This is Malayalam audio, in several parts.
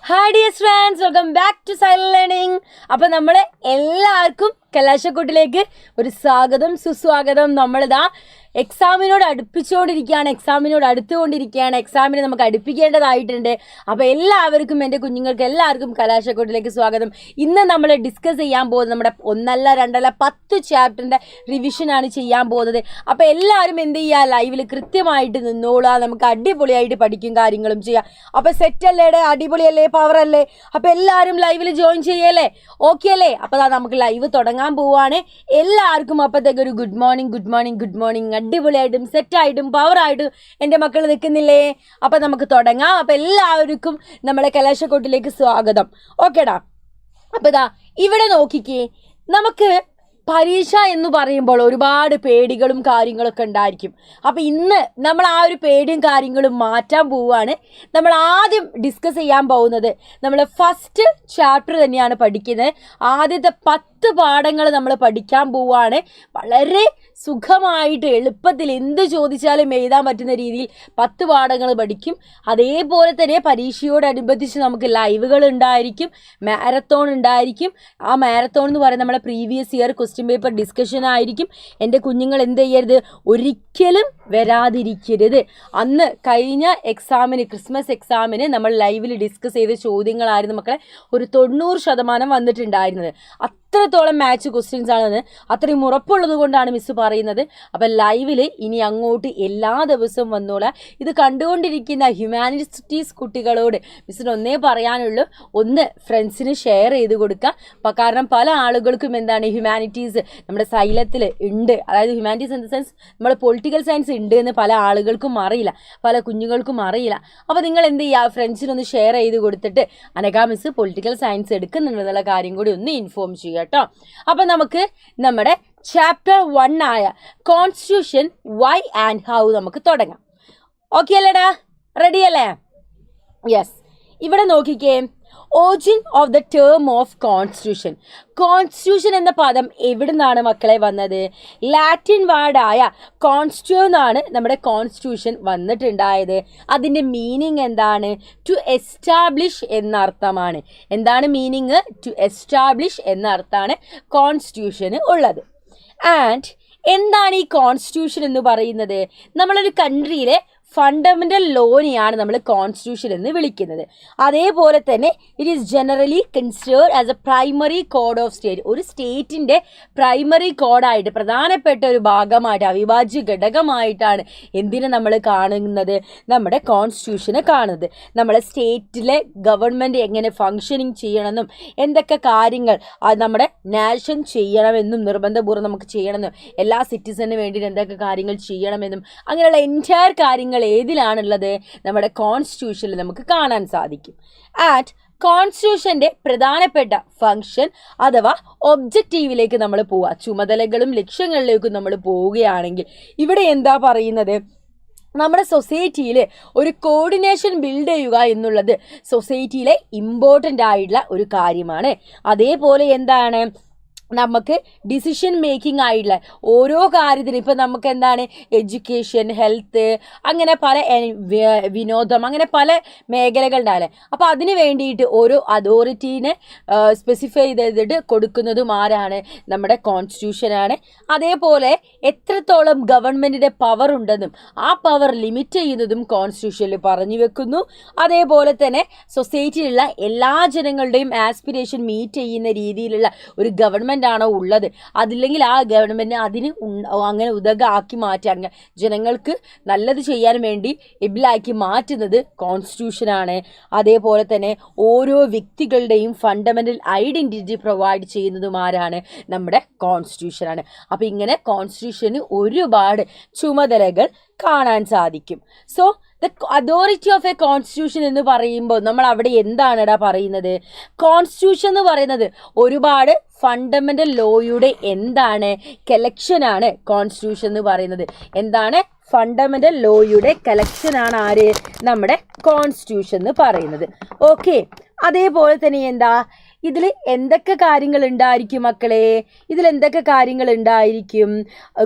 Hi dear friends, welcome back to Xylem Learning. അപ്പോൾ നമ്മൾ എല്ലാവർക്കും കലാശക്കൊട്ടിലേക്ക് ഒരു സ്വാഗതം സുസ്വാഗതം. നമ്മളിതാ എക്സാമിനോട് അടുപ്പിച്ചുകൊണ്ടിരിക്കുകയാണ്, എക്സാമിന് നമുക്ക് അടുപ്പിക്കേണ്ടതായിട്ടുണ്ട്. അപ്പോൾ എല്ലാവർക്കും, എൻ്റെ കുഞ്ഞുങ്ങൾക്ക് എല്ലാവർക്കും കലാശക്കൊട്ടിലേക്ക് സ്വാഗതം. ഇന്ന് നമ്മൾ ഡിസ്കസ് ചെയ്യാൻ പോകുന്നത് നമ്മുടെ 1 2 10 ചാപ്റ്ററിൻ്റെ റിവിഷനാണ് ചെയ്യാൻ പോകുന്നത്. അപ്പോൾ എല്ലാവരും എന്ത് ചെയ്യുക, ലൈവിൽ കൃത്യമായിട്ട് നിന്നോളുക. നമുക്ക് അടിപൊളിയായിട്ട് പഠിക്കും കാര്യങ്ങളും ചെയ്യാം. അപ്പോൾ സെറ്റല്ലേടെ, അടിപൊളിയല്ലേ, പവറല്ലേ? അപ്പോൾ എല്ലാവരും ലൈവിൽ ജോയിൻ ചെയ്യല്ലേ? ഓക്കെ അല്ലേ? അപ്പോൾ നമുക്ക് ലൈവ് തുടങ്ങാൻ പോവുകയാണ്. എല്ലാവർക്കും അപ്പോഴത്തേക്ക് ഒരു ഗുഡ് മോർണിംഗ്. അടിപൊളിയായിട്ടും സെറ്റായിട്ടും പവറായിട്ടും എൻ്റെ മക്കൾ നിൽക്കുന്നില്ലേ? അപ്പം നമുക്ക് തുടങ്ങാം. അപ്പം എല്ലാവർക്കും നമ്മളെ കലാശക്കൊട്ടിലേക്ക് സ്വാഗതം. ഓക്കേടാ. അപ്പം ഇതാ ഇവിടെ നോക്കിക്കേ, നമുക്ക് പരീക്ഷ എന്ന് പറയുമ്പോൾ ഒരുപാട് പേടികളും കാര്യങ്ങളൊക്കെ ഉണ്ടായിരിക്കും. അപ്പോൾ ഇന്ന് നമ്മൾ ആ ഒരു പേടിയും കാര്യങ്ങളും മാറ്റാൻ പോവുകയാണ്. നമ്മൾ ആദ്യം ഡിസ്കസ് ചെയ്യാൻ പോകുന്നത് നമ്മൾ ഫസ്റ്റ് ചാപ്റ്റർ തന്നെയാണ് പഠിക്കുന്നത്. ആദ്യത്തെ 10 പാഠങ്ങൾ നമ്മൾ പഠിക്കാൻ പോവുകയാണ്. വളരെ സുഖമായിട്ട് എളുപ്പത്തിൽ എന്ത് ചോദിച്ചാലും എഴുതാൻ പറ്റുന്ന രീതിയിൽ 10 പാഠങ്ങൾ പഠിക്കും. അതേപോലെ തന്നെ പരീക്ഷയോടനുബന്ധിച്ച് നമുക്ക് ലൈവുകൾ ഉണ്ടായിരിക്കും, മാരത്തോൺ ഉണ്ടായിരിക്കും. ആ മാരത്തോൺ എന്ന് പറയുന്നത് നമ്മുടെ previous year question paper discussion ആയിരിക്കും. എൻ്റെ കുഞ്ഞുങ്ങൾ എന്ത് ചെയ്യരുത്, ഒരിക്കലും വരാതിരിക്കരുത്. അന്ന് കഴിഞ്ഞ എക്സാമിന്, ക്രിസ്മസ് എക്സാമിന് നമ്മൾ ലൈവിൽ ഡിസ്കസ് ചെയ്ത ചോദ്യങ്ങളായിരുന്നു മക്കളെ ഒരു 90% വന്നിട്ടുണ്ടായിരുന്നത്. അത്രത്തോളം മാച്ച് ക്വസ്റ്റ്യൻസ് ആണെന്ന് അത്രയും ഉറപ്പുള്ളത് കൊണ്ടാണ് മിസ് പറയുന്നത്. അപ്പം ലൈവിൽ ഇനി അങ്ങോട്ട് എല്ലാ ദിവസവും വന്നോളാം. ഇത് കണ്ടുകൊണ്ടിരിക്കുന്ന ഹ്യൂമാനിറ്റീസ് കുട്ടികളോട് മിസ്സിന് ഒന്നേ പറയാനുള്ളൂ, ഒന്ന് ഫ്രണ്ട്സിന് ഷെയർ ചെയ്ത് കൊടുക്കുക. കാരണം പല ആളുകൾക്കും എന്താണ് ഹ്യൂമാനിറ്റീസ് നമ്മുടെ സൈലത്തിൽ ഉണ്ട്, അതായത് ഹ്യൂമാനിറ്റീസ് ഇൻ ദ സെൻസ് നമ്മുടെ പൊളിറ്റിക്കൽ സയൻസ് ഉണ്ട് എന്ന് പല ആളുകൾക്കും അറിയില്ല, പല കുഞ്ഞുങ്ങൾക്കും അറിയില്ല. അപ്പോൾ നിങ്ങൾ എന്ത് ചെയ്യുക, ഫ്രണ്ട്സിനൊന്ന് ഷെയർ ചെയ്ത് കൊടുത്തിട്ട് അനഘ മിസ് പൊളിറ്റിക്കൽ സയൻസ് എടുക്കുന്നുണ്ടെന്നുള്ള കാര്യം കൂടി ഒന്ന് ഇൻഫോം ചെയ്യുക കേട്ടോ. അപ്പം നമുക്ക് നമ്മുടെ ചാപ്റ്റർ 1 ആയ കോൺസ്റ്റിറ്റ്യൂഷൻ വൈ ആൻഡ് ഹൗ നമുക്ക് തുടങ്ങാം. ഓക്കെ അല്ലേടാ? റെഡി അല്ലേ? യെസ്. ഇവിടെ നോക്കിക്കേ, origin of the term of constitution. Constitution എന്ന പദം എവിടെ നിന്നാണ് മക്കളെ വന്നത്? ലാറ്റിൻ വേർഡായ കോൺസ്റ്റിറ്റ്യൂ എന്നാണ് നമ്മുടെ കോൺസ്റ്റിറ്റ്യൂഷൻ വന്നിട്ടുണ്ടായത്. അതിൻ്റെ മീനിങ് എന്താണ്? ടു എസ്റ്റാബ്ലിഷ് എന്ന അർത്ഥമാണ്. എന്താണ് മീനിങ്? ടു എസ്റ്റാബ്ലിഷ് എന്ന അർത്ഥമാണ് കോൺസ്റ്റിറ്റ്യൂഷന് ഉള്ളത്. ആൻഡ് എന്താണ് ഈ കോൺസ്റ്റിറ്റ്യൂഷൻ എന്ന് പറയുന്നത്? നമ്മളൊരു കൺട്രിയിലെ ഫണ്ടമെൻ്റൽ ലോനെയാണ് നമ്മൾ കോൺസ്റ്റിറ്റ്യൂഷൻ എന്ന് വിളിക്കുന്നത്. അതേപോലെ തന്നെ it is generally considered as A primary code of state. ഒരു സ്റ്റേറ്റിൻ്റെ പ്രൈമറി കോഡായിട്ട്, പ്രധാനപ്പെട്ട ഒരു ഭാഗമായിട്ട്, അവിഭാജ്യ ഘടകമായിട്ടാണ് എന്തിനെ നമ്മൾ കാണുന്നത്? നമ്മുടെ കോൺസ്റ്റിറ്റ്യൂഷനെ കാണുന്നത്. നമ്മുടെ സ്റ്റേറ്റിലെ ഗവൺമെൻറ് എങ്ങനെ ഫങ്ഷനിങ് ചെയ്യണമെന്നും എന്തൊക്കെ കാര്യങ്ങൾ നമ്മുടെ നാഷൻ ചെയ്യണമെന്നും നിർബന്ധപൂർവ്വം നമുക്ക് ചെയ്യണമെന്നും എല്ലാ സിറ്റിസണിന് വേണ്ടിയിട്ട് എന്തൊക്കെ കാര്യങ്ങൾ ചെയ്യണമെന്നും അങ്ങനെയുള്ള എൻറ്റയർ കാര്യങ്ങൾ ഏതിലാണുള്ളത്? നമ്മുടെ കോൺസ്റ്റിറ്റ്യൂഷനിൽ നമുക്ക് കാണാൻ സാധിക്കും. ആൻഡ് കോൺസ്റ്റിറ്റ്യൂഷൻ്റെ പ്രധാനപ്പെട്ട ഫങ്ഷൻ അഥവാ ഒബ്ജക്റ്റീവിലേക്ക് നമ്മൾ പോവുക, ചുമതലകളും ലക്ഷ്യങ്ങളിലേക്കും നമ്മൾ പോവുകയാണെങ്കിൽ ഇവിടെ എന്താ പറയുന്നത്? നമ്മുടെ സൊസൈറ്റിയിൽ ഒരു കോർഡിനേഷൻ ബിൽഡ് ചെയ്യുക എന്നുള്ളത് സൊസൈറ്റിയിലെ ഇമ്പോർട്ടൻ്റ് ആയിട്ടുള്ള ഒരു കാര്യമാണ്. അതേപോലെ എന്താണ്, നമുക്ക് ഡിസിഷൻ മേക്കിംഗ് ആയിട്ടുള്ള ഓരോ കാര്യത്തിനും, ഇപ്പം നമുക്ക് എന്താണ് എഡ്യൂക്കേഷൻ, ഹെൽത്ത്, അങ്ങനെ പല വിനോദം, അങ്ങനെ പല മേഖലകളുണ്ടാവില്ലേ. അപ്പോൾ അതിന് വേണ്ടിയിട്ട് ഓരോ അതോറിറ്റീനെ സ്പെസിഫൈ ചെയ്തിട്ട് കൊടുക്കുന്നതും ആരാണ്? നമ്മുടെ കോൺസ്റ്റിറ്റ്യൂഷനാണ്. അതേപോലെ എത്രത്തോളം ഗവൺമെൻറ്റിൻ്റെ പവർ ഉണ്ടെന്നും ആ പവർ ലിമിറ്റ് ചെയ്യുന്നതും കോൺസ്റ്റിറ്റ്യൂഷനിൽ പറഞ്ഞു വെക്കുന്നു. അതേപോലെ തന്നെ സൊസൈറ്റിയിലുള്ള എല്ലാ ജനങ്ങളുടെയും ആസ്പിരേഷൻ മീറ്റ് ചെയ്യുന്ന രീതിയിലുള്ള ഒരു ഗവൺമെൻറ് ആണോ ഉള്ളത്, അതില്ലെങ്കിൽ ആ ഗവൺമെൻറ് അതിന് അങ്ങനെ ഉതകാക്കി മാറ്റാൻ, ജനങ്ങൾക്ക് നല്ലത് ചെയ്യാൻ വേണ്ടി എബിലാക്കി മാറ്റുന്നത് കോൺസ്റ്റിറ്റ്യൂഷനാണ്. അതേപോലെ തന്നെ ഓരോ വ്യക്തികളുടെയും ഫണ്ടമെൻ്റൽ ഐഡൻറ്റിറ്റി പ്രൊവൈഡ് ചെയ്യുന്നതും ആരാണ്? നമ്മുടെ കോൺസ്റ്റിറ്റ്യൂഷനാണ്. അപ്പോൾ ഇങ്ങനെ കോൺസ്റ്റിറ്റ്യൂഷന് ഒരുപാട് ചുമതലകൾ കാണാൻ സാധിക്കും. So the authority of A constitution എന്ന് പറയുമ്പോൾ നമ്മൾ അവിടെ എന്താണ് പറയുന്നത്? കോൺസ്റ്റിറ്റ്യൂഷൻ എന്ന് പറയുന്നത് ഒരുപാട് ഫണ്ടമെൻ്റൽ ലോയുടെ എന്താണ്? കളക്ഷനാണ് കോൺസ്റ്റിറ്റ്യൂഷൻ എന്ന് പറയുന്നത്. എന്താണ്? ഫണ്ടമെൻ്റൽ ലോയുടെ കളക്ഷനാണ് ആര്? നമ്മുടെ കോൺസ്റ്റിറ്റ്യൂഷൻ എന്ന് പറയുന്നത്. ഓക്കെ. അതേപോലെ തന്നെ എന്താ, ഇതിൽ എന്തൊക്കെ കാര്യങ്ങൾ ഉണ്ടായിരിക്കും മക്കളെ? ഇതിൽ എന്തൊക്കെ കാര്യങ്ങൾ ഉണ്ടായിരിക്കും?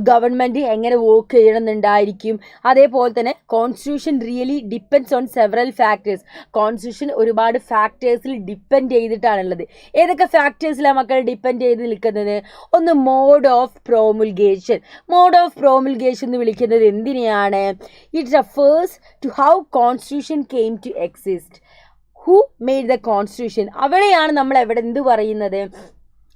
ഗവൺമെൻറ് എങ്ങനെ വർക്ക് ചെയ്യണമെന്നുണ്ടായിരിക്കും. അതേപോലെ തന്നെ constitution really depends on several factors. Constitution ഒരുപാട് ഫാക്ടേഴ്സിൽ ഡിപ്പെൻഡ് ചെയ്തിട്ടാണുള്ളത്. ഏതൊക്കെ ഫാക്ടേഴ്സിലാണ് മക്കൾ ഡിപ്പെൻഡ് ചെയ്ത് നിൽക്കുന്നത്? ഒന്ന് mode of promulgation. Mode of promulgation എന്ന് വിളിക്കുന്നത് എന്തിനെയാണ്? It refers to how constitution came to exist. Who made the constitution? അവിടെയാണ് നമ്മൾ എന്ത് പറയുന്നത്?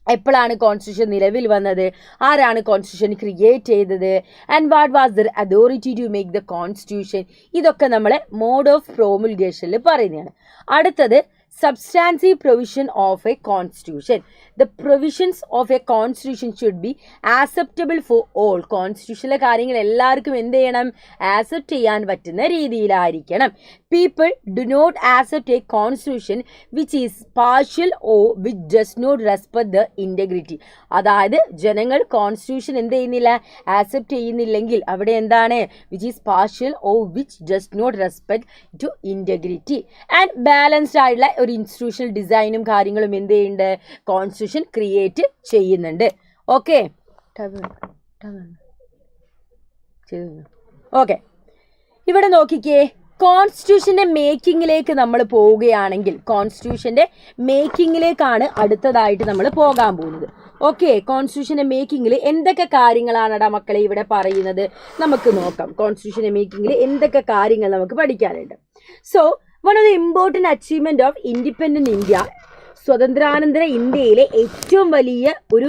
എപ്പോഴാണ് കോൺസ്റ്റിറ്റ്യൂഷൻ നിലവിൽ വന്നത്? ആരാണ് കോൺസ്റ്റിറ്റ്യൂഷൻ ക്രിയേറ്റ് ചെയ്തത്? And what was their authority to make the constitution? ഇതൊക്കെ നമ്മൾ മോഡ് ഓഫ് പ്രോമുൽഗേഷനിൽ പറയുന്നതാണ്. അടുത്തത് substantive provision of a constitution. The provisions of a constitution should be acceptable for all. കോൺസ്റ്റിറ്റ്യൂഷനിലെ കാര്യങ്ങൾ എല്ലാവർക്കും എന്ത് ചെയ്യണം? ആക്സെപ്റ്റ് ചെയ്യാൻ പറ്റുന്ന രീതിയിലായിരിക്കണം. People do not accept a constitution which is partial or which does not respect the integrity. അതായത് ജനങ്ങൾ കോൺസ്റ്റിറ്റ്യൂഷൻ എന്ത് ചെയ്യുന്നില്ല? ആക്സെപ്റ്റ് ചെയ്യുന്നില്ലെങ്കിൽ അവിടെ എന്താണ്? which is partial or which does not respect to integrity. And balanced ആയിട്ടുള്ള ഒരു ഇൻസ്റ്റിറ്റ്യൂഷണൽ ഡിസൈനും കാര്യങ്ങളും എന്ത് ചെയ്യുന്നുണ്ട്? കോൺസ്റ്റിറ്റ്യൂഷൻ ക്രിയേറ്റ് ചെയ്യുന്നുണ്ട്. ഓക്കെ ഓക്കെ, ഇവിടെ നോക്കിക്കേ. കോൺസ്റ്റിറ്റ്യൂഷൻ്റെ മേക്കിങ്ങിലേക്ക് നമ്മൾ പോവുകയാണെങ്കിൽ, കോൺസ്റ്റിറ്റ്യൂഷൻ്റെ മേക്കിങ്ങിലേക്കാണ് അടുത്തതായിട്ട് നമ്മൾ പോകാൻ പോകുന്നത്. ഓക്കെ, കോൺസ്റ്റിറ്റ്യൂഷൻ്റെ മേക്കിങ്ങിൽ എന്തൊക്കെ കാര്യങ്ങളാണ് മക്കളെ ഇവിടെ പറയുന്നത്? നമുക്ക് നോക്കാം. കോൺസ്റ്റിറ്റ്യൂഷൻ്റെ മേക്കിങ്ങിൽ എന്തൊക്കെ കാര്യങ്ങൾ നമുക്ക് പഠിക്കാനുണ്ട്. So one of the important achievement of independent India, സ്വതന്ത്രാനന്തര ഇന്ത്യയിലെ ഏറ്റവും വലിയ ഒരു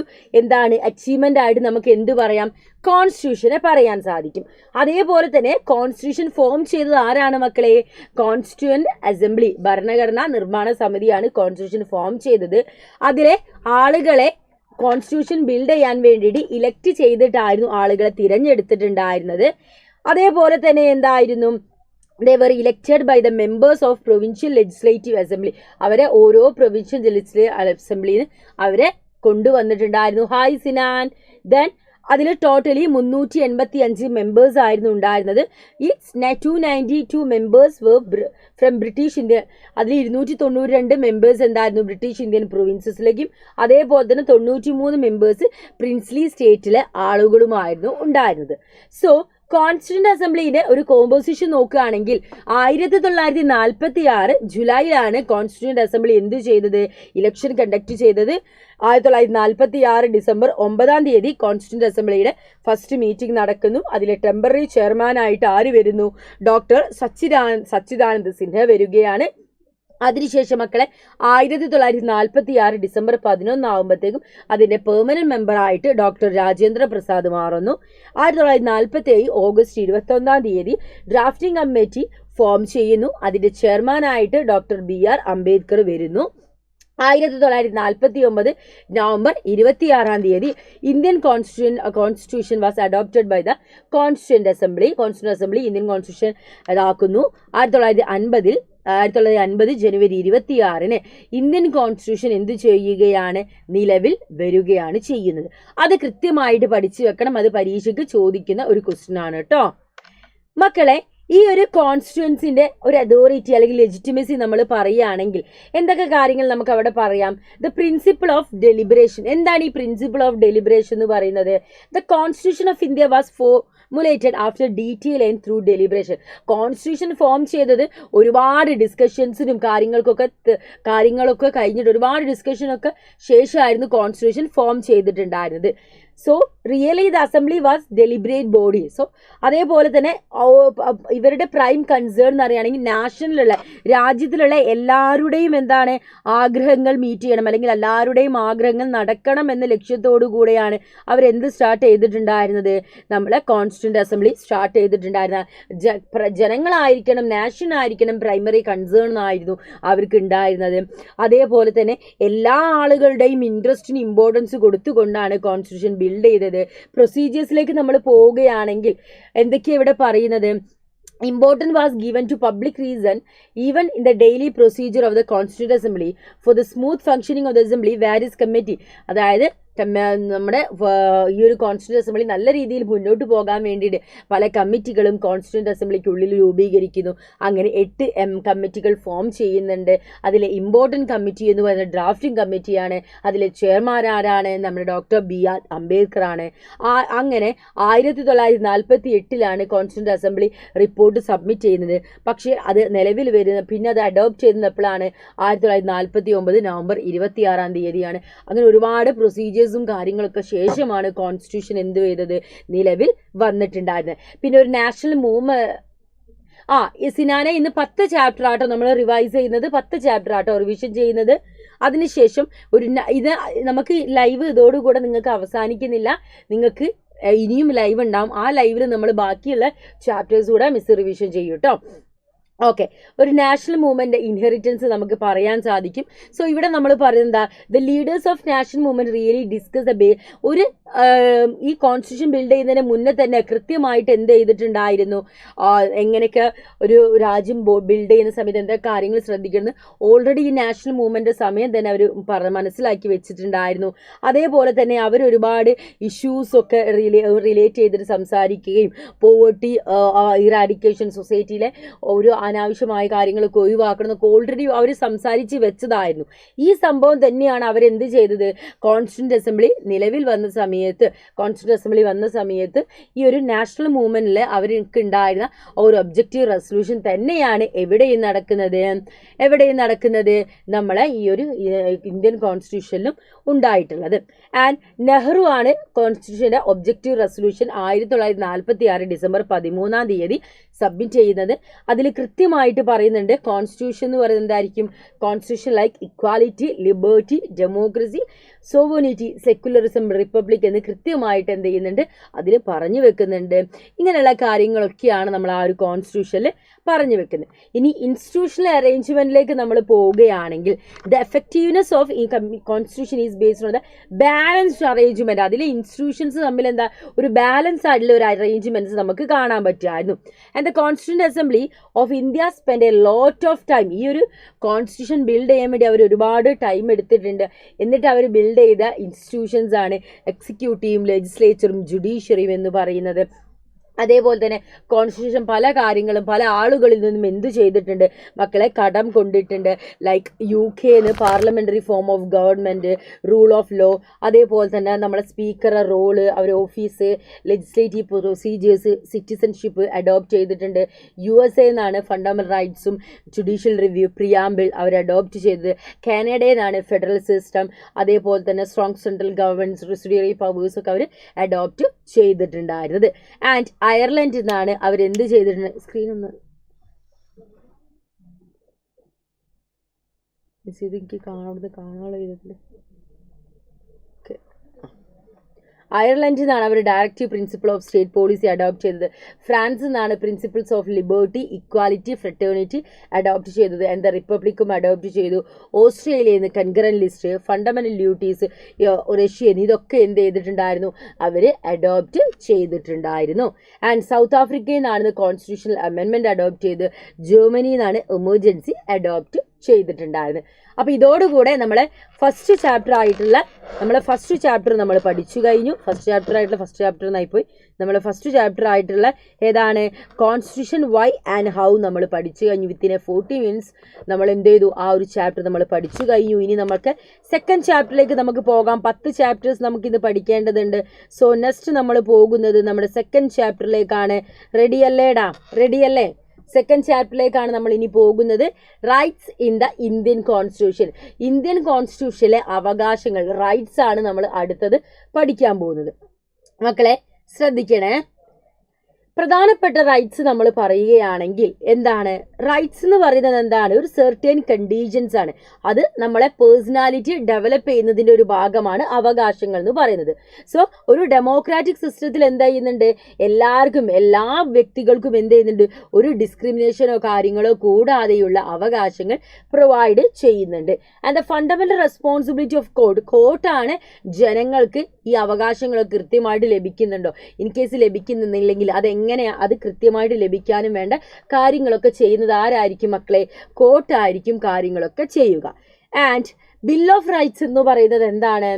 അച്ചീവ്മെൻ്റ് ആയിട്ട് നമുക്ക് എന്ത് പറയാം? കോൺസ്റ്റിറ്റ്യൂഷനെ പറയാൻ സാധിക്കും. അതേപോലെ തന്നെ കോൺസ്റ്റിറ്റ്യൂഷൻ ഫോം ചെയ്തത് ആരാണ് മക്കളെ? കോൺസ്റ്റിറ്റ്യൂവൻ്റ് അസംബ്ലി, ഭരണഘടനാ നിർമ്മാണ സമിതിയാണ് കോൺസ്റ്റിറ്റ്യൂഷൻ ഫോം ചെയ്തത്. അതിലെ ആളുകളെ കോൺസ്റ്റിറ്റ്യൂഷൻ ബിൽഡ് ചെയ്യാൻ വേണ്ടിയിട്ട് ഇലക്ട് ചെയ്തിട്ടായിരുന്നു ആളുകളെ തിരഞ്ഞെടുത്തിട്ടുണ്ടായിരുന്നത്. അതേപോലെ തന്നെ എന്തായിരുന്നു? they were elected by the members of provincial legislative assembly. അവരെ ഓരോ പ്രൊവിൻഷ്യൽ ലെജിസ്ലേറ്റീവ് അസംബ്ലിയിൽ അവരെ കൊണ്ടുവന്നിട്ടുണ്ടായിരുന്നു. ഹായ് സിനാൻ. ദെൻ അതിൽ ടോട്ടലി 385 മെമ്പേഴ്സ് ആയിരുന്നു ഉണ്ടായിരുന്നത്. ഈ 292 മെമ്പേഴ്സ് ഫ്രം ബ്രിട്ടീഷ് ഇന്ത്യ. അതിൽ 292 മെമ്പേഴ്സ് എന്തായിരുന്നു? ബ്രിട്ടീഷ് ഇന്ത്യൻ പ്രൊവിൻസസിലേക്കും അതേപോലെ തന്നെ 93 മെമ്പേഴ്സ് പ്രിൻസ്ലി സ്റ്റേറ്റിലെ ആളുകളുമായിരുന്നു ഉണ്ടായിരുന്നത്. സോ കോൺസ്റ്റിറ്റ്യൂന്റ് അസംബ്ലിയുടെ ഒരു കോമ്പോസിഷൻ നോക്കുകയാണെങ്കിൽ 1946 ജൂലൈയിലാണ് കോൺസ്റ്റിറ്റ്യൂന്റ് അസംബ്ലി എന്ത് ചെയ്തത്? ഇലക്ഷൻ കണ്ടക്ട് ചെയ്തത്. 1946 ഡിസംബർ 9 കോൺസ്റ്റിറ്റ്യൂന്റ് അസംബ്ലിയുടെ ഫസ്റ്റ് മീറ്റിംഗ് നടക്കുന്നു. അതിലെ ടെമ്പററി ചെയർമാനായിട്ട് ആര് വരുന്നു? ഡോക്ടർ സച്ചിദാനന്ദ സിൻഹ വരികയാണ്. അതിനുശേഷം മക്കളെ 1946 ഡിസംബർ 11 ആകുമ്പോഴത്തേക്കും അതിൻ്റെ പെർമനന്റ് മെമ്പറായിട്ട് ഡോക്ടർ രാജേന്ദ്ര പ്രസാദ് മാറുന്നു. 1947 ഓഗസ്റ്റ് 21 ഡ്രാഫ്റ്റിംഗ് കമ്മിറ്റി ഫോം ചെയ്യുന്നു. അതിൻ്റെ ചെയർമാനായിട്ട് ഡോക്ടർ BR അംബേദ്കർ വരുന്നു. 1949 November 26 Indian constitution was adopted by the constituent assembly. Constituent assembly Indian constitution ഇതാക്കുന്നു. 1950 ജനുവരി 26 ഇന്ത്യൻ കോൺസ്റ്റിറ്റ്യൂഷൻ എന്ത് ചെയ്യുകയാണ്? നിലവിൽ വരികയാണ് ചെയ്യുന്നത്. അത് കൃത്യമായിട്ട് പഠിച്ചു വെക്കണം. അത് പരീക്ഷയ്ക്ക് ചോദിക്കുന്ന ഒരു ക്വസ്റ്റ്യൻ ആണ് കേട്ടോ മക്കളെ. ഈ ഒരു കോൺസ്റ്റിറ്റ്യുവൻസിൻ്റെ ഒരു അതോറിറ്റി അല്ലെങ്കിൽ ലെജിറ്റിമസി നമ്മൾ പറയുകയാണെങ്കിൽ എന്തൊക്കെ കാര്യങ്ങൾ നമുക്ക് അവിടെ പറയാം? The principle of deliberation. എന്താണ് ഈ പ്രിൻസിപ്പിൾ ഓഫ് ഡെലിബറേഷൻ എന്ന് പറയുന്നത്? The constitution of India was formulated after detail and through deliberation. Constitution form ചെയ്തത് ഒരുപാട് ഡിസ്കഷൻസിനും കാര്യങ്ങളൊക്കെ കഴിഞ്ഞിട്ട് ഒരുപാട് ഡിസ്കഷനൊക്കെ ശേഷമായിരുന്നു കോൺസ്റ്റിറ്റ്യൂഷൻ ഫോം ചെയ്തിട്ടുണ്ടായിരുന്നത്. So really the assembly was deliberate body. So അതേപോലെ തന്നെ ഇവരുടെ പ്രൈം കൺസേൺ എന്ന് പറയുകയാണെങ്കിൽ നാഷണലുള്ള രാജ്യത്തിലുള്ള എല്ലാവരുടെയും ആഗ്രഹങ്ങൾ മീറ്റ് ചെയ്യണം, അല്ലെങ്കിൽ എല്ലാവരുടെയും ആഗ്രഹങ്ങൾ നടക്കണം എന്ന ലക്ഷ്യത്തോടു കൂടെയാണ് അവരെന്ത് സ്റ്റാർട്ട് ചെയ്തിട്ടുണ്ടായിരുന്നത്? നമ്മളെ കോൺസ്റ്റിറ്റ്യൂന്റ് അസംബ്ലി സ്റ്റാർട്ട് ചെയ്തിട്ടുണ്ടായിരുന്ന. ജനങ്ങളായിരിക്കണം, നാഷനായിരിക്കണം പ്രൈമറി കൺസേൺ ആയിരുന്നു അവർക്ക് ഉണ്ടായിരുന്നത്. അതേപോലെ തന്നെ എല്ലാ ആളുകളുടെയും ഇൻട്രസ്റ്റിന് ഇമ്പോർട്ടൻസ് കൊടുത്തുകൊണ്ടാണ് കോൺസ്റ്റിറ്റ്യൂഷൻ ബിൽഡ് ചെയ്തത്. പ്രൊസീജിയേഴ്സിലേക്ക് നമ്മൾ പോവുകയാണെങ്കിൽ എന്തൊക്കെയാണ് ഇവിടെ പറയുന്നത്? Importance was given to public reason even in the daily procedure of the Constituent Assembly for the smooth functioning of the Assembly various committee. അതായത് നമ്മുടെ ഈ ഒരു കോൺസ്റ്റിറ്റ്യൂന്റ് അസംബ്ലി നല്ല രീതിയിൽ മുന്നോട്ട് പോകാൻ വേണ്ടിയിട്ട് പല കമ്മിറ്റികളും കോൺസ്റ്റിറ്റ്യൂന്റ് അസംബ്ലിക്കുള്ളിൽ രൂപീകരിക്കുന്നു. അങ്ങനെ 8 കമ്മിറ്റികൾ ഫോം ചെയ്യുന്നുണ്ട്. അതിലെ ഇമ്പോർട്ടൻറ്റ് കമ്മിറ്റി എന്ന് പറയുന്നത് ഡ്രാഫ്റ്റിംഗ് കമ്മിറ്റിയാണ്. അതിലെ ചെയർമാൻ ആരാണ്? നമ്മുടെ ഡോക്ടർ B.R. അംബേദ്കർ ആണ്. അങ്ങനെ 1948 കോൺസ്റ്റിറ്റ്യൂന്റ് അസംബ്ലി റിപ്പോർട്ട് സബ്മിറ്റ് ചെയ്യുന്നത്. പക്ഷേ അത് നിലവിൽ വരുന്ന പിന്നെ അത് അഡോപ്റ്റ് ചെയ്യുന്നപ്പോഴാണ് 1949 നവംബർ 26 അങ്ങനെ ഒരുപാട് പ്രൊസീജിയേഴ്സും കാര്യങ്ങളൊക്കെ ശേഷമാണ് കോൺസ്റ്റിറ്റ്യൂഷൻ എന്ത് ചെയ്തത്, നിലവിൽ വന്നിട്ടുണ്ടായിരുന്നത്. പിന്നെ ഒരു നാഷണൽ സിനാനെ ഇന്ന് 10 ചാപ്റ്റർ ആട്ടോ നമ്മൾ റിവൈസ് ചെയ്യുന്നത്, 10 ചാപ്റ്റർ ആട്ടോ റിവിഷൻ ചെയ്യുന്നത്. അതിനുശേഷം ഇത് നമുക്ക് ലൈവ് ഇതോടുകൂടെ നിങ്ങൾക്ക് അവസാനിക്കുന്നില്ല, നിങ്ങൾക്ക് ഇനിയും ലൈവ് ഉണ്ടാവും. ആ ലൈവിൽ നമ്മൾ ബാക്കിയുള്ള ചാപ്റ്റേഴ്സ് കൂടെ റിവിഷൻ ചെയ്യും കേട്ടോ. ഓക്കെ, ഒരു നാഷണൽ മൂവ്മെന്റ് ഇൻഹെറിറ്റൻസ് നമുക്ക് പറയാൻ സാധിക്കും. സോ ഇവിടെ നമ്മൾ പറയുന്നത് the leaders of national movement really discuss ഒരു ഈ കോൺസ്റ്റിറ്റ്യൂഷൻ ബിൽഡ് ചെയ്യുന്നതിന് മുന്നേ തന്നെ കൃത്യമായിട്ട് എന്ത് ചെയ്തിട്ടുണ്ടായിരുന്നു, എങ്ങനെയൊക്കെ ഒരു രാജ്യം ബിൽഡ് ചെയ്യുന്ന സമയത്ത് എന്തൊക്കെ കാര്യങ്ങൾ ശ്രദ്ധിക്കുന്നത് ഓൾറെഡി ഈ നാഷണൽ മൂവ്മെന്റ് സമയം തന്നെ അവർ മനസ്സിലാക്കി വെച്ചിട്ടുണ്ടായിരുന്നു. അതേപോലെ തന്നെ അവർ ഒരുപാട് ഇഷ്യൂസ് ഒക്കെ റിലേറ്റ് ചെയ്തിട്ട് സംസാരിക്കുകയും പോവർട്ടി ഇറാഡിക്കേഷൻ സൊസൈറ്റിയിലെ ഒരു അനാവശ്യമായ കാര്യങ്ങളൊക്കെ ഒഴിവാക്കണമെന്നൊക്കെ ഓൾറെഡി അവർ സംസാരിച്ച് വെച്ചതായിരുന്നു. ഈ സംഭവം തന്നെയാണ് അവരെന്ത് ചെയ്തത്, കോൺസ്റ്റിറ്റ്യൂന്റ് അസംബ്ലി നിലവിൽ വന്ന സമയത്ത് ഈ ഒരു നാഷണൽ മൂവ്മെന്റിൽ അവർക്ക് ഉണ്ടായിരുന്ന ഒരു ഒബ്ജക്റ്റീവ് റെസൊല്യൂഷൻ തന്നെയാണ് എവിടെയും നടക്കുന്നത് നമ്മളെ ഈ ഒരു ഇന്ത്യൻ കോൺസ്റ്റിറ്റ്യൂഷനിലും ഉണ്ടായിട്ടുള്ളത്. ആൻഡ് നെഹ്റു ആണ് കോൺസ്റ്റിറ്റ്യൂഷന്റെ ഒബ്ജക്റ്റീവ് റെസൊല്യൂഷൻ 1946 ഡിസംബർ 13 സബ്മിറ്റ് ചെയ്യുന്നത്. അതിൽ കൃത്യമായിട്ട് പറയുന്നുണ്ട് കോൺസ്റ്റിറ്റ്യൂഷൻ എന്ന് പറയുന്നത് എന്തായിരിക്കും, constitution like equality, liberty, democracy, sovereignty, secularism, republic എന്ന് കൃത്യമായിട്ട് എന്ത് ചെയ്യുന്നുണ്ട്, അതിൽ പറഞ്ഞു വെക്കുന്നുണ്ട്. ഇങ്ങനെയുള്ള കാര്യങ്ങളൊക്കെയാണ് നമ്മൾ ആ ഒരു കോൺസ്റ്റിറ്റ്യൂഷനിൽ പറഞ്ഞു വെക്കുന്നത്. ഇനി ഇൻസ്റ്റിറ്റ്യൂഷണൽ അറേഞ്ച്മെന്റിലേക്ക് നമ്മൾ പോവുകയാണെങ്കിൽ ദ എഫക്റ്റീവ്നെസ് ഓഫ് ഈ constitution is based on the balanced arrangement. അതിലെ ഇൻസ്റ്റിറ്റ്യൂഷൻസ് തമ്മിൽ എന്താ ഒരു ബാലൻസ് ആയിട്ടുള്ള ഒരു അറേഞ്ച്മെന്റ്സ് നമുക്ക് കാണാൻ പറ്റുമായിരുന്നു. And the constituent assembly of India spend a lot of time. ഈ ഒരു കോൺസ്റ്റിറ്റ്യൂഷൻ ബിൽഡ് ചെയ്യാൻ വേണ്ടി അവർ ഒരുപാട് ടൈം എടുത്തിട്ടുണ്ട്. എന്നിട്ട് അവർ ബിൽഡ് ചെയ്ത ഇൻസ്റ്റിറ്റ്യൂഷൻസ് ആണ് എക്സിക്യൂട്ടീവും ലെജിസ്ലേച്ചറും ജുഡീഷ്യറിയും എന്ന് പറയുന്നത്. അതേപോലെ തന്നെ കോൺസ്റ്റിറ്റ്യൂഷൻ പല കാര്യങ്ങളും പല ആളുകളിൽ നിന്നും എന്ത് ചെയ്തിട്ടുണ്ട് മക്കളെ, കടം കൊണ്ടിട്ടുണ്ട്. Like UK parliamentary form of government, rule of law, അതേപോലെ തന്നെ നമ്മുടെ സ്പീക്കറുടെ റോള്, അവരുടെ office, legislative procedures, citizenship adopt ചെയ്തിട്ടുണ്ട്. USA ഫണ്ടമെന്റൽ റൈറ്റ്സും ജുഡീഷ്യൽ റിവ്യൂ, പ്രിയാമ്പിൾ അവർ അഡോപ്റ്റ് ചെയ്തത്. കാനഡയിൽ ഫെഡറൽ സിസ്റ്റം, അതേപോലെ തന്നെ strong central government, residuary powers ഒക്കെ അവർ അഡോപ്റ്റ് ചെയ്തിട്ടുണ്ടായിരുന്നത്. ആൻഡ് അയർലൻഡിൽ നിന്നാണ് അവരെന്ത് ചെയ്തിട്ടുണ്ട്, സ്ക്രീൻ ഒന്ന് എനിക്ക് കാണാനുള്ള ചെയ്തിട്ടുണ്ട്. അയർലൻഡിൽ നിന്നാണ് അവർ directive principle of state policy adopt ചെയ്തത്. ഫ്രാൻസിൽ നിന്നാണ് principles of liberty, equality, fraternity adopt ചെയ്തത്. എന്താ റിപ്പബ്ലിക്കും അഡോപ്റ്റ് ചെയ്തു. ഓസ്ട്രേലിയയിൽ നിന്ന് കൺകറന്റ് ലിസ്റ്റ്, ഫണ്ടമെന്റൽ ഡ്യൂട്ടീസ്, റഷ്യയിൽ ഇതൊക്കെ എന്ത് ചെയ്തിട്ടുണ്ടായിരുന്നു, അവർ അഡോപ്റ്റ് ചെയ്തിട്ടുണ്ടായിരുന്നു. ആൻഡ് സൗത്ത് ആഫ്രിക്കയിൽ നിന്നാണ് കോൺസ്റ്റിറ്റ്യൂഷണൽ അമെൻമെന്റ് അഡോപ്റ്റ് ചെയ്ത്. ജർമ്മനിയിൽ നിന്നാണ് എമർജൻസി അഡോപ്റ്റ് ചെയ്തിട്ടുണ്ടായിരുന്നത്. അപ്പോൾ ഇതോടുകൂടെ നമ്മളെ ഫസ്റ്റ് ചാപ്റ്റർ നമ്മൾ പഠിച്ചു കഴിഞ്ഞു. ഫസ്റ്റ് ചാപ്റ്റർ എന്നായിപ്പോയി. നമ്മൾ ഫസ്റ്റ് ചാപ്റ്റർ ആയിട്ടുള്ള ഏതാണ്, കോൺസ്റ്റിറ്റ്യൂഷൻ വൈ ആൻഡ് ഹൗ നമ്മൾ പഠിച്ചു കഴിഞ്ഞു. വിത്തിൻ 40 minutes നമ്മൾ എന്ത് ചെയ്തു, ആ ഒരു ചാപ്റ്റർ നമ്മൾ പഠിച്ചു കഴിഞ്ഞു. ഇനി നമുക്ക് സെക്കൻഡ് ചാപ്റ്ററിലേക്ക് നമുക്ക് പോകാം. 10 ചാപ്റ്റേഴ്സ് നമുക്കിത് പഠിക്കേണ്ടതുണ്ട്. സോ നെക്സ്റ്റ് നമ്മൾ പോകുന്നത് നമ്മുടെ സെക്കൻഡ് ചാപ്റ്ററിലേക്കാണ്. റെഡിയല്ലേ? സെക്കൻഡ് ചാപ്റ്ററിലേക്കാണ് നമ്മൾ ഇനി പോകുന്നത്. Rights in the Indian constitution. Indian കോൺസ്റ്റിറ്റ്യൂഷനിലെ അവകാശങ്ങൾ, റൈറ്റ്സ് ആണ് നമ്മൾ അടുത്തത് പഠിക്കാൻ പോകുന്നത്. മക്കളെ ശ്രദ്ധിക്കണേ. പ്രധാനപ്പെട്ട റൈറ്റ്സ് നമ്മൾ പറയുകയാണെങ്കിൽ എന്താണ്, റൈറ്റ്സ് എന്ന് പറയുന്നത് എന്താണ്, ഒരു സെർട്ടൻ കണ്ടീഷൻസ് ആണ്. അത് നമ്മളെ പേഴ്സണാലിറ്റി ഡെവലപ്പ് ചെയ്യുന്നതിൻ്റെ ഒരു ഭാഗമാണ് അവകാശങ്ങൾ എന്ന് പറയുന്നത്. സോ ഒരു ഡെമോക്രാറ്റിക് സിസ്റ്റത്തിൽ എന്ത് ചെയ്യുന്നുണ്ട്, എല്ലാവർക്കും എല്ലാ വ്യക്തികൾക്കും എന്ത് ചെയ്യുന്നുണ്ട്, ഒരു ഡിസ്ക്രിമിനേഷനോ കാര്യങ്ങളോ കൂടാതെയുള്ള അവകാശങ്ങൾ പ്രൊവൈഡ് ചെയ്യുന്നുണ്ട്. And the fundamental responsibility of കോർട്ടാണ് ജനങ്ങൾക്ക് ഈ അവകാശങ്ങളൊക്കെ കൃത്യമായിട്ട് ലഭിക്കുന്നുണ്ടോ, ഇൻ കേസ് ലഭിക്കുന്നില്ലെങ്കിൽ അത് കൃത്യമായിട്ട് ലഭിക്കാനും വേണ്ട കാര്യങ്ങളൊക്കെ ചെയ്യുന്നത് ആരായിരിക്കും മക്കളെ, കോർട്ടായിരിക്കും കാര്യങ്ങളൊക്കെ ചെയ്യുക. ആൻഡ് ബിൽ ഓഫ് റൈറ്റ്സ് എന്ന് പറയുന്നത് എന്താണ്?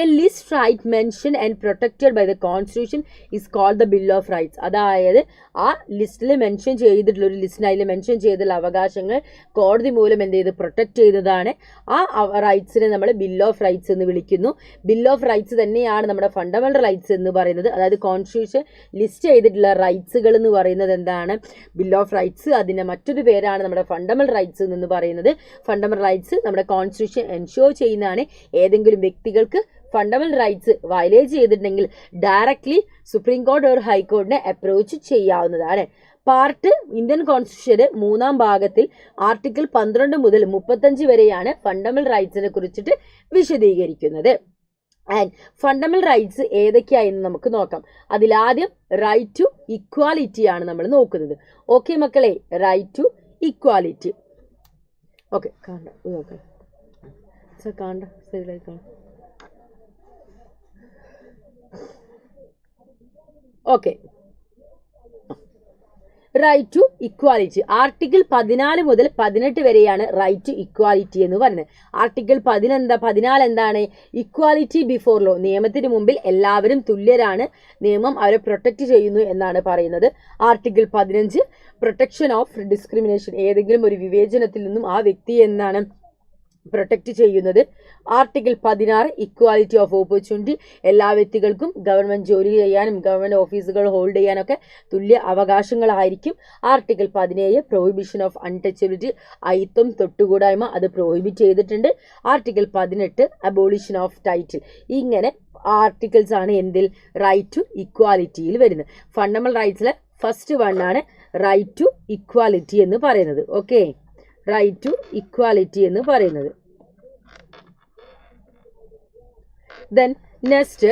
A list right mention and protected by the constitution is called the bill of rights. അതായത് ആ ലിസ്റ്റിൽ മെൻഷൻ ചെയ്തിട്ടുള്ള ഒരു ലിസ്റ്റിന് അതിൽ മെൻഷൻ ചെയ്തിട്ടുള്ള അവകാശങ്ങൾ കോടതി മൂലം എന്ത് ചെയ്ത് പ്രൊട്ടക്റ്റ് ചെയ്തതാണ്. ആ റൈറ്റ്സിനെ നമ്മൾ ബിൽ ഓഫ് റൈറ്റ്സ് എന്ന് വിളിക്കുന്നു. ബിൽ ഓഫ് റൈറ്റ്സ് തന്നെയാണ് നമ്മുടെ ഫണ്ടമെന്റൽ റൈറ്റ്സ് എന്ന് പറയുന്നത്. അതായത് കോൺസ്റ്റിറ്റ്യൂഷൻ ലിസ്റ്റ് ചെയ്തിട്ടുള്ള റൈറ്റ്സുകൾ എന്ന് പറയുന്നത് എന്താണ്? Bill of rights. അതിൻ്റെ മറ്റൊരു പേരാണ് നമ്മുടെ ഫണ്ടമെന്റൽ റൈറ്റ്സ് എന്ന് പറയുന്നത്. ഫണ്ടമെന്റൽ റൈറ്റ്സ് നമ്മുടെ കോൺസ്റ്റിറ്റ്യൂഷൻ എൻഷുർ ചെയ്യുന്നതാണ്. ഏതെങ്കിലും വ്യക്തികൾക്ക് ഫണ്ടമെന്റൽ റൈറ്റ്സ് വയലേറ്റ് ചെയ്തിട്ടുണ്ടെങ്കിൽ ഡയറക്ട്ലി സുപ്രീം കോടതി ഒരു ഹൈക്കോടതിനെ അപ്രോച്ച് ചെയ്യാവുന്നതാണ്. പാർട്ട് ഇന്ത്യൻ കോൺസ്റ്റിറ്റ്യൂഷന്റെ 3-ാം ഭാഗത്തിൽ ആർട്ടിക്കിൾ 12 മുതൽ 35 വരെയാണ് ഫണ്ടമെന്റൽ റൈറ്റ്സിനെ കുറിച്ചിട്ട് വിശദീകരിക്കുന്നത്. ആൻഡ് ഫണ്ടമെന്റൽ റൈറ്റ്സ് ഏതൊക്കെയായെന്ന് നമുക്ക് നോക്കാം. അതിലാദ്യം റൈറ്റ് ടു ഇക്വാലിറ്റി ആണ് നമ്മൾ നോക്കുന്നത്. ഓക്കെ മക്കളെ, റൈറ്റ് ടു ഇക്വാലിറ്റി. ഓക്കെ, കാണണ്ട സൈഡിലായി കാണാം. Okay, right to equality article 14 മുതൽ 18 വരെയാണ് റൈറ്റ് ടു ഇക്വാലിറ്റി എന്ന് പറയുന്നത്. ആർട്ടിക്കിൾ 14 എന്താണ്? ഇക്വാലിറ്റി ബിഫോർ ലോ, നിയമത്തിന് മുമ്പിൽ എല്ലാവരും തുല്യരാണ്, നിയമം അവരെ പ്രൊട്ടക്റ്റ് ചെയ്യുന്നു എന്നാണ് പറയുന്നത്. ആർട്ടിക്കിൾ 15 പ്രൊട്ടക്ഷൻ ഓഫ് ഡിസ്ക്രിമിനേഷൻ, ഏതെങ്കിലും ഒരു വിവേചനത്തിൽ നിന്നും ആ വ്യക്തി എന്നാണ് പ്രൊട്ടക്റ്റ് ചെയ്യുന്നത്. ആർട്ടിക്കിൾ 16 ഇക്വാലിറ്റി ഓഫ് ഓപ്പർച്യൂണിറ്റി, എല്ലാ വ്യക്തികൾക്കും ഗവൺമെന്റ് ജോലി ചെയ്യാനും ഗവൺമെന്റ് ഓഫീസുകൾ ഹോൾഡ് ചെയ്യാനൊക്കെ തുല്യ അവകാശങ്ങളായിരിക്കും. ആർട്ടിക്കിൾ 17 പ്രൊഹിബിഷൻ ഓഫ് അൺടച്ചബിലിറ്റി, അയിത്വം തൊട്ടുകൂടായ്മ അത് പ്രൊഹിബിറ്റ് ചെയ്തിട്ടുണ്ട്. Article 18 abolition of title. ഇങ്ങനെ ആർട്ടിക്കിൾസ് ആണ് എന്തിൽ? റൈറ്റ് ടു ഇക്വാലിറ്റിയിൽ വരുന്നത്. ഫണ്ടമെന്റൽ റൈറ്റ്സിലെ ഫസ്റ്റ് വണ്ണാണ് റൈറ്റ് ടു ഇക്വാലിറ്റി എന്ന് പറയുന്നത്. ഓക്കെ, റൈറ്റ് ടു ഇക്വാലിറ്റി എന്ന് പറയുന്നത്. Then next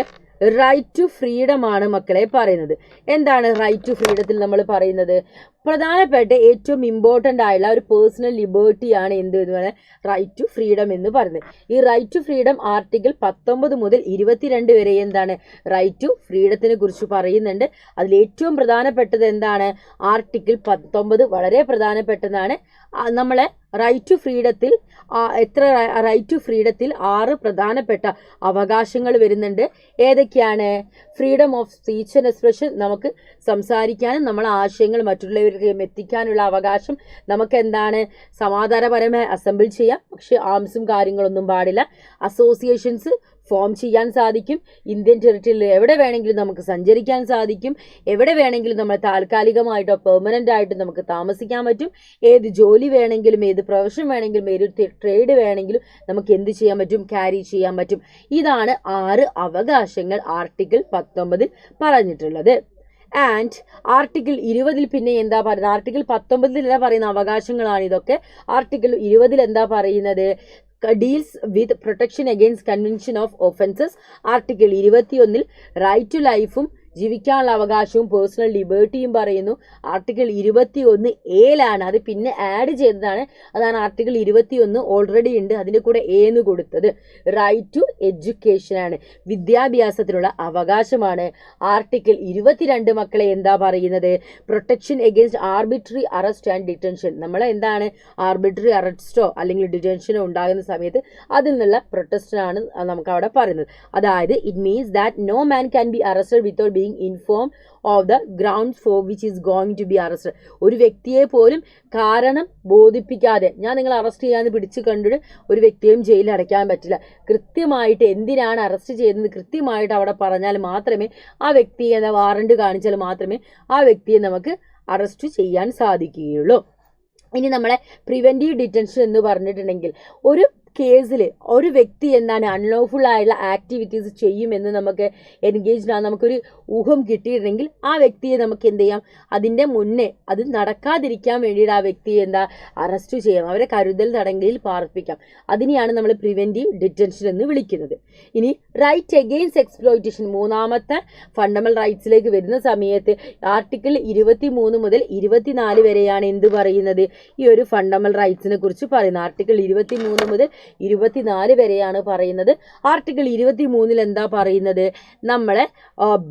right to freedom ആണ് മക്കളെ പറയുന്നത്. എന്താണ് റൈറ്റ് ടു ഫ്രീഡത്തിൽ നമ്മൾ പറയുന്നത്? പ്രധാനപ്പെട്ട ഏറ്റവും ഇമ്പോർട്ടൻ്റ് ആയുള്ള ഒരു പേഴ്സണൽ ലിബേർട്ടിയാണ് എന്ത് എന്ന് പറയുന്നത്? റൈറ്റ് ടു ഫ്രീഡം എന്ന് പറയുന്നത്. ഈ റൈറ്റ് ടു ഫ്രീഡം ആർട്ടിക്കിൾ 19 മുതൽ 22 വരെ എന്താണ്? റൈറ്റ് ടു ഫ്രീഡത്തിനെ കുറിച്ച് പറയുന്നുണ്ട്. അതിൽ ഏറ്റവും പ്രധാനപ്പെട്ടത് എന്താണ്? ആർട്ടിക്കിൾ 19 വളരെ പ്രധാനപ്പെട്ടതാണ്. നമ്മളെ റൈറ്റ് ടു ഫ്രീഡത്തിൽ റൈറ്റ് ടു ഫ്രീഡത്തിൽ 6 പ്രധാനപ്പെട്ട അവകാശങ്ങൾ വരുന്നുണ്ട്. ഏതൊക്കെയാണ്? Freedom of speech and expression, നമുക്ക് സംസാരിക്കാനും നമ്മളെ ആശയങ്ങൾ മറ്റുള്ളവരിലേക്ക് എത്തിക്കാനുള്ള അവകാശം. നമുക്ക് എന്താണ്? സമാധാനപരമായി അസംബിൾ ചെയ്യാം, പക്ഷെ ആംസും കാര്യങ്ങളൊന്നും പാടില്ല. അസോസിയേഷൻസ് ഫോം ചെയ്യാൻ സാധിക്കും. ഇന്ത്യൻ ടെറിട്ടറിയിൽ എവിടെ വേണമെങ്കിലും നമുക്ക് സഞ്ചരിക്കാൻ സാധിക്കും. എവിടെ വേണമെങ്കിലും നമ്മൾ താൽക്കാലികമായിട്ടോ പെർമനൻ്റ് ആയിട്ടോ നമുക്ക് താമസിക്കാൻ പറ്റും. ഏത് ജോലി വേണമെങ്കിലും, ഏത് പ്രൊഫഷൻ വേണമെങ്കിലും, ഏത് ട്രേഡ് വേണമെങ്കിലും നമുക്ക് എന്ത് ചെയ്യാൻ പറ്റും? ക്യാരി ചെയ്യാൻ പറ്റും. ഇതാണ് 6 അവകാശങ്ങൾ ആർട്ടിക്കിൾ 19 പറഞ്ഞിട്ടുള്ളത്. ആൻഡ് ആർട്ടിക്കിൾ 20 പിന്നെ എന്താ പറയുന്നത്? ആർട്ടിക്കിൾ 19 പറയുന്ന അവകാശങ്ങളാണ് ഇതൊക്കെ. ആർട്ടിക്കിൾ 20 എന്താ പറയുന്നത്? Deals with protection against convention of offences. Article 21 right to ലൈഫും ജീവിക്കാനുള്ള അവകാശവും പേഴ്സണൽ ലിബേർട്ടിയും പറയുന്നു. ആർട്ടിക്കിൾ 21A അത് പിന്നെ ആഡ് ചെയ്തതാണ്. അതാണ് ആർട്ടിക്കിൾ 21 ഓൾറെഡി ഉണ്ട്, അതിൻ്റെ കൂടെ എന്ന് കൊടുത്തത്. റൈറ്റ് ടു എഡ്യൂക്കേഷൻ ആണ്, വിദ്യാഭ്യാസത്തിനുള്ള അവകാശമാണ്. ആർട്ടിക്കിൾ 22 മക്കളെ എന്താ പറയുന്നത്? Protection against arbitrary arrest and detention. നമ്മൾ എന്താണ്? ആർബിട്രറി അറസ്റ്റോ അല്ലെങ്കിൽ ഡിറ്റൻഷനോ ഉണ്ടാകുന്ന സമയത്ത് അതിൽ നിന്നുള്ള പ്രൊട്ടക്ഷനാണ് നമുക്ക് അവിടെ പറയുന്നത്. അതായത് it means that no man can be arrested without being informed of the grounds for which is going to be arrested. ഒരു വ്യക്തിയെ പോലും കാരണം ബോധിപ്പിക്കാതെ ഞാൻ നിങ്ങളെ അറസ്റ്റ് ചെയ്യാന്ന് പിടിച്ചു കണ്ടിട്ട് ഒരു വ്യക്തിയെയും ജയിലിൽ അടയ്ക്കാൻ പറ്റില്ല. കൃത്യമായിട്ട് എന്തിനാണ് അറസ്റ്റ് ചെയ്യുന്നത് കൃത്യമായിട്ട് അവിടെ പറഞ്ഞാൽ മാത്രമേ ആ വ്യക്തിയെ വാറണ്ട് കാണിച്ചാൽ മാത്രമേ ആ വ്യക്തിയെ നമുക്ക് അറസ്റ്റ് ചെയ്യാൻ സാധിക്കുകയുള്ളൂ. ഇനി നമ്മളെ പ്രിവെൻറ്റീവ് ഡിറ്റൻഷൻ എന്ന് പറഞ്ഞിട്ടുണ്ടെങ്കിൽ ഒരു കേസിൽ ഒരു വ്യക്തി എന്താണ് അൺലോഫുൾ ആയിട്ടുള്ള ആക്ടിവിറ്റീസ് ചെയ്യുമെന്ന് നമുക്ക് എൻഗേജ്ഡ് ആണ് നമുക്കൊരു ഊഹം കിട്ടിയിട്ടുണ്ടെങ്കിൽ ആ വ്യക്തിയെ നമുക്ക് എന്ത് ചെയ്യാം? അതിൻ്റെ മുന്നേ അത് നടക്കാതിരിക്കാൻ വേണ്ടിയിട്ട് ആ വ്യക്തിയെ അറസ്റ്റ് ചെയ്യാം, അവരെ കരുതൽ തടങ്കലിൽ പാർപ്പിക്കാം. അതിനെയാണ് നമ്മൾ പ്രിവെൻറ്റീവ് ഡിറ്റൻഷൻ എന്ന് വിളിക്കുന്നത്. ഇനി റൈറ്റ് അഗെയിൻസ്റ്റ് എക്സ്പ്ലോയിറ്റേഷൻ, മൂന്നാമത്തെ ഫണ്ടമെന്റൽ റൈറ്റ്സിലേക്ക് വരുന്ന സമയത്ത് ആർട്ടിക്കിൾ 23 മുതൽ 24 വരെയാണ് എന്ത് പറയുന്നത്? ഈ ഒരു ഫണ്ടമെന്റൽ റൈറ്റ്സിനെ കുറിച്ച് പറയുന്നത്. ആർട്ടിക്കിൾ 23 മുതൽ 24 വരെയാണ് പറയുന്നത്. ആർട്ടിക്കിൾ 23 എന്താ പറയുന്നത്? നമ്മളെ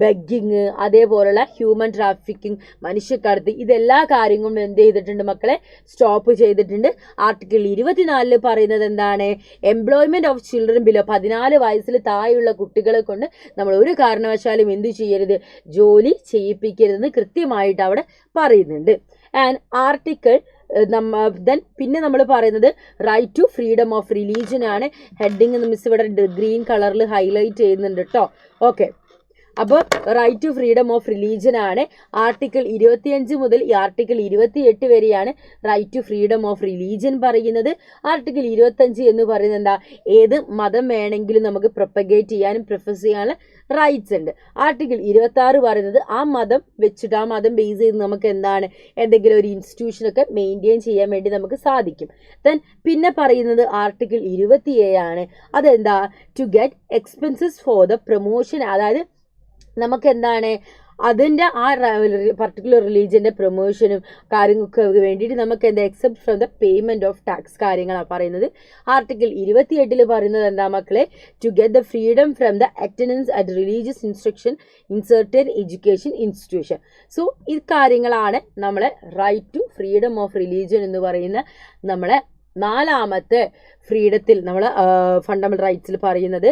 ബെഗ്ഗിങ്, അതേപോലുള്ള ഹ്യൂമൻ ട്രാഫിക്കിംഗ്, മനുഷ്യക്കടത്ത്, ഇതെല്ലാ കാര്യങ്ങളും എന്ത് ചെയ്തിട്ടുണ്ട് മക്കളെ? സ്റ്റോപ്പ് ചെയ്തിട്ടുണ്ട്. ആർട്ടിക്കിൾ 24 പറയുന്നത് എന്താണ്? എംപ്ലോയ്മെന്റ് ഓഫ് ചിൽഡ്രൻ ബിലോ 14 വയസ്സിൽ താഴെയുള്ള കുട്ടികളെ കൊണ്ട് നമ്മൾ ഒരു കാരണവശാലും എന്തു ചെയ്യരുത്? ജോലി ചെയ്യിപ്പിക്കരുതെന്ന് കൃത്യമായിട്ട് അവിടെ പറയുന്നുണ്ട്. ആൻഡ് ആർട്ടിക്കിൾ പിന്നെ നമ്മൾ പറയുന്നത് right to freedom of religion ആണ്. ഹെഡിങ് മിസ് ഇവിടെ ഗ്രീൻ കളറിൽ ഹൈലൈറ്റ് ചെയ്യുന്നുണ്ട് കേട്ടോ. ഓക്കെ, അപ്പോൾ right to freedom of religion ആണ്. ആർട്ടിക്കിൾ 25 മുതൽ ഈ ആർട്ടിക്കിൾ 28 വരെയാണ് right to freedom of religion പറയുന്നത്. ആർട്ടിക്കിൾ 25 എന്ന് പറയുന്നത് എന്താ? ഏത് മതം വേണമെങ്കിലും നമുക്ക് പ്രൊപ്പഗേറ്റ് ചെയ്യാനും പ്രൊഫസ് ചെയ്യാനുള്ള റൈറ്റ്സ് ഉണ്ട്. ആർട്ടിക്കിൾ 26 പറയുന്നത് ആ മതം വെച്ചിട്ട്, ആ മതം ബേസ് ചെയ്ത് നമുക്ക് എന്താണ്, എന്തെങ്കിലും ഒരു ഇൻസ്റ്റിറ്റ്യൂഷനൊക്കെ മെയിൻറ്റെയിൻ ചെയ്യാൻ വേണ്ടി നമുക്ക് സാധിക്കും. പിന്നെ പറയുന്നത് ആർട്ടിക്കിൾ 27 ആണ്. അതെന്താ? To get expenses for the promotion, അതായത് നമുക്ക് എന്താണ് അതിൻ്റെ ആ പർട്ടിക്കുലർ റിലീജിയൻ്റെ പ്രൊമോഷനും കാര്യങ്ങൾക്ക് വേണ്ടിയിട്ട് നമുക്ക് എന്താ except from the payment of tax കാര്യങ്ങളാണ് പറയുന്നത്. ആർട്ടിക്കിൾ 28 പറയുന്നത് എന്താ മക്കളെ? To get the freedom from the attendance at religious instruction in certain education institution. So ഈ കാര്യങ്ങളാണ് നമ്മളെ right to freedom of religion എന്ന് പറയുന്ന നമ്മളെ 4ാമത്തെ ഫ്രീഡത്തിൽ നമ്മൾ ഫണ്ടമെന്റൽ റൈറ്റ്സിൽ പറയുന്നത്.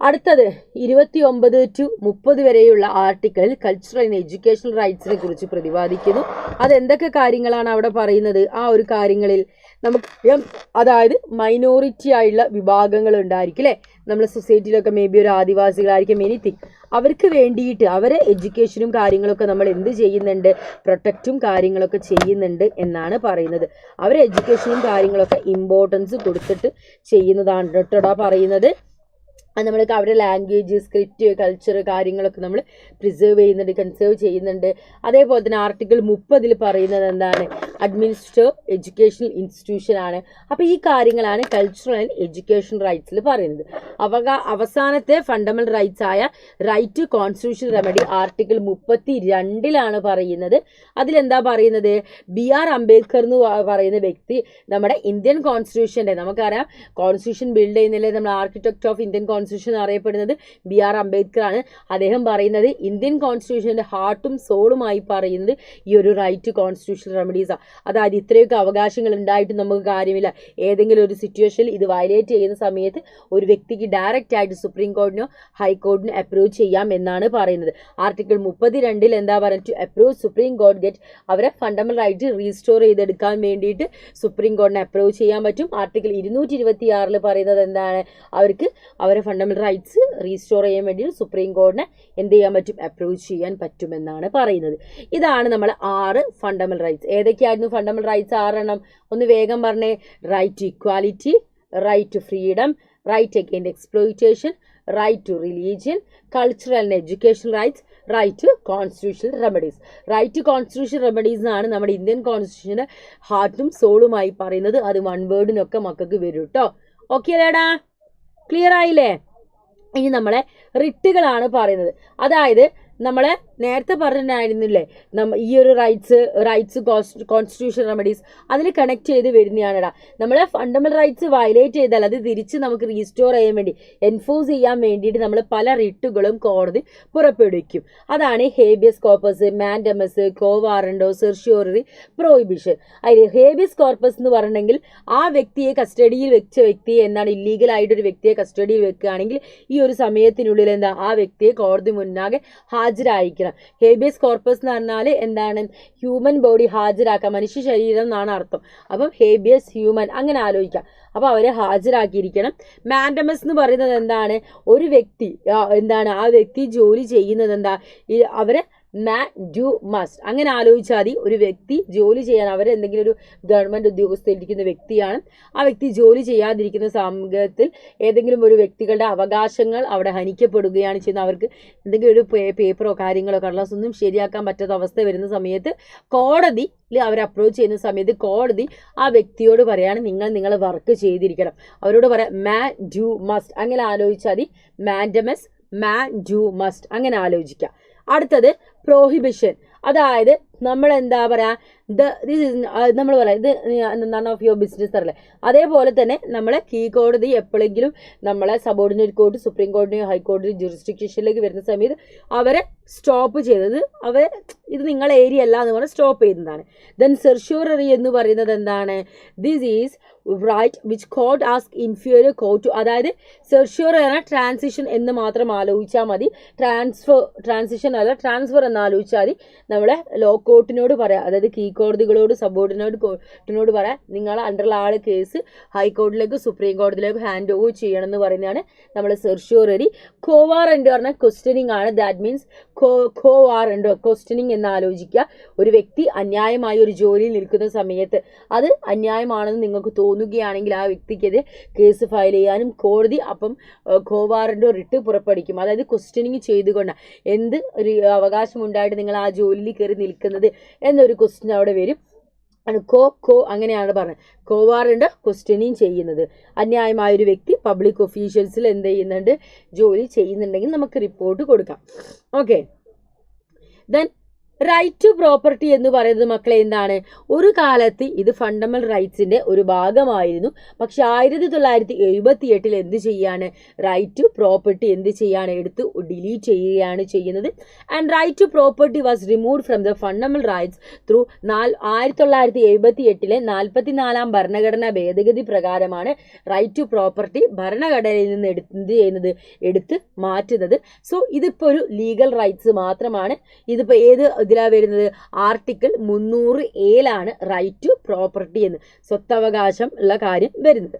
അടുത്തത് 29 to 30 വരെയുള്ള ആർട്ടിക്കിളിൽ കൾച്ചറൽ ആൻഡ് എഡ്യൂക്കേഷണൽ റൈറ്റ്സിനെ കുറിച്ച് പ്രതിപാദിക്കുന്നു. അതെന്തൊക്കെ കാര്യങ്ങളാണ് അവിടെ പറയുന്നത്? ആ ഒരു കാര്യങ്ങളിൽ നമുക്ക് അതായത് മൈനോറിറ്റി ആയുള്ള വിഭാഗങ്ങൾ ഉണ്ടായിരിക്കും അല്ലേ, നമ്മുടെ സൊസൈറ്റിയിലൊക്കെ മേ ബി ഒരു ആദിവാസികളായിരിക്കും, എനിത്തിങ്, അവർക്ക് വേണ്ടിയിട്ട് അവരെ എഡ്യൂക്കേഷനും കാര്യങ്ങളൊക്കെ നമ്മൾ എന്ത് ചെയ്യുന്നുണ്ട്? പ്രൊട്ടക്റ്റും കാര്യങ്ങളൊക്കെ ചെയ്യുന്നുണ്ട് എന്നാണ് പറയുന്നത്. അവരെ എഡ്യൂക്കേഷനും കാര്യങ്ങളൊക്കെ ഇമ്പോർട്ടൻസ് കൊടുത്തിട്ട് ചെയ്യുന്നതാണ് കേട്ടോ പറയുന്നത്. നമ്മൾക്ക് അവരുടെ ലാംഗ്വേജ്, സ്ക്രിപ്റ്റ്, കൾച്ചർ കാര്യങ്ങളൊക്കെ നമ്മൾ പ്രിസേർവ് ചെയ്യുന്നുണ്ട്, കൺസേർവ് ചെയ്യുന്നുണ്ട്. അതേപോലെ തന്നെ ആർട്ടിക്കിൾ 30 പറയുന്നത് എന്താണ്? അഡ്മിനിസ്ട്രേറ്റീവ് എഡ്യൂക്കേഷണൽ ഇൻസ്റ്റിറ്റ്യൂഷൻ ആണ്. അപ്പോൾ ഈ കാര്യങ്ങളാണ് കൾച്ചറൽ ആൻഡ് എഡ്യൂക്കേഷൻ റൈറ്റ്സിൽ പറയുന്നത്. അവസാനത്തെ ഫണ്ടമെന്റൽ റൈറ്റ്സ് ആയ right to constitution remedy article 32 പറയുന്നത്. അതിലെന്താ പറയുന്നത്? BR അംബേദ്കർ എന്ന് പറയുന്ന വ്യക്തി നമ്മുടെ ഇന്ത്യൻ കോൺസ്റ്റിറ്റ്യൂഷൻ്റെ, നമുക്കറിയാം കോൺസ്റ്റിറ്റ്യൂഷൻ ബിൽഡ് ചെയ്യുന്നില്ലേ നമ്മൾ ആർക്കിടെക്ട് ഓഫ് ഇന്ത്യൻ കോൺസ്റ്റിറ്റ്യൂഷൻ അറിയപ്പെടുന്നത് BR അംബേദ്കർ ആണ്. അദ്ദേഹം പറയുന്നത് ഇന്ത്യൻ കോൺസ്റ്റിറ്റ്യൂഷന്റെ ഹാർട്ടും സോളുമായി പറയുന്നത് ഈ ഒരു റൈറ്റ് ടു കോൺസ്റ്റിറ്റ്യൂഷണൽ റെമഡീസാണ്. അതായത് ഇത്രയൊക്കെ അവകാശങ്ങൾ ഉണ്ടായിട്ട് നമുക്ക് കാര്യമില്ല, ഏതെങ്കിലും ഒരു സിറ്റുവേഷനിൽ ഇത് വയലേറ്റ് ചെയ്യുന്ന സമയത്ത് ഒരു വ്യക്തിക്ക് ഡയറക്റ്റ് ആയിട്ട് സുപ്രീം കോടതിനോ ഹൈക്കോടതിനോ അപ്രോച്ച് ചെയ്യാം എന്നാണ് പറയുന്നത്. ആർട്ടിക്കിൾ 32 എന്താ പറയുക? ടു അപ്രോച്ച് സുപ്രീം കോടതി ഗെറ്റ് അവരെ ഫണ്ടമെന്റൽ റൈറ്റ് റീസ്റ്റോർ ചെയ്തെടുക്കാൻ വേണ്ടിയിട്ട് സുപ്രീം കോടതിനെ അപ്രോച്ച് ചെയ്യാൻ പറ്റും. ആർട്ടിക്കിൾ 226 പറയുന്നത് എന്താണ്? അവർക്ക് അവരെ ഫണ്ടമെന്റൽ റൈറ്റ്സ് റീസ്റ്റോർ ചെയ്യാൻ വേണ്ടി സുപ്രീം കോടതിനെ എന്ത് ചെയ്യാൻ പറ്റും? അപ്രോച്ച് ചെയ്യാൻ പറ്റുമെന്നാണ് പറയുന്നത്. ഇതാണ് നമ്മൾ 6 ഫണ്ടമെന്റൽ റൈറ്റ്സ്. ഏതൊക്കെയായിരുന്നു ഫണ്ടമെന്റൽ റൈറ്റ്സ്? 6 എണ്ണം. ഒന്ന് വേഗം പറഞ്ഞേ. Right to equality, right to freedom, right against exploitation, right to religion, cultural and education rights, right to constitutional remedies. Right to constitutional remedies ആണ് നമ്മുടെ ഇന്ത്യൻ കോൺസ്റ്റിറ്റ്യൂഷൻ്റെ ഹാർട്ടും സോളുമായി പറയുന്നത്. അത് വൺ വേർഡിനൊക്കെ മക്കൾക്ക് വരും കേട്ടോ. ഓക്കെ അല്ലേടാ? ക്ലിയർ ആയില്ലേ? ഇനി നമ്മളെ റിട്ടുകളാണ് പറയുന്നത്. അതായത് നമ്മളെ നേരത്തെ പറഞ്ഞിട്ടുണ്ടായിരുന്നില്ലേ ഈ ഒരു റൈറ്റ്സ് കോൺസ്റ്റിറ്റ്യൂഷൻ റെമഡീസ് അതിൽ കണക്ട് ചെയ്ത് വരുന്നതാണെടാ. നമ്മളെ ഫണ്ടമെന്റൽ റൈറ്റ്സ് വയലേറ്റ് ചെയ്താൽ അത് തിരിച്ച് നമുക്ക് റീസ്റ്റോർ ചെയ്യാൻ വേണ്ടി, എൻഫോഴ്സ് ചെയ്യാൻ വേണ്ടിയിട്ട് നമ്മൾ പല റിട്ടുകളും കോടതി പുറപ്പെടുവിക്കും. അതാണ് ഹേബിയസ് കോർപ്പസ്, മാൻഡമസ്, കോ വാറണ്ടോ, സെർഷ്യോറി, പ്രോഹിബിഷൻ. അതിൽ ഹേബിയസ് കോർപ്പസ് എന്ന് പറഞ്ഞെങ്കിൽ ആ വ്യക്തിയെ കസ്റ്റഡിയിൽ വെച്ച വ്യക്തിയെ എന്താണ് ഇല്ലീഗലായിട്ടൊരു വ്യക്തിയെ കസ്റ്റഡിയിൽ വെക്കുകയാണെങ്കിൽ ഈ ഒരു സമയത്തിനുള്ളിൽ എന്താ ആ വ്യക്തിയെ കോടതി മുന്നാകെ ഹാജരായിരിക്കണം. ഹേബിയസ് കോർപ്പസ് എന്ന് പറഞ്ഞാൽ എന്താണ്? ഹ്യൂമൻ ബോഡി ഹാജരാക്കുക, മനുഷ്യ ശരീരം എന്നാണ് അർത്ഥം. അപ്പം ഹേബിയസ് ഹ്യൂമൻ അങ്ങനെ ആലോചിക്കാം. അപ്പോൾ അവരെ ഹാജരാക്കിയിരിക്കണം. മാൻഡമസ് എന്ന് പറയുന്നത് എന്താണ്? ഒരു വ്യക്തി എന്താണ് ആ വ്യക്തി ജോലി ചെയ്യുന്നത് എന്താ? അവരെ ഡു മസ്റ്റ് അങ്ങനെ ആലോചിച്ചാൽ മതി. ഒരു വ്യക്തി ജോലി ചെയ്യാൻ അവരെന്തെങ്കിലും ഒരു ഗവൺമെൻറ് ഉദ്യോഗസ്ഥരിക്കുന്ന വ്യക്തിയാണ്. ആ വ്യക്തി ജോലി ചെയ്യാതിരിക്കുന്ന സമൂഹത്തിൽ ഏതെങ്കിലും ഒരു വ്യക്തികളുടെ അവകാശങ്ങൾ അവിടെ ഹനിക്കപ്പെടുകയാണ് ചെയ്യുന്നത്. അവർക്ക് എന്തെങ്കിലും ഒരു പേപ്പറോ കാര്യങ്ങളോ കടലാസൊന്നും ശരിയാക്കാൻ പറ്റാത്ത അവസ്ഥ വരുന്ന സമയത്ത് കോടതിയിൽ അവരെ അപ്രോച്ച് ചെയ്യുന്ന സമയത്ത് കോടതി ആ വ്യക്തിയോട് പറയാണ് നിങ്ങളെ വർക്ക് ചെയ്തിരിക്കണം. അവരോട് പറയാം ഡു മസ്റ്റ് അങ്ങനെ ആലോചിച്ചാൽ മതി. മാൻഡമസ്, ഡു മസ്റ്റ് അങ്ങനെ ആലോചിക്കാം. അടുത്തത് പ്രോഹിബിഷൻ. അതായത് നമ്മൾ എന്താ പറയുക, നമ്മൾ പറയാം ഇത് നൺ ഓഫ് യുവർ ബിസിനസ് അറിയില്ല. അതേപോലെ തന്നെ നമ്മളെ കീഴ്ക്കോടതി എപ്പോഴെങ്കിലും നമ്മളെ സബോർഡിനേറ്റ് കോർട്ട്, സുപ്രീം കോടതിയോ ഹൈക്കോടതി ജുറിസ്ഡിക്ഷനിലേക്ക് വരുന്ന സമയത്ത് അവരെ സ്റ്റോപ്പ് ചെയ്തത്, അവരെ ഇത് നിങ്ങളെ ഏരിയ അല്ല എന്ന് പറഞ്ഞാൽ സ്റ്റോപ്പ് ചെയ്യുന്നതാണ്. ദെൻ സെർഷ്യൂററി എന്ന് പറയുന്നത് എന്താണ്? This is right which court ask inferior court, അതായത് സെർഷ്യൂററി എന്ന ട്രാൻസിഷൻ എന്ന് മാത്രം ആലോചിച്ചാൽ മതി. ട്രാൻസിഷൻ അല്ല, ട്രാൻസ്ഫർ എന്ന് ആലോചിച്ചാൽ മതി. നമ്മളെ ലോ കോർട്ടിനോട് പറയാം, അതായത് കീഴ്ക്കോടതികളോട് സബോർഡിനേറ്റ് കോർട്ടിനോട് പറയാം, നിങ്ങളെ അണ്ടറിലുള്ള ആള് കേസ് ഹൈക്കോടതിയിലേക്ക് സുപ്രീം കോടതിയിലേക്ക് ഹാൻഡ് ഓവർ ചെയ്യണം എന്ന് പറയുന്നതാണ് നമ്മൾ സെർഷ്യൂററി. കോവാറന്റ് പറഞ്ഞാൽ ക്വസ്റ്റ്യനിങ് ആണ്. ദാറ്റ് മീൻസ് കോവാറന്റ് ക്വസ്റ്റ്യനിങ് എന്ന് ആലോചിക്കുക. ഒരു വ്യക്തി അന്യായമായി ഒരു ജോലിയിൽ നിൽക്കുന്ന സമയത്ത് അത് അന്യായമാണെന്ന് നിങ്ങൾക്ക് തോന്നുകയാണെങ്കിൽ ആ വ്യക്തിക്കെതിരെ കേസ് ഫയൽ ചെയ്യാനും കോടതി അപ്പം കോവാറന്റോ റിട്ട് പുറപ്പെടുവിക്കും. അതായത് ക്വസ്റ്റ്യനിങ് ചെയ്തുകൊണ്ട് എന്ത് ഒരു അവകാശമുണ്ടായിട്ട് നിങ്ങൾ ആ ജോലിയിൽ കയറി നിൽക്കുന്നത് എന്നൊരു ക്വസ്റ്റ്യൻ അവിടെ വരും. അങ്ങനെയാണ് പറഞ്ഞത്. കോവാറന്റ് ക്വസ്റ്റ്യനിങ് ചെയ്യുന്നത്. അന്യായമായൊരു വ്യക്തി പബ്ലിക് ഒഫീഷ്യൽസിൽ എന്ത് ചെയ്യുന്നുണ്ട്, ജോലി ചെയ്യുന്നുണ്ടെങ്കിൽ നമുക്ക് റിപ്പോർട്ട് കൊടുക്കാം. Okay, then right to property എന്ന് പറയുന്നത് മക്കളെ എന്താണ്? ഒരു കാലത്ത് ഇത് ഫണ്ടമെന്റൽ റൈറ്റ്സിന്റെ ഒരു ഭാഗമായിരുന്നു. പക്ഷെ 1978 എന്ത് ചെയ്യാണ്? റൈറ്റ് ടു പ്രോപ്പർട്ടി എന്ത് ചെയ്യാണ്? എടുത്ത് ഡിലീറ്റ് ചെയ്യുകയാണ് ചെയ്യുന്നത്. And right to property was removed from the fundamental rights through 1978 44-ാം ഭരണഘടനാ ഭേദഗതി പ്രകാരമാണ് റൈറ്റ് ടു പ്രോപ്പർട്ടി ഭരണഘടനയിൽ നിന്ന് എടുത്ത് മാറ്റുന്നത്. സോ ഇതിപ്പോൾ ഒരു ലീഗൽ റൈറ്റ്സ് മാത്രമാണ്. ഇതിപ്പോൾ ഏത് ഇതിലാ വരുന്നത്? Article 300A right to property എന്ന് സ്വത്തവകാശം ഉള്ള കാര്യം വരുന്നത്.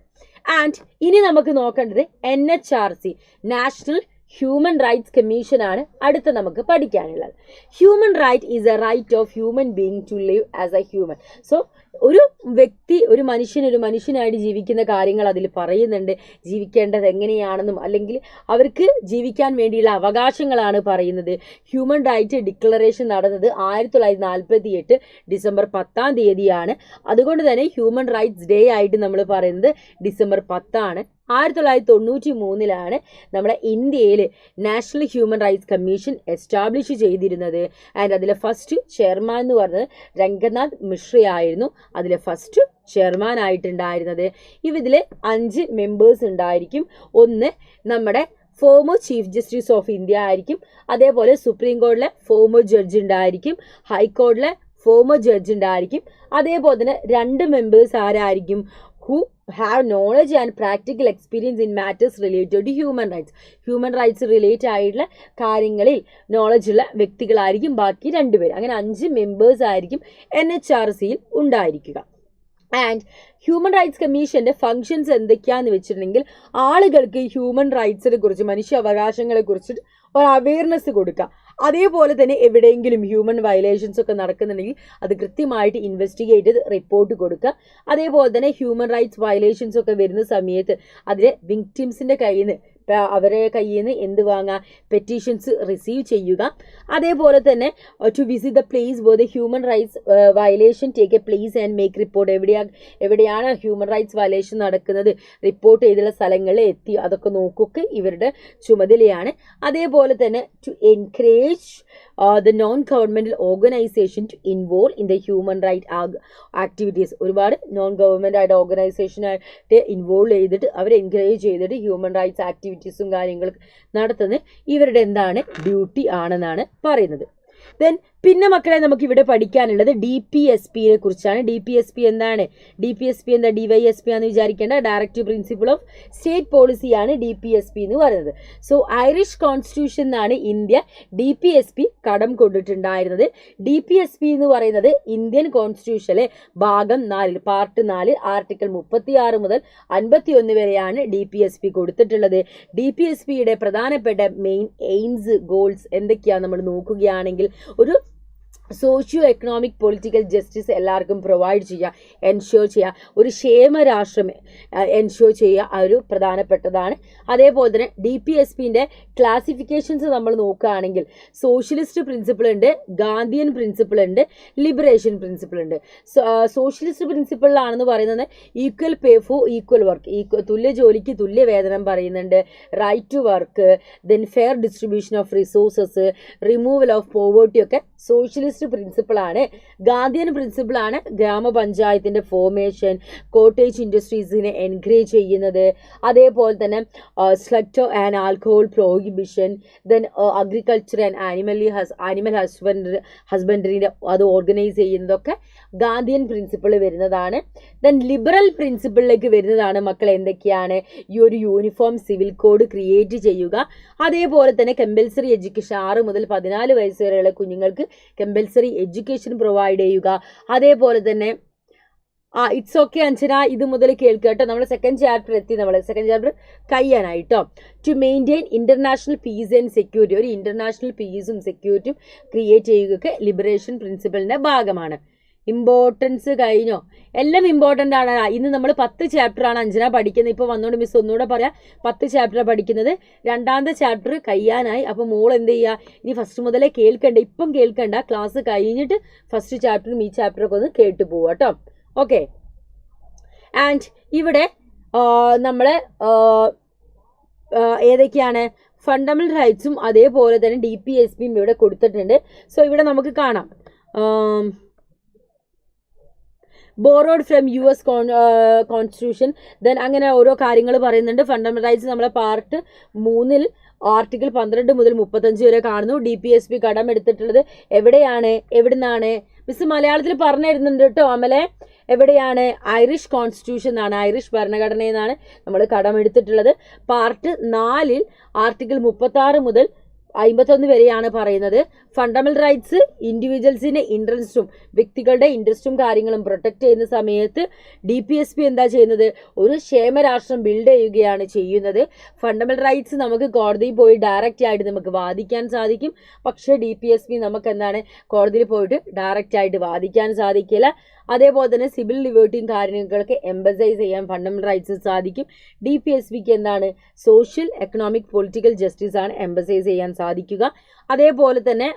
ആൻഡ് ഇനി നമുക്ക് നോക്കേണ്ടത് NHRC, national human rights commission ആണ് അടുത്ത നമുക്ക് പഠിക്കാനുള്ളത്. Human right is a right of human being to live as a human. So ഒരു വ്യക്തി, ഒരു മനുഷ്യനായിട്ട് ജീവിക്കുന്ന കാര്യങ്ങൾ അതിൽ പറയുന്നുണ്ട്. ജീവിക്കേണ്ടത് എങ്ങനെയാണെന്നും അല്ലെങ്കിൽ അവർക്ക് ജീവിക്കാൻ വേണ്ടിയുള്ള അവകാശങ്ങളാണ് പറയുന്നത്. ഹ്യൂമൻ റൈറ്റ് ഡിക്ലറേഷൻ നടന്നത് 1948 ഡിസംബർ 10 അതുകൊണ്ട് തന്നെ ഹ്യൂമൻ റൈറ്റ്സ് ഡേ ആയിട്ട് നമ്മൾ പറയുന്നത് ഡിസംബർ 10. 1993 നമ്മുടെ ഇന്ത്യയിൽ national human rights commission establish ചെയ്തിരുന്നത്. ആൻഡ് അതിലെ ഫസ്റ്റ് ചെയർമാൻ എന്ന് പറഞ്ഞത് രംഗനാഥ് മിശ്രയായിരുന്നു. അതിലെ ഫസ്റ്റ് ചെയർമാൻ ആയിട്ടുണ്ടായിരുന്നത്. ഇതിൽ 5 മെമ്പേഴ്സ് ഉണ്ടായിരിക്കും. ഒന്ന് നമ്മുടെ former chief justice of India ആയിരിക്കും. അതേപോലെ സുപ്രീം കോടതിയിലെ ഫോമർ ജഡ്ജ് ഉണ്ടായിരിക്കും. ഹൈക്കോടതിയിലെ ഫോമർ ജഡ്ജ് ഉണ്ടായിരിക്കും. അതേപോലെ തന്നെ 2 മെമ്പേഴ്സ് ആരായിരിക്കും? who have knowledge and practical experience in matters related to human rights. Human rights relate ആയിട്ടുള്ള കാര്യങ്ങളിൽ നോളജ് ഉള്ള വ്യക്തികളായിരിക്കും ബാക്കി 2 പേര്. അങ്ങനെ 5 മെമ്പേഴ്സ് ആയിരിക്കും NHRCയിൽ ഉണ്ടായിരിക്കുക. ആൻഡ് ഹ്യൂമൻ റൈറ്റ്സ് കമ്മീഷന്റെ ഫങ്ഷൻസ് എന്തൊക്കെയാന്ന് വെച്ചിട്ടുണ്ടെങ്കിൽ ആളുകൾക്ക് ഹ്യൂമൻ റൈറ്റ്സിനെ കുറിച്ച്, മനുഷ്യാവകാശങ്ങളെ കുറിച്ചിട്ട് ഒരു അവയർനെസ് കൊടുക്കുക. അതേപോലെ തന്നെ എവിടെയെങ്കിലും ഹ്യൂമൻ വയലേഷൻസ് ഒക്കെ നടക്കുന്നുണ്ടെങ്കിൽ അത് കൃത്യമായിട്ട് ഇൻവെസ്റ്റിഗേറ്റ് ചെയ്ത് റിപ്പോർട്ട് കൊടുക്കുക. അതേപോലെ തന്നെ ഹ്യൂമൻ റൈറ്റ്സ് വയലേഷൻസ് ഒക്കെ വരുന്ന സമയത്ത് അതിലെ വിക്ടിംസിന്റെ കയ്യിൽ നിന്ന് അവരെ കയ്യിൽ നിന്ന് എന്ത് വാങ്ങാം? പെറ്റീഷൻസ് റിസീവ് ചെയ്യുക. അതേപോലെ തന്നെ to visit the place where the human rights violation take a place and make report. എവിടെയാണ് ഹ്യൂമൻ റൈറ്റ്സ് വയലേഷൻ നടക്കുന്നത്, റിപ്പോർട്ട് ചെയ്തുള്ള സ്ഥലങ്ങളിൽ എത്തി അതൊക്കെ നോക്കുക ഇവരുടെ ചുമതലയാണ്. അതേപോലെ തന്നെ to encourage the non-governmental organization to involve in the human right activities. ഒരുപാട് നോൺ ഗവൺമെൻറ് ആയിട്ട് ഓർഗനൈസേഷനായിട്ട് ഇൻവോൾവ് ചെയ്തിട്ട് അവരെ എൻകറേജ് ചെയ്തിട്ട് ഹ്യൂമൻ റൈറ്റ്സ് ആക്ടിവിറ്റീസും കാര്യങ്ങളും നടത്തുന്നത് ഇവരുടെ എന്താണ്? ഡ്യൂട്ടി ആണെന്നാണ് പറയുന്നത്. ദെൻ പിന്നെ മക്കളെ നമുക്ക് ഇവിടെ പഠിക്കാനുള്ളത് DPSP കുറിച്ചാണ്. DPSP എന്താണ്? DPSP എന്താ? DYSP ആണെന്ന് വിചാരിക്കേണ്ട. ഡയറക്റ്റീവ് പ്രിൻസിപ്പിൾ ഓഫ് സ്റ്റേറ്റ് പോളിസിയാണ് DPSP എന്ന് പറയുന്നത്. സോ ഐറിഷ് കോൺസ്റ്റിറ്റ്യൂഷൻ എന്നാണ് ഇന്ത്യ DPSP കടം കൊണ്ടിട്ടുണ്ടായിരുന്നത്. DPSP എന്ന് പറയുന്നത് ഇന്ത്യൻ കോൺസ്റ്റിറ്റ്യൂഷനിലെ ഭാഗം 4 പാർട്ട് 4 ആർട്ടിക്കിൾ 36 മുതൽ 51 വരെയാണ് DPSP കൊടുത്തിട്ടുള്ളത്. DPSPയുടെ പ്രധാനപ്പെട്ട മെയിൻ എയിംസ്, ഗോൾസ് എന്തൊക്കെയാണ് നമ്മൾ നോക്കുകയാണെങ്കിൽ, ഒരു സോഷ്യോ എക്കണോമിക് പൊളിറ്റിക്കൽ ജസ്റ്റിസ് എല്ലാവർക്കും പ്രൊവൈഡ് ചെയ്യുക, എൻഷ്യൂർ ചെയ്യുക, ഒരു ക്ഷേമരാഷ്ട്രം എൻഷ്യൂർ ചെയ്യുക, ഒരു പ്രധാനപ്പെട്ടതാണ്. അതേപോലെ തന്നെ DPSPൻ്റെ ക്ലാസിഫിക്കേഷൻസ് നമ്മൾ നോക്കുകയാണെങ്കിൽ സോഷ്യലിസ്റ്റ് പ്രിൻസിപ്പിൾ ഉണ്ട്, ഗാന്ധിയൻ പ്രിൻസിപ്പിൾ ഉണ്ട്, ലിബറേഷൻ പ്രിൻസിപ്പിൾ ഉണ്ട്. സോഷ്യലിസ്റ്റ് പ്രിൻസിപ്പിളിലാണെന്ന് പറയുന്നത് equal pay for equal work, തുല്യ ജോലിക്ക് തുല്യ വേതനം പറയുന്നുണ്ട്, right to work, then fair distribution of resources, removal of poverty ഒക്കെ സോഷ്യലിസ്റ്റ് ബേസ്ഡ് പ്രിൻസിപ്പിളാണ്. ഗാന്ധിയൻ പ്രിൻസിപ്പിളാണ് ഗ്രാമപഞ്ചായത്തിൻ്റെ ഫോർമേഷൻ, കോട്ടേജ് ഇൻഡസ്ട്രീസിനെ എൻകറേജ് ചെയ്യുന്നത്, അതേപോലെ തന്നെ സ്ലക്ടോ and alcohol prohibition, then agriculture and animal ഹസ്ബൻഡറിൻ്റെ അത് ഓർഗനൈസ് ചെയ്യുന്നതൊക്കെ ഗാന്ധിയൻ പ്രിൻസിപ്പിൾ വരുന്നതാണ്. ദെൻ ലിബറൽ പ്രിൻസിപ്പിളിലേക്ക് വരുന്നതാണ് മക്കൾ എന്തൊക്കെയാണ്, ഈ ഒരു യൂണിഫോം സിവിൽ കോഡ് ക്രിയേറ്റ് ചെയ്യുക, അതേപോലെ തന്നെ കമ്പൽസറി എഡ്യൂക്കേഷൻ 6 മുതൽ 14 വയസ്സ് വരെയുള്ള കുഞ്ഞുങ്ങൾക്ക് കമ്പൽസറി എഡ്യൂക്കേഷൻ പ്രൊവൈഡ് ചെയ്യുക, അതേപോലെ തന്നെ ഇറ്റ്സ് ഓക്കെ അഞ്ജന ഇത് മുതൽ കേൾക്കട്ടോ. നമ്മൾ സെക്കൻഡ് ചാപ്റ്റർ എത്തി, നമ്മൾ സെക്കൻഡ് ചാപ്റ്റർ കഴിയാനായിട്ടോ. To maintain international peace and security, ഒരു ഇന്റർനാഷണൽ പീസും സെക്യൂരിറ്റിയും ക്രിയേറ്റ് ചെയ്യുക ലിബറേഷൻ പ്രിൻസിപ്പിളിന്റെ ഭാഗമാണ്. ഇമ്പോർട്ടൻസ് കഴിഞ്ഞോ? എല്ലാം ഇമ്പോർട്ടൻ്റ് ആണ്. ഇന്ന് നമ്മൾ 10 ചാപ്റ്ററാണ് അഞ്ജന പഠിക്കുന്നത്. ഇപ്പോൾ വന്നുകൊണ്ട് മിസ് ഒന്നുകൂടെ പറയാം, 10 ചാപ്റ്റർ പഠിക്കുന്നത്. രണ്ടാമത്തെ ചാപ്റ്റർ കഴിയാനായി. അപ്പോൾ മോൾ എന്ത് ചെയ്യുക, ഇനി ഫസ്റ്റ് മുതലേ കേൾക്കണ്ട, ഇപ്പം കേൾക്കണ്ട, ക്ലാസ് കഴിഞ്ഞിട്ട് ഫസ്റ്റ് ചാപ്റ്ററും ഈ ചാപ്റ്ററൊക്കെ ഒന്ന് കേട്ടു പോവുക കേട്ടോ. ഓക്കെ. ആൻഡ് ഇവിടെ നമ്മൾ ഏതൊക്കെയാണ് ഫണ്ടമെന്റൽ റൈറ്റ്സും അതേപോലെ തന്നെ DPSPയും ഇവിടെ കൊടുത്തിട്ടുണ്ട്. സോ ഇവിടെ നമുക്ക് കാണാം borrowed from US constitution, then അങ്ങനെ ഓരോ കാര്യങ്ങൾ പറയുന്നുണ്ട്. ഫണ്ടമെന്റൽ റൈറ്റ്സ് നമ്മളെ പാർട്ട് 3 ആർട്ടിക്കിൾ 12 മുതൽ 35 വരെ കാണുന്നു. DPSP കടമെടുത്തിട്ടുള്ളത് എവിടെയാണ്, എവിടുന്നാണ് മിസ് മലയാളത്തിൽ പറഞ്ഞു തരുന്നുണ്ട് കേട്ടോ. അമലെ എവിടെയാണ്, ഐറിഷ് കോൺസ്റ്റിറ്റ്യൂഷൻ എന്നാണ്, ഐറിഷ് ഭരണഘടനയിൽ നിന്നാണ് നമ്മൾ കടമെടുത്തിട്ടുള്ളത്. പാർട്ട് 4 ആർട്ടിക്കിൾ 36 മുതൽ 51 വരെയാണ് പറയുന്നത്. ഫണ്ടമെന്റൽ റൈറ്റ്സ് ഇൻഡിവിജ്വൽസിന്റെ ഇൻട്രസ്റ്റും വ്യക്തികളുടെ ഇൻട്രസ്റ്റും കാര്യങ്ങളും പ്രൊട്ടക്ട് ചെയ്യുന്ന സമയത്ത് DPSP എന്താ ചെയ്യുന്നത്, ഒരു ക്ഷേമരാഷ്ട്രം ബിൽഡ് ചെയ്യുകയാണ് ചെയ്യുന്നത്. ഫണ്ടമെന്റൽ റൈറ്റ്സ് നമുക്ക് കോടതിയിൽ പോയി ഡയറക്റ്റ് ആയിട്ട് നമുക്ക് വാദിക്കാൻ സാധിക്കും. പക്ഷേ DPSP നമുക്ക് എന്താണ്, കോടതിയിൽ പോയിട്ട് ഡയറക്റ്റ് ആയിട്ട് വാദിക്കാൻ സാധിക്കില്ല. അതേപോലെ തന്നെ സിവിൽ ലിബർട്ടിയും കാര്യങ്ങൾക്ക് എംബസൈസ് ചെയ്യാൻ ഫണ്ടമെന്റൽ റൈറ്റ്സ് സാധിക്കും. DPSPക്ക് എന്താണ്, സോഷ്യൽ എക്കണോമിക് പൊളിറ്റിക്കൽ ജസ്റ്റിസ് ആണ് എംബസൈസ് ചെയ്യാൻ സാധിക്കുക. അതേപോലെ തന്നെ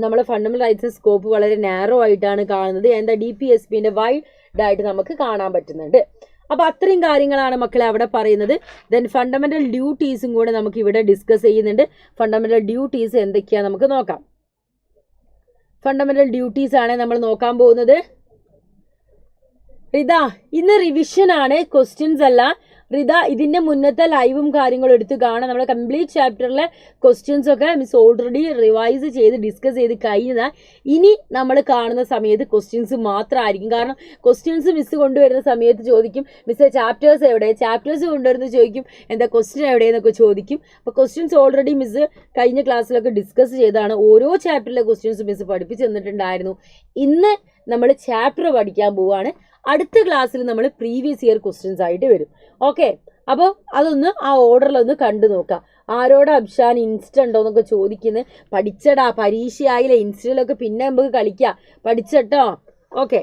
നമ്മൾ ഫണ്ടമെന്റൽ റൈറ്റ്സ് സ്കോപ്പ് വളരെ നാരോ ആയിട്ടാണ് കാണുന്നത്. എന്താ DPSPന്റെ വൈഡായിട്ട് നമുക്ക് കാണാൻ പറ്റുന്നുണ്ട്. അപ്പോൾ അത്രയും കാര്യങ്ങളാണ് മക്കളെ അവിടെ പറയുന്നത്. ദെൻ ഫണ്ടമെന്റൽ ഡ്യൂട്ടീസും കൂടെ നമുക്ക് ഇവിടെ ഡിസ്കസ് ചെയ്യുന്നുണ്ട്. ഫണ്ടമെന്റൽ ഡ്യൂട്ടീസ് എന്തൊക്കെയാണ് നമുക്ക് നോക്കാം. ഫണ്ടമെന്റൽ ഡ്യൂട്ടീസ് ആണ് നമ്മൾ നോക്കാൻ പോകുന്നത്. റിത ഇന്ന് റിവിഷൻ ആണ്, ക്വസ്റ്റ്യൻസ് അല്ല. റിത ഇതിന്റെ മുന്നത്തെ ലൈവും കാര്യങ്ങളും എടുത്ത് കാണാം. നമ്മുടെ കംപ്ലീറ്റ് ചാപ്റ്ററിലെ ക്വസ്റ്റ്യൻസ് ഒക്കെ മിസ് ഓൾറെഡി റിവൈസ് ചെയ്ത് ഡിസ്കസ് ചെയ്ത് കഴിഞ്ഞതാ. ഇനി നമ്മൾ കാണുന്ന സമയത്ത് ക്വസ്റ്റ്യൻസ് മാത്രമായിരിക്കും. കാരണം ക്വസ്റ്റ്യൻസ് മിസ് കൊണ്ടുവരുന്ന സമയത്ത് ചോദിക്കും, മിസ് ചാപ്റ്റേഴ്സ് എവിടെ, ചാപ്റ്റേഴ്സ് കൊണ്ടുവരുന്നത് ചോദിക്കും എന്താ ക്വസ്റ്റ്യൻ എവിടെയെന്നൊക്കെ ചോദിക്കും. അപ്പോൾ ക്വസ്റ്റ്യൻസ് ഓൾറെഡി മിസ് കഴിഞ്ഞ ക്ലാസ്സിലൊക്കെ ഡിസ്കസ് ചെയ്താണ്. ഓരോ ചാപ്റ്ററിലെ ക്വസ്റ്റ്യൻസ് മിസ് പഠിപ്പിച്ച് തന്നിട്ടുണ്ടായിരുന്നു. ഇന്ന് നമ്മൾ ചാപ്റ്റർ പഠിക്കാൻ പോവുകയാണ്. അടുത്ത ക്ലാസ്സിൽ നമ്മൾ പ്രീവിയസ് ഇയർ ക്വസ്റ്റ്യൻസ് ആയിട്ട് വരും. ഓക്കെ, അപ്പോൾ അതൊന്ന് ആ ഓർഡറിലൊന്ന് കണ്ടു നോക്കാം. ആരോട് അബ്ഷാൻ ഇൻസ്റ്റ ഉണ്ടോ എന്നൊക്കെ ചോദിക്കുന്നത്. പഠിച്ചടാ, പരീക്ഷയായില്ലേ, ഇൻസ്റ്റയിലൊക്കെ പിന്നെ നമുക്ക് കളിക്കാം, പഠിച്ചട്ടോ. ഓക്കെ,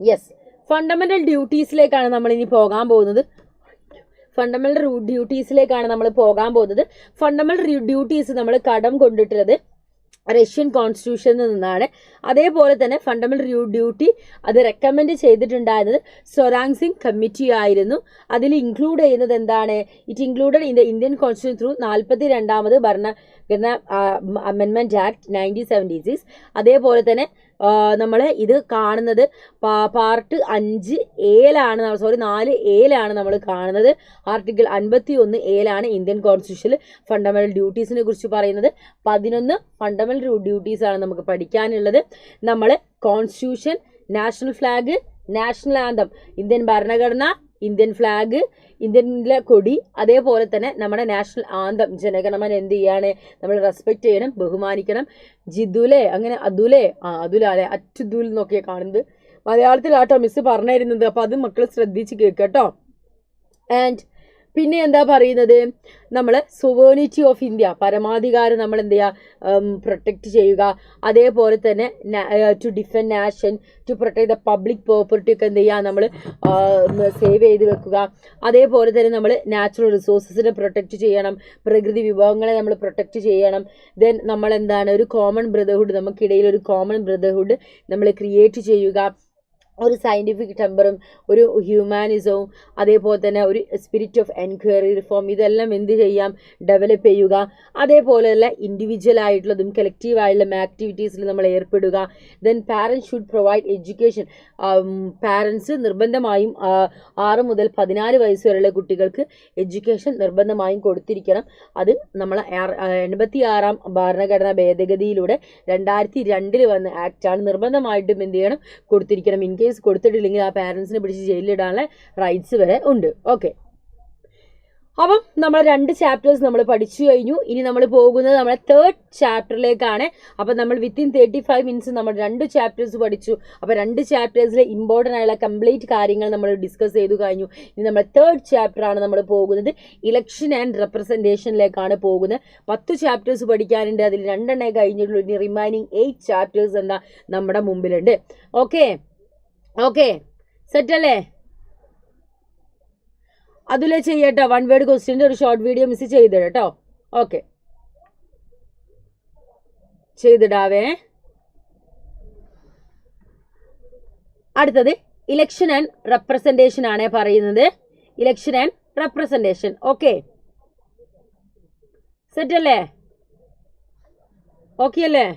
യെസ്, ഫണ്ടമെന്റൽ ഡ്യൂട്ടീസിലേക്കാണ് നമ്മൾ ഇനി പോകാൻ പോകുന്നത്. ഫണ്ടമെന്റൽ ഡ്യൂട്ടീസിലേക്കാണ് നമ്മൾ പോകാൻ പോകുന്നത്. ഫണ്ടമെന്റൽ ഡ്യൂട്ടീസ് നമ്മൾ കടം കൊണ്ടിട്ടുള്ളത് റഷ്യൻ കോൺസ്റ്റിറ്റ്യൂഷനിൽ നിന്നാണ്. അതേപോലെ തന്നെ ഫണ്ടമെന്റൽ ഡ്യൂട്ടി അത് റെക്കമെൻഡ് ചെയ്തിട്ടുണ്ടായിരുന്നത് സൊറാങ് സിംഗ് കമ്മിറ്റി ആയിരുന്നു. അതിൽ ഇൻക്ലൂഡ് ചെയ്യുന്നത് എന്താണ്, it included in the Indian constitution through 42ാമത് ഭരണഘടന അമെൻമെന്റ് ആക്ട് 1976. അതേപോലെ തന്നെ നമ്മൾ ഇത് കാണുന്നത് പാർട്ട് 5A-ലാണ്, 4A-ലാണ് നമ്മൾ കാണുന്നത്. ആർട്ടിക്കിൾ 51A-ലാണ് ഇന്ത്യൻ കോൺസ്റ്റിറ്റ്യൂഷനിൽ ഫണ്ടമെന്റൽ ഡ്യൂട്ടീസിനെ കുറിച്ച് പറയുന്നത്. 11 ഫണ്ടമെന്റൽ ഡ്യൂട്ടീസാണ് നമുക്ക് പഠിക്കാനുള്ളത്. നമ്മൾ constitution, national flag, national anthem, Indian ഭരണഘടന, ഇന്ത്യൻ ഫ്ലാഗ്, ഇന്ത്യനിലെ കൊടി, അതേപോലെ തന്നെ നമ്മുടെ നാഷണൽ ആന്തം ജനഗണമന എന്ത് ചെയ്യാണ്, നമ്മൾ റെസ്പെക്ട് ചെയ്യണം, ബഹുമാനിക്കണം. ജിദുലെ അങ്ങനെ അതുലെ അല്ലെ അറ്റുദുൽ എന്നൊക്കെ കാണുന്നത്. മലയാളത്തിലാട്ടോ മിസ് പറഞ്ഞു തരുന്നത്. അപ്പോൾ അത് മക്കൾ ശ്രദ്ധിച്ച് കേൾക്കട്ടോ. ആൻഡ് പിന്നെ എന്താ പറയുന്നത്, നമ്മൾ സോവേണിറ്റി ഓഫ് ഇന്ത്യ, പരമാധികാരം നമ്മൾ എന്ത് ചെയ്യുക, പ്രൊട്ടക്റ്റ് ചെയ്യുക. അതേപോലെ തന്നെ to defend nation, to protect the public property ഒക്കെ എന്ത് ചെയ്യുക, നമ്മൾ സേവ് ചെയ്ത് വെക്കുക. അതേപോലെ തന്നെ നമ്മൾ നാച്ചുറൽ റിസോഴ്സസിനെ പ്രൊട്ടക്റ്റ് ചെയ്യണം, പ്രകൃതി വിഭവങ്ങളെ നമ്മൾ പ്രൊട്ടക്റ്റ് ചെയ്യണം. ദെൻ നമ്മൾ എന്താണ്, ഒരു കോമൺ ബ്രദർഹുഡ്, നമുക്കിടയിൽ ഒരു കോമൺ ബ്രദർഹുഡ് നമ്മൾ ക്രിയേറ്റ് ചെയ്യുക. ഒരു സയൻറ്റിഫിക് ടെമ്പറും ഒരു ഹ്യൂമാനിസവും അതേപോലെ തന്നെ ഒരു സ്പിരിറ്റ് ഓഫ് എൻക്വയറി, റിഫോം, ഇതെല്ലാം എന്ത് ചെയ്യാം, ഡെവലപ്പ് ചെയ്യുക. അതേപോലെയുള്ള ഇൻഡിവിജ്വൽ ആയിട്ടുള്ളതും കളക്റ്റീവ് ആയിട്ടുള്ള ആക്ടിവിറ്റീസിൽ നമ്മൾ ഏർപ്പെടുക. Then parents should provide education. Parents നിർബന്ധമായും 6 മുതൽ 14 വയസ്സ് വരെയുള്ള കുട്ടികൾക്ക് എഡ്യൂക്കേഷൻ നിർബന്ധമായും കൊടുത്തിരിക്കണം. അത് നമ്മൾ 86-ാം ഭരണഘടനാ ഭേദഗതിയിലൂടെ 2002 വന്ന ആക്റ്റാണ്. നിർബന്ധമായിട്ടും എന്ത് ചെയ്യണം, കൊടുത്തിരിക്കണം. ഇൻ കേസ് കൊടുത്തിട്ടില്ലെങ്കിൽ ആ പാരൻസിനെ പിടിച്ച് ജയിലിലിടാനുള്ള റൈറ്റ്സ് വരെ ഉണ്ട്. ഓക്കെ, അപ്പം നമ്മൾ 2 ചാപ്റ്റേഴ്സ് നമ്മൾ പഠിച്ചു കഴിഞ്ഞു. ഇനി നമ്മൾ പോകുന്നത് നമ്മുടെ 3rd ചാപ്റ്ററിലേക്കാണ്. അപ്പം നമ്മൾ വിത്തിൻ 35 മിനിറ്റ്സ് നമ്മൾ 2 ചാപ്റ്റേഴ്സ് പഠിച്ചു. അപ്പോൾ 2 ചാപ്റ്റേഴ്സിലെ ഇമ്പോർട്ടൻ്റ് ആയുള്ള കംപ്ലീറ്റ് കാര്യങ്ങൾ നമ്മൾ ഡിസ്കസ് ചെയ്തു കഴിഞ്ഞു. ഇനി നമ്മൾ 3rd ചാപ്റ്ററാണ് നമ്മൾ പോകുന്നത്. ഇലക്ഷൻ ആൻഡ് റെപ്രസെൻറ്റേഷനിലേക്കാണ് പോകുന്നത്. 10 ചാപ്റ്റേഴ്സ് പഠിക്കാനുണ്ട്, അതിൽ 2 കഴിഞ്ഞിട്ടുള്ളൂ. ഇനി റിമൈനിങ് 8 ചാപ്റ്റേഴ്സ് എന്താ നമ്മുടെ മുമ്പിലുണ്ട്. ഓക്കെ, സെറ്റ് അല്ലേ? അതിലെ ചെയ്യട്ടോ, 1 വേർഡ് ക്വസ്റ്റ്യൻ്റെ ഒരു ഷോർട്ട് വീഡിയോ മിസ് ചെയ്തിടട്ടോ. ഓക്കെ, ചെയ്തിടാവേ. അടുത്തത് ഇലക്ഷൻ ആൻഡ് റെപ്രസെൻറ്റേഷൻ ആണ് പറയുന്നത്. Election and representation. Okay, set അല്ലേ? ഓക്കെ അല്ലേ?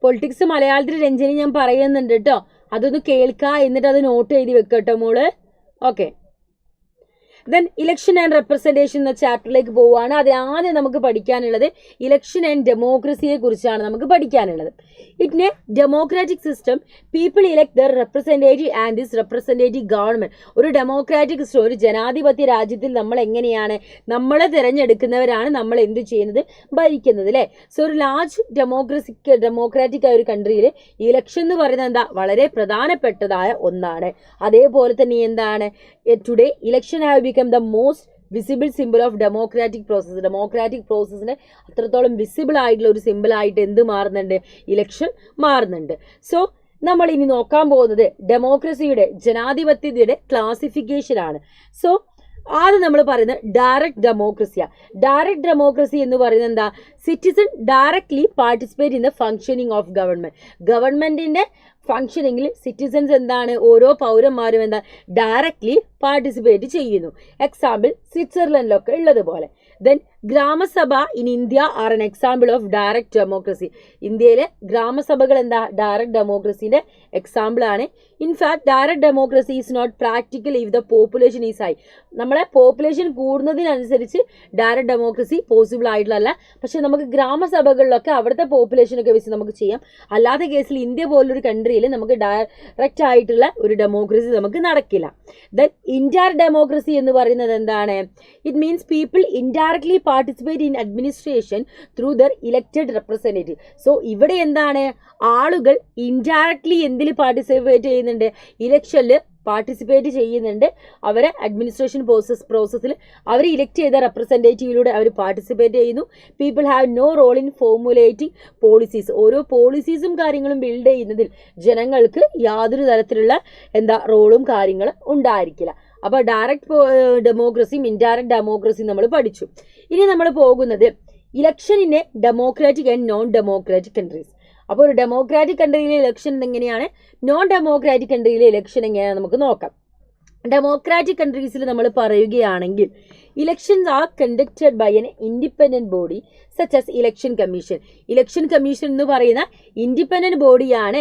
പൊളിറ്റിക്സ് മലയാളത്തിൽ രഞ്ജനി ഞാൻ പറയുന്നുണ്ട് കേട്ടോ, അതൊന്ന് കേൾക്കുക, എന്നിട്ട് അത് നോട്ട് എഴുതി വെക്കട്ടോ മോള്. Okay, then election and representation എന്ന ചാപ്റ്ററിലേക്ക് പോവുകയാണ്. അത് ആദ്യം നമുക്ക് പഠിക്കാനുള്ളത് ഇലക്ഷൻ ആൻഡ് ഡെമോക്രസിയെ കുറിച്ചാണ് നമുക്ക് പഠിക്കാനുള്ളത്. In A democratic system people elect there representative and this representative government. ഒരു ഡെമോക്രാറ്റിക് സിസ്റ്റം, ഒരു ജനാധിപത്യ രാജ്യത്തിൽ നമ്മൾ എങ്ങനെയാണ്, നമ്മളെ തിരഞ്ഞെടുക്കുന്നവരാണ് നമ്മൾ എന്ത് ചെയ്യുന്നത്, ഭരിക്കുന്നത് അല്ലേ. സോ ഒരു ലാർജ് ഡെമോക്രാറ്റിക് ആയ ഒരു കൺട്രിയിൽ ഇലക്ഷൻ എന്ന് പറയുന്നത് എന്താ, വളരെ പ്രധാനപ്പെട്ടതായ ഒന്നാണ്. അതേപോലെ തന്നെ എന്താണ്, today election have become the most visible simple of democratic process. Democratic പ്രോസസ്സിന് അത്രത്തോളം വിസിബിൾ ആയിട്ടുള്ള ഒരു സിമ്പിളായിട്ട് എന്ത് മാറുന്നുണ്ട്, ഇലക്ഷൻ മാറുന്നുണ്ട്. സോ നമ്മൾ ഇനി നോക്കാൻ പോകുന്നത് ഡെമോക്രസിയുടെ, ജനാധിപത്യയുടെ ക്ലാസിഫിക്കേഷൻ ആണ്. സോ ആദ്യം നമ്മൾ പറയുന്നത് ഡയറക്റ്റ് ഡെമോക്രസിയാണ്. ഡയറക്റ്റ് ഡെമോക്രസി എന്ന് പറയുന്നത് എന്താ, citizen directly participate in the functioning of ഗവൺമെൻറ്റിൻ്റെ ഫങ്ഷനിങ്ങിൽ സിറ്റിസൺസ് എന്താണ്, ഓരോ പൗരന്മാരും എന്താ ഡയറക്ട്ലി പാർട്ടിസിപ്പേറ്റ് ചെയ്യുന്നു. എക്സാമ്പിൾ സ്വിറ്റ്സർലൻഡിലൊക്കെ ഉള്ളതുപോലെ. Then gram sabha in India are an example of direct democracy. ഇന്ത്യയിലെ ഗ്രാമസഭകൾ എന്താ, ഡയറക്റ്റ് ഡെമോക്രസിന്റെ എക്സാമ്പിൾ ആണ്. In fact direct democracy is not practical if the population is high. നമ്മളെ പോപ്പുലേഷൻ കൂടുന്നതിനനുസരിച്ച് ഡയറക്റ്റ് ഡെമോക്രസി പോസിബിൾ ആയിട്ടുള്ളതല്ല. പക്ഷെ നമുക്ക് ഗ്രാമസഭകളിലൊക്കെ അവിടുത്തെ പോപ്പുലേഷനൊക്കെ വെച്ച് നമുക്ക് ചെയ്യാം. അല്ലാത്ത കേസിൽ ഇന്ത്യ പോലൊരു കൺട്രിയിൽ നമുക്ക് ഡയറക്റ്റ് ആയിട്ടുള്ള ഒരു ഡെമോക്രസി നമുക്ക് നടക്കില്ല. ദെൻ ഇൻഡയറക്റ്റ് ഡെമോക്രസി എന്ന് പറയുന്നത് എന്താണ്, it means people indirectly participate in administration through there elected representative. So ഇവിടെ എന്താണ്, ആളുകൾ ഇൻഡയറക്ട്ലി എന്തിൽ പാർട്ടിസിപ്പേറ്റ് ചെയ്യുന്നുണ്ട്, ഇലക്ഷനിൽ പാർട്ടിസിപ്പേറ്റ് ചെയ്യുന്നുണ്ട്. അവരെ അഡ്മിനിസ്ട്രേഷൻ പ്രോസസ്സിൽ അവർ ഇലക്ട് ചെയ്ത റെപ്രസെൻറ്റേറ്റീവിലൂടെ അവർ പാർട്ടിസിപ്പേറ്റ് ചെയ്യുന്നു. People have no role in formulating policies. ഓരോ പോളിസീസും കാര്യങ്ങളും ബിൽഡ് ചെയ്യുന്നതിൽ ജനങ്ങൾക്ക് യാതൊരു തരത്തിലുള്ള റോളും കാര്യങ്ങളും ഉണ്ടായിരിക്കില്ല. അപ്പോൾ ഡയറക്റ്റ് ഡെമോക്രസിയും ഇൻഡയറക്റ്റ് ഡെമോക്രസിയും നമ്മൾ പഠിച്ചു. ഇനി നമ്മൾ പോകുന്നത് ഇലക്ഷനിനെ democratic and non democratic countries. അപ്പോൾ ഒരു ഡെമോക്രാറ്റിക് കൺട്രിയിലെ ഇലക്ഷൻ എങ്ങനെയാണ്, നോൺ ഡെമോക്രാറ്റിക് കൺട്രിയിലെ ഇലക്ഷൻ എങ്ങനെയാണ് നമുക്ക് നോക്കാം. ഡെമോക്രാറ്റിക് കൺട്രീസിൽ നമ്മൾ പറയുകയാണെങ്കിൽ elections are conducted by an independent body such as election commission. Election commission എന്ന് പറയുന്ന ഇൻഡിപെൻഡൻറ്റ് ബോഡിയാണ്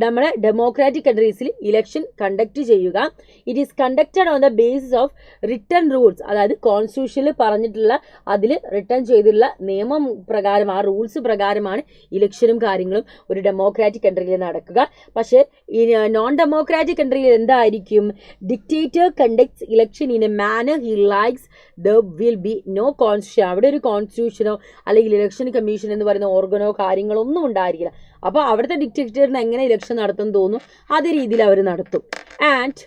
നമ്മുടെ ഡെമോക്രാറ്റിക് കൺട്രീസിൽ ഇലക്ഷൻ കണ്ടക്ട് ചെയ്യുക. It is conducted on the basis of return rules. അതായത് കോൺസ്റ്റിറ്റ്യൂഷനിൽ പറഞ്ഞിട്ടുള്ള, അതിൽ റിട്ടേൺ ചെയ്തിട്ടുള്ള നിയമം പ്രകാരം, ആ റൂൾസ് പ്രകാരമാണ് ഇലക്ഷനും കാര്യങ്ങളും ഒരു ഡെമോക്രാറ്റിക് കൺട്രിയിൽ നടക്കുക. പക്ഷേ ഈ നോൺ ഡെമോക്രാറ്റിക് കൺട്രിയിൽ എന്തായിരിക്കും, dictator conducts election in a manner he likes there will be no constitution. അവിടെ ഒരു കോൺസ്റ്റിറ്റ്യൂഷനോ അല്ലെങ്കിൽ ഇലക്ഷൻ കമ്മീഷൻ എന്ന് പറയുന്ന ഓർഗനോ കാര്യങ്ങളോ ഒന്നും ഉണ്ടായിരിക്കില്ല. അപ്പോൾ അവിടുത്തെ ഡിക്റ്റേറ്ററിന് എങ്ങനെ ഇലക്ഷൻ നടത്തും തോന്നും അതേ രീതിയിൽ അവർ നടത്തും. And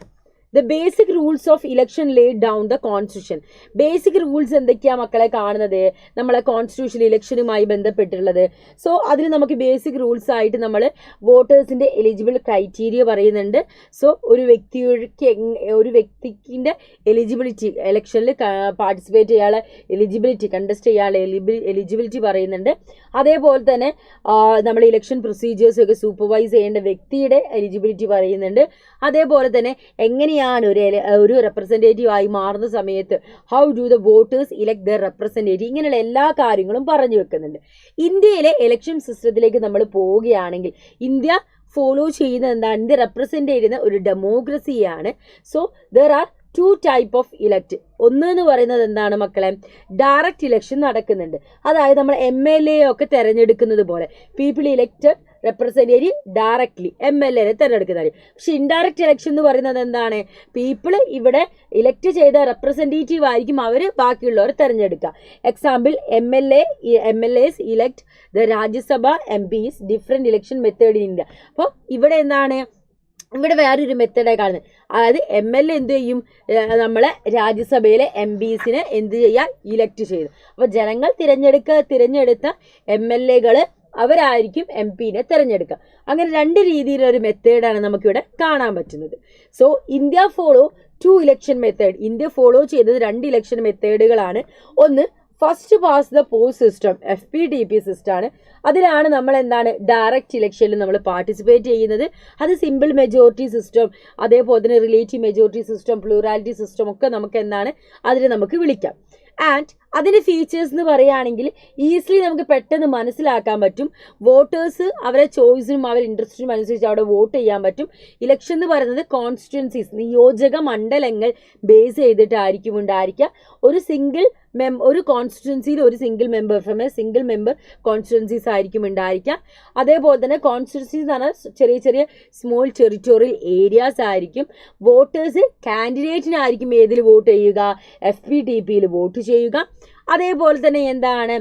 the basic rules of election laid down the constitution. Basic rules എന്തൊക്കെയാണ് മക്കളെ കാണുന്നത് നമ്മളെ കോൺസ്റ്റിറ്റ്യൂഷൻ ഇലക്ഷനുമായി ബന്ധപ്പെട്ടുള്ളത്. സോ അതിൽ നമുക്ക് ബേസിക് റൂൾസ് ആയിട്ട് നമ്മൾ വോട്ടേഴ്സിൻ്റെ എലിജിബിൾ ക്രൈറ്റീരിയ പറയുന്നുണ്ട്. സോ ഒരു വ്യക്തിൻ്റെ എലിജിബിലിറ്റി ഇലക്ഷനിൽ പാർട്ടിസിപ്പേറ്റ് ചെയ്യാനുള്ള എലിജിബിലിറ്റി കണ്ടസ്റ്റ് ചെയ്യാനുള്ള എലിജിബിലിറ്റി പറയുന്നുണ്ട്. അതേപോലെ തന്നെ നമ്മൾ ഇലക്ഷൻ പ്രൊസീജിയേഴ്സ് ഒക്കെ സൂപ്പർവൈസ് ചെയ്യേണ്ട വ്യക്തിയുടെ എലിജിബിലിറ്റി പറയുന്നുണ്ട്. അതേപോലെ തന്നെ എങ്ങനെയാണ് ഒരു റെപ്രസെൻറ്റേറ്റീവ് ആയി മാറുന്ന സമയത്ത് how do the voters elect the representative ഇങ്ങനെയുള്ള എല്ലാ കാര്യങ്ങളും പറഞ്ഞു വെക്കുന്നുണ്ട്. ഇന്ത്യയിലെ ഇലക്ഷൻ സിസ്റ്റത്തിലേക്ക് നമ്മൾ പോവുകയാണെങ്കിൽ ഇന്ത്യ ഫോളോ ചെയ്യുന്നത് എന്താണ്? ഇന്ത്യ റെപ്രസെൻ്റ് ചെയ്യുന്ന ഒരു ഡെമോക്രസിയാണ്. So there are 2 type of elect. ഒന്ന് എന്ന് പറയുന്നത് എന്താണ് മക്കളെ? ഡയറക്റ്റ് ഇലക്ഷൻ നടക്കുന്നുണ്ട്. അതായത് നമ്മൾ MLA ഒക്കെ തിരഞ്ഞെടുക്കുന്നത് പോലെ people elected representative directly MLA തിരഞ്ഞെടുക്കുന്നത്. പക്ഷെ ഇൻഡയറക്റ്റ് ഇലക്ഷൻ എന്ന് പറയുന്നത് എന്താണ്? പീപ്പിൾ ഇവിടെ ഇലക്ട് ചെയ്ത റെപ്രസെൻറ്റേറ്റീവ് ആയിരിക്കും അവർ ബാക്കിയുള്ളവർ തിരഞ്ഞെടുക്കുക. Example MLAs elect the Rajya Sabha MPs different election method in India. അപ്പോൾ ഇവിടെ എന്താണ്? ഇവിടെ വേറൊരു മെത്തേഡായി കാണുന്നത്. അതായത് MLA എന്ത് ചെയ്യും? നമ്മളെ രാജ്യസഭയിലെ MPsനെ എന്ത് ചെയ്യുക? ഇലക്ട് ചെയ്തു. അപ്പോൾ ജനങ്ങൾ തിരഞ്ഞെടുത്ത MLAകൾ അവരായിരിക്കും MPനെ തിരഞ്ഞെടുക്കുക. അങ്ങനെ 2 രീതിയിലൊരു മെത്തേഡാണ് നമുക്കിവിടെ കാണാൻ പറ്റുന്നത്. So India follow 2 election method. India follow ചെയ്തത് 2 ഇലക്ഷൻ മെത്തേഡുകളാണ്. ഒന്ന് first pass the post system, FPTP സിസ്റ്റമാണ്. അതിലാണ് നമ്മൾ എന്താണ് ഡയറക്റ്റ് ഇലക്ഷനിൽ നമ്മൾ പാർട്ടിസിപ്പേറ്റ് ചെയ്യുന്നത്. അത് സിമ്പിൾ മെജോറിറ്റി സിസ്റ്റം, അതേപോലെ തന്നെ relative majority system, plurality system ഒക്കെ നമുക്ക് എന്താണ് അതിനെ നമുക്ക് വിളിക്കാം. ആൻഡ് അതിൻ്റെ ഫീച്ചേഴ്സ് എന്ന് പറയുകയാണെങ്കിൽ ഈസിലി നമുക്ക് പെട്ടെന്ന് മനസ്സിലാക്കാൻ പറ്റും. വോട്ടേഴ്സ് അവരെ ചോയ്സിനും അവരുടെ ഇൻട്രസ്റ്റിനും അനുസരിച്ച് അവിടെ വോട്ട് ചെയ്യാൻ പറ്റും. ഇലക്ഷൻ എന്ന് പറയുന്നത് കോൺസ്റ്റിറ്റ്യുവൻസീസ് നിയോജക മണ്ഡലങ്ങൾ ബേസ് ചെയ്തിട്ടായിരിക്കും ഉണ്ടായിരിക്കുക. ഒരു കോൺസ്റ്റിറ്റ്യുവൻസിയിൽ ഒരു single member from A single member constituencies ആയിരിക്കും ഉണ്ടായിരിക്കുക. അതേപോലെ തന്നെ കോൺസ്റ്റിറ്റ്യുവൻസീസ് എന്ന് പറഞ്ഞാൽ ചെറിയ സ്മോൾ ടെറിറ്റോറിയൽ ഏരിയാസ് ആയിരിക്കും. വോട്ടേഴ്സ് കാൻഡിഡേറ്റിനായിരിക്കും ഏതിൽ വോട്ട് ചെയ്യുക? FPTPയിൽ വോട്ട് ചെയ്യുക. അതേപോലെ തന്നെ എന്താണ്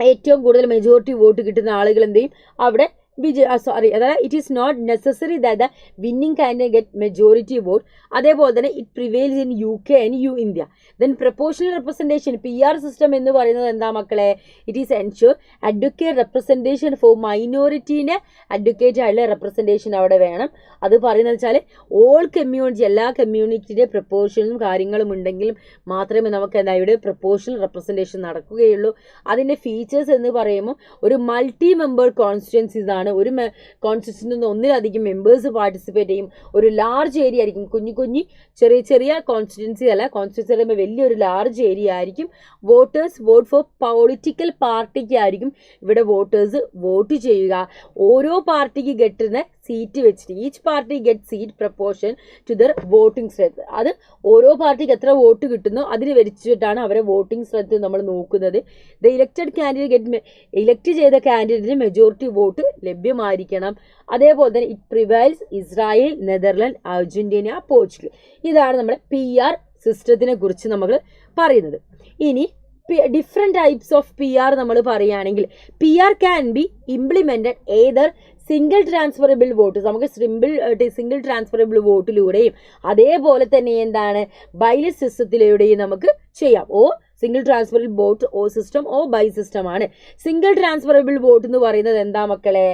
ഏറ്റവും കൂടുതൽ മെജോറിറ്റി വോട്ട് കിട്ടുന്ന ആളുകൾ എന്ത് ചെയ്യും? അവിടെ അതായത് it is not necessary that the winning candidate get majority vote. അതേപോലെ തന്നെ it prevails in UK and India. Then proportional representation PR system എന്ന് പറയുന്നത് എന്താ മക്കളെ? It is ensure advocate representation for മൈനോറിറ്റീൻ്റെ അഡ്വക്കേറ്റ് ആയിട്ടുള്ള റെപ്രസെൻറ്റേഷൻ അവിടെ വേണം. അത് പറയുന്നത് വെച്ചാൽ ഓൾ കമ്മ്യൂണിറ്റി എല്ലാ കമ്മ്യൂണിറ്റിയുടെ പ്രൊപ്പോർഷനും കാര്യങ്ങളും ഉണ്ടെങ്കിലും മാത്രമേ നമുക്ക് എന്താ ഇവിടെ പ്രൊപ്പോർഷണൽ റെപ്രസെൻറ്റേഷൻ നടക്കുകയുള്ളൂ. അതിൻ്റെ ഫീച്ചേഴ്സ് എന്ന് പറയുമ്പോൾ ഒരു മൾട്ടി മെമ്പർ കോൺസ്റ്റിറ്റ്യുവൻസീസ് ആണ്. ഒരു കോൺസ്റ്റിറ്റ്യുവൻസിൽ ഒന്നിലധികം മെമ്പേഴ്സ് പാർട്ടിസിപ്പേറ്റ് ചെയ്യും. ഒരു ലാർജ് ഏരിയ ആയിരിക്കും. കുഞ്ഞു ചെറിയ കോൺസ്റ്റിറ്റ്യുവൻസി അല്ല, കോൺസ്റ്റിറ്റ്യുവൻസി പറയുമ്പോൾ വലിയൊരു ലാർജ് ഏരിയ ആയിരിക്കും. വോട്ടേഴ്സ് വോട്ട് ഫോർ പൊളിറ്റിക്കൽ പാർട്ടിക്ക് ആയിരിക്കും ഇവിടെ വോട്ടേഴ്സ് വോട്ട് ചെയ്യുക. ഓരോ പാർട്ടിക്ക് കിട്ടുന്ന സീറ്റ് വെച്ചിട്ട് each party get seat proportion to their voting strength. അത് ഓരോ പാർട്ടിക്ക് എത്ര വോട്ട് കിട്ടുന്നോ അതിന് വെച്ചിട്ടാണ് അവരെ വോട്ടിംഗ് സ്ട്രെങ്ത് നമ്മൾ നോക്കുന്നത്. ദ ഇലക്റ്റഡ് കാൻഡിഡേറ്റ് ഇലക്ട് ചെയ്ത കാൻഡിഡേറ്റിന് മെജോറിറ്റി വോട്ട് ലഭ്യമായിരിക്കണം. അതേപോലെ തന്നെ it prevails Israel, Netherland, Argentina, Portugal. ഇതാണ് നമ്മുടെ PR സിസ്റ്റത്തിനെ കുറിച്ച് നമ്മൾ പറയുന്നത്. ഇനി ഡിഫറെൻറ്റ് ടൈപ്സ് ഓഫ് PR നമ്മൾ പറയുകയാണെങ്കിൽ PR can be implemented either single transferable vote, നമുക്ക് സിംഗിൾ ട്രാൻസ്ഫറബിൾ വോട്ടിലൂടെയും അതേപോലെ തന്നെ എന്താണ് ബൈലറ്റ് സിസ്റ്റത്തിലൂടെയും നമുക്ക് ചെയ്യാം. Single transferable vote system by സിസ്റ്റമാണ്. സിംഗിൾ ട്രാൻസ്ഫറബിൾ വോട്ട് എന്ന് പറയുന്നത് എന്താ മക്കളെ?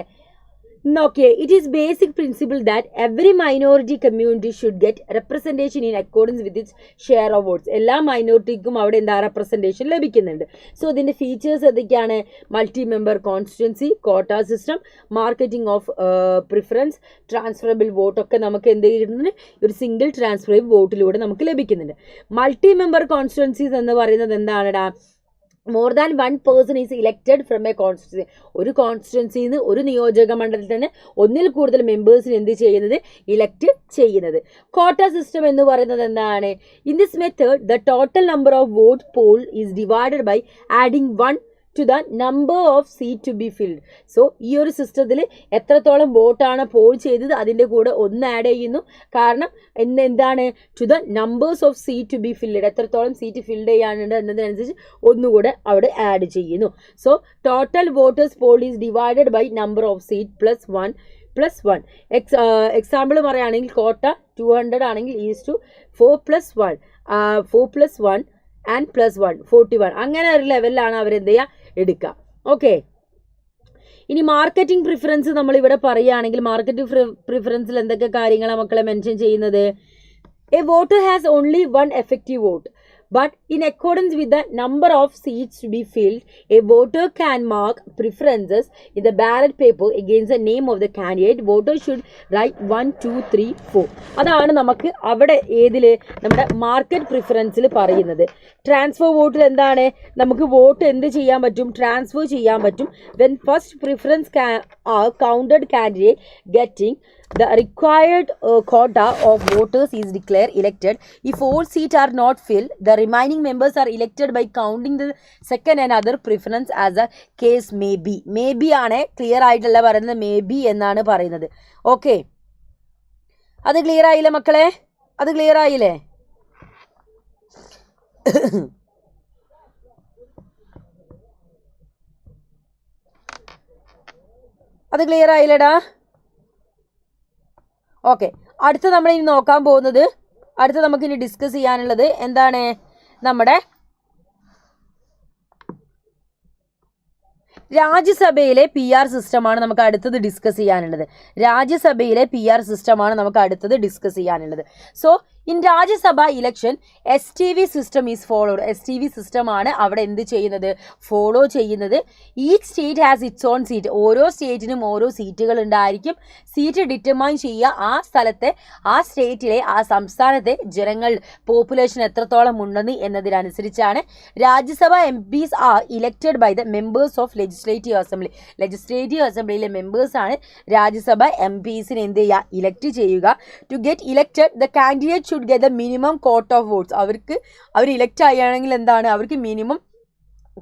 Okay, it is basic principle that every minority community should get representation in accordance with its share of votes. എല്ലാ മൈനോറിറ്റിക്കും അവിടെ എന്താ റെപ്രസെൻറ്റേഷൻ ലഭിക്കുന്നുണ്ട്. സോ ഇതിൻ്റെ ഫീച്ചേഴ്സ് എന്തൊക്കെയാണ്? Multi member constituency, quota system, marketing of preference, transferable വോട്ടൊക്കെ നമുക്ക് എന്ത് ചെയ്യുന്നുണ്ട്? ഒരു സിംഗിൾ ട്രാൻസ്ഫറബിൾ വോട്ടിലൂടെ നമുക്ക് ലഭിക്കുന്നുണ്ട്. മൾട്ടി മെമ്പർ കോൺസ്റ്റിറ്റ്യുവൻസീസ് എന്ന് പറയുന്നത് എന്താണെടാ? More than 1 person is elected from a constituency. ഒരു കോൺസ്റ്റിറ്റ്യുവൻസിയിൽ നിന്ന് ഒരു നിയോജക മണ്ഡലത്തിൽ തന്നെ ഒന്നിൽ കൂടുതൽ മെമ്പേഴ്സിന് എന്ത് ചെയ്യുന്നത്? ഇലക്ട് ചെയ്യുന്നത്. കോട്ട സിസ്റ്റം എന്ന് പറയുന്നത് എന്താണ്? In this method the total number of vote poll is divided by adding 1 to the number of seat to be filled. So ഈ ഒരു സിസ്റ്റത്തിൽ എത്രത്തോളം വോട്ടാണ് പോൾ ചെയ്തത് അതിൻ്റെ കൂടെ ഒന്ന് ആഡ് ചെയ്യുന്നു. കാരണം എന്താണ് to the numbers of seat to be filled, എത്രത്തോളം സീറ്റ് ഫിൽഡ് ചെയ്യാനുണ്ട് എന്നതിനനുസരിച്ച് ഒന്നുകൂടെ അവിടെ ആഡ് ചെയ്യുന്നു. So total voters poll is divided by number of seat plus 1. Example പറയുകയാണെങ്കിൽ കോട്ട 200 ആണെങ്കിൽ ഈസ് ടു 4+1 ആൻഡ് +1 41. അങ്ങനെ ഒരു ലെവലിലാണ് അവരെന്ത് ചെയ്യുക എടുക്കുക. ഓക്കെ, ഇനി മാർക്കറ്റിംഗ് പ്രിഫറൻസ് നമ്മളിവിടെ പറയുകയാണെങ്കിൽ മാർക്കറ്റിംഗ് പ്രിഫറൻസിൽ എന്തൊക്കെ കാര്യങ്ങളാണ് മക്കളെ മെൻഷൻ ചെയ്യുന്നത്? A voter has only 1 effective vote. But in accordance with the number of seats to be filled, a voter can mark preferences in the ballot paper against the name of the candidate. Voter should write 1, 2, 3, 4. അതാണ് നമുക്ക് അവിടെ ഏതില് നമ്മുടെ മാർക്കറ്റ് പ്രിഫറൻസിൽ പറയുന്നത്. ട്രാൻസ്ഫർ വോട്ടിൽ എന്താണ്? നമുക്ക് വോട്ട് എന്ത് ചെയ്യാൻ പറ്റും? ട്രാൻസ്ഫർ ചെയ്യാൻ പറ്റും. When first preference counted candidate getting the required quota of voters is declared elected. If all seats are not filled, the remaining members are elected by counting the second and other preference as a case may be. May be ആണ് ക്ലിയർ ആയിട്ടല്ല പറയുന്നത്, മേ ബി എന്നാണ് പറയുന്നത്. ഓക്കെ, അത് ക്ലിയർ ആയില്ലേ മക്കളെ? അത് ക്ലിയർ ആയില്ലേ? അത് ക്ലിയർ ആയില്ലടാ? ഓക്കെ, അടുത്ത നമ്മൾ ഇനി നോക്കാൻ പോകുന്നത്, അടുത്ത നമുക്കിനി ഡിസ്കസ് ചെയ്യാനുള്ളത് എന്താണ്? നമ്മുടെ രാജ്യസഭയിലെ PR സിസ്റ്റമാണ് നമുക്ക് അടുത്തത് ഡിസ്കസ് ചെയ്യാനുള്ളത്. രാജ്യസഭയിലെ PR സിസ്റ്റമാണ് നമുക്ക് അടുത്തത് ഡിസ്കസ് ചെയ്യാനുള്ളത്. So in Rajya Sabha election STV system is followed. STV സിസ്റ്റമാണ് അവിടെ എന്ത് ചെയ്യുന്നത്? ഫോളോ ചെയ്യുന്നത്. Each state has it's on seat. ഓരോ സ്റ്റേറ്റിനും ഓരോ സീറ്റുകൾ ഉണ്ടായിരിക്കും. സീറ്റ് ഡിറ്റർമൈൻ ചെയ്യുക ആ സ്ഥലത്തെ, ആ സ്റ്റേറ്റിലെ, ആ സംസ്ഥാനത്തെ ജനങ്ങൾ പോപ്പുലേഷൻ എത്രത്തോളം ഉണ്ടെന്ന് എന്നതിനനുസരിച്ചാണ്. Rajya Sabha MPs are elected by the members of legislative assembly. Legislative അസംബ്ലിയിലെ മെമ്പേഴ്സാണ് രാജ്യസഭ MPസിനെ എന്ത് ചെയ്യുക? ഇലക്ട് ചെയ്യുക. To get elected the candidate should get the minimum quota of votes. അവർ ഇലക്ട് ചെയ്യുകയാണെങ്കിൽ എന്താണ്? അവർക്ക് മിനിമം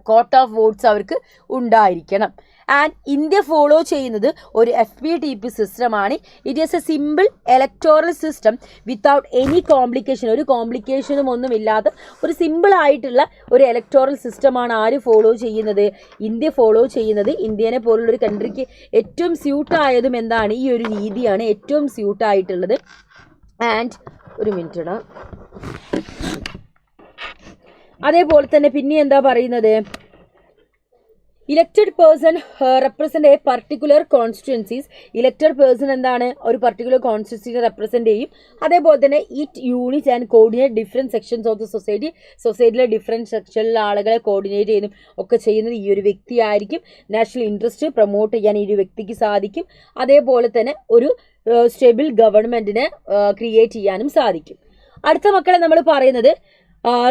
കോട്ട് ഓഫ് വോട്ട്സ് അവർക്ക് ഉണ്ടായിരിക്കണം. ആൻഡ് ഇന്ത്യ ഫോളോ ചെയ്യുന്നത് ഒരു FPTP സിസ്റ്റമാണ്. It is A simple electoral system without any complication. ഒരു കോംപ്ലിക്കേഷനും ഒന്നുമില്ലാത്ത ഒരു സിമ്പിൾ ആയിട്ടുള്ള ഒരു ഇലക്ടോറൽ സിസ്റ്റമാണ് ആര് ഫോളോ ചെയ്യുന്നത്? ഇന്ത്യ ഫോളോ ചെയ്യുന്നത്. ഇന്ത്യനെ പോലുള്ളൊരു കൺട്രിക്ക് ഏറ്റവും സ്യൂട്ടായതും എന്താണ്? ഈ ഒരു രീതിയാണ് ഏറ്റവും സ്യൂട്ടായിട്ടുള്ളത്. ആൻഡ് ഒരു മിനിറ്റ് ഇടാം. അതേപോലെ തന്നെ പിന്നെ എന്താ പറയുന്നത്? Elected person represent a particular constituencies. Elected person എന്താണ്? ഒരു പർട്ടിക്കുലർ കോൺസ്റ്റിറ്റ്യുവൻസിനെ റെപ്രസെൻ്റ് ചെയ്യും. അതേപോലെ തന്നെ it units and coordinate different sections of the society. സൊസൈറ്റിയിലെ ഡിഫറെൻറ്റ് സെക്ഷനിലെ ആളുകളെ കോർഡിനേറ്റ് ചെയ്യുന്നു ഒക്കെ ചെയ്യുന്നത് ഈ ഒരു വ്യക്തിയായിരിക്കും. നാഷണൽ ഇൻട്രസ്റ്റ് പ്രൊമോട്ട് ചെയ്യാൻ ഈ ഒരു വ്യക്തിക്ക് സാധിക്കും. അതേപോലെ തന്നെ ഒരു സ്റ്റേബിൾ ഗവൺമെൻറ്റിനെ ക്രിയേറ്റ് ചെയ്യാനും സാധിക്കും. അടുത്ത മക്കളെ നമ്മൾ പറയുന്നത്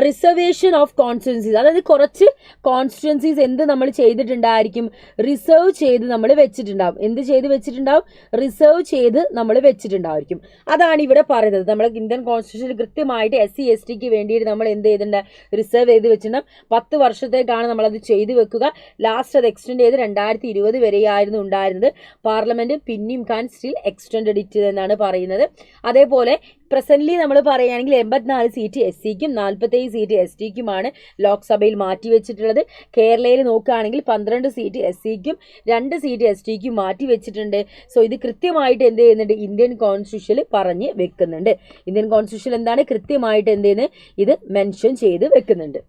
റിസർവേഷൻ ഓഫ് കോൺസ്റ്റിറ്റ്യുവൻസീസ്. അതായത് കുറച്ച് കോൺസ്റ്റിറ്റ്യുവൻസീസ് എന്ത് നമ്മൾ ചെയ്തിട്ടുണ്ടായിരിക്കും? റിസർവ് ചെയ്ത് നമ്മൾ വെച്ചിട്ടുണ്ടാവും. എന്ത് ചെയ്ത് വെച്ചിട്ടുണ്ടാവും? റിസർവ് ചെയ്ത് നമ്മൾ വെച്ചിട്ടുണ്ടായിരിക്കും. അതാണ് ഇവിടെ പറയുന്നത്. നമ്മുടെ ഇന്ത്യൻ കോൺസ്റ്റിറ്റ്യൂഷനിൽ കൃത്യമായിട്ട് SC STക്ക് വേണ്ടിയിട്ട് നമ്മൾ എന്ത് ചെയ്തിട്ടുണ്ട്? റിസർവ് ചെയ്ത് വെച്ചിട്ടുണ്ടാവും. 10 വർഷത്തേക്കാണ് നമ്മളത് ചെയ്തു വെക്കുക. ലാസ്റ്റ് അത് എക്സ്റ്റെൻഡ് ചെയ്ത് 2020 വരെയായിരുന്നു ഉണ്ടായിരുന്നത്. പാർലമെൻറ്റ് പിന്നെയും കാൻ സ്റ്റിൽ എക്സ്റ്റെൻഡ് ഇറ്റ് എന്നാണ് പറയുന്നത്. അതേപോലെ പ്രസൻ്റ്ലി നമ്മൾ പറയുകയാണെങ്കിൽ 84 സീറ്റ് SCക്കും 47 സീറ്റ് STക്കുമാണ് ലോക്സഭയിൽ മാറ്റിവെച്ചിട്ടുള്ളത്. കേരളയിൽ നോക്കുകയാണെങ്കിൽ 12 സീറ്റ് SCക്കും 2 സീറ്റ് STക്കും മാറ്റിവെച്ചിട്ടുണ്ട്. സോ ഇത് കൃത്യമായിട്ട് എന്ത് ചെയ്യുന്നുണ്ട്? ഇന്ത്യൻ കോൺസ്റ്റിറ്റ്യൂഷനിൽ പറഞ്ഞ് വെക്കുന്നുണ്ട്. ഇന്ത്യൻ കോൺസ്റ്റിറ്റ്യൂഷൻ എന്താണ്? കൃത്യമായിട്ട് എന്ത് ചെയ്യുന്നത്? ഇത് മെൻഷൻ ചെയ്ത് വെക്കുന്നുണ്ട്.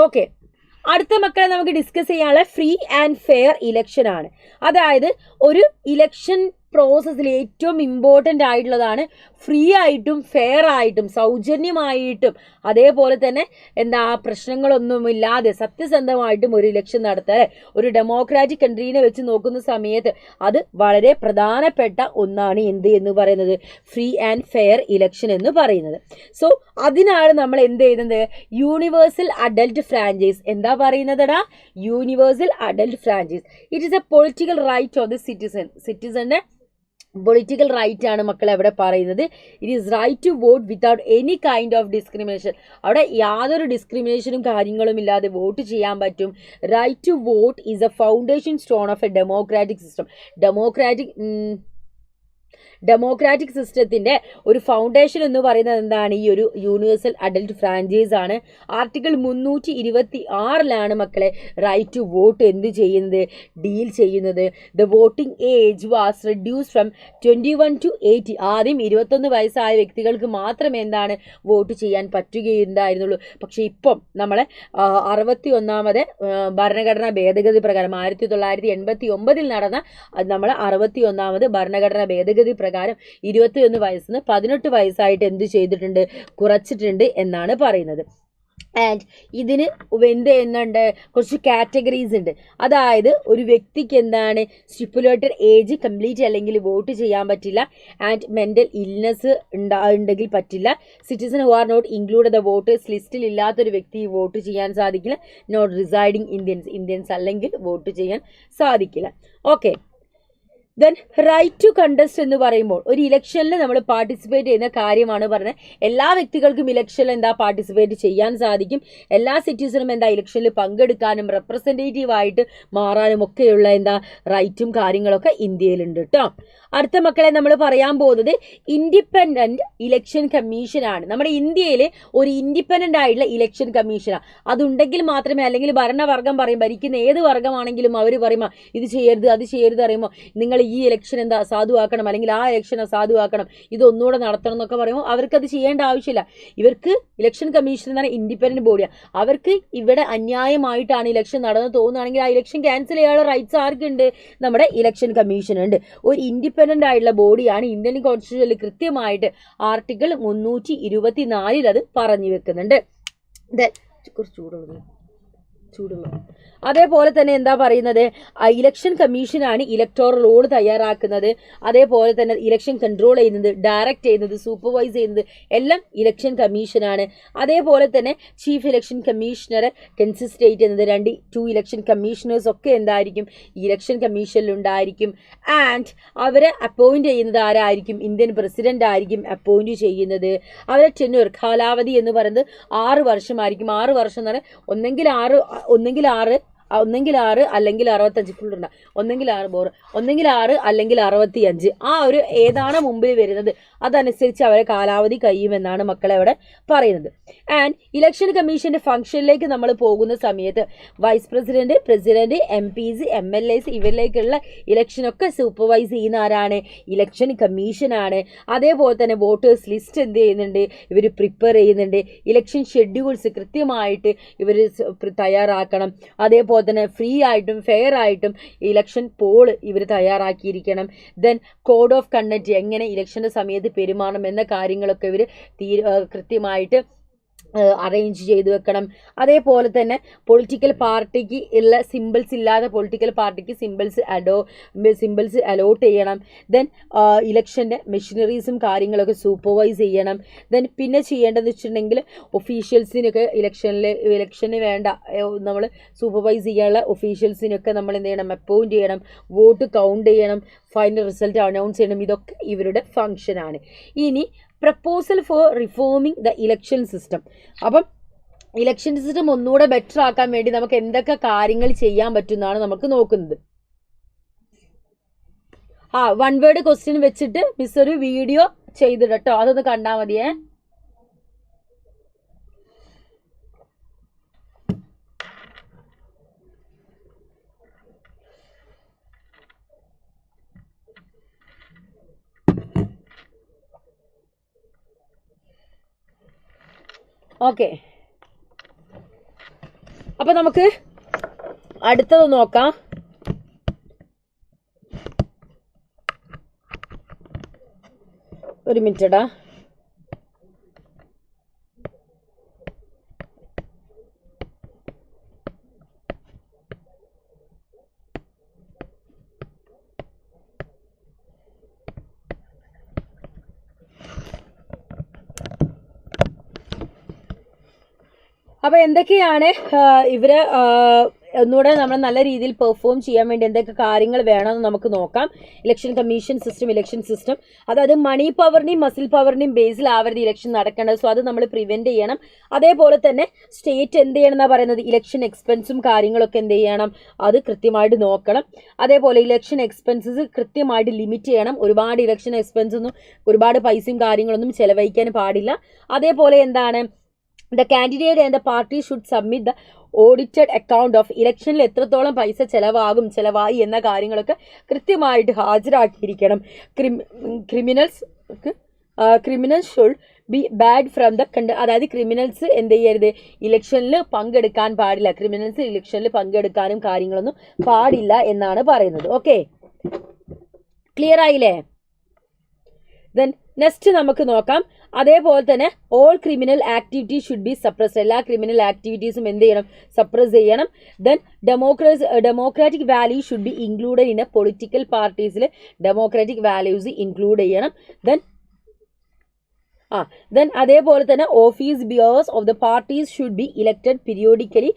ഓക്കെ, അടുത്ത മക്കളെ നമുക്ക് ഡിസ്കസ് ചെയ്യാനുള്ള ഫ്രീ ആൻഡ് ഫെയർ ഇലക്ഷൻ ആണ്. അതായത് ഒരു ഇലക്ഷൻ പ്രോസസ്സിൽ ഏറ്റവും ഇമ്പോർട്ടൻ്റ് ആയിട്ടുള്ളതാണ് ഫ്രീ ആയിട്ടും ഫെയർ ആയിട്ടും സൗജന്യമായിട്ടും അതേപോലെ തന്നെ എന്താ പ്രശ്നങ്ങളൊന്നുമില്ലാതെ സത്യസന്ധമായിട്ടും ഒരു ഇലക്ഷൻ നടത്താൻ ഒരു ഡെമോക്രാറ്റിക് കൺട്രീനെ വെച്ച് നോക്കുന്ന സമയത്ത് അത് വളരെ പ്രധാനപ്പെട്ട ഒന്നാണ് എന്ത് എന്ന് പറയുന്നത്? ഫ്രീ ആൻഡ് ഫെയർ ഇലക്ഷൻ എന്ന് പറയുന്നത്. സോ അതിനാണ് നമ്മൾ എന്ത് ചെയ്യുന്നത്? Universal adult franchise. എന്താ പറയുന്നതടാ? Universal adult franchise. It is a political right of the citizen. സിറ്റിസന്റെ പൊളിറ്റിക്കൽ റൈറ്റ് ആണ് മക്കളെ അവിടെ പറയുന്നത്. It is right to vote without any kind of discrimination. അവിടെ യാതൊരു ഡിസ്ക്രിമിനേഷനും കാര്യങ്ങളും ഇല്ലാതെ വോട്ട് ചെയ്യാൻ പറ്റും. Right to vote is a foundation stone of a democratic system. Democratic സിസ്റ്റത്തിൻ്റെ ഒരു ഫൗണ്ടേഷൻ എന്ന് പറയുന്നത് എന്താണ്? ഈ ഒരു യൂണിവേഴ്സൽ അഡൽട്ട് ഫ്രാഞ്ചൈസ് ആണ്. ആർട്ടിക്കിൾ 326 മക്കളെ റൈറ്റ് ടു വോട്ട് എന്ത് ചെയ്യുന്നത്? ഡീൽ ചെയ്യുന്നത്. The voting age was reduce from 21 to 80. ആദ്യം 21 വയസ്സായ വ്യക്തികൾക്ക് മാത്രമേ എന്താണ് വോട്ട് ചെയ്യാൻ പറ്റുകയുണ്ടായിരുന്നുള്ളൂ. പക്ഷേ ഇപ്പം നമ്മളെ 61ാമത് ഭരണഘടനാ ഭേദഗതി പ്രകാരം 1989 നടന്ന നമ്മളെ 61ാമത് ഭരണഘടനാ ഭേദഗതി പ്രകാരം 21 വയസ്സിന് 18 വയസ്സായിട്ട് എന്ത് ചെയ്തിട്ടുണ്ട്? കുറച്ചിട്ടുണ്ട് എന്നാണ് പറയുന്നത്. ആൻഡ് ഇതിന് എന്ത് ചെയ്യുന്നുണ്ട്? കുറച്ച് കാറ്റഗറീസ് ഉണ്ട്. അതായത് ഒരു വ്യക്തിക്ക് എന്താണ് സ്റ്റിപ്പുലേറ്റഡ് ഏജ് കംപ്ലീറ്റ് അല്ലെങ്കിൽ വോട്ട് ചെയ്യാൻ പറ്റില്ല. ആൻഡ് മെൻ്റൽ ഇൽനെസ് ഉണ്ടെങ്കിൽ പറ്റില്ല. Citizen who are not include the voters ലിസ്റ്റിൽ ഇല്ലാത്തൊരു വ്യക്തി വോട്ട് ചെയ്യാൻ സാധിക്കില്ല. നോട്ട് റിസൈഡിങ് ഇന്ത്യൻസ് അല്ലെങ്കിൽ വോട്ട് ചെയ്യാൻ സാധിക്കില്ല. Okay. Then right to contest എന്ന് പറയുമ്പോൾ ഒരു ഇലക്ഷനിൽ നമ്മൾ പാർട്ടിസിപ്പേറ്റ് ചെയ്യുന്ന കാര്യമാണ് പറഞ്ഞത്. എല്ലാ വ്യക്തികൾക്കും ഇലക്ഷനിൽ പാർട്ടിസിപ്പേറ്റ് ചെയ്യാൻ സാധിക്കും. എല്ലാ സിറ്റിസണും ഇലക്ഷനിൽ പങ്കെടുക്കാനും റെപ്രസെൻറ്റേറ്റീവ് ആയിട്ട് മാറാനും ഒക്കെയുള്ള റൈറ്റും കാര്യങ്ങളൊക്കെ ഇന്ത്യയിലുണ്ട് കേട്ടോ. അടുത്ത മക്കളെ നമ്മൾ പറയാൻ പോകുന്നത് ഇൻഡിപെൻഡൻറ്റ് ഇലക്ഷൻ കമ്മീഷനാണ്. നമ്മുടെ ഇന്ത്യയിൽ ഒരു ഇൻഡിപെൻഡൻ്റ് ആയിട്ടുള്ള ഇലക്ഷൻ കമ്മീഷനാണ്. അതുണ്ടെങ്കിൽ മാത്രമേ, അല്ലെങ്കിൽ ഭരണവർഗം പറയും, ഭരിക്കുന്ന ഏത് വർഗമാണെങ്കിലും അവർ പറയുമ്പോൾ ഇത് ചെയ്യരുത് അത് ചെയ്യരുത് പറയുമ്പോൾ നിങ്ങൾ ഈ ഇലക്ഷൻ അസാധുവാക്കണം, അല്ലെങ്കിൽ ആ ഇലക്ഷൻ അസാധുവാക്കണം, ഇതൊന്നുകൂടെ നടത്തണം എന്നൊക്കെ പറയുമ്പോൾ അവർക്കത് ചെയ്യേണ്ട ആവശ്യമില്ല. ഇവർക്ക് ഇലക്ഷൻ കമ്മീഷൻ എന്ന് പറഞ്ഞാൽ ഇൻഡിപെൻഡൻറ്റ് ബോഡിയാണ്. അവർക്ക് ഇവിടെ അന്യായമായിട്ടാണ് ഇലക്ഷൻ നടന്ന് തോന്നുകയാണെങ്കിൽ ആ ഇലക്ഷൻ ക്യാൻസൽ ചെയ്യാനുള്ള റൈറ്റ്സ് ആർക്കുണ്ട്? നമ്മുടെ ഇലക്ഷൻ കമ്മീഷനുണ്ട്. ഒരു ഇൻഡിപെൻഡൻ്റ് ആയിട്ടുള്ള ബോഡിയാണ്. ഇന്ത്യൻ കോൺസ്റ്റിറ്റ്യൂഷനിൽ കൃത്യമായിട്ട് ആർട്ടിക്കിൾ 324 അത് പറഞ്ഞു വെക്കുന്നുണ്ട്. കുറച്ച് ചൂടുള്ള അതേപോലെ തന്നെ പറയുന്നത്, ഇലക്ഷൻ കമ്മീഷനാണ് ഇലക്ടോറൽ റോൾ തയ്യാറാക്കുന്നത്. അതേപോലെ തന്നെ ഇലക്ഷൻ കൺട്രോൾ ചെയ്യുന്നത്, ഡയറക്റ്റ് ചെയ്യുന്നത്, സൂപ്പർവൈസ് ചെയ്യുന്നത് എല്ലാം ഇലക്ഷൻ കമ്മീഷനാണ്. അതേപോലെ തന്നെ ചീഫ് ഇലക്ഷൻ കമ്മീഷണറെ കൺസിസ്റ്റേറ്റ് ചെയ്യുന്നത് 2 ഇലക്ഷൻ കമ്മീഷണേഴ്സ് ഒക്കെ ഇലക്ഷൻ കമ്മീഷനിലുണ്ടായിരിക്കും. ആൻഡ് അവരെ അപ്പോയിന്റ് ചെയ്യുന്നത് ആരായിരിക്കും? ഇന്ത്യൻ പ്രസിഡന്റ് ആയിരിക്കും അപ്പോയിന്റ് ചെയ്യുന്നത്. അവരെ ടെന്യൂർ കാലാവധി എന്ന് പറയുന്നത് 6 വർഷമായിരിക്കും. 6 വർഷം എന്ന് പറഞ്ഞാൽ ഒന്നെങ്കിൽ 6 അല്ലെങ്കിൽ 65 ഫുള്ളുണ്ട, ഒന്നെങ്കിൽ 6 അല്ലെങ്കിൽ 65. ആ ഒരു ഏതാണ് മുമ്പിൽ വരുന്നത് അതനുസരിച്ച് അവരെ കാലാവധി കഴിയുമെന്നാണ് മക്കളെ അവിടെ പറയുന്നത്. ആൻഡ് ഇലക്ഷൻ കമ്മീഷന്റെ ഫംഗ്ഷനിലേക്ക് നമ്മൾ പോകുന്ന സമയത്ത് vice president, president, MPs, MLAs ഇവരിലേക്കുള്ള ഇലക്ഷനൊക്കെ സൂപ്പർവൈസ് ചെയ്യുന്ന ആരാണ്? ഇലക്ഷൻ കമ്മീഷനാണ്. അതേപോലെ തന്നെ വോട്ടേഴ്സ് ലിസ്റ്റ് എന്ത് ചെയ്യുന്നുണ്ട്? ഇവർ പ്രിപ്പയർ ചെയ്യുന്നുണ്ട്. ഇലക്ഷൻ ഷെഡ്യൂൾസ് കൃത്യമായിട്ട് ഇവർ തയ്യാറാക്കണം. അതേപോലെ തന്നെ ഫ്രീ ആയിട്ടും ഫെയർ ആയിട്ടും ഇലക്ഷൻ പോൾ ഇവർ തയ്യാറാക്കിയിരിക്കണം. ദെൻ കോഡ് ഓഫ് കണ്ടക്ട്, എങ്ങനെ ഇലക്ഷൻ്റെ സമയത്ത് പെരുമാറണം എന്ന കാര്യങ്ങളൊക്കെ ഇവർ കൃത്യമായിട്ട് അറേഞ്ച് ചെയ്ത് വെക്കണം. അതേപോലെ തന്നെ പൊളിറ്റിക്കൽ പാർട്ടിക്ക് ഉള്ള സിമ്പിൾസ് ഇല്ലാതെ പൊളിറ്റിക്കൽ പാർട്ടിക്ക് സിമ്പിൾസ് അലോട്ട് ചെയ്യണം. ദെൻ ഇലക്ഷൻ്റെ മെഷീനറീസും കാര്യങ്ങളൊക്കെ സൂപ്പർവൈസ് ചെയ്യണം. ദെൻ പിന്നെ ചെയ്യേണ്ടതെന്ന് വെച്ചിട്ടുണ്ടെങ്കിൽ ഒഫീഷ്യൽസിനൊക്കെ ഇലക്ഷന് വേണ്ട നമ്മൾ സൂപ്പർവൈസ് ചെയ്യാനുള്ള ഒഫീഷ്യൽസിനൊക്കെ നമ്മൾ എന്ത് ചെയ്യണം? അപ്പോയിൻറ്റ് ചെയ്യണം. വോട്ട് കൗണ്ട് ചെയ്യണം. ഫൈനൽ റിസൾട്ട് അനൗൺസ് ചെയ്യണം. ഇതൊക്കെ ഇവരുടെ ഫംഗ്ഷനാണ്. ഇനി proposal for reforming the election system. അപ്പം ഇലക്ഷൻ സിസ്റ്റം ഒന്നുകൂടെ ബെറ്റർ ആക്കാൻ വേണ്ടി നമുക്ക് എന്തൊക്കെ കാര്യങ്ങൾ ചെയ്യാൻ പറ്റുമെന്നാണ് നമുക്ക് നോക്കുന്നത്. 1 വേർഡ് ക്വസ്റ്റ്യൻ വെച്ചിട്ട് മിസ് ഒരു വീഡിയോ ചെയ്തിട്ടോ, അതൊന്ന് കണ്ടാൽ മതിയേ. ഓക്കെ, അപ്പൊ നമുക്ക് അടുത്തത് നോക്കാം. ഒരു മിനിറ്റടാ. അപ്പോൾ എന്തൊക്കെയാണ് ഇവര് ഒന്നുകൂടെ നമ്മൾ നല്ല രീതിയിൽ പെർഫോം ചെയ്യാൻ വേണ്ടി എന്തൊക്കെ കാര്യങ്ങൾ വേണമെന്ന് നമുക്ക് നോക്കാം. Election commission system, election system, അതായത് മണി പവറിനെയും മസിൽ പവറിനെയും ബേസിലാവരുത് ഇലക്ഷൻ നടക്കേണ്ടത്. സോ അത് നമ്മൾ പ്രിവെന്റ് ചെയ്യണം. അതേപോലെ തന്നെ സ്റ്റേറ്റ് എന്ത് ചെയ്യണം എന്നാണ് പറയുന്നത്, ഇലക്ഷൻ എക്സ്പെൻസും കാര്യങ്ങളൊക്കെ എന്ത് ചെയ്യണം, അത് കൃത്യമായിട്ട് നോക്കണം. അതേപോലെ ഇലക്ഷൻ എക്സ്പെൻസസ് കൃത്യമായിട്ട് ലിമിറ്റ് ചെയ്യണം. ഒരുപാട് ഇലക്ഷൻ എക്സ്പെൻസ് ഒന്നും, ഒരുപാട് പൈസയും കാര്യങ്ങളൊന്നും ചെലവഴിക്കാൻ പാടില്ല. അതേപോലെ എന്താണ്, the candidate and the party should submit the audited account of ഇലക്ഷനിൽ എത്രത്തോളം പൈസ ചെലവായി എന്ന കാര്യങ്ങളൊക്കെ കൃത്യമായിട്ട് ഹാജരാക്കിയിരിക്കണം. Criminals should be barred from the അതായത് ക്രിമിനൽസ് എന്ത് ചെയ്യരുത്, ഇലക്ഷനിൽ പങ്കെടുക്കാൻ പാടില്ല. ക്രിമിനൽസ് ഇലക്ഷനിൽ പങ്കെടുക്കാനും കാര്യങ്ങളൊന്നും പാടില്ല എന്നാണ് പറയുന്നത്. ഓക്കെ, ക്ലിയർ ആയില്ലേ? ദെൻ നെക്സ്റ്റ് നമുക്ക് നോക്കാം. അതേപോലെ തന്നെ all criminal activity should be suppress. എല്ലാ ക്രിമിനൽ ആക്ടിവിറ്റീസും എന്ത് ചെയ്യണം, സപ്രസ് ചെയ്യണം. Then democratic value should be included in a political പാർട്ടീസിൽ ഡെമോക്രാറ്റിക് വാല്യൂസ് ഇൻക്ലൂഡ് ചെയ്യണം. ദെൻ അതേപോലെ തന്നെ office bearers of the parties should be elected periodically.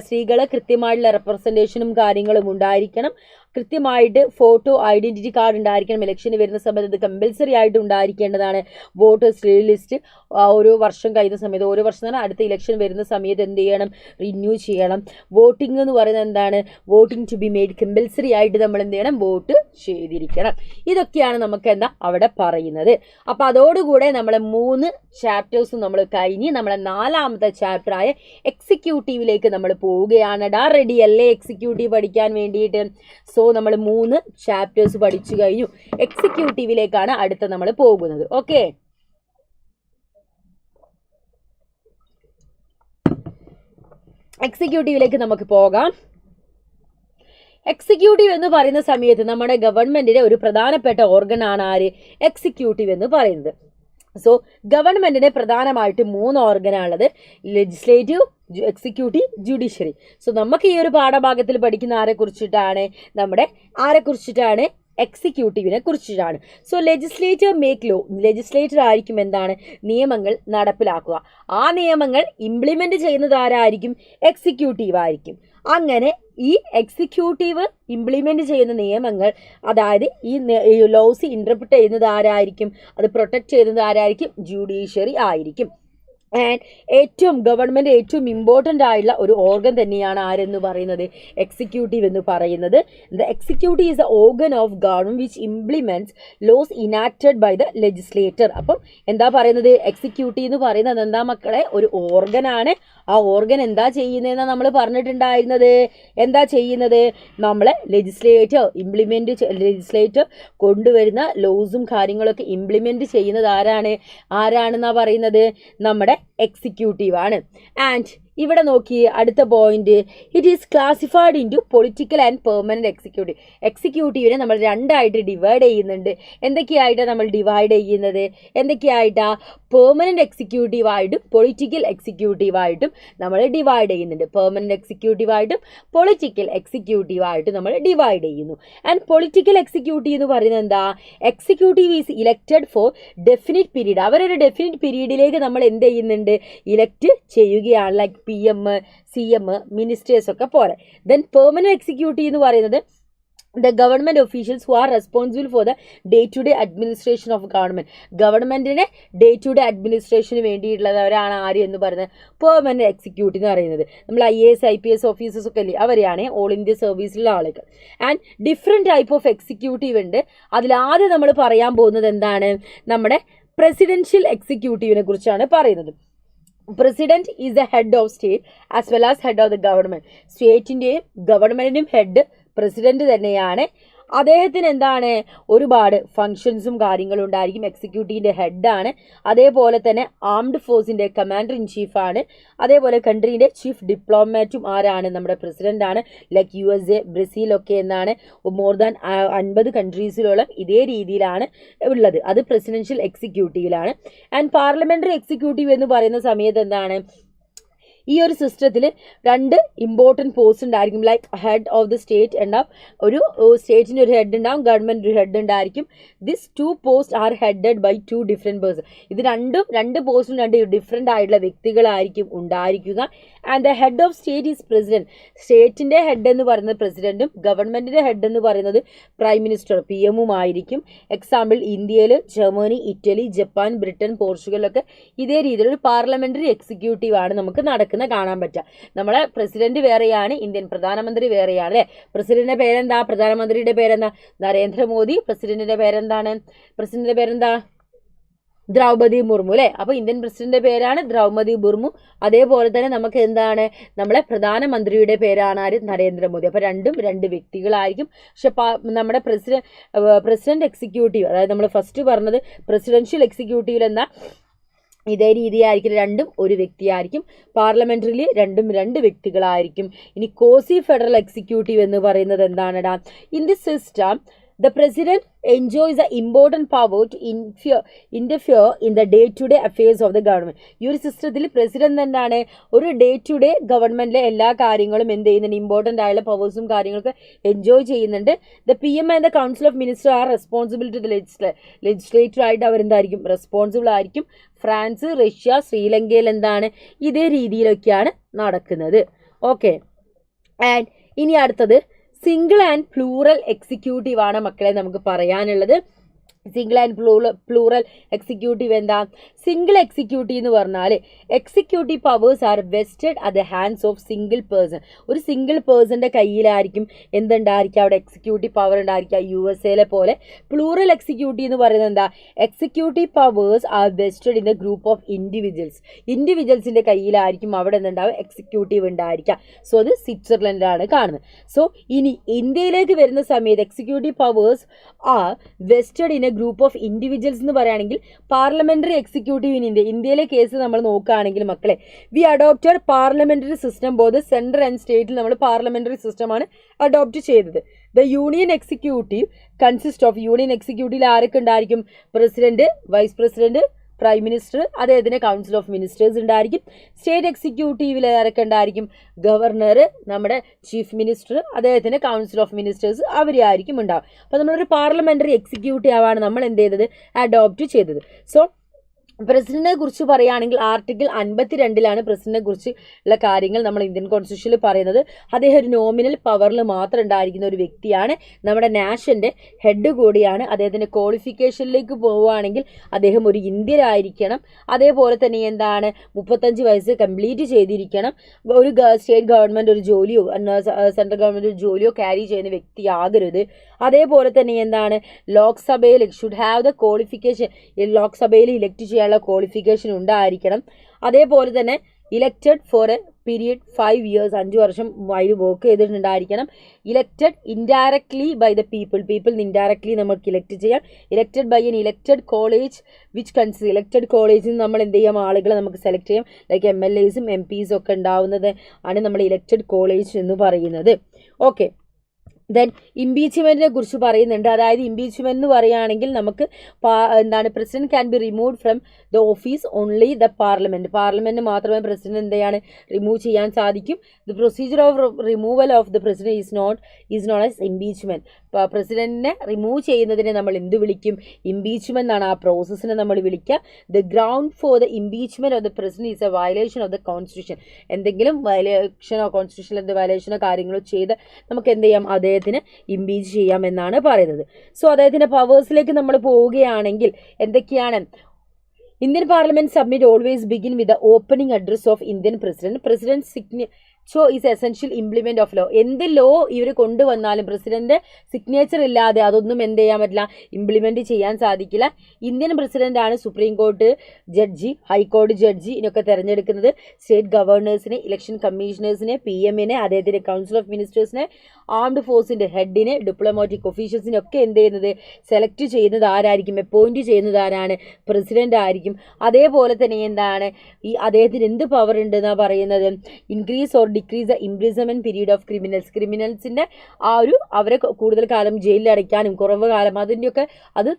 സ്ത്രീകളെ കൃത്യമായിട്ടുള്ള റെപ്രസെൻറ്റേഷനും കാര്യങ്ങളും ഉണ്ടായിരിക്കണം. കൃത്യമായിട്ട് ഫോട്ടോ ഐഡന്റിറ്റി കാർഡ് ഉണ്ടായിരിക്കണം. ഇലക്ഷന് വരുന്ന സമയത്ത് ഇത് കമ്പൽസറി ആയിട്ട് ഉണ്ടായിരിക്കേണ്ടതാണ്. വോട്ടേഴ്സ് ലിസ്റ്റ് ഓരോ വർഷം കഴിയുന്ന സമയത്ത്, ഓരോ വർഷം തന്നെ അടുത്ത ഇലക്ഷൻ വരുന്ന സമയത്ത് എന്ത് ചെയ്യണം, റിന്യൂ ചെയ്യണം. വോട്ടിംഗ് എന്ന് പറയുന്നത് എന്താണ്, voting to be made compulsory ആയിട്ട് നമ്മൾ എന്ത് ചെയ്യണം, വോട്ട് ചെയ്തിരിക്കണം. ഇതൊക്കെയാണ് നമുക്ക് എന്താ അവിടെ പറയുന്നത്. അപ്പോൾ അതോടുകൂടെ നമ്മളെ 3 ചാപ്റ്റേഴ്സും നമ്മൾ കഴിഞ്ഞ് നമ്മളെ 4ാമത്തെ ചാപ്റ്ററായ എക്സിക്യൂട്ടീവിലേക്ക് നമ്മൾ പോവുകയാണ്. റെഡി അല്ലേ എക്സിക്യൂട്ടീവ് പഠിക്കാൻ വേണ്ടിയിട്ട്? സോ നമ്മൾ 3 ചാപ്റ്റേഴ്സ് പഠിച്ചു കഴിഞ്ഞു. എക്സിക്യൂട്ടീവിലേക്കാണ് അടുത്ത നമ്മൾ പോകുന്നത്. ഓക്കെ, എക്സിക്യൂട്ടീവിലേക്ക് നമുക്ക് പോകാം. എക്സിക്യൂട്ടീവ് എന്ന് പറയുന്ന സമയത്ത് നമ്മുടെ ഗവൺമെന്റിന്റെ ഒരു പ്രധാനപ്പെട്ട ഓർഗൻ ആണ് ആര്, എക്സിക്യൂട്ടീവ് എന്ന് പറയുന്നത്. സോ ഗവൺമെന്റിന് പ്രധാനമായിട്ട് 3 ഓർഗനാണുള്ളത്, ലെജിസ്ലേറ്റീവ്, എക്സിക്യൂട്ടീവ്, ജുഡീഷ്യറി. സോ നമുക്ക് ഈ ഒരു പാഠഭാഗത്തിൽ പഠിക്കുന്ന ആരെക്കുറിച്ചിട്ടാണ്, എക്സിക്യൂട്ടീവിനെ കുറിച്ചിട്ടാണ്. So legislator make law. Legislator ആയിരിക്കും എന്താണ്, നിയമങ്ങൾ നടപ്പിലാക്കുക. ആ നിയമങ്ങൾ ഇംപ്ലിമെന്റ് ചെയ്യുന്നത് ആരായിരിക്കും, എക്സിക്യൂട്ടീവ് ആയിരിക്കും. അങ്ങനെ ഈ എക്സിക്യൂട്ടീവ് ഇംപ്ലിമെന്റ് ചെയ്യുന്ന നിയമങ്ങൾ, അതായത് ഈ ലോസ് ഇന്റർപ്രിറ്റ് ചെയ്യുന്നത് ആരായിരിക്കും, അത് പ്രൊട്ടക്ട് ചെയ്യുന്നത് ആരായിരിക്കും, ജുഡീഷ്യറി ആയിരിക്കും. ആൻഡ് ഗവൺമെന്റ് ഏറ്റവും ഇമ്പോർട്ടൻ്റ് ആയിട്ടുള്ള ഒരു ഓർഗൻ തന്നെയാണ് ആരെന്ന് പറയുന്നത്, എക്സിക്യൂട്ടീവ് എന്ന് പറയുന്നത്. The executive is the organ of government which implements laws enacted by the legislator. അപ്പം എന്താ പറയുന്നത്, എക്സിക്യൂട്ടീവ് എന്ന് പറയുന്നത് എന്താ മക്കളെ, ഒരു ഓർഗനാണ്. ആ ഓർഗൻ എന്താ ചെയ്യുന്നതെന്നാണ് നമ്മൾ പറഞ്ഞിട്ടുണ്ടായിരുന്നത്. എന്താ ചെയ്യുന്നത്, നമ്മളെ ലെജിസ്ലേറ്റർ കൊണ്ടുവരുന്ന ലോസും കാര്യങ്ങളൊക്കെ ഇംപ്ലിമെന്റ് ചെയ്യുന്നത് ആരാണെന്നാ പറയുന്നത്, നമ്മുടെ എക്സിക്യൂട്ടീവ് ആണ്. ആൻഡ് ഇവിടെ നോക്കിയേ അടുത്ത point, it is classified into political and permanent executive. എക്സിക്യൂട്ടീവിനെ നമ്മൾ 2ആയിട്ട് ഡിവൈഡ് ചെയ്യുന്നുണ്ട്. എന്തൊക്കെയായിട്ടാണ് നമ്മൾ ഡിവൈഡ് ചെയ്യുന്നത്, എന്തൊക്കെയായിട്ടാ, പെർമനന്റ് എക്സിക്യൂട്ടീവായിട്ടും പൊളിറ്റിക്കൽ എക്സിക്യൂട്ടീവായിട്ടും നമ്മൾ ഡിവൈഡ് ചെയ്യുന്നുണ്ട്. പെർമനന്റ് എക്സിക്യൂട്ടീവായിട്ടും പൊളിറ്റിക്കൽ എക്സിക്യൂട്ടീവായിട്ടും നമ്മൾ ഡിവൈഡ് ചെയ്യുന്നു. ആൻഡ് പൊളിറ്റിക്കൽ എക്സിക്യൂട്ടീവ് എന്ന് പറയുന്നത് എന്താ, executive is elected four definite period. അവരൊരു ഡെഫിനിറ്റ് പീരീഡിലേക്ക് നമ്മൾ എന്ത് ചെയ്യുന്നുണ്ട്, ഇലക്ട് ചെയ്യുകയാണ്. ലൈക്ക് PM, CM, മിനിസ്റ്റേഴ്സ് ഒക്കെ പോലെ. ദെൻ പെർമനന്റ് എക്സിക്യൂട്ടീവ് എന്ന് പറയുന്നത് the government officials who are responsible for the day-to-day administration of government. ഗവൺമെന്റിന്റെ day-to-day administration വേണ്ടിയിട്ടുള്ളവരാണ് ആര് എന്ന് പറയുന്നത്, പെർമനന്റ് എക്സിക്യൂട്ടീവ് എന്ന് പറയുന്നത്. നമ്മൾ IAS, IPS ഓഫീസേഴ്സ് ഒക്കെ അല്ലേ, അവരെയാണ് ഓൾ ഇന്ത്യ സർവീസിലുള്ള ആളുകൾ. And different type of executive ഉണ്ട്. അതിലാദ്യം നമ്മൾ പറയാൻ പോകുന്നത് എന്താണ്, നമ്മുടെ പ്രസിഡൻഷ്യൽ എക്സിക്യൂട്ടീവിനെ കുറിച്ചാണ് പറയുന്നത്. President is the head of state as well as head of the government. സ്റ്റേറ്റിൻ്റെയും ഗവൺമെന്റിൻ്റെയും ഹെഡ് പ്രസിഡന്റ് തന്നെയാണ്. അദ്ദേഹത്തിന് എന്താണ്, ഒരുപാട് ഫങ്ഷൻസും കാര്യങ്ങളും ഉണ്ടായിരിക്കും. എക്സിക്യൂട്ടീവിൻ്റെ ഹെഡാണ്. അതേപോലെ തന്നെ ആംഡ് ഫോഴ്സിൻ്റെ കമാൻഡർ ഇൻ ചീഫാണ്. അതേപോലെ കൺട്രീൻ്റെ ചീഫ് ഡിപ്ലോമാറ്റും ആരാണ്, നമ്മുടെ പ്രസിഡൻ്റാണ്. ലൈക്ക് USA, ബ്രസീലൊക്കെ എന്നാണ് മോർ ദാൻ 50 കൺട്രീസിലോളം ഇതേ രീതിയിലാണ് ഉള്ളത്. അത് പ്രസിഡൻഷ്യൽ എക്സിക്യൂട്ടീവിലാണ്. ആൻഡ് പാർലമെൻ്ററി എക്സിക്യൂട്ടീവ് എന്ന് പറയുന്ന സമയത്ത് എന്താണ്, ഈ ഒരു സിസ്റ്റത്തിൽ 2 ഇമ്പോർട്ടൻറ്റ് പോസ്റ്റ് ഉണ്ടായിരിക്കും. Like head of the state ഉണ്ടാവും, ഒരു സ്റ്റേറ്റിന് ഒരു ഹെഡ് ഉണ്ടാവും, ഗവൺമെൻറ് ഒരു ഹെഡ് ഉണ്ടായിരിക്കും. This 2 post are headed by 2 different person. ഇത് 2 പോസ്റ്റും 2 ഡിഫറെൻ്റ് ആയിട്ടുള്ള വ്യക്തികളായിരിക്കും ഉണ്ടായിരിക്കുക. And the head of state is president. സ്റ്റേറ്റിൻ്റെ ഹെഡ് എന്ന് പറയുന്നത് പ്രസിഡന്റും ഗവൺമെൻറ്റിൻ്റെ ഹെഡ് എന്ന് പറയുന്നത് പ്രൈം മിനിസ്റ്റർ PM ആയിരിക്കും. എക്സാമ്പിൾ ഇന്ത്യയിൽ, ജർമ്മനി, ഇറ്റലി, ജപ്പാൻ, ബ്രിട്ടൻ, പോർച്ചുഗലൊക്കെ ഇതേ രീതിയിലൊരു പാർലമെന്ററി എക്സിക്യൂട്ടീവ് ആണ് നമുക്ക് കാണാൻ പറ്റുക. നമ്മളെ പ്രസിഡന്റ് വേറെയാണ്, ഇന്ത്യൻ പ്രധാനമന്ത്രി വേറെയാണ് അല്ലേ. പ്രസിഡന്റിന്റെ പേരെന്താ, പ്രധാനമന്ത്രിയുടെ പേരെന്താ, നരേന്ദ്രമോദി. പ്രസിഡന്റിന്റെ പേരെന്താ ദ്രൗപദി മുർമു അല്ലേ. അപ്പോൾ ഇന്ത്യൻ പ്രസിഡന്റിന്റെ പേരാണ് ദ്രൗപദി മുർമു. അതേപോലെ തന്നെ നമുക്ക് എന്താണ്, നമ്മളെ പ്രധാനമന്ത്രിയുടെ പേരാണ് ആര്, നരേന്ദ്രമോദി. അപ്പോൾ 2 വ്യക്തികളായിരിക്കും. പക്ഷെ നമ്മുടെ പ്രസിഡന്റ് എക്സിക്യൂട്ടീവ്, അതായത് നമ്മൾ ഫസ്റ്റ് പറഞ്ഞത് പ്രസിഡൻഷ്യൽ എക്സിക്യൂട്ടീവിൽ എന്താ, ഇതേ രീതിയായിരിക്കും, 2 ഒരു വ്യക്തിയായിരിക്കും. പാർലമെന്ററിയിൽ 2 വ്യക്തികളായിരിക്കും. ഇനി കോസി ഫെഡറൽ എക്സിക്യൂട്ടീവ് എന്ന് പറയുന്നത് എന്താണെടാ, in this system the president enjoys the important power to interfere in the day-to-day affairs of the government. ഈ ഒരു സിസ്റ്റത്തിൽ പ്രസിഡന്റ് എന്താണ്, ഒരു ഡേ ഗവൺമെന്റിലെ എല്ലാ കാര്യങ്ങളും എന്ത് ചെയ്യുന്നുണ്ട്, ഇമ്പോർട്ടൻ്റ് ആയുള്ള പവേഴ്സും കാര്യങ്ങളൊക്കെ എൻജോയ് ചെയ്യുന്നുണ്ട്. The PM and the council of minister are responsible to the legislator ആയിട്ട് അവരെന്തായിരിക്കും, റെസ്പോൺസിബിൾ ആയിരിക്കും. ഫ്രാൻസ്, റഷ്യ, ശ്രീലങ്കയിൽ എന്താണ്, ഇതേ രീതിയിലൊക്കെയാണ് നടക്കുന്നത്. ഓക്കെ. ആൻഡ് ഇനി അടുത്തത് സിംഗിൾ ആൻഡ് പ്ലൂറൽ എക്സിക്യൂട്ടീവ് ആണ് മക്കളെ നമുക്ക് പറയാനുള്ളത്. സിംഗിൾ ആൻഡ് പ്ലൂറൽ എക്സിക്യൂട്ടീവ് എന്താ, സിംഗിൾ എക്സിക്യൂട്ടീവ് എന്ന് പറഞ്ഞാൽ executive powers are vested at the hands of single person. ഒരു സിംഗിൾ പേഴ്സൻ്റെ കയ്യിലായിരിക്കും എന്തുണ്ടായിരിക്കുക, അവിടെ എക്സിക്യൂട്ടീവ് പവർ ഉണ്ടായിരിക്കുക. USA പോലെ. പ്ലൂറൽ എക്സിക്യൂട്ടീവ് എന്ന് പറയുന്നത് എന്താ, executive powers are vested in the group of ഇൻഡിവിജ്വൽസിൻ്റെ കയ്യിലായിരിക്കും അവിടെ എന്തുണ്ടാവും, എക്സിക്യൂട്ടീവ് ഉണ്ടായിരിക്കുക. സോ അത് സ്വിറ്റ്സർലൻഡിലാണ് കാണുന്നത്. സോ ഇനി ഇന്ത്യയിലേക്ക് വരുന്ന സമയത്ത് executive powers are vested in a group of individuals എന്ന് പറയുകയാണെങ്കിൽ പാർലമെന്ററി എക്സിക്യൂട്ടീവ് ഇൻ ഇന്ത്യയിലെ കേസ് നമ്മൾ നോക്കുകയാണെങ്കിൽ മക്കളെ, we adopted parliamentary system. Both central and സ്റ്റേറ്റിൽ നമ്മൾ പാർലമെന്ററി സിസ്റ്റമാണ് അഡോപ്റ്റ് ചെയ്തത്. The union executive consist of, union എക്സിക്യൂട്ടീവിൽ ആരൊക്കെ ഉണ്ടായിരിക്കും, president, vice president, prime minister, അദ്ദേഹത്തിന് കൗൺസിൽ ഓഫ് മിനിസ്റ്റേഴ്സ് ഉണ്ടായിരിക്കും. സ്റ്റേറ്റ് എക്സിക്യൂട്ടീവിൽ ആരൊക്കെ ഉണ്ടായിരിക്കും, ഗവർണർ, നമ്മുടെ ചീഫ് മിനിസ്റ്റർ, അദ്ദേഹത്തിന് കൗൺസിൽ ഓഫ് മിനിസ്റ്റേഴ്സ്, അവരായിരിക്കും ഉണ്ടാവും. അപ്പോൾ നമ്മളൊരു പാർലമെന്ററി എക്സിക്യൂട്ടീവ് ആണ് നമ്മൾ എന്ത് ചെയ്തത്, അഡോപ്റ്റ് ചെയ്തത്. സോ പ്രസിഡന്റിനെ കുറിച്ച് പറയുകയാണെങ്കിൽ ആർട്ടിക്കിൾ 52 പ്രസിഡന്റിനെ കുറിച്ച് ഉള്ള കാര്യങ്ങൾ നമ്മൾ ഇന്ത്യൻ കോൺസ്റ്റിറ്റ്യൂഷനിൽ പറയുന്നത്. അദ്ദേഹം ഒരു നോമിനൽ പവറിൽ മാത്രം ഉണ്ടായിരിക്കുന്ന ഒരു വ്യക്തിയാണ്, നമ്മുടെ നാഷന്റെ ഹെഡ് കൂടിയാണ്. അദ്ദേഹത്തിന്റെ ക്വാളിഫിക്കേഷനിലേക്ക് പോവുകയാണെങ്കിൽ അദ്ദേഹം ഒരു ഇന്ത്യനായിരിക്കണം. അതേപോലെ തന്നെ എന്താണ്, 35 വയസ്സ് കംപ്ലീറ്റ് ചെയ്തിരിക്കണം. ഒരു സ്റ്റേറ്റ് ഗവൺമെന്റ് ഒരു ജോലിയോ സെൻട്രൽ ഗവൺമെന്റ് ഒരു ജോലിയോ ക്യാരി ചെയ്യുന്ന വ്യക്തിയാകരുത്. അതേപോലെ തന്നെ എന്താണ്, ലോക്സഭയിൽ ഷുഡ് ഹാവ് ദ ക്വാളിഫിക്കേഷൻ, ലോക്സഭയിൽ ഇലക്ട് ചെയ്യാനുള്ള ക്വാളിഫിക്കേഷൻ ഉണ്ടായിരിക്കണം. അതേപോലെ തന്നെ elected for a period 5 years, 5 വർഷം അതിൽ വർക്ക് ചെയ്തിട്ടുണ്ടായിരിക്കണം. Elected indirectly by the people indirectly നമുക്ക് ഇലക്ട് ചെയ്യാം. Elected by an elected college which consider, elected കോളേജിൽ നിന്ന് നമ്മൾ എന്ത് ചെയ്യാം, ആളുകളെ നമുക്ക് സെലക്ട് ചെയ്യാം. ലൈക്ക് MLAസും MPസും ഒക്കെ ഉണ്ടാവുന്നത് ആണ് നമ്മൾ ഇലക്റ്റഡ് കോളേജ് എന്ന് പറയുന്നത്. ഓക്കെ. ദെൻ ഇംപീച്ച്മെൻറ്റിനെ കുറിച്ച് പറയുന്നുണ്ട്. അതായത് ഇംപീച്ച്മെൻറ്റ് എന്ന് പറയുകയാണെങ്കിൽ നമുക്ക് എന്താണ്, president can be removed from the office only the parliament മാത്രമേ പ്രസിഡന്റ് എന്തെയാണ് റിമൂവ് ചെയ്യാൻ സാധിക്കും. The procedure of removal of the president is not as impeachment. പ്രസിഡന്റിനെ റിമൂവ് ചെയ്യുന്നതിനെ നമ്മൾ എന്ത് വിളിക്കും, ഇംപീച്ച്മെന്റ് എന്നാണ് ആ പ്രോസസ്സിനെ നമ്മൾ വിളിക്കുക. The ground for the impeachment of the president is A violation of the constitution. എന്തെങ്കിലും വയലേഷനോ കോൺസ്റ്റിറ്റ്യൂഷനിൽ എന്ത് വയലേഷനോ കാര്യങ്ങളോ ചെയ്ത് നമുക്ക് എന്ത് ചെയ്യാം, അദ്ദേഹത്തിന് ഇംപീച്ച് ചെയ്യാം എന്നാണ് പറയുന്നത്. സോ അദ്ദേഹത്തിൻ്റെ പവേഴ്സിലേക്ക് നമ്മൾ പോവുകയാണെങ്കിൽ എന്തൊക്കെയാണ്, Indian parliament submit always begin with the opening address of Indian president is essential implement of law. എന്ത് ലോ ഇവർ കൊണ്ടുവന്നാലും പ്രസിഡന്റ് സിഗ്നേച്ചർ ഇല്ലാതെ അതൊന്നും എന്ത് ചെയ്യാൻ പറ്റില്ല, ഇംപ്ലിമെന്റ് ചെയ്യാൻ സാധിക്കില്ല. ഇന്ത്യൻ പ്രസിഡന്റ് ആണ് സുപ്രീം കോർട്ട് ജഡ്ജി, ഹൈക്കോടതി ജഡ്ജി ഇതിനൊക്കെ തിരഞ്ഞെടുക്കുന്നത്. സ്റ്റേറ്റ് ഗവർണേഴ്സിനെ, ഇലക്ഷൻ കമ്മീഷണേഴ്സിനെ, PMനെ, അദ്ദേഹത്തിന്റെ കൗൺസിൽ ഓഫ് മിനിസ്റ്റേഴ്സിനെ, ആംഡ് ഫോഴ്സിന്റെ ഹെഡിനെ, ഡിപ്ലോമാറ്റിക് ഒഫീഷ്യൽസിനെ ഒക്കെ എന്ത് ചെയ്യുന്നത്, സെലക്ട് ചെയ്യുന്നത് ആരായിരിക്കും, അപ്പോയിന്റ് ചെയ്യുന്നത് ആരാണ്, പ്രസിഡന്റ് ആയിരിക്കും. അതേപോലെ തന്നെ എന്താണ്, ഈ അദ്ദേഹത്തിന് എന്ത് പവർ ഉണ്ടെന്നാണ് പറയുന്നത്, increase or decrease the imprisonment period of ക്രിമിനൽസിന്റെ ആ ഒരു അവരെ കൂടുതൽ കാലം ജയിലിൽ അടയ്ക്കാനും കുറവ് കാലം അതിൻ്റെയൊക്കെ അത്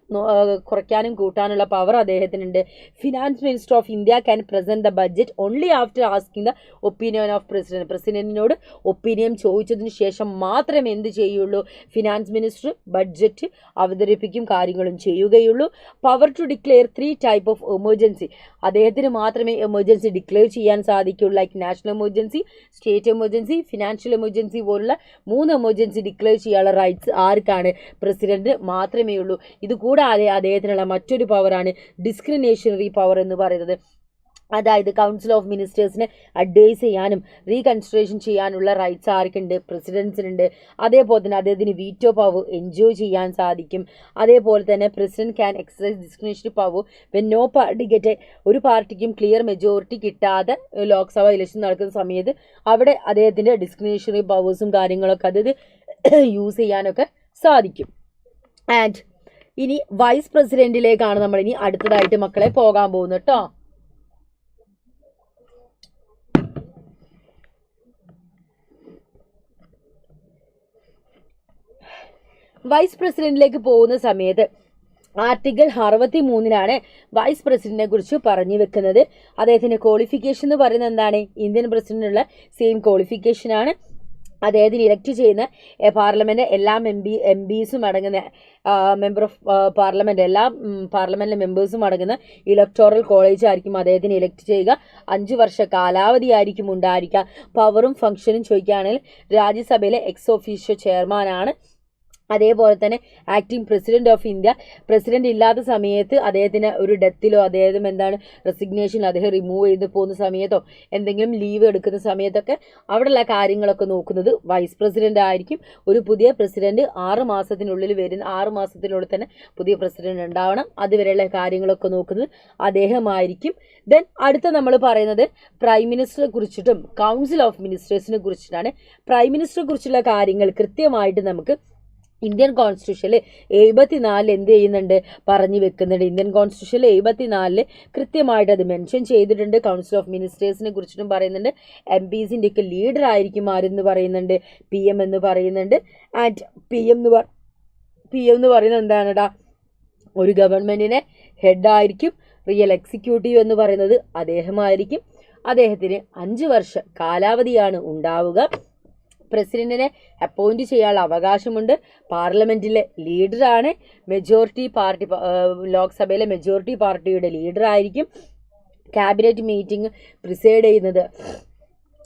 കുറയ്ക്കാനും കൂട്ടാനുള്ള പവർ അദ്ദേഹത്തിനുണ്ട്. Finance minister of India can present the budget only after asking the opinion of പ്രസിഡന്റിനോട് ഒപ്പീനിയൻ ചോദിച്ചതിന് ശേഷം മാത്രമേ എന്ത് ചെയ്യുള്ളൂ, ഫിനാൻസ് മിനിസ്റ്റർ ബഡ്ജറ്റ് അവതരിപ്പിക്കും കാര്യങ്ങളും ചെയ്യുകയുള്ളൂ. Power to declare 3 type of emergency, അദ്ദേഹത്തിന് മാത്രമേ എമർജൻസി ഡിക്ലെയർ ചെയ്യാൻ സാധിക്കുള്ളൂ. Like national emergency, state emergency, financial emergency പോലുള്ള 3 എമർജൻസി ഡിക്ലെയർ ചെയ്യാനുള്ള റൈറ്റ്സ് ആർക്കാണ്, പ്രസിഡന്റ് മാത്രമേ ഉള്ളൂ. ഇതുകൂടാതെ അദ്ദേഹത്തിനുള്ള മറ്റൊരു പവറാണ് ഡിസ്ക്രിമിനേഷണറി പവർ എന്ന് പറയുന്നത്. അതായത് കൗൺസിൽ ഓഫ് മിനിസ്റ്റേഴ്സിനെ അഡ്വൈസ് ചെയ്യാനും റീകൺസിഡറേഷൻ ചെയ്യാനുള്ള റൈറ്റ്സ് ആർക്കുണ്ട്, പ്രസിഡൻസിനുണ്ട്. അതേപോലെ തന്നെ അദ്ദേഹത്തിന് വീറ്റോ പവർ എൻജോയ് ചെയ്യാൻ സാധിക്കും. അതേപോലെ തന്നെ president can exercise discriminationary power when no party get, ഒരു പാർട്ടിക്കും ക്ലിയർ മെജോറിറ്റി കിട്ടാതെ ലോക്സഭ ഇലക്ഷൻ നടക്കുന്ന സമയത്ത് അവിടെ അദ്ദേഹത്തിൻ്റെ ഡിസ്ക്രിമിനേഷണറി പവേഴ്സും കാര്യങ്ങളൊക്കെ അതായത് യൂസ് ചെയ്യാനൊക്കെ സാധിക്കും. ആൻഡ് ഇനി വൈസ് പ്രസിഡന്റിലേക്കാണ് നമ്മൾ ഇനി അടുത്തതായിട്ട് മക്കളെ പോകാൻ പോകുന്നത് കേട്ടോ. വൈസ് പ്രസിഡന്റിലേക്ക് പോകുന്ന സമയത്ത് ആർട്ടിക്കിൾ 63 വൈസ് പ്രസിഡന്റിനെ കുറിച്ച് പറഞ്ഞു വെക്കുന്നത്. അദ്ദേഹത്തിന്റെ ക്വാളിഫിക്കേഷൻ എന്ന് പറയുന്നത് എന്താണ്, ഇന്ത്യൻ പ്രസിഡന്റിനുള്ള സെയിം ക്വാളിഫിക്കേഷനാണ്. അദ്ദേഹത്തിന് ഇലക്ട് ചെയ്യുന്ന പാർലമെന്റ് എല്ലാ എം പിസും അടങ്ങുന്ന മെമ്പർ ഓഫ് പാർലമെന്റ് എല്ലാ പാർലമെന്റിലെ മെമ്പേഴ്സും അടങ്ങുന്ന ഇലക്ടോറൽ കോളേജ് ആയിരിക്കും അദ്ദേഹത്തിന് ഇലക്ട് ചെയ്യുക. 5 വർഷ കാലാവധി ആയിരിക്കും ഉണ്ടായിരിക്കുക. പവറും ഫംഗ്ഷനും ചോദിക്കുകയാണെങ്കിൽ രാജ്യസഭയിലെ എക്സ് ഒഫീഷ്യോ ചെയർമാനാണ്. അതേപോലെ തന്നെ acting president of India, president ഇല്ലാത്ത സമയത്ത് അദ്ദേഹത്തിന് ഒരു ഡെത്തിലോ അദ്ദേഹം റെസിഗ്നേഷനിലോ അദ്ദേഹം റിമൂവ് ചെയ്ത് പോകുന്ന സമയത്തോ എന്തെങ്കിലും ലീവ് എടുക്കുന്ന സമയത്തൊക്കെ അവിടെയുള്ള കാര്യങ്ങളൊക്കെ നോക്കുന്നത് വൈസ് പ്രസിഡന്റ് ആയിരിക്കും. ഒരു പുതിയ പ്രസിഡന്റ് 6 മാസത്തിനുള്ളിൽ വരുന്ന 6 മാസത്തിനുള്ളിൽ തന്നെ പുതിയ പ്രസിഡന്റ് ഉണ്ടാവണം. അതുവരെയുള്ള കാര്യങ്ങളൊക്കെ നോക്കുന്നത് അദ്ദേഹമായിരിക്കും. ദെൻ അടുത്ത നമ്മൾ പറയുന്നത് പ്രൈം മിനിസ്റ്ററെ കുറിച്ചിട്ടും കൗൺസിൽ ഓഫ് മിനിസ്റ്റേഴ്സിനെ കുറിച്ചിട്ടാണ്. പ്രൈം മിനിസ്റ്ററെ കുറിച്ചുള്ള കാര്യങ്ങൾ കൃത്യമായിട്ട് നമുക്ക് ഇന്ത്യൻ കോൺസ്റ്റിറ്റ്യൂഷനിൽ 74 എന്ത് ചെയ്യുന്നുണ്ട്, പറഞ്ഞു വെക്കുന്നുണ്ട്. ഇന്ത്യൻ കോൺസ്റ്റിറ്റ്യൂഷനിൽ 74 കൃത്യമായിട്ട് അത് മെൻഷൻ ചെയ്തിട്ടുണ്ട്. കൗൺസിൽ ഓഫ് മിനിസ്റ്റേഴ്സിനെ കുറിച്ചിട്ടും പറയുന്നുണ്ട്. എം പിസിൻ്റെ ഒക്കെ ലീഡർ ആയിരിക്കും ആരെന്ന് പറയുന്നുണ്ട്, PM എന്ന് പറയുന്നുണ്ട്. ആൻഡ് PM എന്ന് പറയുന്നത് എന്താണെടാ, ഒരു ഗവൺമെന്റിനെ ഹെഡായിരിക്കും. റിയൽ എക്സിക്യൂട്ടീവ് എന്ന് പറയുന്നത് അദ്ദേഹമായിരിക്കും. അദ്ദേഹത്തിന് 5 വർഷ കാലാവധിയാണ് ഉണ്ടാവുക. പ്രസിഡന്റിനെ അപ്പോയിന്റ് ചെയ്യാനുള്ള അവകാശമുണ്ട്. പാർലമെന്റിലെ ലീഡറാണ്. മെജോറിറ്റി പാർട്ടി ലോക്സഭയിലെ മെജോറിറ്റി പാർട്ടിയുടെ ലീഡർ ആയിരിക്കും. ക്യാബിനറ്റ് മീറ്റിംഗ് പ്രിസൈഡ് ചെയ്യുന്നത്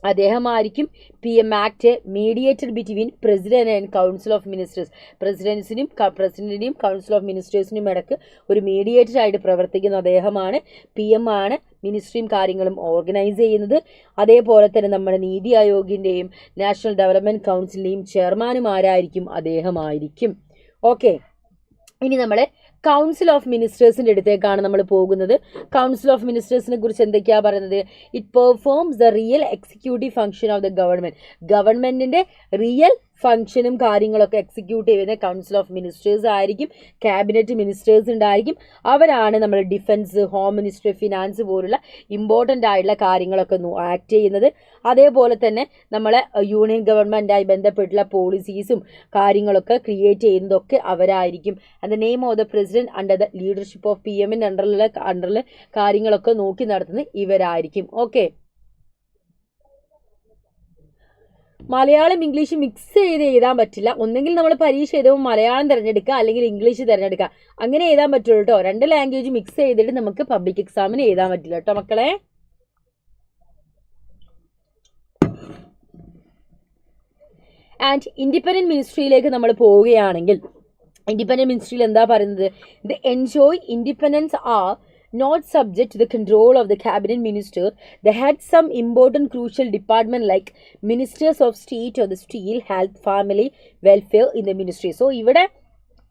അദ്ദേഹമായിരിക്കും. PM act mediated between president and council of ministers, പ്രസിഡന്റിന്റെയും കൗൺസിൽ ഓഫ് മിനിസ്റ്റേഴ്സിനും ഇടയ്ക്ക് ഒരു മീഡിയേറ്റർ ആയിട്ട് പ്രവർത്തിക്കുന്ന അദ്ദേഹമാണ്. PM ആണ് മിനിസ്ട്രിയും കാര്യങ്ങളും ഓർഗനൈസ് ചെയ്യുന്നത്. അതേപോലെ തന്നെ നമ്മുടെ നീതി ആയോഗിൻ്റെയും നാഷണൽ ഡെവലപ്മെന്റ് കൗൺസിലിൻ്റെയും ചെയർമാനുമാരായിരിക്കും അദ്ദേഹമായിരിക്കും. ഓക്കെ, ഇനി നമ്മൾ കൗൺസിൽ ഓഫ് മിനിസ്റ്റേഴ്സിൻ്റെ അടുത്തേക്കാണ് നമ്മൾ പോകുന്നത്. കൗൺസിൽ ഓഫ് മിനിസ്റ്റേഴ്സിനെ കുറിച്ച് എന്തൊക്കെയാണ് പറയുന്നത്? It performs the real executive function of the ഗവൺമെന്റിന്റെ റിയൽ ഫംഗ്ഷനും കാര്യങ്ങളൊക്കെ എക്സിക്യൂട്ട് ചെയ്യുന്ന കൗൺസിൽ ഓഫ് മിനിസ്റ്റേഴ്സ് ആയിരിക്കും. ക്യാബിനറ്റ് മിനിസ്റ്റേഴ്സ് ഉണ്ടായിരിക്കും. അവരാണ് നമ്മൾ ഡിഫൻസ്, ഹോം മിനിസ്ട്രി, ഫിനാൻസ് പോലുള്ള ഇമ്പോർട്ടൻ്റ് ആയിട്ടുള്ള കാര്യങ്ങളൊക്കെ ആക്ട് ചെയ്യുന്നത്. അതേപോലെ തന്നെ നമ്മളെ യൂണിയൻ ഗവൺമെൻറ്റായി ബന്ധപ്പെട്ടുള്ള പോളിസീസും കാര്യങ്ങളൊക്കെ ക്രിയേറ്റ് ചെയ്യുന്നതൊക്കെ അവരായിരിക്കും. And the name of the president under the leadership of PM അണ്ടറിൽ കാര്യങ്ങളൊക്കെ നോക്കി നടത്തുന്നത് ഇവരായിരിക്കും. ഓക്കെ, മലയാളം ഇംഗ്ലീഷ് മിക്സ് ചെയ്ത് എഴുതാൻ പറ്റില്ല. ഒന്നെങ്കിൽ നമ്മൾ പരീക്ഷ എഴുതുമ്പോൾ മലയാളം തിരഞ്ഞെടുക്കുക, അല്ലെങ്കിൽ ഇംഗ്ലീഷ് തിരഞ്ഞെടുക്കുക. അങ്ങനെ എഴുതാൻ പറ്റുള്ളൂ കേട്ടോ. 2 ലാംഗ്വേജ് മിക്സ് ചെയ്തിട്ട് നമുക്ക് പബ്ലിക് എക്സാമിന് എഴുതാൻ പറ്റില്ല കേട്ടോ മക്കളെ. ആൻഡ് ഇൻഡിപെൻഡന്റ് മിനിസ്ട്രിയിലേക്ക് നമ്മൾ പോവുകയാണെങ്കിൽ ഇൻഡിപെൻഡന്റ് മിനിസ്ട്രിയിൽ എന്താ പറയുന്നത്? The enjoy independence are not subject to the control of the cabinet minister. They had some important crucial department like ministers of state or the steel, health, family welfare in the ministry. So ഇവിടെ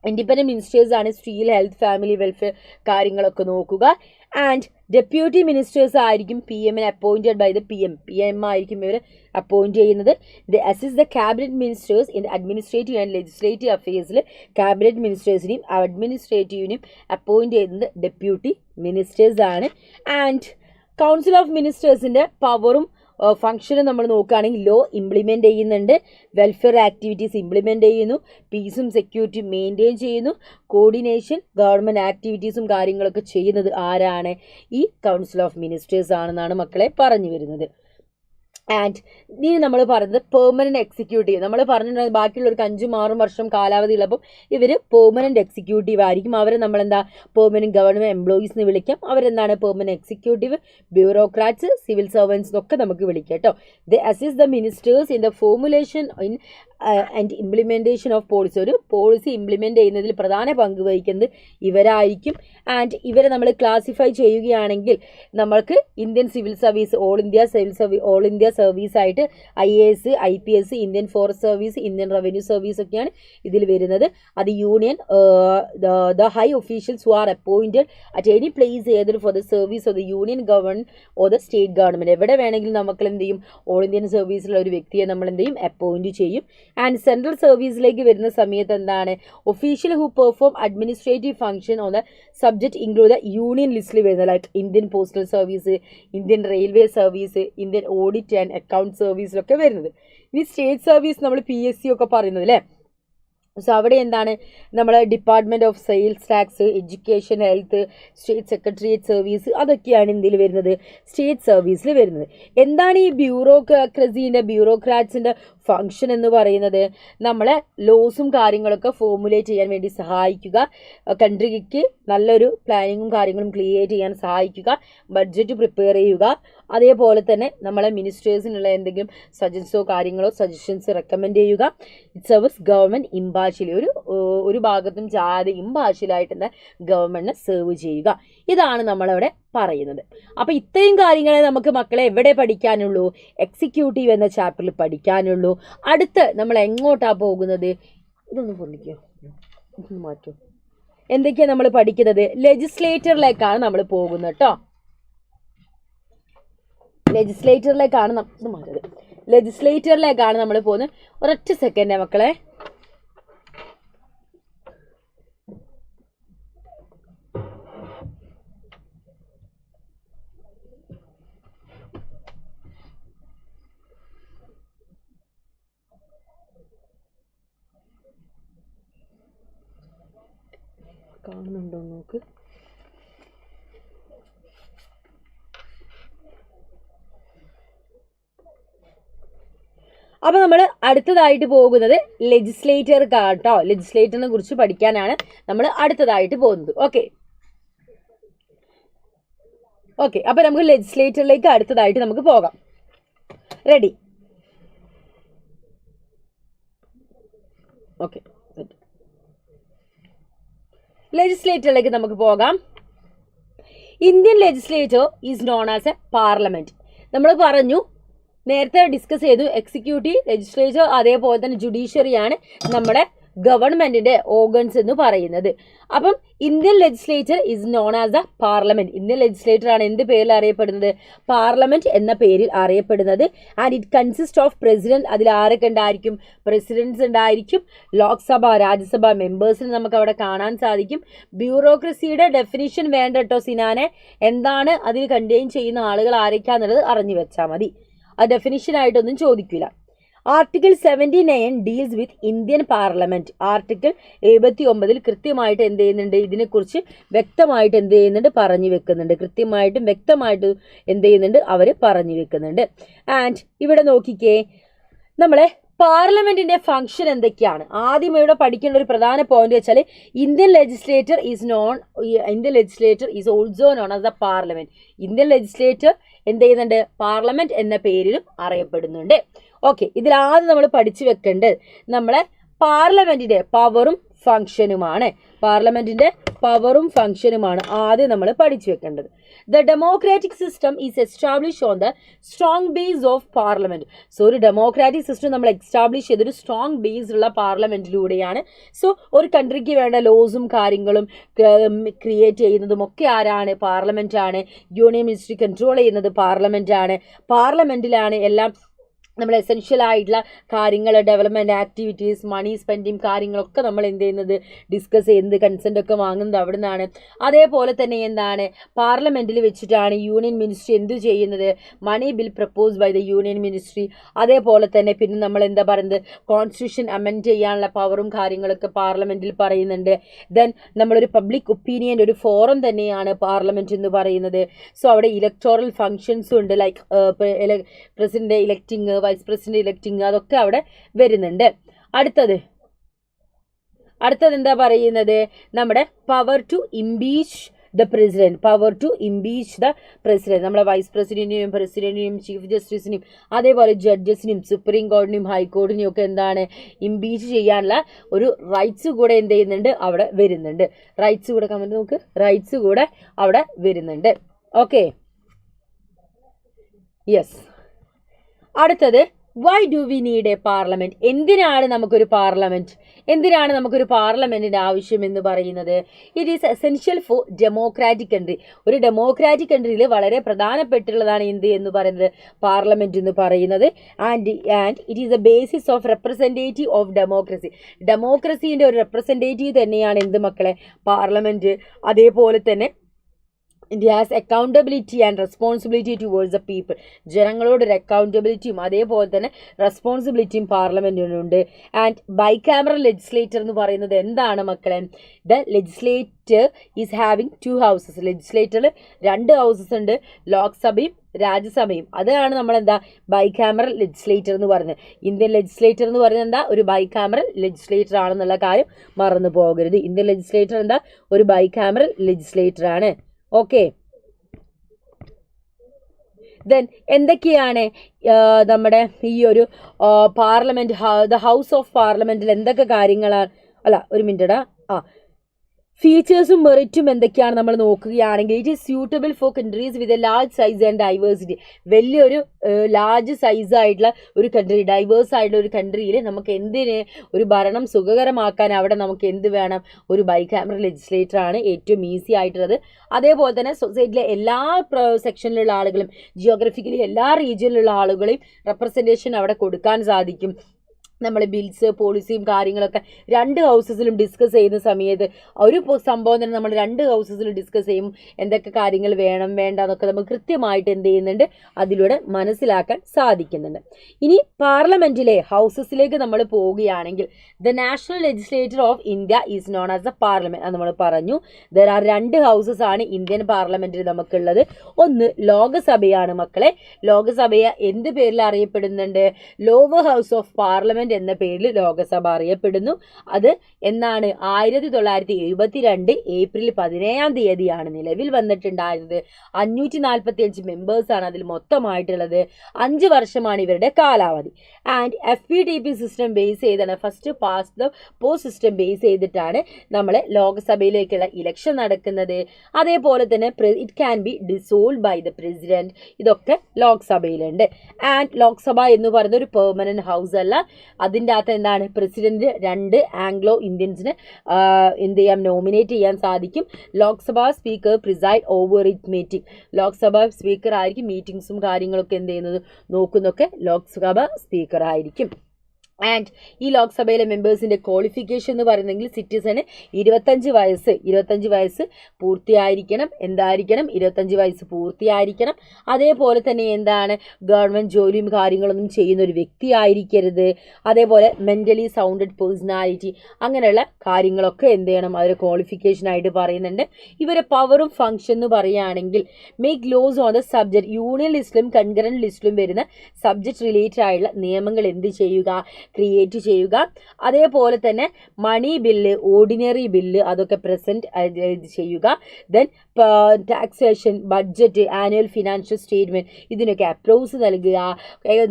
ഇൻഡിപെൻഡന്റ് മിനിസ്റ്റേഴ്സ് ആണ് സ്റ്റീൽ, ഹെൽത്ത്, ഫാമിലി വെൽഫെയർ കാര്യങ്ങളൊക്കെ നോക്കുക. ആൻഡ് ഡെപ്യൂട്ടി മിനിസ്റ്റേഴ്സ് ആയിരിക്കും PM appointed by the PM ആയിരിക്കും ഇവർ അപ്പോയിന്റ് ചെയ്യുന്നത്. The assist the cabinet ministers in administrative and legislative അഫയേഴ്സിൽ ക്യാബിനറ്റ് മിനിസ്റ്റേഴ്സിനെയും അഡ്മിനിസ്ട്രേറ്റീവിനെയും അപ്പോയിന്റ് ചെയ്യുന്നത് ഡെപ്യൂട്ടി മിനിസ്റ്റേഴ്സ് ആണ്. ആൻഡ് കൗൺസിൽ ഓഫ് മിനിസ്റ്റേഴ്സിൻ്റെ പവറും ഫംഗ്ഷൻ നമ്മൾ നോക്കുകയാണെങ്കിൽ ലോ ഇംപ്ലിമെൻ്റ് ചെയ്യുന്നുണ്ട്, വെൽഫെയർ ആക്ടിവിറ്റീസ് ഇംപ്ലിമെൻ്റ് ചെയ്യുന്നു, പീസും സെക്യൂരിറ്റിയും മെയിൻറ്റെയിൻ ചെയ്യുന്നു, കോർഡിനേഷൻ ഗവൺമെൻറ് ആക്ടിവിറ്റീസും കാര്യങ്ങളൊക്കെ ചെയ്യുന്നത് ആരാണ്? ഈ കൗൺസിൽ ഓഫ് മിനിസ്റ്റേഴ്സ് ആണെന്നാണ് മക്കളെ പറഞ്ഞു വരുന്നത്. ആൻഡ് ഇനി നമ്മൾ പറയുന്നത് പെർമനൻറ്റ് എക്സിക്യൂട്ടീവ്. നമ്മൾ പറഞ്ഞിട്ടുണ്ടെങ്കിൽ ബാക്കിയുള്ളവർക്ക് 5-6 വർഷം കാലാവധി ഉള്ളപ്പോൾ ഇവർ പെർമനൻറ്റ് എക്സിക്യൂട്ടീവ് ആയിരിക്കും. അവരെ നമ്മളെന്താ പെർമനൻറ്റ് ഗവൺമെൻറ് എംപ്ലോയീസ് എന്ന് വിളിക്കാം. അവരെന്താണ് permanent executive, bureaucrats, civil servants എന്നൊക്കെ നമുക്ക് വിളിക്കാം കേട്ടോ. They assist the ministers in the formulation in and implementation of policy. ഒരു പോളിസി ഇംപ്ലിമെൻ്റ് ചെയ്യുന്നതിൽ പ്രധാന പങ്ക് വഹിക്കുന്നത് ഇവരായിരിക്കും. ആൻഡ് ഇവരെ നമ്മൾ ക്ലാസിഫൈ ചെയ്യുകയാണെങ്കിൽ നമ്മൾക്ക് Indian civil service, all India service ആയിട്ട് IAS, IPS, Indian forest service, Indian revenue service ഒക്കെയാണ് ഇതിൽ വരുന്നത്. അത് union the high officials who are appointed at any place either for the service of the union government or the state government. എവിടെ വേണമെങ്കിലും നമുക്ക് എന്ത് ചെയ്യും? ഓൾ ഇന്ത്യൻ സർവീസിലുള്ള ഒരു വ്യക്തിയെ നമ്മൾ എന്ത് ചെയ്യും? അപ്പോയിൻറ്റ് ചെയ്യും. ആൻഡ് സെൻട്രൽ സർവീസിലേക്ക് വരുന്ന സമയത്ത് എന്താണ്? Official who perform administrative function on the subject include the union ലിസ്റ്റിൽ വരുന്നത് like Indian postal service, Indian railway service, Indian audit and account സർവീസിലൊക്കെ വരുന്നത്. ഇനി സ്റ്റേറ്റ് സർവീസ് നമ്മൾ PSC ഒക്കെ പറയുന്നത് അല്ലേ. സോ അവിടെ എന്താണ്? നമ്മൾ department of sales tax, education, health, state secretariat service, അതൊക്കെയാണ് ഇന്ത്യയിൽ വരുന്നത്, സ്റ്റേറ്റ് സർവീസിൽ വരുന്നത്. എന്താണ് ഈ ബ്യൂറോക്രാറ്റ്സിൻ്റെ ഫംഗ്ഷൻ എന്ന് പറയുന്നത്? നമ്മളെ ലോസും കാര്യങ്ങളൊക്കെ ഫോർമുലേറ്റ് ചെയ്യാൻ വേണ്ടി സഹായിക്കുക, കൺട്രിക്ക് നല്ലൊരു പ്ലാനിങ്ങും കാര്യങ്ങളും ക്രിയേറ്റ് ചെയ്യാൻ സഹായിക്കുക, ബഡ്ജറ്റ് പ്രിപ്പയർ ചെയ്യുക, അതേപോലെ തന്നെ നമ്മളെ മിനിസ്റ്റേഴ്സിനുള്ള എന്തെങ്കിലും സജഷൻസ് റെക്കമെൻഡ് ചെയ്യുക. ഇറ്റ് സർവീസ് ഗവൺമെൻറ് ഇമ്പാർഷ്യലി, ഒരു ഭാഗത്തും ജാതി ഇമ്പാർഷ്യലായിട്ട് തന്നെ ഗവൺമെൻറ്റിനെ സെർവ് ചെയ്യുക. ഇതാണ് നമ്മളവിടെ പറയുന്നത്. അപ്പോൾ ഇത്രയും കാര്യങ്ങളെ നമുക്ക് മക്കളെ എവിടെ പഠിക്കാനുള്ളൂ? എക്സിക്യൂട്ടീവ് എന്ന ചാപ്റ്ററിൽ പഠിക്കാനുള്ളൂ. അടുത്ത് നമ്മൾ എങ്ങോട്ടാണ് പോകുന്നത്? ഇതൊന്ന് പൊന്നിക്കോ, ഇതൊന്ന് മാറ്റോ. എന്തൊക്കെയാണ് നമ്മൾ പഠിക്കുന്നത്? ലെജിസ്ലേറ്ററിലേക്കാണ് നമ്മൾ പോകുന്നത് കേട്ടോ. ലെജിസ്ലേറ്ററിലേക്കാണ് നമ്മൾ പോകുന്നത്. ഒരൊറ്റ സെക്കൻഡ് മക്കളെ. കാണുന്നുണ്ടോ നോക്ക്. അപ്പോൾ നമ്മൾ അടുത്തതായിട്ട് പോകുന്നത് ലെജിസ്ലേറ്റർ കേട്ടോ. ലെജിസ്ലേറ്ററിനെ കുറിച്ച് പഠിക്കാനാണ് നമ്മൾ അടുത്തതായിട്ട് പോകുന്നത്. ഓക്കെ, അപ്പോൾ നമുക്ക് ലെജിസ്ലേറ്ററിലേക്ക് അടുത്തതായിട്ട് നമുക്ക് പോകാം. റെഡി? ഓക്കെ, ലെജിസ്ലേറ്ററിലേക്ക് നമുക്ക് പോകാം. Indian legislature is known as A parliament. നമ്മൾ പറഞ്ഞു, നേരത്തെ ഡിസ്കസ് ചെയ്തു, എക്സിക്യൂട്ടീവ്, ലെജിസ്ലേച്ചർ, അതേപോലെ തന്നെ ജുഡീഷ്യറിയാണ് നമ്മുടെ ഗവൺമെന്റിന്റെ ഓർഗൻസ് എന്ന് പറയുന്നത്. അപ്പം Indian legislature is known as A parliament. Indian legislature ആണ് എന്ത് പേരിൽ അറിയപ്പെടുന്നത്? പാർലമെന്റ് എന്ന പേരിൽ അറിയപ്പെടുന്നത്. And it consist of president. അതിൽ ആരൊക്കെ ഉണ്ടായിരിക്കും? പ്രസിഡന്റ്സ് ഉണ്ടായിരിക്കും. ലോക്സഭ, രാജ്യസഭ മെമ്പേഴ്സിന് നമുക്ക് അവിടെ കാണാൻ സാധിക്കും. ബ്യൂറോക്രസിയുടെ ഡെഫിനിഷൻ വേണ്ട കേട്ടോ സിനാനെ. എന്താണ് അതിൽ കണ്ടെയ്ൻ ചെയ്യുന്ന ആളുകൾ ആരൊക്കെയാന്നുള്ളത് അറിഞ്ഞു വെച്ചാൽ മതി. ആ ഡെഫിനിഷനായിട്ടൊന്നും ചോദിക്കില്ല. Article 79 deals with Indian parliament. Article 79 കൃത്യമായിട്ട് എന്ത് ചെയ്യുന്നുണ്ട്? ഇതിനെക്കുറിച്ച് വ്യക്തമായിട്ട് എന്ത് ചെയ്യുന്നുണ്ട്? പറഞ്ഞു വെക്കുന്നുണ്ട്. കൃത്യമായിട്ടും വ്യക്തമായിട്ടും എന്ത് ചെയ്യുന്നുണ്ട്? അവർ പറഞ്ഞു വെക്കുന്നുണ്ട്. ആൻഡ് ഇവിടെ നോക്കിക്കേ, നമ്മളെ പാർലമെന്റിന്റെ ഫംഗ്ഷൻ എന്തൊക്കെയാണ്? ആദ്യം ഇവിടെ പഠിക്കേണ്ട ഒരു പ്രധാന പോയിന്റ് വെച്ചാൽ Indian legislature is also known as the parliament. Indian legislature എന്ത് ചെയ്യുന്നുണ്ട്? പാർലമെന്റ് എന്ന പേരിലും അറിയപ്പെടുന്നുണ്ട്. ഓക്കെ, ഇതിലാദ്യം നമ്മൾ പഠിച്ചു വെക്കേണ്ടത് നമ്മളെ പാർലമെന്റിന്റെ പവറും ഫംഗ്ഷനുമാണ്. ആദ്യം നമ്മൾ പഠിച്ചു വെക്കേണ്ടത്. The democratic system is establish on the strong base of parliament. So ഒരു ഡെമോക്രാറ്റിക് സിസ്റ്റം നമ്മൾ എസ്റ്റാബ്ലിഷ് ചെയ്തൊരു സ്ട്രോങ് ബേസ് ഉള്ള പാർലമെന്റിലൂടെയാണ്. സോ ഒരു കൺട്രിക്ക് വേണ്ട ലോസും കാര്യങ്ങളും ക്രിയേറ്റ് ചെയ്യുന്നതും ഒക്കെ ആരാണ്? പാർലമെന്റ് ആണ്. യൂണിയൻ മിനിസ്ട്രി കൺട്രോൾ ചെയ്യുന്നത് പാർലമെന്റ് ആണ്. പാർലമെന്റിലാണ് എല്ലാം നമ്മൾ എസെൻഷ്യൽ ആയിട്ടുള്ള കാര്യങ്ങൾ, ഡെവലപ്മെൻറ്റ് ആക്ടിവിറ്റീസ്, മണി സ്പെൻഡിങ് കാര്യങ്ങളൊക്കെ നമ്മൾ എന്ത് ചെയ്യുന്നത്, ഡിസ്കസ് ചെയ്യുന്നത്, കൺസെൻ്റ് ഒക്കെ വാങ്ങുന്നത് അവിടെ നിന്നാണ്. അതേപോലെ തന്നെ എന്താണ്, പാർലമെൻറ്റിൽ വെച്ചിട്ടാണ് യൂണിയൻ മിനിസ്ട്രി എന്ത് ചെയ്യുന്നത്, money bill propose by the union ministry. അതേപോലെ തന്നെ പിന്നെ നമ്മൾ എന്താ പറയുന്നത്, കോൺസ്റ്റിറ്റ്യൂഷൻ അമെൻഡ് ചെയ്യാനുള്ള പവറും കാര്യങ്ങളൊക്കെ പാർലമെൻറ്റിൽ പറയുന്നുണ്ട്. ദെൻ നമ്മളൊരു പബ്ലിക് ഒപ്പീനിയൻ ഒരു ഫോറം തന്നെയാണ് പാർലമെൻറ്റ് എന്ന് പറയുന്നത്. സോ അവിടെ ഇലക്ടോറൽ ഫങ്ഷൻസും ഉണ്ട്, like president electing, vice president electing, അതൊക്കെ അവിടെ വരുന്നുണ്ട്. അടുത്തത് എന്താ പറയുന്നത്, നമ്മുടെ power to impeach the president, power to impeach the president. നമ്മളെ വൈസ് പ്രസിഡന്റിനെയും പ്രസിഡന്റിനെയും ചീഫ് ജസ്റ്റിസിനെയും അതേപോലെ ജഡ്ജസിനെയും സുപ്രീം കോടതിനെയും ഹൈക്കോടതിനെയും ഒക്കെ എന്താണ്, ഇംപീച്ച് ചെയ്യാനുള്ള ഒരു റൈറ്റ്സ് കൂടെ എന്ത് ചെയ്യുന്നുണ്ട്, അവിടെ വരുന്നുണ്ട്. റൈറ്റ്സ് കൂടെ കമന്റ് നോക്ക്, റൈറ്റ്സ് കൂടെ അവിടെ വരുന്നുണ്ട്. Okay, yes. അടുത്തത്, why do we need A parliament? എന്തിനാണ് നമുക്കൊരു പാർലമെന്റിന്റെ ആവശ്യം എന്ന് പറയുന്നത്? It is essential for Democratic country. ഒരു ഡെമോക്രാറ്റിക് കൺട്രിയിൽ വളരെ പ്രധാനപ്പെട്ടുള്ളതാണ് എന്ത് എന്ന് പറയുന്നത്, പാർലമെന്റ് എന്ന് പറയുന്നത്. And it is A basis of representative of democracy. ഡെമോക്രസീൻ്റെ ഒരു റെപ്രസെൻറ്റേറ്റീവ് തന്നെയാണ് എന്ത് മക്കളെ, പാർലമെന്റ്. അതേപോലെ തന്നെ it has accountability and responsibility towards the people. ജനങ്ങളോടൊരു അക്കൗണ്ടബിലിറ്റിയും അതേപോലെ തന്നെ റെസ്പോൺസിബിലിറ്റിയും പാർലമെന്റിനുണ്ട്. ആൻഡ് ബൈകാമറൽ ലെജിസ്ലേറ്റർ എന്ന് പറയുന്നത് എന്താണ് മക്കളെ? The legislator is having 2 houses. ലെജിസ്ലേറ്ററിൽ 2 ഹൗസസ് ഉണ്ട്, ലോക്സഭയും രാജ്യസഭയും. അതാണ് നമ്മളെന്താ ബൈകാമറൽ ലെജിസ്ലേറ്റർ എന്ന് പറയുന്നത്. ഇന്ത്യൻ ലെജിസ്ലേറ്റർ എന്ന് പറയുന്നത് എന്താ, ഒരു ബൈകാമറൽ ലെജിസ്ലേറ്റർ ആണെന്നുള്ള കാര്യം മറന്നു പോകരുത്. ഇന്ത്യൻ ലെജിസ്ലേറ്റർ എന്താ, ഒരു ബൈകാമറൽ ലെജിസ്ലേറ്റർ ആണ്. ഓക്കെ, ദെൻ എന്തൊക്കെയാണ് നമ്മുടെ ഈ ഒരു പാർലമെന്റ്, ദ ഹൗസ് ഓഫ് പാർലമെന്റിൽ എന്തൊക്കെ കാര്യങ്ങളാണ്, അല്ല ഒരു മിനിറ്റടാ, ഫീച്ചേഴ്സും മെറിറ്റും എന്തൊക്കെയാണ് നമ്മൾ നോക്കുകയാണെങ്കിൽ, it is suitable for countries with a large size and diversity. വലിയൊരു ലാർജ് സൈസ് ആയിട്ടുള്ള ഒരു കൺട്രി, ഡൈവേഴ്സ് ആയിട്ടുള്ള ഒരു കൺട്രിയിൽ നമുക്ക് എന്തിന് ഒരു ഭരണം സുഖകരമാക്കാൻ അവിടെ നമുക്ക് എന്ത് വേണം, ഒരു ബൈകാമറൽ ലെജിസ്ലേറ്റർ ആണ് ഏറ്റവും ഈസി ആയിട്ടുള്ളത്. അതേപോലെ തന്നെ സൊസൈറ്റിയിലെ എല്ലാ സെക്ഷനിലുള്ള ആളുകളും, ജിയോഗ്രഫിക്കലി എല്ലാ റീജിയനിലുള്ള ആളുകളെയും റെപ്രസെൻറ്റേഷൻ അവിടെ കൊടുക്കാൻ സാധിക്കും. നമ്മൾ ബിൽസ്, പോളിസിയും കാര്യങ്ങളൊക്കെ 2 ഹൗസസിലും ഡിസ്കസ് ചെയ്യുന്ന സമയത്ത് ഒരു സംഭവം തന്നെ നമ്മൾ 2 ഹൗസസിലും ഡിസ്കസ് ചെയ്യും. എന്തൊക്കെ കാര്യങ്ങൾ വേണം വേണ്ട എന്നൊക്കെ നമുക്ക് കൃത്യമായിട്ട് എന്ത് ചെയ്യുന്നുണ്ട്, അതിലൂടെ മനസ്സിലാക്കാൻ സാധിക്കുന്നുണ്ട്. ഇനി പാർലമെന്റിലെ ഹൗസസിലേക്ക് നമ്മൾ പോവുകയാണെങ്കിൽ, the national legislature of India is known as the parliament. അത് നമ്മൾ പറഞ്ഞു. ദർ ആർ 2 ഹൗസസ് ആണ് ഇന്ത്യൻ പാർലമെന്റിൽ നമുക്കുള്ളത്. ഒന്ന് ലോകസഭയാണ് മക്കളെ. ലോകസഭയെ എന്ത് പേരിൽ അറിയപ്പെടുന്നുണ്ട്? ലോവർ ഹൗസ് ഓഫ് പാർലമെന്റ് എന്ന പേരിൽ ലോകസഭ അറിയപ്പെടുന്നു. അത് എന്നാണ് 1972 ഏപ്രിൽ 17-ാം തീയതിയാണ് നിലവിൽ വന്നിട്ടുണ്ടായിരുന്നത്. 545 മെമ്പേഴ്സാണ് അതിൽ മൊത്തമായിട്ടുള്ളത്. 5 വർഷമാണ് ഇവരുടെ കാലാവധി. ആൻഡ് FPTP സിസ്റ്റം ബേസ് ചെയ്താണ്, first pass the post system base ചെയ്തിട്ടാണ് നമ്മളെ ലോകസഭയിലേക്കുള്ള ഇലക്ഷൻ നടക്കുന്നത്. അതേപോലെ തന്നെ it can be dissolve by the president. ഇതൊക്കെ ലോക്സഭയിലുണ്ട്. ആൻഡ് ലോക്സഭ എന്ന് പറയുന്ന ഒരു പെർമനന്റ് ഹൗസ് അല്ല. അതിൻ്റെ അകത്ത് എന്താണ്, പ്രസിഡന്റ് 2 ആംഗ്ലോ ഇന്ത്യൻസിന് എന്ത് ചെയ്യാം, നോമിനേറ്റ് ചെയ്യാൻ സാധിക്കും. Lok Sabha speaker പ്രിസൈഡ് over it meeting. Lok Sabha speaker ആയിരിക്കും മീറ്റിംഗ്സും കാര്യങ്ങളൊക്കെ എന്ത് ചെയ്യുന്നത് നോക്കുന്നൊക്കെ ലോക്സഭ സ്പീക്കർ ആയിരിക്കും. ആൻഡ് ഈ ലോക്സഭയിലെ മെമ്പേഴ്സിൻ്റെ ക്വാളിഫിക്കേഷൻ എന്ന് പറയുന്നെങ്കിൽ സിറ്റിസന് 25 വയസ്സ് പൂർത്തിയായിരിക്കണം. എന്തായിരിക്കണം? 25 വയസ്സ് പൂർത്തിയായിരിക്കണം. അതേപോലെ തന്നെ എന്താണ്, ഗവൺമെൻറ് ജോലിയും കാര്യങ്ങളൊന്നും ചെയ്യുന്ന ഒരു വ്യക്തി ആയിരിക്കരുത്. അതേപോലെ മെൻ്റലി സൗണ്ടഡ് പേഴ്സണാലിറ്റി, അങ്ങനെയുള്ള കാര്യങ്ങളൊക്കെ എന്ത് ചെയ്യണം, അതൊരു ക്വാളിഫിക്കേഷനായിട്ട് പറയുന്നുണ്ട്. ഇവരെ പവറും ഫംഗ്ഷൻ എന്ന് പറയുകയാണെങ്കിൽ, make laws on the subject. Union ലിസ്റ്റിലും കൺകറൻറ്റ് ലിസ്റ്റിലും വരുന്ന സബ്ജക്റ്റ് റിലേറ്റഡ് ആയിട്ടുള്ള നിയമങ്ങൾ എന്ത് ചെയ്യുക, ക്രിയേറ്റ് ചെയ്യുക. അതേപോലെ തന്നെ മണി ബില്ല്, ഓർഡിനറി ബില്ല് അതൊക്കെ പ്രസൻറ്റ് ചെയ്യുക. Then taxation, budget, annual financial statement ഇതിനൊക്കെ അപ്രൂവ്സ് നൽകുക.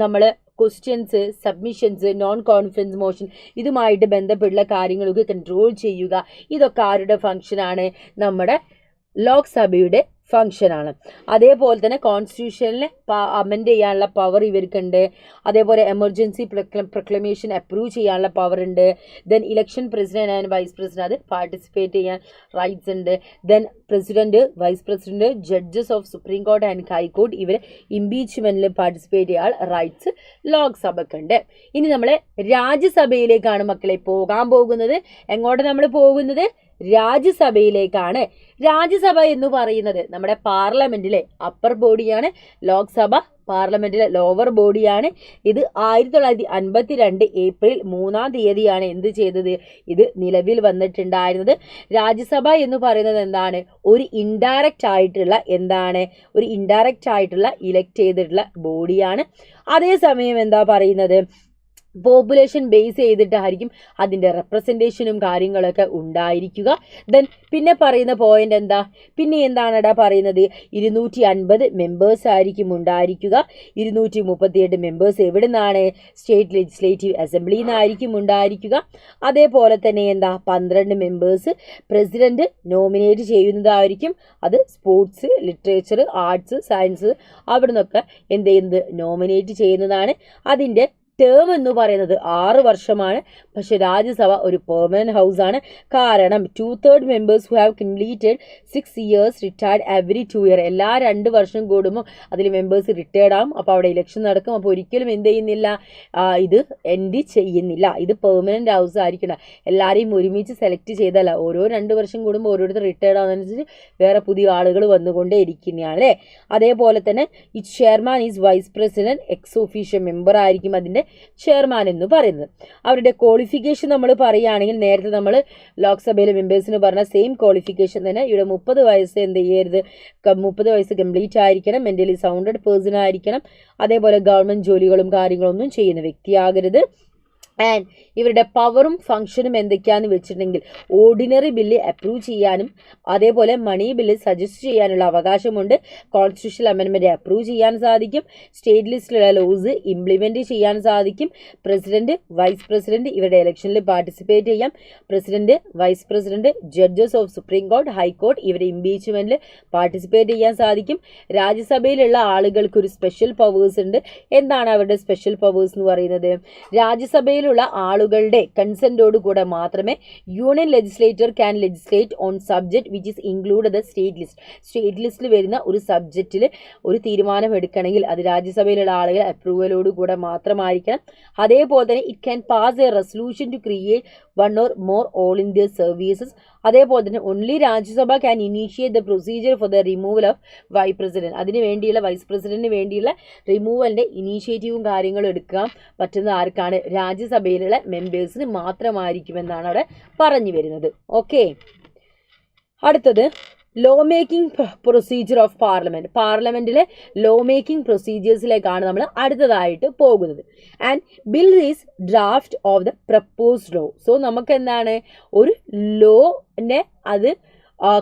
നമ്മൾ questions, submissions, non confidence motion ഇതുമായിട്ട് ബന്ധപ്പെട്ടുള്ള കാര്യങ്ങളൊക്കെ കൺട്രോൾ ചെയ്യുക. ഇതൊക്കെ ആരുടെ ഫംഗ്ഷനാണ്? നമ്മുടെ ലോക്സഭയുടെ ഫംഗ്ഷനാണ്. അതേപോലെ തന്നെ കോൺസ്റ്റിറ്റ്യൂഷനിലെ അമെൻഡ് ചെയ്യാനുള്ള പവർ ഇവർക്കുണ്ട്. അതേപോലെ എമർജൻസി പ്രൊക്ലമേഷൻ അപ്രൂവ് ചെയ്യാനുള്ള പവർ ഉണ്ട്. Then election president and vice president അത് പാർട്ടിസിപ്പേറ്റ് ചെയ്യാൻ റൈറ്റ്സ് ഉണ്ട്. Then president, vice president, judges of supreme court and high court ഇവർ ഇംപീച്ച്മെന്റിൽ പാർട്ടിസിപ്പേറ്റ് ചെയ്യാൻ റൈറ്റ്സ് ലോക്സഭക്കുണ്ട്. ഇനി നമ്മൾ രാജ്യസഭയിലേക്കാണ് മക്കളെ പോകാൻ പോകുന്നത്. എങ്ങോട്ട് നമ്മൾ പോകുന്നത്? രാജ്യസഭയിലേക്കാണ്. രാജ്യസഭ എന്ന് പറയുന്നത് നമ്മുടെ പാർലമെന്റിലെ അപ്പർ ബോഡിയാണ്. ലോക്സഭ പാർലമെന്റിലെ ലോവർ ബോഡിയാണ്. ഇത് 1952 ഏപ്രിൽ 3-ാം തീയതിയാണ് എന്ത് ചെയ്തത്? ഇത് നിലവിൽ വന്നിട്ടുണ്ടായിരുന്നത്. രാജ്യസഭ എന്ന് പറയുന്നത് എന്താണ്? ഒരു ഇൻഡയറക്റ്റ് ആയിട്ടുള്ള ഇലക്ട് ചെയ്തിട്ടുള്ള ബോഡിയാണ്. അതേസമയം എന്താ പറയുന്നത്? പോപ്പുലേഷൻ ബേസ് ചെയ്തിട്ടായിരിക്കും അതിൻ്റെ റെപ്രസെൻറ്റേഷനും കാര്യങ്ങളൊക്കെ ഉണ്ടായിരിക്കുക. ദെൻ പിന്നെ പറയുന്ന പോയിന്റ് എന്താ? പിന്നെ എന്താണെടാ പറയുന്നത്? 250 മെമ്പേഴ്സ് ആയിരിക്കും ഉണ്ടായിരിക്കുക. 238 മെമ്പേഴ്സ് എവിടെ നിന്നാണ്? സ്റ്റേറ്റ് ലെജിസ്ലേറ്റീവ് അസംബ്ലിയിൽ നിന്നായിരിക്കും ഉണ്ടായിരിക്കുക. അതേപോലെ തന്നെ എന്താ? 12 മെമ്പേഴ്സ് പ്രസിഡന്റ് നോമിനേറ്റ് ചെയ്യുന്നതായിരിക്കും. അത് സ്പോർട്സ്, ലിറ്ററേച്ചർ, ആർട്സ്, സയൻസ് അവിടെ നിന്നൊക്കെ എന്ത് ചെയ്യുന്നത്? നോമിനേറ്റ് ചെയ്യുന്നതാണ്. അതിൻ്റെ ടേം എന്ന് പറയുന്നത് 6 വർഷമാണ്. പക്ഷെ രാജ്യസഭ ഒരു പെർമനന്റ് ഹൗസ് ആണ്. കാരണം 2/3 members who have completed 6 years retired every 2 year. എല്ലാ 2 വർഷം കൂടുമ്പോൾ അതിൽ മെമ്പേഴ്സ് റിട്ടയർഡ് ആവും. അപ്പോൾ അവിടെ ഇലക്ഷൻ നടക്കും. അപ്പോൾ ഒരിക്കലും എന്ത് ചെയ്യുന്നില്ല? ഇത് എൻഡ് ചെയ്യുന്നില്ല. ഇത് പെർമനന്റ് ഹൗസ് ആയിരിക്കണം. എല്ലാവരെയും ഒരുമിച്ച് സെലക്ട് ചെയ്തല്ല. ഓരോ 2 വർഷം കൂടുമ്പോൾ ഓരോരുത്തർ റിട്ടയർഡ് ആവുന്നതനുസരിച്ച് വേറെ പുതിയ ആളുകൾ വന്നുകൊണ്ടേ ഇരിക്കുന്നതാണ് അല്ലേ. അതേപോലെ തന്നെ ഈ chairman is vice president, ex officio member ആയിരിക്കും അതിൻ്റെ ചെയർമാൻ എന്ന് പറയുന്നത്. അവരുടെ ക്വാളിഫിക്കേഷൻ നമ്മൾ പറയുകയാണെങ്കിൽ നേരത്തെ നമ്മൾ ലോക്സഭയിലെ മെമ്പേഴ്സിന് പറഞ്ഞ സെയിം ക്വാളിഫിക്കേഷൻ തന്നെ ഇവിടെ 30 വയസ്സ് എന്ത് ചെയ്യരുത്? 30 വയസ്സ് കംപ്ലീറ്റ് ആയിരിക്കണം. മെന്റലി സൗണ്ടഡ് പേഴ്സൺ ആയിരിക്കണം. അതേപോലെ ഗവൺമെന്റ് ജോലികളും കാര്യങ്ങളൊന്നും ചെയ്യുന്ന വ്യക്തിയാകരുത്. ആൻഡ് ഇവരുടെ പവറും ഫംഗ്ഷനും എന്തൊക്കെയാണെന്ന് വെച്ചിട്ടുണ്ടെങ്കിൽ ഓർഡിനറി ബില്ല് അപ്രൂവ് ചെയ്യാനും അതേപോലെ മണി ബില്ല് സജസ്റ്റ് ചെയ്യാനുള്ള അവകാശമുണ്ട്. കോൺസ്റ്റിറ്റ്യൂഷണൽ അമെൻമെൻറ്റ് അപ്രൂവ് ചെയ്യാൻ സാധിക്കും. സ്റ്റേറ്റ് ലിസ്റ്റിലുള്ള ലോസ് ഇംപ്ലിമെൻറ്റ് ചെയ്യാൻ സാധിക്കും. പ്രസിഡന്റ്, വൈസ് പ്രസിഡന്റ് ഇവരുടെ ഇലക്ഷനിൽ പാർട്ടിസിപ്പേറ്റ് ചെയ്യാം. President, vice president, judges of supreme court, high court ഇവരുടെ ഇംപീച്ച്മെൻറ്റിൽ പാർട്ടിസിപ്പേറ്റ് ചെയ്യാൻ സാധിക്കും. രാജ്യസഭയിലുള്ള ആളുകൾക്ക് ഒരു സ്പെഷ്യൽ പവേഴ്സ് ഉണ്ട്. എന്താണ് അവരുടെ സ്പെഷ്യൽ പവേഴ്സ് എന്ന് പറയുന്നത്? രാജ്യസഭയിൽ ആളുകളുടെ കൺസെന്റോട് കൂടെ മാത്രമേ union legislator can legislate on subject which is include the state list. State ലിസ്റ്റിൽ വരുന്ന ഒരു സബ്ജക്റ്റിൽ ഒരു തീരുമാനം എടുക്കണമെങ്കിൽ അത് രാജ്യസഭയിലുള്ള ആളുകൾ അപ്രൂവലോട് കൂടെ മാത്രമായിരിക്കണം. അതേപോലെ തന്നെ it can pass a resolution to create 1 or more all India services. അതേപോലെ തന്നെ only Rajya Sabha can initiate the procedure for the removal of vice president. അതിന് വേണ്ടിയുള്ള വൈസ് പ്രസിഡന്റിന് വേണ്ടിയുള്ള റിമൂവലിന്റെ ഇനീഷ്യേറ്റീവും കാര്യങ്ങളും എടുക്കാൻ പറ്റുന്ന ആർക്കാണ്? രാജ്യസഭയിലുള്ള മെമ്പേഴ്സിന് മാത്രമായിരിക്കുമെന്നാണ് അവിടെ പറഞ്ഞു വരുന്നത്. ഓക്കെ, അടുത്തത് law making procedure of parliament. പാർലമെന്റിലെ ലോ മേക്കിംഗ് പ്രൊസീജിയേഴ്സിലേക്കാണ് നമ്മൾ അടുത്തതായിട്ട് പോകുന്നത്. And bill is draft of the proposed law. So നമുക്ക് എന്താണ്? ഒരു ലോനെ അത്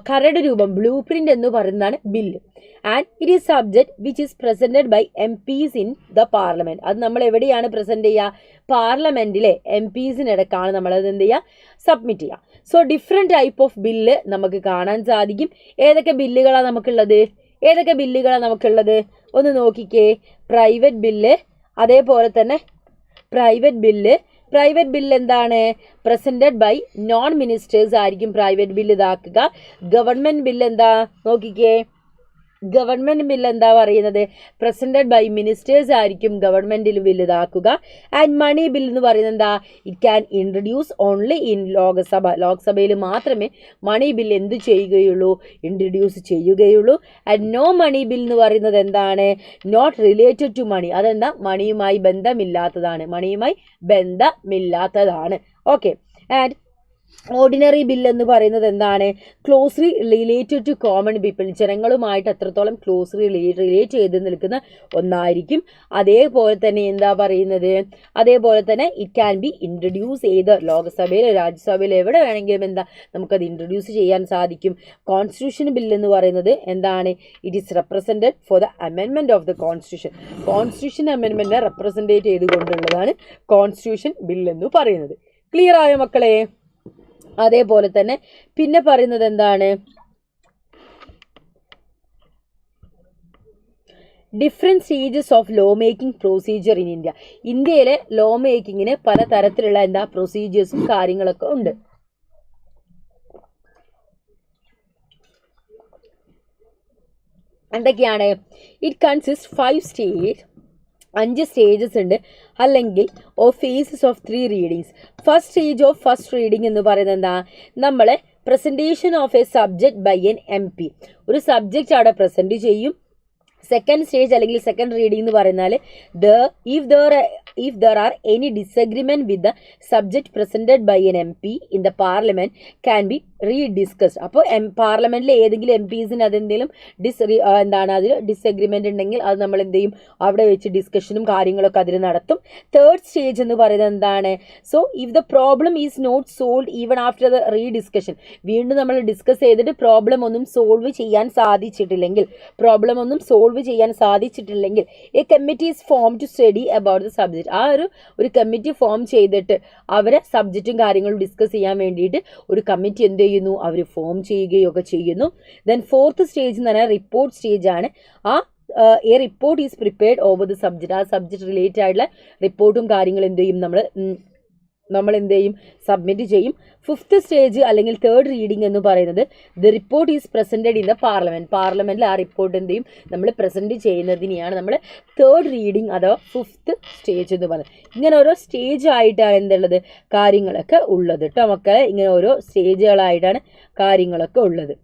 കരട് രൂപം, ബ്ലൂ പ്രിന്റ് എന്ന് പറയുന്നതാണ് bill. And it is subject which is presented by MPs in the parliament. അത് നമ്മൾ എവിടെയാണ് പ്രസന്റ് ചെയ്യുക? പാർലമെന്റിലെ MPsiനിടക്കാണ് നമ്മളത് എന്ത് ചെയ്യുക? സബ്മിറ്റ് ചെയ്യുക. So different type of bill നമുക്ക് കാണാൻ സാധിക്കും. ഏതൊക്കെ ബില്ലുകളാണ് നമുക്കുള്ളത്? ഒന്ന് നോക്കിക്കേ. പ്രൈവറ്റ് ബില്ല്, അതേപോലെ തന്നെ പ്രൈവറ്റ് ബില്ല് എന്താണ്? പ്രസന്റഡ് ബൈ നോൺ മിനിസ്റ്റേഴ്സ് ആയിരിക്കും പ്രൈവറ്റ് ബില്ല് ഇതാക്കുക. ഗവൺമെന്റ് ബില്ല് എന്താ? നോക്കിക്കേ. ഗവൺമെന്റ് ബില്ല് എന്താ പറയുന്നത്? പ്രസന്റഡ് ബൈ മിനിസ്റ്റേഴ്സ് ആയിരിക്കും ഗവൺമെന്റിൽ ബില്ല് ഇതാക്കുക. ആൻഡ് മണി ബിൽ എന്ന് പറയുന്നത് എന്താ? It can introduce only in Lok Sabha. ലോക്സഭയിൽ മാത്രമേ മണി ബിൽ എന്ത് ചെയ്യുകയുള്ളൂ? ഇൻട്രൊഡ്യൂസ് ചെയ്യുകയുള്ളൂ. ആൻഡ് നോ മണി ബിൽ എന്ന് പറയുന്നത് എന്താണ്? Not related to money. അതെന്താ? മണിയുമായി ബന്ധമില്ലാത്തതാണ്. ഓക്കെ. ആൻഡ് ഓർഡിനറി ബില്ല് എന്ന് പറയുന്നത് എന്താണ്? Closely related to common people. ജനങ്ങളുമായിട്ട് എത്രത്തോളം ക്ലോസ്ലി റിലേറ്റ് ചെയ്ത് നിൽക്കുന്ന ഒന്നായിരിക്കും. അതേപോലെ തന്നെ എന്താ പറയുന്നത്? അതേപോലെ തന്നെ ഇറ്റ് ക്യാൻ ബി ഇൻട്രൊഡ്യൂസ് ചെയ്ത് ലോക്സഭയിൽ, രാജ്യസഭയിൽ എവിടെ വേണമെങ്കിലും എന്താ നമുക്കത് ഇൻട്രൊഡ്യൂസ് ചെയ്യാൻ സാധിക്കും. കോൺസ്റ്റിറ്റ്യൂഷൻ ബില്ല് എന്ന് പറയുന്നത് എന്താണ്? It is represented for the amendment of the constitution. Constitution അമെൻമെൻറ്റിനെ റെപ്രസെൻറ്റേറ്റ് ചെയ്തുകൊണ്ടുള്ളതാണ് കോൺസ്റ്റിറ്റ്യൂഷൻ ബില്ല് എന്ന് പറയുന്നത്. ക്ലിയർ ആയോ മക്കളെ? അതേപോലെ തന്നെ പിന്നെ പറയുന്നത് എന്താണ്? Different stages of law making procedure in India. ഇന്ത്യയിലെ ലോ മേക്കിങ്ങിന് പല തരത്തിലുള്ള പ്രൊസീജിയേഴ്സും കാര്യങ്ങളൊക്കെ ഉണ്ട്. എന്തൊക്കെയാണ്? ഇറ്റ് കൺസിസ്റ്റ് 5 സ്റ്റേജസ് ഉണ്ട്, അല്ലെങ്കിൽ phases of 3 readings. First stage of first reading എന്ന് പറയുന്നത് എന്താ? നമ്മൾ presentation of a subject by an MP. ഒരു സബ്ജക്റ്റ് അവിടെ പ്രസൻറ്റ് ചെയ്യും. സെക്കൻഡ് സ്റ്റേജ് അല്ലെങ്കിൽ സെക്കൻഡ് റീഡിംഗ് എന്ന് പറഞ്ഞാൽ if there are any disagreement with the subject presented by an MP in the parliament can be rediscussed. അപ്പോൾ പാർലമെന്റിൽ ഏതെങ്കിലും MPസിന് അതെന്തെങ്കിലും അതിൽ ഡിസഗ്രിമെന്റ് ഉണ്ടെങ്കിൽ അത് നമ്മൾ എന്ത് ചെയ്യും? അവിടെ വെച്ച് ഡിസ്കഷനും കാര്യങ്ങളൊക്കെ അതിൽ നടത്തും. തേർഡ് സ്റ്റേജ് എന്ന് പറയുന്നത് എന്താണ്? So if the problem is not solve even after the rediscussion, വീണ്ടും നമ്മൾ ഡിസ്കസ് ചെയ്തിട്ട് പ്രോബ്ലം ഒന്നും സോൾവ് ചെയ്യാൻ സാധിച്ചിട്ടില്ലെങ്കിൽ a committee is form to study about the subject. ഒരു കമ്മിറ്റി ഫോം ചെയ്തിട്ട് അവരെ സബ്ജക്റ്റും കാര്യങ്ങളും ഡിസ്കസ് ചെയ്യാൻ വേണ്ടിയിട്ട് ഒരു കമ്മിറ്റി എന്ത് ചെയ്യുന്നു? അവർ ഫോം ചെയ്യുകയൊക്കെ ചെയ്യുന്നു. ദെൻ ഫോർത്ത് സ്റ്റേജ് എന്ന് പറഞ്ഞാൽ റിപ്പോർട്ട് സ്റ്റേജ് ആണ്. A report is prepared over the subject. ആ സബ്ജക്റ്റ് റിലേറ്റഡ് ആയിട്ടുള്ള റിപ്പോർട്ടും കാര്യങ്ങളും എന്ത് ചെയ്യും? നമ്മൾ എന്ത് ചെയ്യും? സബ്മിറ്റ് ചെയ്യും. ഫിഫ്ത്ത് സ്റ്റേജ് അല്ലെങ്കിൽ തേർഡ് റീഡിംഗ് എന്ന് പറയുന്നത് the report is presented in the പാർലമെൻറ്റിൽ ആ റിപ്പോർട്ട് എന്ത് ചെയ്യും? നമ്മൾ പ്രസൻറ്റ് ചെയ്യുന്നതിനെയാണ് നമ്മൾ തേർഡ് റീഡിംഗ് അഥവാ ഫിഫ്ത്ത് സ്റ്റേജ് എന്ന് പറയുന്നത്. ഇങ്ങനെ ഓരോ സ്റ്റേജ് ആയിട്ടാണ് എന്തുള്ളത്? കാര്യങ്ങളൊക്കെ ഉള്ളത് കേട്ടോ മക്കളെ. ഇങ്ങനെ ഓരോ സ്റ്റേജുകളായിട്ടാണ് കാര്യങ്ങളൊക്കെ ഉള്ളത്.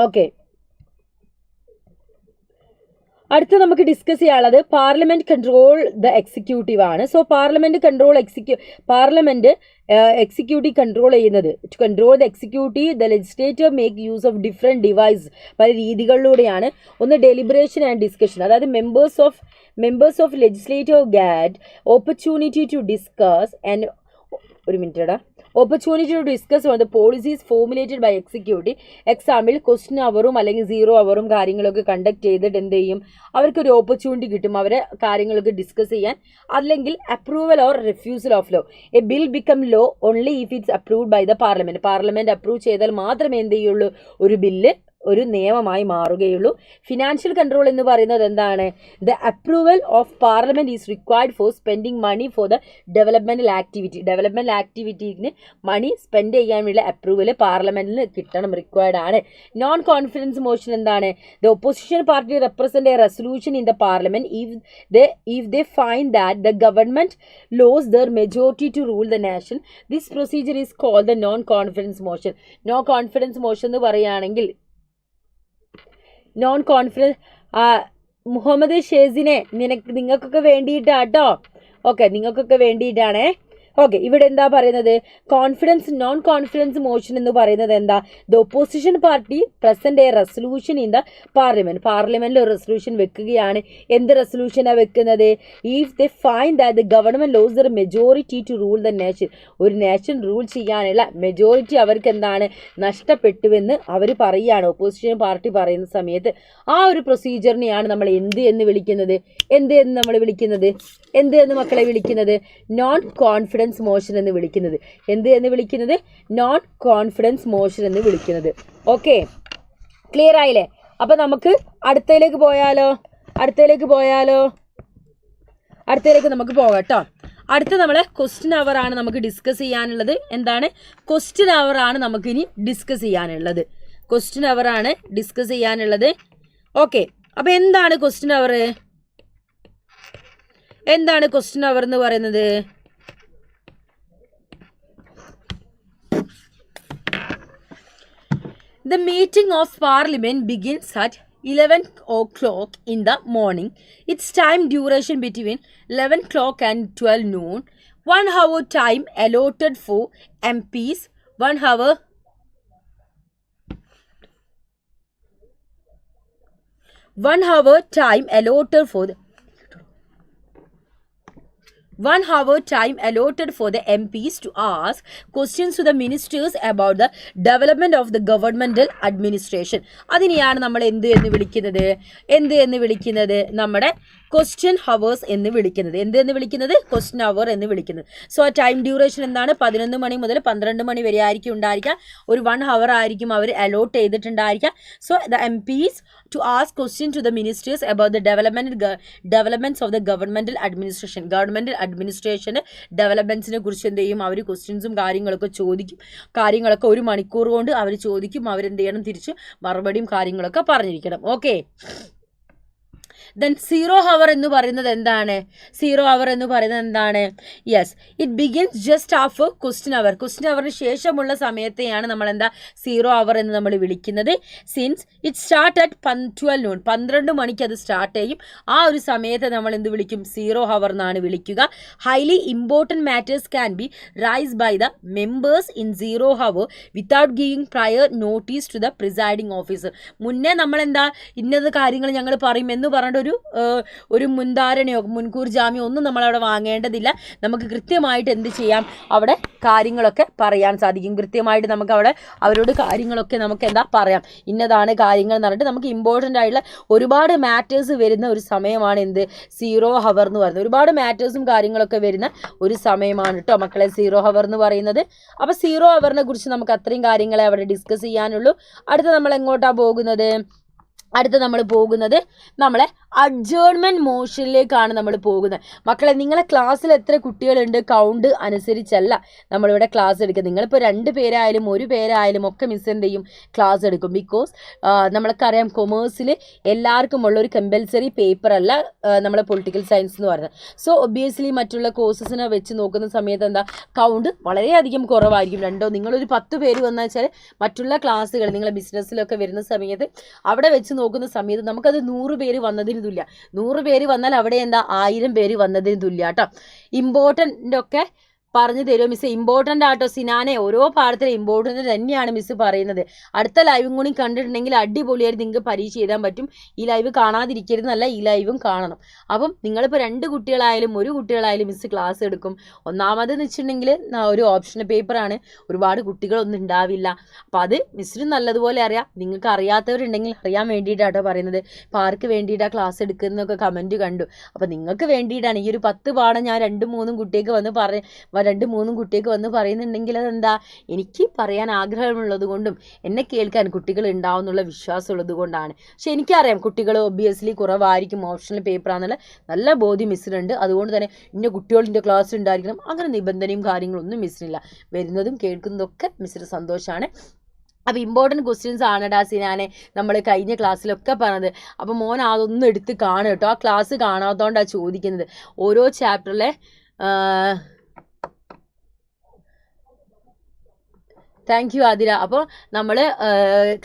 ഓക്കെ, അടുത്ത നമുക്ക് ഡിസ്കസ് ചെയ്യാനുള്ളത് പാർലമെന്റ് കൺട്രോൾ ദ എക്സിക്യൂട്ടീവ് ആണ്. സോ പാർലമെന്റ് എക്സിക്യൂട്ടീവ് കൺട്രോൾ ചെയ്യുന്നത്, to control the executive the legislator make use of different device. പല രീതികളിലൂടെയാണ്. ഒന്ന് ഡെലിബറേഷൻ ആൻഡ് ഡിസ്കഷൻ, അതായത് members of legislative got opportunity to discuss and opportunity to discuss on the policies formulated by executive. Example question അവറും അല്ലെങ്കിൽ 0 അവറും കാര്യങ്ങളൊക്കെ കണ്ടക്ട് ചെയ്തിട്ട് എന്ത് ചെയ്യും? അവർക്കൊരു ഓപ്പർച്യൂണിറ്റി കിട്ടും അവരെ കാര്യങ്ങളൊക്കെ ഡിസ്കസ് ചെയ്യാൻ. അല്ലെങ്കിൽ approval or refusal of law. A bill become law only if it's approved by the parliament approve ചെയ്താൽ മാത്രമേ എന്ത് ചെയ്യുള്ളൂ? ഒരു ബില്ല് ഒരു നിയമമായി മാറുകയുള്ളൂ. ഫിനാൻഷ്യൽ കൺട്രോൾ എന്ന് പറയുന്നത് എന്താണ്? The approval of parliament is required for spending money for the developmental ആക്ടിവിറ്റീസിന് മണി സ്പെൻഡ് ചെയ്യാൻ വേണ്ടി അപ്രൂവൽ പാർലമെന്റിൽ കിട്ടണം, റിക്വയർഡ് ആണ്. നോൺ കോൺഫിഡൻസ് മോഷൻ എന്താണ്? The opposition party represent a resolution in the parliament if they find that the government lost their majority to rule the nation. This procedure is called the non-confidence motion. Non-confidence motion എന്ന് പറയുകയാണെങ്കിൽ മുഹമ്മദ് ഷേസിനെ നിങ്ങൾക്കൊക്കെ വേണ്ടിയിട്ടാട്ടോ. ഓക്കെ, നിങ്ങൾക്കൊക്കെ വേണ്ടിയിട്ടാണേ. ഓക്കെ, ഇവിടെ എന്താ പറയുന്നത്? നോൺ കോൺഫിഡൻസ് മോഷൻ എന്ന് പറയുന്നത് എന്താ? The opposition party present a resolution in the പാർലമെന്റിൽ ഒരു റെസൊല്യൂഷൻ വെക്കുകയാണ്. എന്ത് റെസൊല്യൂഷനാണ് വെക്കുന്നത്? If they find that the government lose their majority to rule the nation. ഒരു നേഷൻ റൂൾ ചെയ്യാനുള്ള മെജോറിറ്റി അവർക്ക് എന്താണ്? നഷ്ടപ്പെട്ടുവെന്ന് അവർ പറയുകയാണ്. ഒപ്പോസിഷൻ പാർട്ടി പറയുന്ന സമയത്ത് ആ ഒരു പ്രൊസീജിയറിനെയാണ് നമ്മൾ എന്ത് എന്ന് വിളിക്കുന്നത്? എന്ത് എന്ന് മക്കളെ വിളിക്കുന്നത്? നോൺ കോൺഫിഡൻസ് മോഷൻ എന്ന് വിളിക്കുന്നത്. നോൺ കോൺഫിഡൻസ് മോഷൻ എന്ന് വിളിക്കുന്നത്. ഓക്കെ, ക്ലിയർ ആയില്ലേ? അപ്പൊ നമുക്ക് അടുത്തതിലേക്ക് പോയാലോ? അടുത്തതിലേക്ക് നമുക്ക് പോകാം കേട്ടോ. അടുത്ത നമ്മളെ ക്വസ്റ്റ്യൻ അവർ ആണ് നമുക്ക് ഡിസ്കസ് ചെയ്യാനുള്ളത്. എന്താണ്? ക്വസ്റ്റ്യൻ അവർ ആണ് നമുക്കിനി ഡിസ്കസ് ചെയ്യാനുള്ളത്. ഓക്കെ, അപ്പൊ എന്താണ് ക്വസ്റ്റ്യൻ അവർ എന്ന് പറയുന്നത്? The meeting of Parliament begins at 11 o'clock in the morning. Its time duration between 11 o'clock and 12 noon. 1 hour time allotted for MPs. 1 hour time allotted for the 1 hour time allotted for the MPs to ask questions to the ministers about the development of the governmental administration. അതിനെയാണ് നമ്മൾ എന്ത് എന്ന് വിളിക്കുന്നത്? നമ്മുടെ ക്വസ്റ്റ്യൻ ഹവേഴ്സ് എന്ന് വിളിക്കുന്നത്. എന്തെന്ന് വിളിക്കുന്നത്? ക്വസ്റ്റ്യൻ ഹവർ എന്ന് വിളിക്കുന്നത്. സോ ടൈം ഡ്യൂറേഷൻ എന്താണ്? 11 മണി മുതൽ 12 മണി വരെ ആയിരിക്കും ഉണ്ടായിരിക്കുക. ഒരു 1 hour ആയിരിക്കും അവർ അലോട്ട് ചെയ്തിട്ടുണ്ടായിരിക്കുക. So the MPs to ask question to the ministers about the developments of the governmental administration. Government അഡ്മിനിസ്ട്രേഷന് ഡെവലപ്മെൻറ്റ്സിനെ കുറിച്ച് എന്ത് ചെയ്യും? അവർ ക്വസ്റ്റ്യൻസും കാര്യങ്ങളൊക്കെ ചോദിക്കും. കാര്യങ്ങളൊക്കെ 1 മണിക്കൂർ കൊണ്ട് അവർ ചോദിക്കും. അവരെന്ത് ചെയ്യണം? തിരിച്ച് മറുപടിയും കാര്യങ്ങളൊക്കെ പറഞ്ഞിരിക്കണം. ഓക്കെ. ദെൻ 0 hour എന്ന് പറയുന്നത് എന്താണ്? 0 hour എന്ന് പറയുന്നത് എന്താണ്? Yes, it begins just after question hour. Question അവറിന് ശേഷമുള്ള സമയത്തെയാണ് നമ്മൾ എന്താ 0 hour എന്ന് നമ്മൾ വിളിക്കുന്നത്. Since it start at 12 noon, 12 മണിക്ക് അത് സ്റ്റാർട്ട് ചെയ്യും. ആ ഒരു സമയത്ത് നമ്മൾ എന്ത് വിളിക്കും? 0 hour എന്നാണ് വിളിക്കുക. Highly important matters can be raise by the members in 0 hour without giving prior notice to the presiding officer. മുന്നേ നമ്മളെന്താ ഇന്നത് കാര്യങ്ങൾ ഞങ്ങൾ പറയും എന്ന് പറഞ്ഞിട്ട് ഒരു മുൻധാരണയോ മുൻകൂർ ജാമ്യം ഒന്നും നമ്മളവിടെ വാങ്ങേണ്ടതില്ല. നമുക്ക് കൃത്യമായിട്ട് എന്ത് ചെയ്യാം? അവിടെ കാര്യങ്ങളൊക്കെ പറയാൻ സാധിക്കും. കൃത്യമായിട്ട് നമുക്ക് അവിടെ അവരോട് കാര്യങ്ങളൊക്കെ നമുക്ക് എന്താ പറയാം, ഇന്നതാണ് കാര്യങ്ങൾ എന്ന് പറഞ്ഞിട്ട് നമുക്ക് ഇമ്പോർട്ടൻ്റ് ആയിട്ടുള്ള ഒരുപാട് മാറ്റേഴ്സ് വരുന്ന ഒരു സമയമാണ് എന്ത്? 0 hour എന്ന് പറയുന്നത്. ഒരുപാട് മാറ്റേഴ്സും കാര്യങ്ങളൊക്കെ വരുന്ന ഒരു സമയമാണ് കേട്ടോ മക്കളെ 0 hour എന്ന് പറയുന്നത്. അപ്പോൾ 0 hourനെ കുറിച്ച് നമുക്ക് അത്രയും കാര്യങ്ങളെ അവിടെ ഡിസ്കസ് ചെയ്യാനുള്ളൂ. അടുത്ത നമ്മൾ എങ്ങോട്ടാണ് പോകുന്നത്? നമ്മളെ അഡ്ജേൺമെൻറ്റ് മോഷനിലേക്കാണ് നമ്മൾ പോകുന്നത്. മക്കളെ, നിങ്ങളെ ക്ലാസ്സിൽ എത്ര കുട്ടികളുണ്ട് കൗണ്ട് അനുസരിച്ചല്ല നമ്മളിവിടെ ക്ലാസ് എടുക്കുക. നിങ്ങളിപ്പോൾ 2 പേരായാലും 1 പേരായാലും ഒക്കെ മിസ് എന്ത് ചെയ്യും? ക്ലാസ് എടുക്കും. ബിക്കോസ് നമ്മൾക്കറിയാം കൊമേഴ്സിൽ എല്ലാവർക്കും ഉള്ളൊരു കമ്പൽസറി പേപ്പർ അല്ല നമ്മളെ പൊളിറ്റിക്കൽ സയൻസ് എന്ന് പറയുന്നത്. സോ ഒബ്വിയസ്ലി മറ്റുള്ള കോഴ്സസിനെ വെച്ച് നോക്കുന്ന സമയത്ത് എന്താ കൗണ്ട് വളരെയധികം കുറവായിരിക്കും. നിങ്ങളൊരു 10 പേര് വന്നാൽ വെച്ചാൽ മറ്റുള്ള ക്ലാസ്സുകൾ നിങ്ങളെ ബിസിനസ്സിലൊക്കെ വരുന്ന സമയത്ത് അവിടെ വെച്ച് നോക്കുന്ന സമയത്ത് നമുക്കത് 100 പേര് വന്നതിന് തുല്യ. 100 പേര് വന്നാൽ അവിടെ എന്താ 1000 പേര് വന്നതിന് തുല്യ കേട്ടോ. ഇമ്പോർട്ടൻ്റ് ഒക്കെ പറഞ്ഞു തരുമോ മിസ്? ഇമ്പോർട്ടൻ്റ് ആട്ടോ സിനാനെ, ഓരോ പാഠത്തിലും ഇമ്പോർട്ടൻ്റ് തന്നെയാണ് മിസ് പറയുന്നത്. അടുത്ത ലൈവും കൂടി കണ്ടിട്ടുണ്ടെങ്കിൽ അടിപൊളിയായിട്ട് നിങ്ങൾക്ക് പരീക്ഷ എഴുതാൻ പറ്റും. ഈ ലൈവ് കാണാതിരിക്കരുതെന്നല്ല, ഈ ലൈവും കാണണം. അപ്പം നിങ്ങളിപ്പോൾ 2 കുട്ടികളായാലും 1 കുട്ടികളായാലും മിസ് ക്ലാസ് എടുക്കും. ഒന്നാമതെന്ന് വെച്ചിട്ടുണ്ടെങ്കിൽ ഒരു ഓപ്ഷണൽ പേപ്പറാണ്, ഒരുപാട് കുട്ടികളൊന്നും ഉണ്ടാവില്ല. അപ്പം അത് മിസ്സിനും നല്ലതുപോലെ അറിയാം. നിങ്ങൾക്ക് അറിയാത്തവരുണ്ടെങ്കിൽ അറിയാൻ വേണ്ടിയിട്ടാട്ടോ പറയുന്നത്. അപ്പോൾ ആർക്ക് വേണ്ടിയിട്ടാണ് ക്ലാസ് എടുക്കുന്നതൊക്കെ കമൻറ്റ് കണ്ടു. അപ്പോൾ നിങ്ങൾക്ക് വേണ്ടിയിട്ടാണ് ഈ ഒരു 10 പാഠം ഞാൻ 2-3 കുട്ടികൾക്ക് വന്ന് പറയുന്നുണ്ടെങ്കിൽ അതെന്താ, എനിക്ക് പറയാൻ ആഗ്രഹമുള്ളത് കൊണ്ടും എന്നെ കേൾക്കാൻ കുട്ടികൾ ഉണ്ടാവും എന്നുള്ള വിശ്വാസമുള്ളത് കൊണ്ടാണ്. പക്ഷെ എനിക്കറിയാം കുട്ടികൾ ഒബ്വിയസ്ലി കുറവായിരിക്കും, ഓപ്ഷണൽ പേപ്പറാണെന്നുള്ള നല്ല ബോധ്യം മിസ്സിനുണ്ട്. അതുകൊണ്ട് തന്നെ ഇന്ന കുട്ടികളിൻ്റെ ക്ലാസ് ഉണ്ടായിരിക്കണം അങ്ങനെ നിബന്ധനയും കാര്യങ്ങളൊന്നും മിസ്സിനില്ല. വരുന്നതും കേൾക്കുന്നതൊക്കെ മിസ്സിന് സന്തോഷമാണ്. അപ്പോൾ ഇമ്പോർട്ടൻറ്റ് ക്വസ്റ്റ്യൻസ് ആണ് ഡാസിനാനെ നമ്മൾ കഴിഞ്ഞ ക്ലാസ്സിലൊക്കെ പറഞ്ഞത്. അപ്പോൾ മോൻ അതൊന്നും എടുത്ത് കാണും കേട്ടോ. ആ ക്ലാസ് കാണാത്തതുകൊണ്ടാണ് ചോദിക്കുന്നത്. ഓരോ ചാപ്റ്ററിലെ താങ്ക് യു ആതിര. അപ്പോൾ നമ്മൾ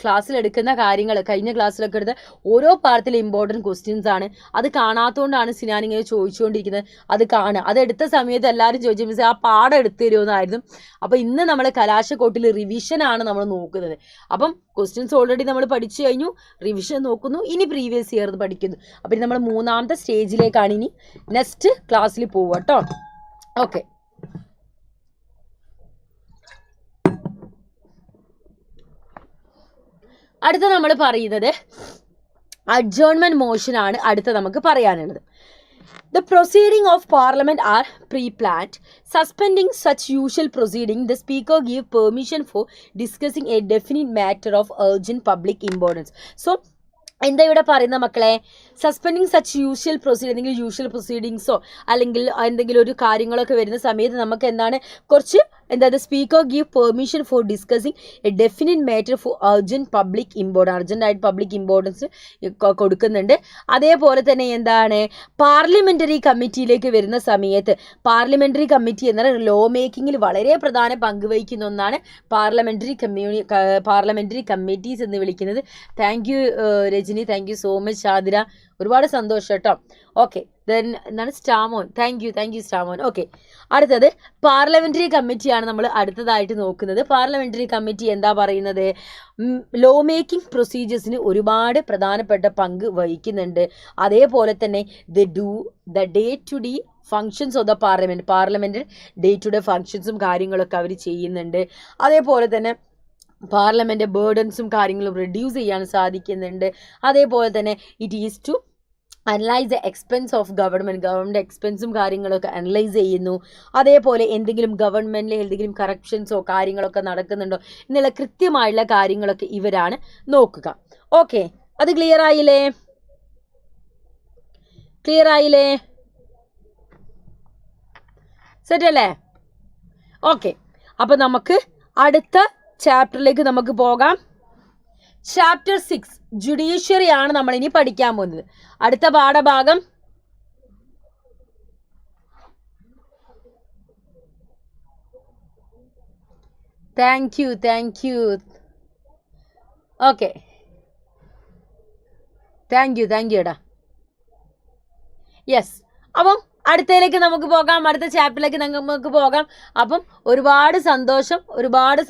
ക്ലാസ്സിലെടുക്കുന്ന കാര്യങ്ങൾ കഴിഞ്ഞ ക്ലാസ്സിലൊക്കെ എടുത്ത ഓരോ പാഠത്തിലെ ഇമ്പോർട്ടൻറ്റ് ക്വസ്റ്റ്യൻസ് ആണ്. അത് കാണാത്തതുകൊണ്ടാണ് സിനാൻ ഇങ്ങനെ ചോദിച്ചുകൊണ്ടിരിക്കുന്നത്. അത് കാണുക. അതെടുത്ത സമയത്ത് എല്ലാവരും ചോദിച്ചു മിസ് ആ പാഠം എടുത്തു തരുമെന്നായിരുന്നു. അപ്പോൾ ഇന്ന് നമ്മൾ കലാശക്കോട്ടിൽ റിവിഷനാണ് നമ്മൾ നോക്കുന്നത്. അപ്പം ക്വസ്റ്റ്യൻസ് ഓൾറെഡി നമ്മൾ പഠിച്ചു കഴിഞ്ഞു, റിവിഷൻ നോക്കുന്നു, ഇനി പ്രീവിയസ് ഇയർ പഠിക്കുന്നു. അപ്പം നമ്മൾ 3ാമത്തെ സ്റ്റേജിലേക്കാണ് ഇനി നെക്സ്റ്റ് ക്ലാസ്സിൽ പോവുക കേട്ടോ. ഓക്കെ, അടുത്ത നമ്മൾ പറയുന്നത് അഡ്ജേൺമെൻറ്റ് മോഷൻ ആണ്. അടുത്ത നമുക്ക് പറയാനുള്ളത് The proceeding of Parliament are pre-planned. Suspending such usual proceeding, the Speaker give permission for discussing a definite matter of urgent public importance. So എന്താ ഇവിടെ പറയുന്ന മക്കളെ? സസ്പെൻഡിങ് സച്ച് യൂഷ്വൽ പ്രൊസീഡിങ്സോ അല്ലെങ്കിൽ എന്തെങ്കിലും ഒരു കാര്യങ്ങളൊക്കെ വരുന്ന സമയത്ത് നമുക്ക് എന്താണ് കുറച്ച് speaker give permission for discussing a definite matter for urgent public importance കൊടുക്കുന്നുണ്ട്. അതേപോലെ തന്നെ എന്താണ് പാർലമെൻ്ററി കമ്മിറ്റിയിലേക്ക് വരുന്ന സമയത്ത് പാർലമെൻ്ററി കമ്മിറ്റി എന്നാൽ ലോ മേക്കിങ്ങിൽ വളരെ പ്രധാന പങ്ക് വഹിക്കുന്ന ഒന്നാണ് പാർലമെൻ്ററി കമ്മിറ്റീസ് എന്ന് വിളിക്കുന്നത്. Thank you Rajani, thank you so much Athira, ഒരുപാട് സന്തോഷം കേട്ടോ. ഓക്കെ, ദെൻ എന്താണ് സ്റ്റാമോൻ, താങ്ക് യു സ്റ്റാമോൻ. ഓക്കെ, അടുത്തത് പാർലമെൻ്ററി കമ്മിറ്റിയാണ് നമ്മൾ അടുത്തതായിട്ട് നോക്കുന്നത്. പാർലമെൻ്ററി കമ്മിറ്റി എന്താ പറയുന്നത്? ലോ മേക്കിംഗ് പ്രൊസീജിയേഴ്സിന് ഒരുപാട് പ്രധാനപ്പെട്ട പങ്ക് വഹിക്കുന്നുണ്ട്. അതേപോലെ തന്നെ the day to day functions of the parliament day to day ഫങ്ഷൻസും കാര്യങ്ങളൊക്കെ അവർ ചെയ്യുന്നുണ്ട്. അതേപോലെ തന്നെ പാർലമെൻ്റ് ബേർഡൻസും കാര്യങ്ങളും റെഡ്യൂസ് ചെയ്യാൻ സാധിക്കുന്നുണ്ട്. അതേപോലെ തന്നെ it is to analyse the expense of government എക്സ്പെൻസും കാര്യങ്ങളൊക്കെ അനലൈസ് ചെയ്യുന്നു. അതേപോലെ എന്തെങ്കിലും ഗവൺമെൻറ്റിൽ എന്തെങ്കിലും കറപ്ഷൻസോ കാര്യങ്ങളൊക്കെ നടക്കുന്നുണ്ടോ എന്നുള്ള കൃത്യമായുള്ള കാര്യങ്ങളൊക്കെ ഇവരാണ് നോക്കുക. ഓക്കെ, അത് ക്ലിയർ ആയില്ലേ? സെറ്റ് അല്ലേ? ഓക്കെ, അപ്പം നമുക്ക് അടുത്ത ചാപ്റ്ററിലേക്ക് നമുക്ക് പോകാം. ചാപ്റ്റർ 6 ജുഡീഷ്യറി ആണ് നമ്മൾ ഇനി പഠിക്കാൻ പോകുന്നത്. അടുത്ത പാഠഭാഗം thank you okay, thank you എടാ. യെസ്, അപ്പം അടുത്തതിലേക്ക് നമുക്ക് പോകാം, അടുത്ത ചാപ്റ്ററിലേക്ക് നമുക്ക് പോകാം. അപ്പം ഒരുപാട്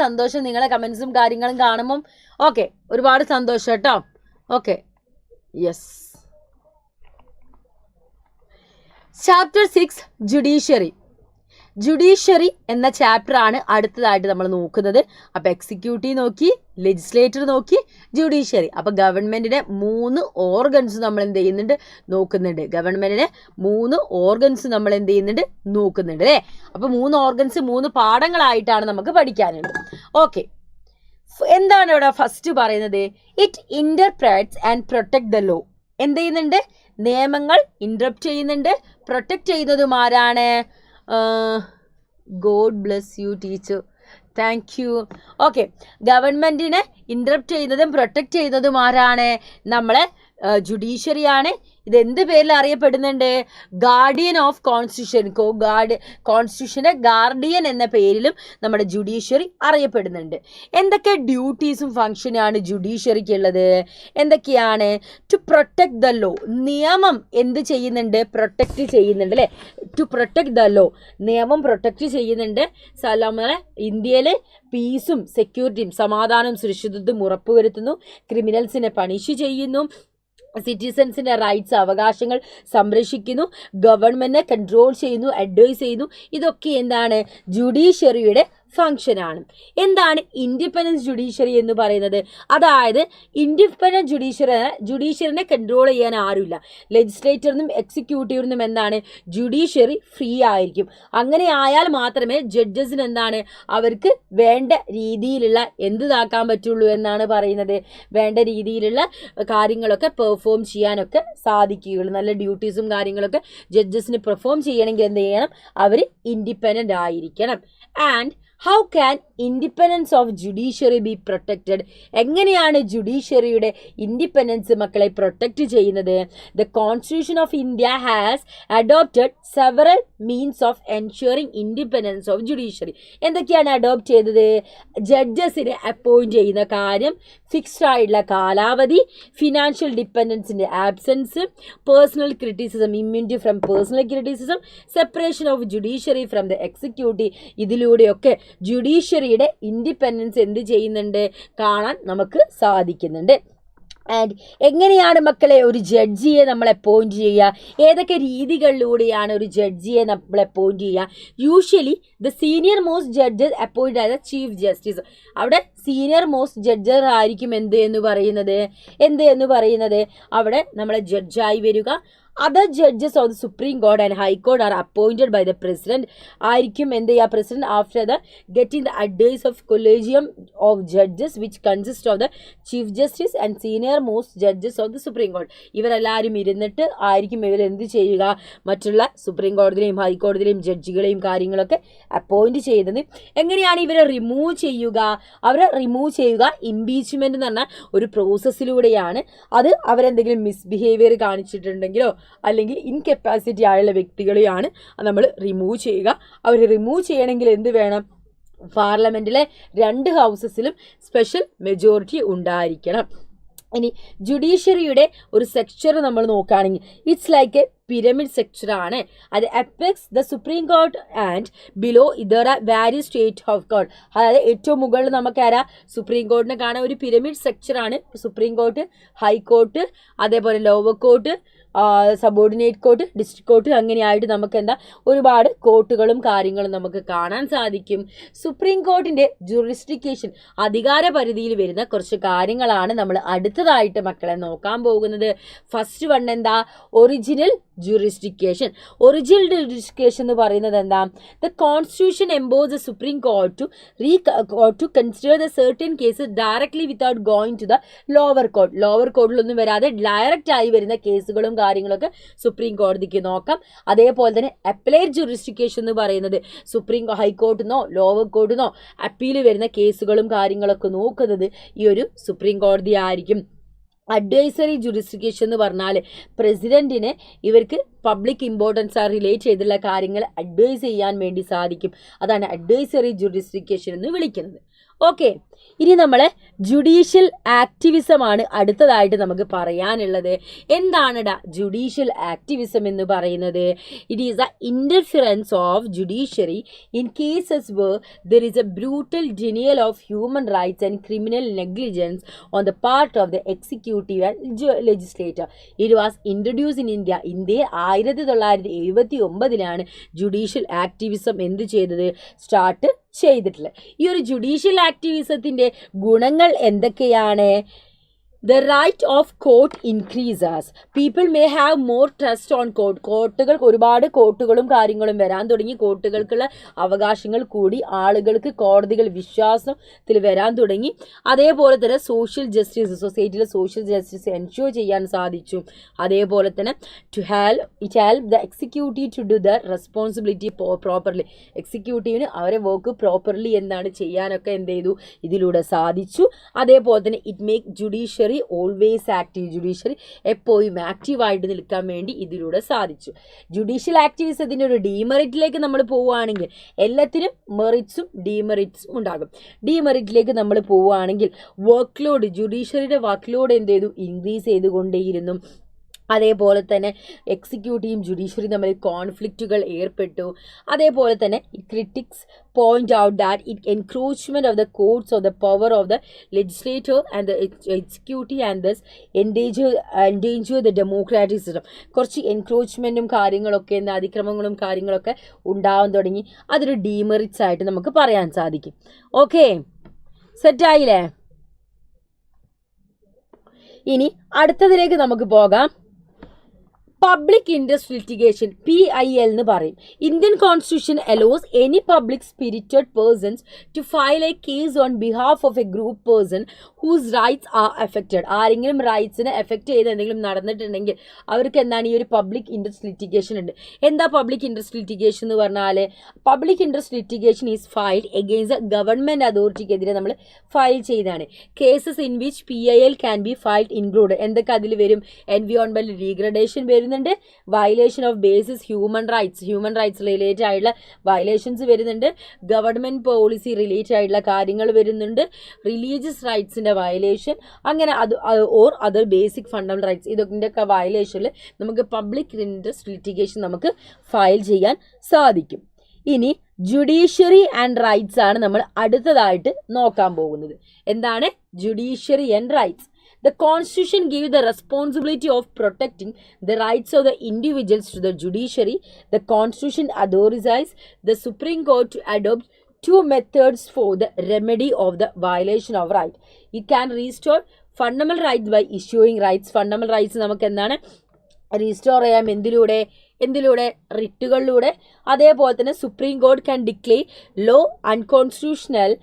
സന്തോഷം നിങ്ങളെ കമൻസും കാര്യങ്ങളും കാണുമ്പം. ഓക്കെ, ഒരുപാട് സന്തോഷം കേട്ടോ. Okay, yes. ചാപ്റ്റർ 6 ജുഡീഷ്യറി എന്ന ചാപ്റ്റർ ആണ് അടുത്തതായിട്ട് നമ്മൾ നോക്കുന്നത്. അപ്പോൾ എക്സിക്യൂട്ടീവ് നോക്കി, ലെജിസ്ലേറ്റർ നോക്കി, ജുഡീഷ്യറി. അപ്പോൾ ഗവൺമെൻറ്റിൻ്റെ 3 ഓർഗൻസ് നമ്മൾ എന്ത് ചെയ്യുന്നുണ്ട്? നോക്കുന്നുണ്ട്. ഗവൺമെൻറ്റിനെ 3 ഓർഗൻസ് നമ്മൾ എന്ത് ചെയ്യുന്നുണ്ട്? നോക്കുന്നുണ്ട് അല്ലേ? അപ്പോൾ 3 ഓർഗൻസ് 3 പാഠങ്ങളായിട്ടാണ് നമുക്ക് പഠിക്കാനുള്ളത്. ഓക്കെ, എന്താണ് ഇവിടെ ഫസ്റ്റ് പറയുന്നത്? It interprets and protect the law. എന്ത് ചെയ്യുന്നുണ്ട്? നിയമങ്ങൾ ഇൻ്റർപ്റ്റ് ചെയ്യുന്നുണ്ട്. പ്രൊട്ടക്റ്റ് ചെയ്യുന്നതും ആരാണ്? God bless you teacher, thank you. Okay, ഗവൺമെൻറ്റിനെ ഇൻ്റർപ്റ്റ് ചെയ്യുന്നതും പ്രൊട്ടക്റ്റ് ചെയ്യുന്നതും ആരാണ്? നമ്മളെ ജുഡീഷ്യറിയാണ്. ഇതെന്ത് പേരിൽ അറിയപ്പെടുന്നുണ്ട്? ഗാർഡിയൻ ഓഫ് കോൺസ്റ്റിറ്റ്യൂഷൻ, കോൺസ്റ്റിറ്റ്യൂഷൻ്റെ ഗാർഡിയൻ എന്ന പേരിലും നമ്മുടെ ജുഡീഷ്യറി അറിയപ്പെടുന്നുണ്ട്. എന്തൊക്കെ ഡ്യൂട്ടീസും ഫങ്ഷനാണ് ജുഡീഷ്യറിക്ക് ഉള്ളത്? എന്തൊക്കെയാണ്? To protect the law. നിയമം എന്ത് ചെയ്യുന്നുണ്ട്? പ്രൊട്ടക്റ്റ് ചെയ്യുന്നുണ്ട് അല്ലേ? ടു പ്രൊട്ടക്ട് ദ ലോ, നിയമം പ്രൊട്ടക്റ്റ് ചെയ്യുന്നുണ്ട്. നമ്മളെ ഇന്ത്യയിൽ പീസും സെക്യൂരിറ്റിയും സമാധാനവും സുരക്ഷിതത്വം ഉറപ്പുവരുത്തുന്നു. ക്രിമിനൽസിനെ പണിഷ് ചെയ്യുന്നു. സിറ്റിസൺസിൻ്റെ റൈറ്റ്സ്, അവകാശങ്ങൾ സംരക്ഷിക്കുന്നു. ഗവൺമെൻറ്റിനെ കൺട്രോൾ ചെയ്യുന്നു, അഡ്വൈസ് ചെയ്യുന്നു. ഇതൊക്കെ എന്താണ്? ജുഡീഷ്യറിയുടെ ഫങ്ഷനാണ്. എന്താണ് ഇൻഡിപെൻഡൻസ് ജുഡീഷ്യറി എന്ന് പറയുന്നത്? അതായത് ഇൻഡിപെൻഡൻറ്റ് ജുഡീഷ്യറിനെ കൺട്രോൾ ചെയ്യാൻ ആരുമില്ല. ലെജിസ്ലേറ്ററിനും എക്സിക്യൂട്ടീവിനും എന്താണ്? ജുഡീഷ്യറി ഫ്രീ ആയിരിക്കും. അങ്ങനെ ആയാൽ മാത്രമേ ജഡ്ജസിന് എന്താണ്? അവർക്ക് വേണ്ട രീതിയിലുള്ള എന്തിതാക്കാൻ പറ്റുള്ളൂ എന്നാണ് പറയുന്നത്. വേണ്ട രീതിയിലുള്ള കാര്യങ്ങളൊക്കെ പെർഫോം ചെയ്യാനൊക്കെ സാധിക്കുകയുള്ളൂ. നല്ല ഡ്യൂട്ടീസും കാര്യങ്ങളൊക്കെ ജഡ്ജസിന് പെർഫോം ചെയ്യണമെങ്കിൽ എന്ത് ചെയ്യണം? അവർ ഇൻഡിപെൻഡൻ്റ് ആയിരിക്കണം. And how can independence of judiciary be protected? എങ്ങനെയാണ് ജുഡീഷ്യറിയുടെ ഇൻഡിപെൻഡൻസ് മക്കളെ പ്രൊട്ടക്റ്റ് ചെയ്യുന്നത്? The constitution of India has adopted several means of ensuring independence of judiciary. എന്തൊക്കെയാണ് അഡോപ്റ്റ് ചെയ്തത്? ജഡ്ജസിനെ അപ്പോയിൻറ്റ് ചെയ്യുന്ന കാര്യം, ഫിക്സ്ഡ് ആയിട്ടുള്ള കാലാവധി, ഫിനാൻഷ്യൽ ഡിപ്പെൻഡൻസിൻ്റെ absence, personal criticism, immunity from personal criticism, separation of judiciary from the executive. ഇതിലൂടെയൊക്കെ ജുഡീഷ്യറിയുടെ ഇൻഡിപെൻഡൻസ് എന്ത് ചെയ്യുന്നുണ്ട്? കാണാൻ നമുക്ക് സാധിക്കുന്നുണ്ട്. ആൻഡ് എങ്ങനെയാണ് മക്കളെ ഒരു ജഡ്ജിയെ നമ്മൾ അപ്പോയിൻറ്റ് ചെയ്യുക? ഏതൊക്കെ രീതികളിലൂടെയാണ് ഒരു ജഡ്ജിയെ നമ്മൾ അപ്പോയിൻറ്റ് ചെയ്യുക? Usually the senior most judges appoint ആയ ചീഫ് ജസ്റ്റിസ്. അവിടെ സീനിയർ മോസ്റ്റ് ജഡ്ജർ ആയിരിക്കും എന്ത് എന്ന് പറയുന്നത് അവിടെ നമ്മളെ ജഡ്ജായി വരിക. Other judges of the Supreme Court and High Court are appointed by the President. ആയിരിക്കും എന്ത് ചെയ്യുക? President after the getting the advice of Collegium of Judges which consist of the Chief Justice and Senior Most Judges of the Supreme Court. ഇവരെല്ലാവരും ഇരുന്നിട്ട് ആയിരിക്കും ഇവർ എന്ത് ചെയ്യുക? മറ്റുള്ള സുപ്രീം കോടതിയിലെയും ഹൈക്കോടതിയിലെയും ജഡ്ജികളെയും കാര്യങ്ങളൊക്കെ അപ്പോയിൻറ്റ് ചെയ്തത്. എങ്ങനെയാണ് ഇവരെ റിമൂവ് ചെയ്യുക? അവരെ റിമൂവ് ചെയ്യുക ഇംപീച്ച്മെൻറ്റ് എന്ന് പറഞ്ഞാൽ ഒരു പ്രോസസ്സിലൂടെയാണ്. അത് അവരെന്തെങ്കിലും മിസ്ബിഹേവിയർ കാണിച്ചിട്ടുണ്ടെങ്കിലോ അല്ലെങ്കിൽ ഇൻകപ്പാസിറ്റി ആയുള്ള വ്യക്തികളെയാണ് നമ്മൾ റിമൂവ് ചെയ്യുക. അവർ റിമൂവ് ചെയ്യണമെങ്കിൽ എന്ത് വേണം? പാർലമെൻറ്റിലെ 2 ഹൗസസിലും സ്പെഷ്യൽ മെജോറിറ്റി ഉണ്ടായിരിക്കണം. ഇനി ജുഡീഷ്യറിയുടെ ഒരു സെക്ചർ നമ്മൾ നോക്കുകയാണെങ്കിൽ it's like a pyramid structure ആണ്. അത് apex the supreme court and below either various state of court. അതായത് ഏറ്റവും മുകളിൽ നമുക്കാരാ? സുപ്രീം കോർട്ടിനെ കാണാൻ ഒരു പിരമിഡ് സെക്ചറാണ്. സുപ്രീം കോർട്ട്, ഹൈക്കോർട്ട്, അതേപോലെ lower court, subordinate court, district court, അങ്ങനെയായിട്ട് നമുക്ക് എന്താ ഒരുപാട് കോർട്ടുകളും കാര്യങ്ങളും നമുക്ക് കാണാൻ സാധിക്കും. സുപ്രീം കോർട്ടിൻ്റെ ജുറിസ്ഡിക്കേഷൻ അധികാര പരിധിയിൽ വരുന്ന കുറച്ച് കാര്യങ്ങളാണ് നമ്മൾ അടുത്തതായിട്ട് മക്കളെ നോക്കാൻ പോകുന്നത്. ഫസ്റ്റ് വൺ എന്താ? Original jurisdiction. ഒറിജിനൽ ജുറിസ്ഡിക്കേഷൻ എന്ന് പറയുന്നത് എന്താ? The constitution impose the supreme court to consider the certain cases directly without going to the lower court. Lower കോർട്ടിലൊന്നും വരാതെ ഡയറക്റ്റ് ആയി വരുന്ന കേസുകളും കാര്യങ്ങളൊക്കെ സുപ്രീം കോടതിക്ക് നോക്കാം. അതേപോലെ തന്നെ അപ്പലേറ്റ് ജുറിസ്ഡിക്കേഷൻ എന്ന് പറയുന്നത് ഹൈക്കോർട്ടിനോ ലോവർ കോർട്ടിനോ അപ്പീൽ വരുന്ന കേസുകളും കാര്യങ്ങളൊക്കെ നോക്കുന്നത് ഈ ഒരു സുപ്രീം കോടതി ആയിരിക്കും. അഡ്വൈസറി ജുറിസ്ഡിക്കേഷൻ എന്ന് പറഞ്ഞാൽ പ്രസിഡന്റിന് ഇവർക്ക് പബ്ലിക് ഇമ്പോർട്ടൻസ് റിലേറ്റ് ചെയ്തുള്ള കാര്യങ്ങൾ അഡ്വൈസ് ചെയ്യാൻ വേണ്ടി സാധിക്കും. അതാണ് അഡ്വൈസറി ജുറിസ്ഡിക്കേഷൻ എന്ന് വിളിക്കുന്നത്. ഓക്കെ, ഇനി നമ്മൾ ജുഡീഷ്യൽ ആക്ടിവിസമാണ് അടുത്തതായിട്ട് നമുക്ക് പറയാനുള്ളത്. എന്താണെടാ ജുഡീഷ്യൽ ആക്ടിവിസം എന്ന് പറയുന്നത്? It is a interference of judiciary in cases where there is a brutal denial of human rights and criminal negligence on the part of the executive and legislator. It was introduce in India. ഇന്ത്യയിൽ 1979 ജുഡീഷ്യൽ ആക്ടിവിസം എന്ത് ചെയ്തത്? സ്റ്റാർട്ട് ചെയ്തിട്ടുള്ളത്. ഈ ഒരു ജുഡീഷ്യൽ ആക്ടിവിസത്തിൻ്റെ ഗുണങ്ങൾ എന്തൊക്കെയാണ്? The right of court increases. People may have more trust on court. കോർട്ടുകൾ ഒരുപാട് കോർട്ടുകളും കാര്യങ്ങളും വരാൻ തുടങ്ങി. കോർട്ടുകൾക്കുള്ള അവകാശങ്ങൾ കൂടി. ആളുകൾക്ക് കോടതികൾ വിശ്വാസത്തിൽ വരാൻ തുടങ്ങി. അതേപോലെ തന്നെ സോഷ്യൽ ജസ്റ്റിസ്, സൊസൈറ്റിയിലെ സോഷ്യൽ ജസ്റ്റിസ് എൻഷുർ ചെയ്യാൻ സാധിച്ചു. അതേപോലെ തന്നെ it help the executive to do the responsibility properly. എക്സിക്യൂട്ടീവിന് അവരെ വർക്ക് പ്രോപ്പർലി എന്താണ് ചെയ്യാനൊക്കെ എന്ത് ചെയ്തു? ഇതിലൂടെ സാധിച്ചു. അതേപോലെ തന്നെ it make judiciary always active. Judiciary എപ്പോഴും ആക്റ്റീവായിട്ട് നിൽക്കാൻ വേണ്ടി ഇതിലൂടെ സാധിച്ചു. ജുഡീഷ്യൽ ആക്ടിവിസത്തിൻ്റെ ഒരു ഡീമെറിറ്റിലേക്ക് നമ്മൾ പോവുകയാണെങ്കിൽ എല്ലാത്തിനും മെറിറ്റ്സും ഡീമെറിറ്റ്സും ഉണ്ടാകും. ഡീമെറിറ്റിലേക്ക് നമ്മൾ പോവുകയാണെങ്കിൽ വർക്ക് ലോഡ്, ജുഡീഷ്യറിയുടെ വർക്ക് ലോഡ് എന്ത് ചെയ്തു? ഇൻക്രീസ് ചെയ്തുകൊണ്ടേയിരുന്നു. അതേപോലെ തന്നെ എക്സിക്യൂട്ടീവും ജുഡീഷ്യറിയും തമ്മിൽ കോൺഫ്ലിക്റ്റുകൾ ഏർപ്പെട്ടു. അതേപോലെ തന്നെ critics point out that it encroachment of the courts of the power of the legislature and the executive and thus endanger the democratic system. കുറച്ച് എൻക്രോച്ച്മെൻറ്റും കാര്യങ്ങളൊക്കെ അതിക്രമങ്ങളും കാര്യങ്ങളൊക്കെ ഉണ്ടാവാൻ തുടങ്ങി. അതൊരു ഡീമെറിറ്റ്സ് ആയിട്ട് നമുക്ക് പറയാൻ സാധിക്കും. ഓക്കെ, സെറ്റായില്ലേ? ഇനി അടുത്തതിലേക്ക് നമുക്ക് പോകാം. പബ്ലിക് ഇൻട്രസ്റ്റ് ലിറ്റിഗേഷൻ, PIL എന്ന് പറയും. Indian constitution allows any public spirited persons to file a case on behalf of a group person whose rights are affected. ആരെങ്കിലും റൈറ്റ്സിനെ എഫക്റ്റ് ചെയ്ത് എന്തെങ്കിലും നടന്നിട്ടുണ്ടെങ്കിൽ അവർക്ക് എന്താണ് ഈ ഒരു പബ്ലിക് ഇൻട്രസ്റ്റ് ലിറ്റിഗേഷൻ ഉണ്ട്. എന്താ പബ്ലിക് ഇൻട്രസ്റ്റ് ലിറ്റിഗേഷൻ എന്ന് പറഞ്ഞാൽ? Public interest litigation is filed against a government അതോറിറ്റിക്കെതിരെ നമ്മൾ ഫയൽ ചെയ്താണ്. Cases in which PIL can be filed include. എന്തൊക്കെ അതിൽ വരും? എൻവിയോൺമെൻറ്റൽ ഡീഗ്രഡേഷൻ വരും, violation of basis human rights related ആയിട്ടുള്ള വയലേഷൻസ് വരുന്നുണ്ട്. ഗവൺമെൻറ് പോളിസി റിലേറ്റഡ് ആയിട്ടുള്ള കാര്യങ്ങൾ വരുന്നുണ്ട്. റിലീജിയസ് റൈറ്റ്സിൻ്റെ വയലേഷൻ, അങ്ങനെ or other basic fundamental rights, ഇതൊക്കെ വയലേഷനിൽ നമുക്ക് പബ്ലിക് ഇൻട്രസ്റ്റ് ലിറ്റിഗേഷൻ നമുക്ക് ഫയൽ ചെയ്യാൻ സാധിക്കും. ഇനി ജുഡീഷ്യറി ആൻഡ് റൈറ്റ്സ് ആണ് നമ്മൾ അടുത്തതായിട്ട് നോക്കാൻ പോകുന്നത്. എന്താണ് judiciary and rights? The Constitution gives the responsibility of protecting the rights of the individuals to the judiciary. The Constitution authorizes the Supreme Court to adopt two methods for the remedy of the violation of right. It can restore fundamental rights by issuing rights. Fundamental rights നമുക്ക് എന്താണ് റീസ്റ്റോർ ചെയ്യാം? എന്തിലൂടെ? റിട്ടുകളിലൂടെ. അതേപോലെ തന്നെ supreme court can declare law unconstitutional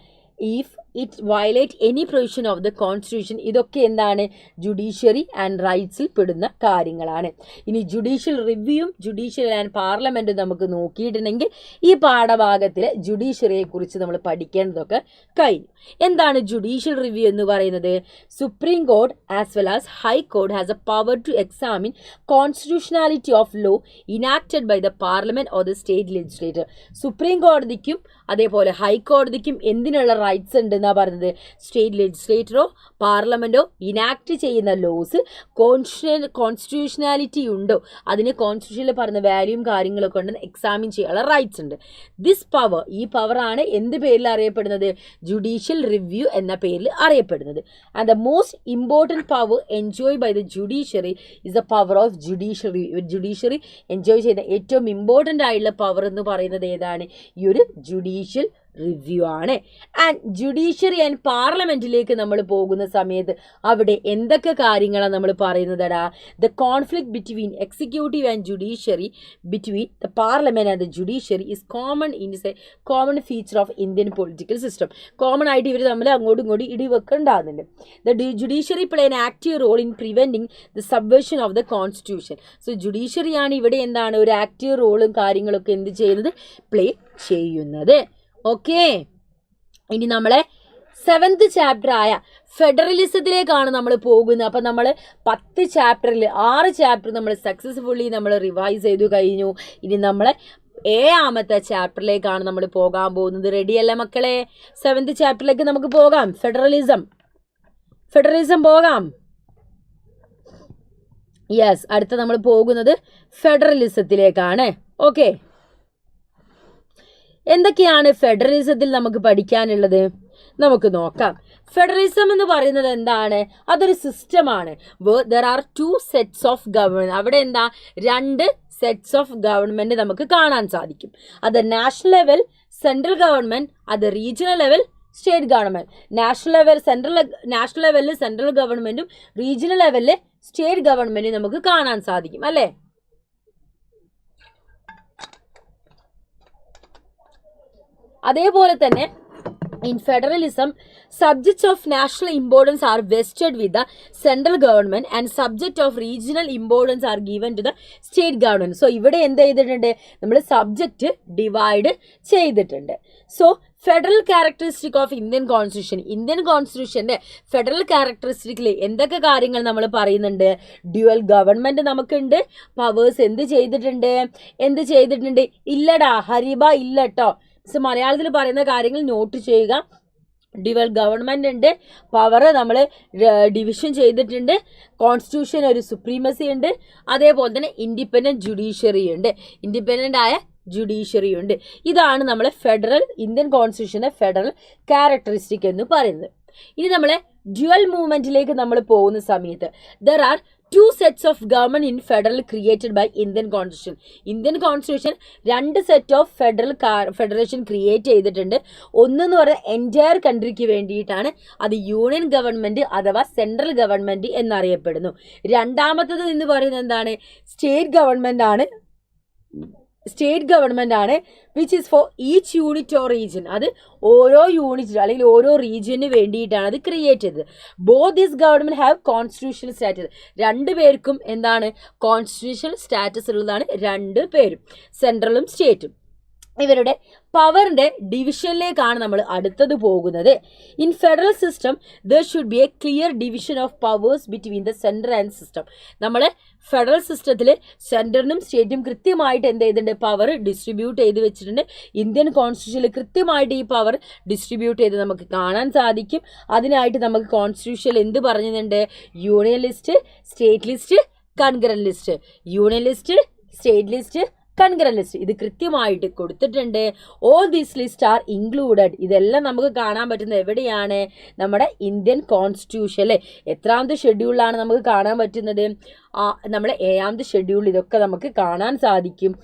if it violate any provision of the constitution. ഇതൊക്കെ എന്താണ്? ജുഡീഷ്യറി ആൻഡ് റൈറ്റ്സിൽ പെടുന്ന കാര്യങ്ങളാണ്. ഇനി ജുഡീഷ്യൽ റിവ്യൂവും ജുഡീഷ്യൽ ആൻഡ് പാർലമെൻറ്റും നമുക്ക് നോക്കിയിട്ടുണ്ടെങ്കിൽ ഈ പാഠഭാഗത്തിൽ ജുഡീഷ്യറിയെ കുറിച്ച് നമ്മൾ പഠിക്കേണ്ടതൊക്കെ കഴിഞ്ഞു. എന്താണ് ജുഡീഷ്യൽ റിവ്യൂ എന്ന് പറയുന്നത്? Supreme court as well as high court has a power to examine constitutionality of law enacted by the parliament or the state legislature. Supreme കോടതിക്കും അതേപോലെ ഹൈക്കോടതിക്കും എന്തിനുള്ള റൈറ്റ്സ് ഉണ്ടെന്നാണ് എന്താ പറയുന്നത്, സ്റ്റേറ്റ് ലെജിസ്ലേറ്ററോ പാർലമെൻറ്റോ ഇനാക്ട് ചെയ്യുന്ന ലോസ് കോൺസ്റ്റിറ്റ്യൂഷനാലിറ്റി ഉണ്ടോ, അതിന് കോൺസ്റ്റിറ്റ്യൂഷനിൽ പറഞ്ഞ വാല്യൂം കാര്യങ്ങളൊക്കെ ഉണ്ടെന്ന് എക്സാമിൻ ചെയ്യാനുള്ള റൈറ്റ്സ് ഉണ്ട്. ദിസ് പവർ, ഈ പവറാണ് എന്ത് പേരിൽ അറിയപ്പെടുന്നത്, ജുഡീഷ്യൽ റിവ്യൂ എന്ന പേരിൽ അറിയപ്പെടുന്നത്. And the most important power enjoy by the judiciary is the power of judiciary. Judiciary enjoy ചെയ്യുന്ന ഏറ്റവും ഇമ്പോർട്ടൻ്റ് ആയിട്ടുള്ള പവർ എന്ന് പറയുന്നത് ഏതാണ്, ഈ ഒരു ജുഡീഷ്യൽ റിവ്യൂ ആണ്. ആൻഡ് ജുഡീഷ്യറി ആൻഡ് പാർലമെന്റിലേക്ക് നമ്മൾ പോകുന്ന സമയത്ത് അവിടെ എന്തൊക്കെ കാര്യങ്ങളാണ് നമ്മൾ പറയുന്നതടാ, the conflict between executive and judiciary between the parliament and the judiciary is common in common feature of Indian political system. Common ആയിട്ട് ഇവർ തമ്മിൽ അങ്ങോട്ടും ഇങ്ങോട്ടും ഇടിവൊക്കെ ഉണ്ടാകുന്നുണ്ട്. The judiciary play an active role in preventing the subversion of the constitution. So ജുഡീഷ്യറിയാണ് ഇവിടെ എന്താണ് ഒരു ആക്റ്റീവ് റോളും കാര്യങ്ങളൊക്കെ എന്ത് ചെയ്യുന്നത്, പ്ലേ ചെയ്യുന്നത്. ഓക്കെ, ഇനി നമ്മളെ 7th ചാപ്റ്റർ ആയ ഫെഡറലിസത്തിലേക്കാണ് നമ്മൾ പോകുന്നത്. അപ്പം നമ്മൾ 10 ചാപ്റ്ററിൽ 6 ചാപ്റ്റർ നമ്മൾ സക്സസ്ഫുള്ളി നമ്മൾ റിവൈസ് ചെയ്തു കഴിഞ്ഞു. ഇനി നമ്മളെ 7ാമത്തെ ചാപ്റ്ററിലേക്കാണ് നമ്മൾ പോകാൻ പോകുന്നത്. റെഡിയല്ലേ മക്കളെ? 7th ചാപ്റ്ററിലേക്ക് നമുക്ക് പോകാം. ഫെഡറലിസം പോകാം. യെസ്, അടുത്ത നമ്മൾ പോകുന്നത് ഫെഡറലിസത്തിലേക്കാണ്. ഓക്കെ, എന്തൊക്കെയാണ് ഫെഡറലിസത്തിൽ നമുക്ക് പഠിക്കാനുള്ളത്, നമുക്ക് നോക്കാം. ഫെഡറലിസം എന്ന് പറയുന്നത് എന്താണ്, അതൊരു സിസ്റ്റമാണ്. There are 2 sets of government. അവിടെ എന്താ, 2 sets ഓഫ് ഗവൺമെന്റ് നമുക്ക് കാണാൻ സാധിക്കും. അത് നാഷണൽ ലെവൽ സെൻട്രൽ ഗവൺമെന്റ്, അത് regional level state government. National ലെവലിൽ സെൻട്രൽ ഗവൺമെന്റും റീജിയണൽ ലെവലിൽ സ്റ്റേറ്റ് ഗവൺമെന്റും നമുക്ക് കാണാൻ സാധിക്കും അല്ലേ. അതേപോലെ തന്നെ in federalism, subjects of national importance are vested with the central government and subject of regional importance are given to the state government. So ഇവിടെ എന്ത് ചെയ്തിട്ടുണ്ട്, നമ്മൾ സബ്ജക്റ്റ് ഡിവൈഡ് ചെയ്തിട്ടുണ്ട്. So federal characteristic of Indian കോൺസ്റ്റിറ്റ്യൂഷൻ്റെ ഫെഡറൽ ക്യാരക്ടറിസ്റ്റിക്കിൽ എന്തൊക്കെ കാര്യങ്ങൾ നമ്മൾ പറയുന്നുണ്ട്, ഡ്യുവൽ ഗവൺമെൻറ് നമുക്കുണ്ട്. പവേഴ്സ് എന്ത് ചെയ്തിട്ടുണ്ട്, ഇല്ലടാ ഹരിബ ഇല്ല കേട്ടോ. സോ മലയാളത്തിൽ പറയുന്ന കാര്യങ്ങൾ നോട്ട് ചെയ്യുക. ഡ്യുവൽ ഗവൺമെൻറ് ഉണ്ട്, പവർ നമ്മൾ ഡിവിഷൻ ചെയ്തിട്ടുണ്ട്, കോൺസ്റ്റിറ്റ്യൂഷൻ ഒരു സുപ്രീമസി ഉണ്ട്, അതേപോലെ തന്നെ ഇൻഡിപെൻഡൻറ്റ് ജുഡീഷ്യറി ഉണ്ട്. ഇതാണ് നമ്മളെ ഇന്ത്യൻ കോൺസ്റ്റിറ്റ്യൂഷൻ്റെ ഫെഡറൽ ക്യാരക്ടറിസ്റ്റിക് എന്ന് പറയുന്നത്. ഇനി നമ്മളെ ഡ്യുവൽ മൂവ്മെൻറ്റിലേക്ക് നമ്മൾ പോകുന്ന സമയത്ത് there are 2 sets of government in federal created by Indian Constitution 2 set of federation create ചെയ്തിട്ടുണ്ട്. ഒന്നെന്ന് പറയുന്നത് എൻറ്റയർ കൺട്രിക്ക് വേണ്ടിയിട്ടാണ്, അത് യൂണിയൻ ഗവൺമെൻറ് അഥവാ സെൻട്രൽ ഗവൺമെൻറ് എന്നറിയപ്പെടുന്നു. രണ്ടാമത്തത് എന്ന് പറയുന്നത് എന്താണ്, സ്റ്റേറ്റ് ഗവൺമെൻറ് ആണ് which is for each unit or region. അത് ഓരോ യൂണിറ്റ് അല്ലെങ്കിൽ ഓരോ റീജിയന് വേണ്ടിയിട്ടാണ് അത് ക്രിയേറ്റ് ചെയ്തത്. Both this government have constitutional status. 2 പേർക്കും എന്താണ് കോൺസ്റ്റിറ്റ്യൂഷണൽ സ്റ്റാറ്റസ് ഉള്ളതാണ് 2 പേരും, സെൻട്രലും സ്റ്റേറ്റും. ഇവരുടെ പവറിൻ്റെ ഡിവിഷനിലേക്കാണ് നമ്മൾ അടുത്തത് പോകുന്നത്. In federal system there should be A clear division of powers between the central and system. നമ്മൾ ഫെഡറൽ സിസ്റ്റത്തിൽ സെൻട്രലിനും സ്റ്റേറ്റും കൃത്യമായിട്ട് എന്ത് ചെയ്തിട്ടുണ്ട്, പവർ ഡിസ്ട്രിബ്യൂട്ട് ചെയ്ത് വെച്ചിട്ടുണ്ട്. ഇന്ത്യൻ കോൺസ്റ്റിറ്റ്യൂഷനിൽ കൃത്യമായിട്ട് ഈ പവർ ഡിസ്ട്രിബ്യൂട്ട് ചെയ്ത് നമുക്ക് കാണാൻ സാധിക്കും. അതിനായിട്ട് നമുക്ക് കോൺസ്റ്റിറ്റ്യൂഷനിൽ എന്ത് പറഞ്ഞിട്ടുണ്ട്, union list, state list, concurrent list, union list, state list, concurrent list ഇത് കൃത്യമായിട്ട് കൊടുത്തിട്ടുണ്ട്. All these list are included. ഇതെല്ലാം നമുക്ക് കാണാൻ പറ്റുന്നത് എവിടെയാണ്, നമ്മുടെ ഇന്ത്യൻ കോൺസ്റ്റിറ്റ്യൂഷനിലെ എത്രാമത്തെ ഷെഡ്യൂളിലാണ് നമുക്ക് കാണാൻ പറ്റുന്നത്, നമ്മുടെ 7ാമത്തെ ഷെഡ്യൂൾ ഇതൊക്കെ നമുക്ക് കാണാൻ സാധിക്കും.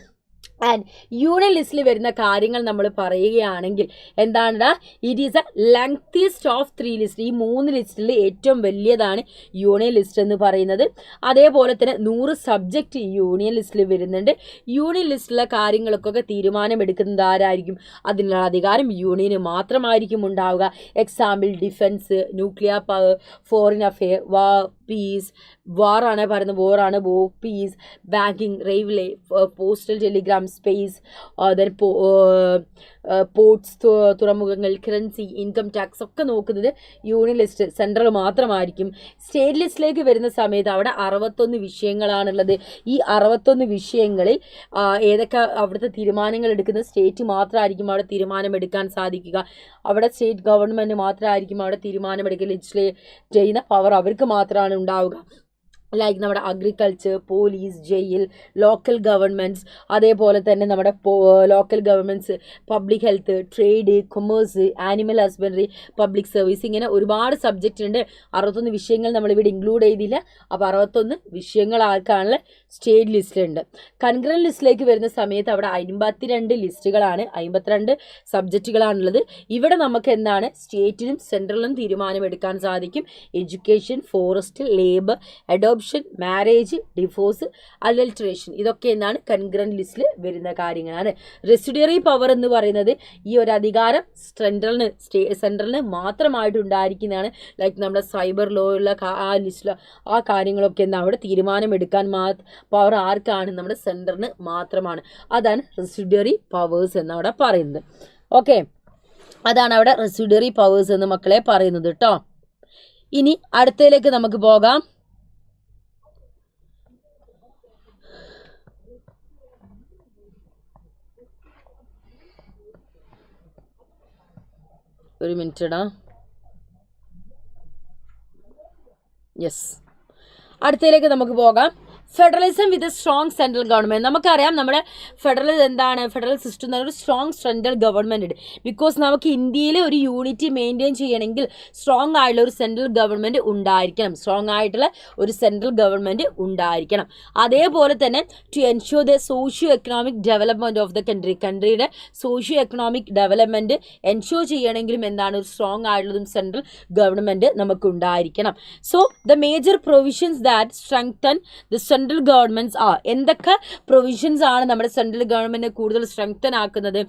ആൻഡ് യൂണിയൻ ലിസ്റ്റിൽ വരുന്ന കാര്യങ്ങൾ നമ്മൾ പറയുകയാണെങ്കിൽ എന്താണ്, it is A lengthiest of 3 list. ഈ 3 ലിസ്റ്റിൽ ഏറ്റവും വലിയതാണ് യൂണിയൻ ലിസ്റ്റ് എന്ന് പറയുന്നത്. അതേപോലെ തന്നെ 100 സബ്ജക്റ്റ് യൂണിയൻ ലിസ്റ്റിൽ വരുന്നുണ്ട്. യൂണിയൻ ലിസ്റ്റിലെ കാര്യങ്ങൾക്കൊക്കെ തീരുമാനമെടുക്കുന്നത് ആരായിരിക്കും, അതിനുള്ള അധികാരം യൂണിയന് മാത്രമായിരിക്കും ഉണ്ടാവുക. Example defence, nuclear power, foreign affair, peace, വാറാണ് പറയുന്നത്, വാറാണ്, war peace, banking, railway, postal telegram, space, ports, തുറമുഖങ്ങൾ, കറൻസി, ഇൻകം ടാക്സ് ഒക്കെ നോക്കുന്നത് യൂണിയൻ ലിസ്റ്റ് സെൻട്രൽ മാത്രമായിരിക്കും. സ്റ്റേറ്റ് ലിസ്റ്റിലേക്ക് വരുന്ന സമയത്ത് അവിടെ 61 വിഷയങ്ങളാണുള്ളത്. ഈ 61 വിഷയങ്ങളിൽ ഏതൊക്കെ അവിടുത്തെ തീരുമാനങ്ങൾ എടുക്കുന്ന സ്റ്റേറ്റ് മാത്രമായിരിക്കും അവിടെ തീരുമാനമെടുക്കാൻ സാധിക്കുക. അവിടെ സ്റ്റേറ്റ് ഗവൺമെൻറ് മാത്രമായിരിക്കും അവിടെ തീരുമാനമെടുക്കുക. ലെജിസ്ലേറ്റ് ചെയ്യുന്ന പവർ അവർക്ക് മാത്രമാണ് ഉണ്ടാവുക. ലൈക്ക് നമ്മുടെ agriculture, police, jail, local governments, അതേപോലെ തന്നെ നമ്മുടെ local governments, public health, trade, commerce, animal husbandry, public service, ഇങ്ങനെ ഒരുപാട് സബ്ജക്റ്റ് ഉണ്ട്. 61 വിഷയങ്ങൾ നമ്മളിവിടെ ഇൻക്ലൂഡ് ചെയ്തില്ല. അപ്പോൾ 61 വിഷയങ്ങൾ ആൾക്കാണുള്ള സ്റ്റേറ്റ് ലിസ്റ്റിലുണ്ട്. കൺഗ്രന്റ് ലിസ്റ്റിലേക്ക് വരുന്ന സമയത്ത് അവിടെ 52 ലിസ്റ്റുകളാണ്, 52 സബ്ജക്റ്റുകളാണുള്ളത്. ഇവിടെ നമുക്ക് എന്താണ് സ്റ്റേറ്റിനും സെൻട്രലിനും തീരുമാനമെടുക്കാൻ സാധിക്കും. Education, forest, labour, adoption, marriage, divorce, adulteration, ഇതൊക്കെ എന്നാണ് കൺഗ്രന്റ് ലിസ്റ്റിൽ വരുന്ന കാര്യങ്ങളാണ്. റെസിഡറി പവർ എന്ന് പറയുന്നത് ഈ ഒരു അധികാരം സെൻട്രലിന് മാത്രമായിട്ട് ഉണ്ടായിരിക്കുന്നതാണ്. ലൈക്ക് നമ്മുടെ സൈബർ ലോ ഉള്ള ആ ലിസ്റ്റിൽ ആ കാര്യങ്ങളൊക്കെ എന്താ അവിടെ തീരുമാനമെടുക്കാൻ പവർ ആർക്കാണ്? നമ്മുടെ സെൻട്രലിന് മാത്രമാണ്. അതാണ് റെസിഡറി പവേഴ്സ് എന്നവിടെ പറയുന്നത്. ഓക്കെ, അതാണ് അവിടെ റെസിഡറി പവേഴ്സ് എന്ന് മക്കളെ പറയുന്നത് കേട്ടോ. ഇനി അടുത്തതിലേക്ക് നമുക്ക് പോകാം. ഒരു മിനിറ്റ് ഇടാ. യെസ്, അടുത്തതിലേക്ക് നമുക്ക് പോകാം. Federalism with a strong central government. നമുക്കറിയാം നമ്മുടെ ഫെഡറൽ സിസ്റ്റം എന്ന് പറഞ്ഞാൽ ഒരു സ്ട്രോങ് സെൻട്രൽ ഗവൺമെൻറ് ഉണ്ട്. ബിക്കോസ് നമുക്ക് ഇന്ത്യയിൽ ഒരു യൂണിറ്റി മെയിൻറ്റെയിൻ ചെയ്യണമെങ്കിൽ സ്ട്രോങ് ആയിട്ടുള്ള ഒരു സെൻട്രൽ ഗവൺമെൻറ് ഉണ്ടായിരിക്കണം. അതേപോലെ തന്നെ to ensure the socio economic development of the കൺട്രിയുടെ സോഷ്യോ എക്കണോമിക് ഡെവലപ്മെൻറ്റ് എൻഷുർ ചെയ്യണമെങ്കിലും എന്താണ് ഒരു സ്ട്രോങ് ആയിട്ടുള്ളതും സെൻട്രൽ ഗവൺമെൻറ് നമുക്ക് ഉണ്ടായിരിക്കണം. So the major provisions that strengthen the central governments എന്തൊക്കെ പ്രൊവിഷൻസ് ആണ് നമ്മുടെ സെൻട്രൽ ഗവൺമെൻറ് കൂടുതൽ സ്ട്രെങ്തൻ ആക്കുന്നത്?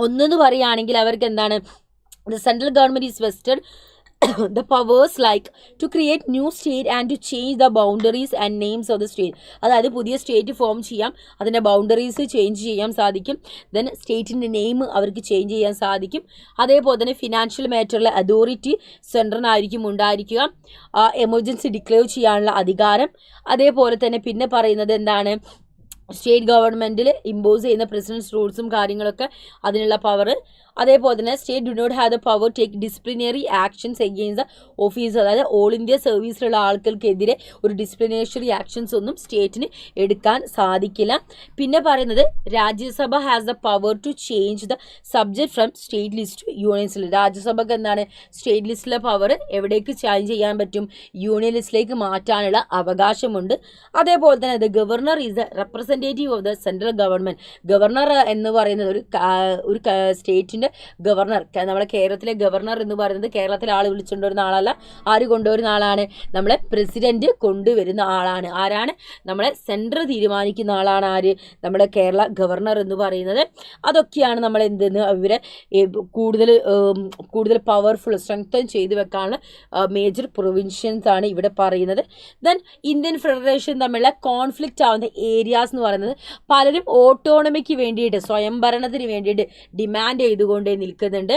ഒന്നെന്ന് പറയുകയാണെങ്കിൽ അവർക്ക് എന്താണ്, the central government is vested the powers like to create new state and to change the boundaries and names of the state. അതായത് പുതിയ സ്റ്റേറ്റ് ഫോം ചെയ്യാം, അതിൻ്റെ ബൗണ്ടറീസ് ചേഞ്ച് ചെയ്യാൻ സാധിക്കും. ദെൻ സ്റ്റേറ്റിൻ്റെ നെയിം അവർക്ക് ചേഞ്ച് ചെയ്യാൻ സാധിക്കും. അതേപോലെ തന്നെ ഫിനാൻഷ്യൽ മാറ്ററിലെ അതോറിറ്റി സെൻട്രലിനായിരിക്കും ഉണ്ടായിരിക്കുക. എമർജൻസി ഡിക്ലെയർ ചെയ്യാനുള്ള അധികാരം. അതേപോലെ തന്നെ പിന്നെ പറയുന്നത് എന്താണ്, സ്റ്റേറ്റ് ഗവൺമെൻറ്റിൽ ഇമ്പോസ് ചെയ്യുന്ന പ്രസിഡൻസ് റൂൾസും കാര്യങ്ങളൊക്കെ അതിനുള്ള പവർ. അതേപോലെ തന്നെ state do not have the power take disciplinary actions against the officer. അതായത് ഓൾ ഇന്ത്യ സർവീസിലുള്ള ആൾക്കാർക്കെതിരെ ഒരു ഡിസിപ്ലിനറി ആക്ഷൻസ് ഒന്നും സ്റ്റേറ്റിന് എടുക്കാൻ സാധിക്കില്ല. പിന്നെ പറയുന്നത് Rajya Sabha has the power to change the subject from state list to union list. രാജ്യസഭയ്ക്ക് എന്താണ് സ്റ്റേറ്റ് ലിസ്റ്റിലെ പവർ എവിടേക്ക് ചേഞ്ച് ചെയ്യാൻ പറ്റും? യൂണിയൻ ലിസ്റ്റിലേക്ക് മാറ്റാനുള്ള അവകാശമുണ്ട്. അതേപോലെ തന്നെ the governor is the representative of the central government. Governor എന്ന് പറയുന്നത് ഒരു സ്റ്റേറ്റിൻ്റെ ഗവർണർ, നമ്മുടെ കേരളത്തിലെ ഗവർണർ എന്ന് പറയുന്നത് കേരളത്തിലെ ആൾ വിളിച്ചുകൊണ്ടുവരുന്ന ആളല്ല. ആര് കൊണ്ടുവരുന്ന ആളാണ്? നമ്മളെ പ്രസിഡന്റ് കൊണ്ടുവരുന്ന ആളാണ്. ആരാണ്? നമ്മളെ സെൻട്രൽ തീരുമാനിക്കുന്ന ആളാണ് ആര്? നമ്മുടെ കേരള ഗവർണർ എന്ന് പറയുന്നത്. അതൊക്കെയാണ് നമ്മൾ എന്തെന്ന് ഇവരെ കൂടുതൽ പവർഫുൾ സ്ട്രെങ്തൻ ചെയ്ത് വെക്കാനുള്ള മേജർ പ്രൊവിൻഷൻസ് ആണ് ഇവിടെ പറയുന്നത്. ദെൻ ഇന്ത്യൻ ഫെഡറേഷൻ തമ്മിലുള്ള കോൺഫ്ലിക്റ്റ് ആവുന്ന ഏരിയാസ് എന്ന് പറയുന്നത് പലരും ഓട്ടോണമിക്ക് വേണ്ടിയിട്ട്, സ്വയംഭരണത്തിന് വേണ്ടിയിട്ട് ഡിമാൻഡ് ചെയ്തുകൊണ്ടേ നിൽക്കുന്നുണ്ട്.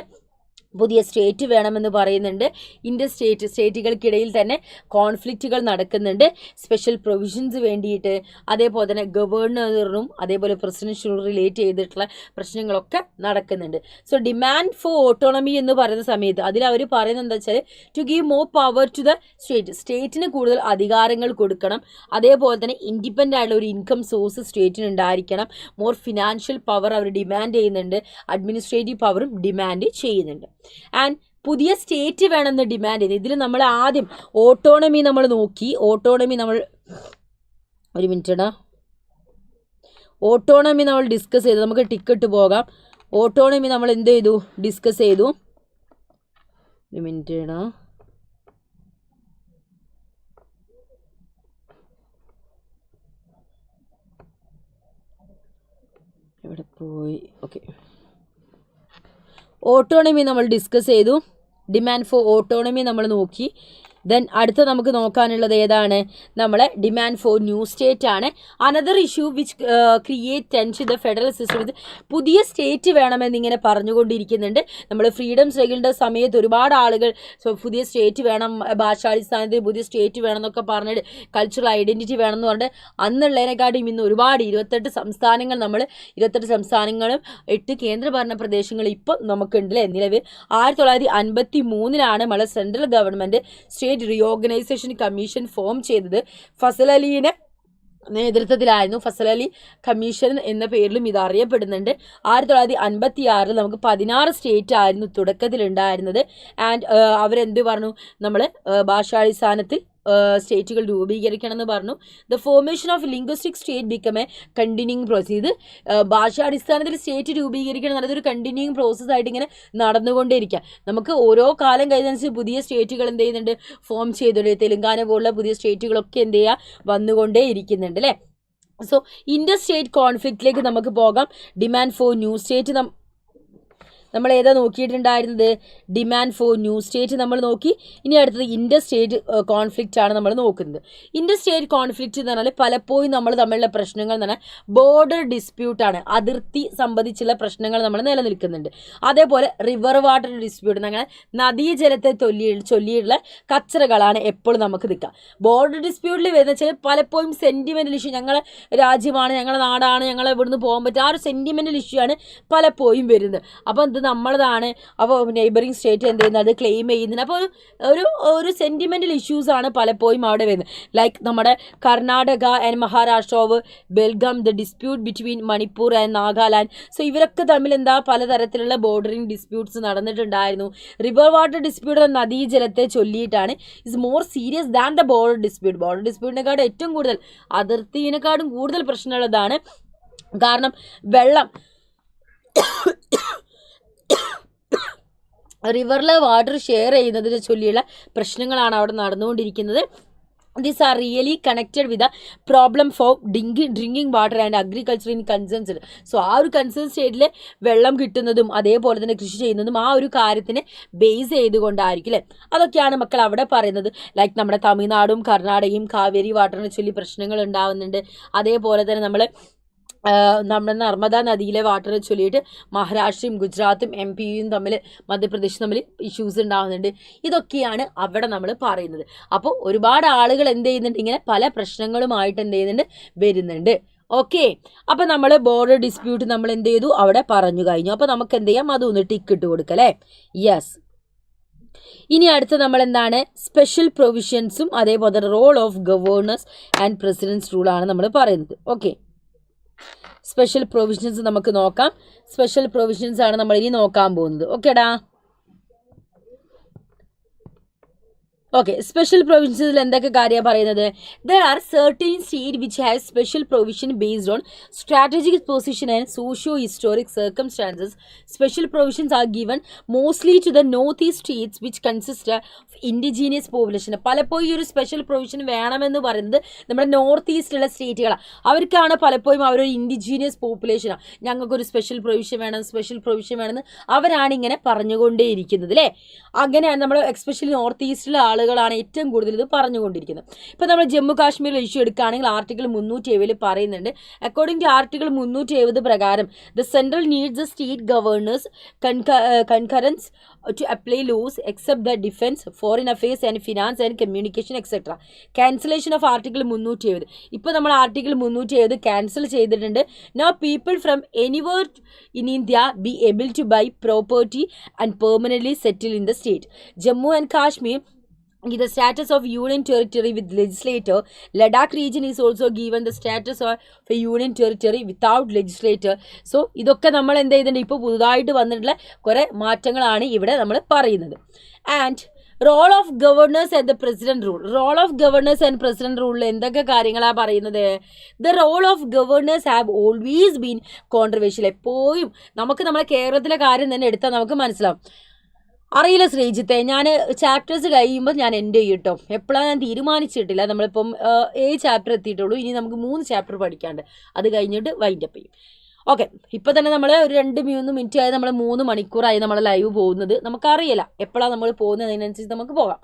പുതിയ സ്റ്റേറ്റ് വേണമെന്ന് പറയുന്നുണ്ട്. ഇന്ത്യൻ സ്റ്റേറ്റുകൾക്കിടയിൽ തന്നെ കോൺഫ്ലിക്റ്റുകൾ നടക്കുന്നുണ്ട്, സ്പെഷ്യൽ പ്രൊവിഷൻസ് വേണ്ടിയിട്ട്. അതേപോലെ തന്നെ ഗവർണറിനും അതേപോലെ പ്രസിഡൻഷ്യനും റിലേറ്റ് ചെയ്തിട്ടുള്ള പ്രശ്നങ്ങളൊക്കെ നടക്കുന്നുണ്ട്. സോ ഡിമാൻഡ് ഫോർ ഓട്ടോണമി എന്ന് പറയുന്ന സമയത്ത് അതിൽ അവർ പറയുന്നത് എന്താ വെച്ചാൽ to give more power to the സ്റ്റേറ്റിന് കൂടുതൽ അധികാരങ്ങൾ കൊടുക്കണം. അതേപോലെ തന്നെ ഇൻഡിപെൻഡൻ്റ് ആയിട്ടുള്ള ഒരു ഇൻകം സോഴ്സ് സ്റ്റേറ്റിന് ഉണ്ടായിരിക്കണം. മോർ ഫിനാൻഷ്യൽ പവർ അവർ ഡിമാൻഡ് ചെയ്യുന്നുണ്ട്. അഡ്മിനിസ്ട്രേറ്റീവ് പവറും ഡിമാൻഡ് ചെയ്യുന്നുണ്ട്. ആൻഡ് പുതിയ സ്റ്റേറ്റ് വേണമെന്ന് ഡിമാൻഡ് ചെയ്ത് ഇതിൽ നമ്മൾ ആദ്യം ഓട്ടോണമി നമ്മൾ നോക്കി. ഓട്ടോണമി നമ്മൾ ഡിസ്കസ് ചെയ്തു. നമുക്ക് ടിക്കറ്റ് പോകാം. ഓട്ടോണമി നമ്മൾ എന്ത് ചെയ്തു? ഡിസ്കസ് ചെയ്തു. ഒരു മിനിറ്റ് ഇടാ. എവിടെ പോയി? ഓക്കെ, ഓട്ടോണമി നമ്മൾ ഡിസ്കസ് ചെയ്തു. ഡിമാൻഡ് ഫോർ ഓട്ടോണമി നമ്മൾ നോക്കി. ദെൻ അടുത്ത നമുക്ക് നോക്കാനുള്ളത് ഏതാണ്? നമ്മളെ ഡിമാൻഡ് ഫോർ ന്യൂ സ്റ്റേറ്റ് ആണ്. Another issue which create tension the federal system. പുതിയ സ്റ്റേറ്റ് വേണമെന്നിങ്ങനെ പറഞ്ഞുകൊണ്ടിരിക്കുന്നുണ്ട്. നമ്മൾ ഫ്രീഡം സ്ട്രഗിളിൻ്റെ സമയത്ത് ഒരുപാട് ആളുകൾ പുതിയ സ്റ്റേറ്റ് വേണം, ഭാഷാടിസ്ഥാനത്തിൽ പുതിയ സ്റ്റേറ്റ് വേണം എന്നൊക്കെ പറഞ്ഞിട്ട് കൾച്ചറൽ ഐഡൻറ്റിറ്റി വേണമെന്ന് പറഞ്ഞിട്ട് അന്നുള്ളതിനെക്കാട്ടും ഇന്ന് ഒരുപാട് 28 സംസ്ഥാനങ്ങൾ, നമ്മൾ 28 സംസ്ഥാനങ്ങളും 8 കേന്ദ്രഭരണ പ്രദേശങ്ങളും ഇപ്പം നമുക്കുണ്ട് അല്ലേ നിലവിൽ. 1953 നമ്മളെ central government state reorganisation commission form ചെയ്തത് ഫസൽ അലിയുടെ നേതൃത്വത്തിലായിരുന്നു. ഫസൽ അലി കമ്മീഷൻ എന്ന പേരിലും ഇത് അറിയപ്പെടുന്നുണ്ട്. 1956 നമുക്ക് 16 സ്റ്റേറ്റ് ആയിരുന്നു തുടക്കത്തിലുണ്ടായിരുന്നത്. ആൻഡ് അവരെന്ത് പറഞ്ഞു? നമ്മൾ ഭാഷാടിസ്ഥാനത്തിൽ സ്റ്റേറ്റുകൾ രൂപീകരിക്കണം എന്ന് പറഞ്ഞു. The formation of linguistic state become A continuing process. ഇത് ഭാഷാടിസ്ഥാനത്തിൽ സ്റ്റേറ്റ് രൂപീകരിക്കണം എന്നുള്ളത് ഒരു കണ്ടിന്യൂയിങ് പ്രോസസ് ആയിട്ട് ഇങ്ങനെ നടന്നുകൊണ്ടേയിരിക്കുക. നമുക്ക് ഓരോ കാലം കഴിഞ്ഞനുസരിച്ച് പുതിയ സ്റ്റേറ്റുകൾ എന്ത് ചെയ്യുന്നുണ്ട്? ഫോം ചെയ്തിട്ട് തെലുങ്കാന പോലുള്ള പുതിയ സ്റ്റേറ്റുകളൊക്കെ എന്ത് ചെയ്യുക? വന്നുകൊണ്ടേ ഇരിക്കുന്നുണ്ട് അല്ലേ. സോ ഇന്റർ സ്റ്റേറ്റ് കോൺഫ്ലിക്റ്റിലേക്ക് നമുക്ക് പോകാം. ഡിമാൻഡ് ഫോർ ന്യൂ സ്റ്റേറ്റ് നമ്മൾ ഏതാ നോക്കിയിട്ടുണ്ടായിരുന്നത്? ഡിമാൻഡ് ഫോർ ന്യൂ സ്റ്റേറ്റ് നമ്മൾ നോക്കി. ഇനി അടുത്തത് ഇന്റർ സ്റ്റേറ്റ് കോൺഫ്ലിക്റ്റ് ആണ് നമ്മൾ നോക്കുന്നത്. ഇന്റർ സ്റ്റേറ്റ് കോൺഫ്ലിക്റ്റ് എന്ന് പറഞ്ഞാൽ പലപ്പോഴും നമ്മൾ തമ്മിലുള്ള പ്രശ്നങ്ങൾ എന്ന് പറഞ്ഞാൽ ബോർഡർ ഡിസ്പ്യൂട്ടാണ്. അതിർത്തി സംബന്ധിച്ചുള്ള പ്രശ്നങ്ങൾ നമ്മൾ നിലനിൽക്കുന്നുണ്ട്. അതേപോലെ റിവർ വാട്ടർ ഡിസ്പ്യൂട്ട്, അങ്ങനെ നദീജലത്തെ ചൊല്ലിയുള്ള കച്ചറകളാണ് എപ്പോഴും നമുക്ക് നിൽക്കുക. ബോർഡർ ഡിസ്പ്യൂട്ടിൽ വരുന്ന വെച്ചാൽ പലപ്പോഴും സെൻറ്റിമെൻ്റൽ ഇഷ്യൂ, ഞങ്ങളെ രാജ്യമാണ്, ഞങ്ങളുടെ നാടാണ്, ഞങ്ങൾ ഇവിടുന്ന് പോകാൻ പറ്റും, ആ ഒരു സെൻറ്റിമെൻ്റൽ ഇഷ്യൂ ആണ് പലപ്പോഴും വരുന്നത്. അപ്പോൾ ഇത് നമ്മളതാണ്. അപ്പോൾ നെയ്ബറിങ് സ്റ്റേറ്റ് എന്ത് ചെയ്യുന്നത്? അത് ക്ലെയിം ചെയ്യുന്നത്. അപ്പോൾ ഒരു സെൻറ്റിമെൻ്റൽ ഇഷ്യൂസാണ് പലപ്പോഴും അവിടെ വരുന്നത്. ലൈക്ക് നമ്മുടെ Karnataka and Maharashtra of Belgaum, the dispute between Manipur and Nagaland. So ഇവരൊക്കെ തമ്മിൽ എന്താ പലതരത്തിലുള്ള ബോർഡറിങ് ഡിസ്പ്യൂട്ട്സ് നടന്നിട്ടുണ്ടായിരുന്നു. റിവർ വാട്ടർ ഡിസ്പ്യൂട്ട് നദീജലത്തെ ചൊല്ലിയിട്ടാണ്. Is more serious than the border dispute. Border ഡിസ്പ്യൂട്ടിനെക്കാളും ഏറ്റവും കൂടുതൽ, അതിർത്തിനെക്കാളും കൂടുതൽ പ്രശ്നമുള്ളതാണ്. കാരണം വെള്ളം റിവറിലെ വാട്ടർ ഷെയർ ചെയ്യുന്നതിനെ ചൊല്ലിയുള്ള പ്രശ്നങ്ങളാണ് അവിടെ നടന്നുകൊണ്ടിരിക്കുന്നത്. These are really connected with the problem for drinking water and agriculture in concerns. So ആ ഒരു കൺസേൺ സ്റ്റേറ്റിൽ വെള്ളം കിട്ടുന്നതും അതേപോലെ തന്നെ കൃഷി ചെയ്യുന്നതും ആ ഒരു കാര്യത്തിനെ ബേസ് ചെയ്തുകൊണ്ടായിരിക്കും അല്ലേ. അതൊക്കെയാണ് മക്കൾ അവിടെ പറയുന്നത്. ലൈക്ക് നമ്മുടെ തമിഴ്നാടും കർണാടകയും കാവേരി വാട്ടറിനെ ചൊല്ലി പ്രശ്നങ്ങൾ ഉണ്ടാവുന്നുണ്ട്. അതേപോലെ തന്നെ നമ്മുടെ നർമ്മദ നദിയിലെ വാട്ടറെ ചൊല്ലിയിട്ട് മഹാരാഷ്ട്രയും ഗുജറാത്തും MP-യും തമ്മിൽ, മധ്യപ്രദേശും തമ്മിൽ ഇഷ്യൂസ് ഉണ്ടാകുന്നുണ്ട്. ഇതൊക്കെയാണ് അവിടെ നമ്മൾ പറയുന്നത്. അപ്പോൾ ഒരുപാട് ആളുകൾ എന്ത് ചെയ്യുന്നുണ്ട്? ഇങ്ങനെ പല പ്രശ്നങ്ങളുമായിട്ട് എന്ത് ചെയ്യുന്നുണ്ട്? വരുന്നുണ്ട്. ഓക്കെ, അപ്പോൾ നമ്മൾ ബോർഡർ ഡിസ്പ്യൂട്ട് നമ്മൾ എന്ത് ചെയ്തു? അവിടെ പറഞ്ഞു കഴിഞ്ഞു. അപ്പോൾ നമുക്ക് എന്ത് ചെയ്യാം? അതൊന്ന് ടിക്ക് ഇട്ട് കൊടുക്കല്ലേ. യെസ്. ഇനി അടുത്ത നമ്മൾ എന്താണ്? സ്പെഷ്യൽ പ്രൊവിഷൻസും അതേപോലെ role of governors and president's റൂളാണ് നമ്മൾ പറയുന്നത്. ഓക്കെ, സ്പെഷ്യൽ പ്രൊവിഷൻസ് നമുക്ക് നോക്കാം. സ്പെഷ്യൽ പ്രൊവിഷൻസ് ആണ് നമ്മൾ ഇനി നോക്കാൻ പോകുന്നത്. ഓക്കേടാ. ഓക്കെ, സ്പെഷ്യൽ പ്രൊവിഷൻസിൽ എന്തൊക്കെ കാര്യമാണ് പറയുന്നത്? There are certain state which have special provision based on strategic position and socio historic circumstances. Special provisions are given mostly to the north east states which consist of indigenous population. പലപ്പോഴും ഈ ഒരു സ്പെഷ്യൽ പ്രൊവിഷൻ വേണമെന്ന് പറയുന്നത് നമ്മുടെ നോർത്ത് ഈസ്റ്റിലുള്ള സ്റ്റേറ്റുകളാണ്. അവർക്കാണ് പലപ്പോഴും അവരൊരു ഇൻഡിജീനിയസ് പോപ്പുലേഷനാണ്, ഞങ്ങൾക്കൊരു സ്പെഷ്യൽ പ്രൊവിഷൻ വേണം, സ്പെഷ്യൽ പ്രൊവിഷൻ വേണമെന്ന് അവരാണ് ഇങ്ങനെ പറഞ്ഞുകൊണ്ടേയിരിക്കുന്നത് അല്ലേ. അങ്ങനെയാണ് നമ്മൾ എക്സ്പെഷ്യലി നോർത്ത് ഈസ്റ്റിലെ ആളുകളാണ് ഏറ്റവും കൂടുതൽ ഇത് പറഞ്ഞുകൊണ്ടിരിക്കുന്നത്. ഇപ്പോൾ നമ്മൾ ജമ്മു കാശ്മീരിൽ ഇഷ്യൂ എടുക്കുകയാണെങ്കിൽ ആർട്ടിക്കിൾ 370 പറയുന്നുണ്ട്. അക്കോർഡിംഗ് ടു ആർട്ടിക്കിൾ 370 പ്രകാരം the central needs the state governor's concurrence to apply laws except the defense, foreign affairs and finance and communication etc. Cancellation of article 370. ഇപ്പോൾ നമ്മൾ ആർട്ടിക്കിൾ 370 ക്യാൻസൽ ചെയ്തിട്ടുണ്ട്. Now people from anywhere in India be able to buy property and permanently settle in the state. Jammu and Kashmir with the status of union territory with legislature. Ladakh region is also given the status of a union territory without legislature. So ഇതൊക്കെ നമ്മൾ എന്ത് ചെയ്യുന്നുണ്ട്? ഇപ്പോൾ പുതുതായിട്ട് വന്നിട്ടുള്ള കുറേ മാറ്റങ്ങളാണ് ഇവിടെ നമ്മൾ പറയുന്നത്. And role of governors and the president rule. Role of governors and president റൂളിൽ എന്തൊക്കെ കാര്യങ്ങളാണ് പറയുന്നത്? The role of governors have always been controversial. എപ്പോഴും നമുക്ക് നമ്മുടെ കേരളത്തിലെ കാര്യം തന്നെ എടുത്താൽ നമുക്ക് മനസ്സിലാവും. അറിയില്ല ശ്രീജിത്തെ, ഞാൻ ചാപ്റ്റേഴ്സ് കഴിയുമ്പോൾ ഞാൻ എൻ്റെ കേട്ടോ, എപ്പോഴാണ് ഞാൻ തീരുമാനിച്ചിട്ടില്ല. നമ്മളിപ്പം 7 ചാപ്റ്റർ എത്തിയിട്ടുള്ളൂ. ഇനി നമുക്ക് 3 ചാപ്റ്റർ പഠിക്കാണ്ട്, അത് കഴിഞ്ഞിട്ട് വൈൻഡപ്പ് ചെയ്യും. ഓക്കെ, ഇപ്പോൾ തന്നെ നമ്മൾ ഒരു 2-3 മിനിറ്റ് ആയി, നമ്മൾ 3 മണിക്കൂറായി നമ്മൾ ലൈവ് പോകുന്നത്. നമുക്കറിയില്ല എപ്പോഴാണ് നമ്മൾ പോകുന്നതിനനുസരിച്ച് നമുക്ക് പോകാം.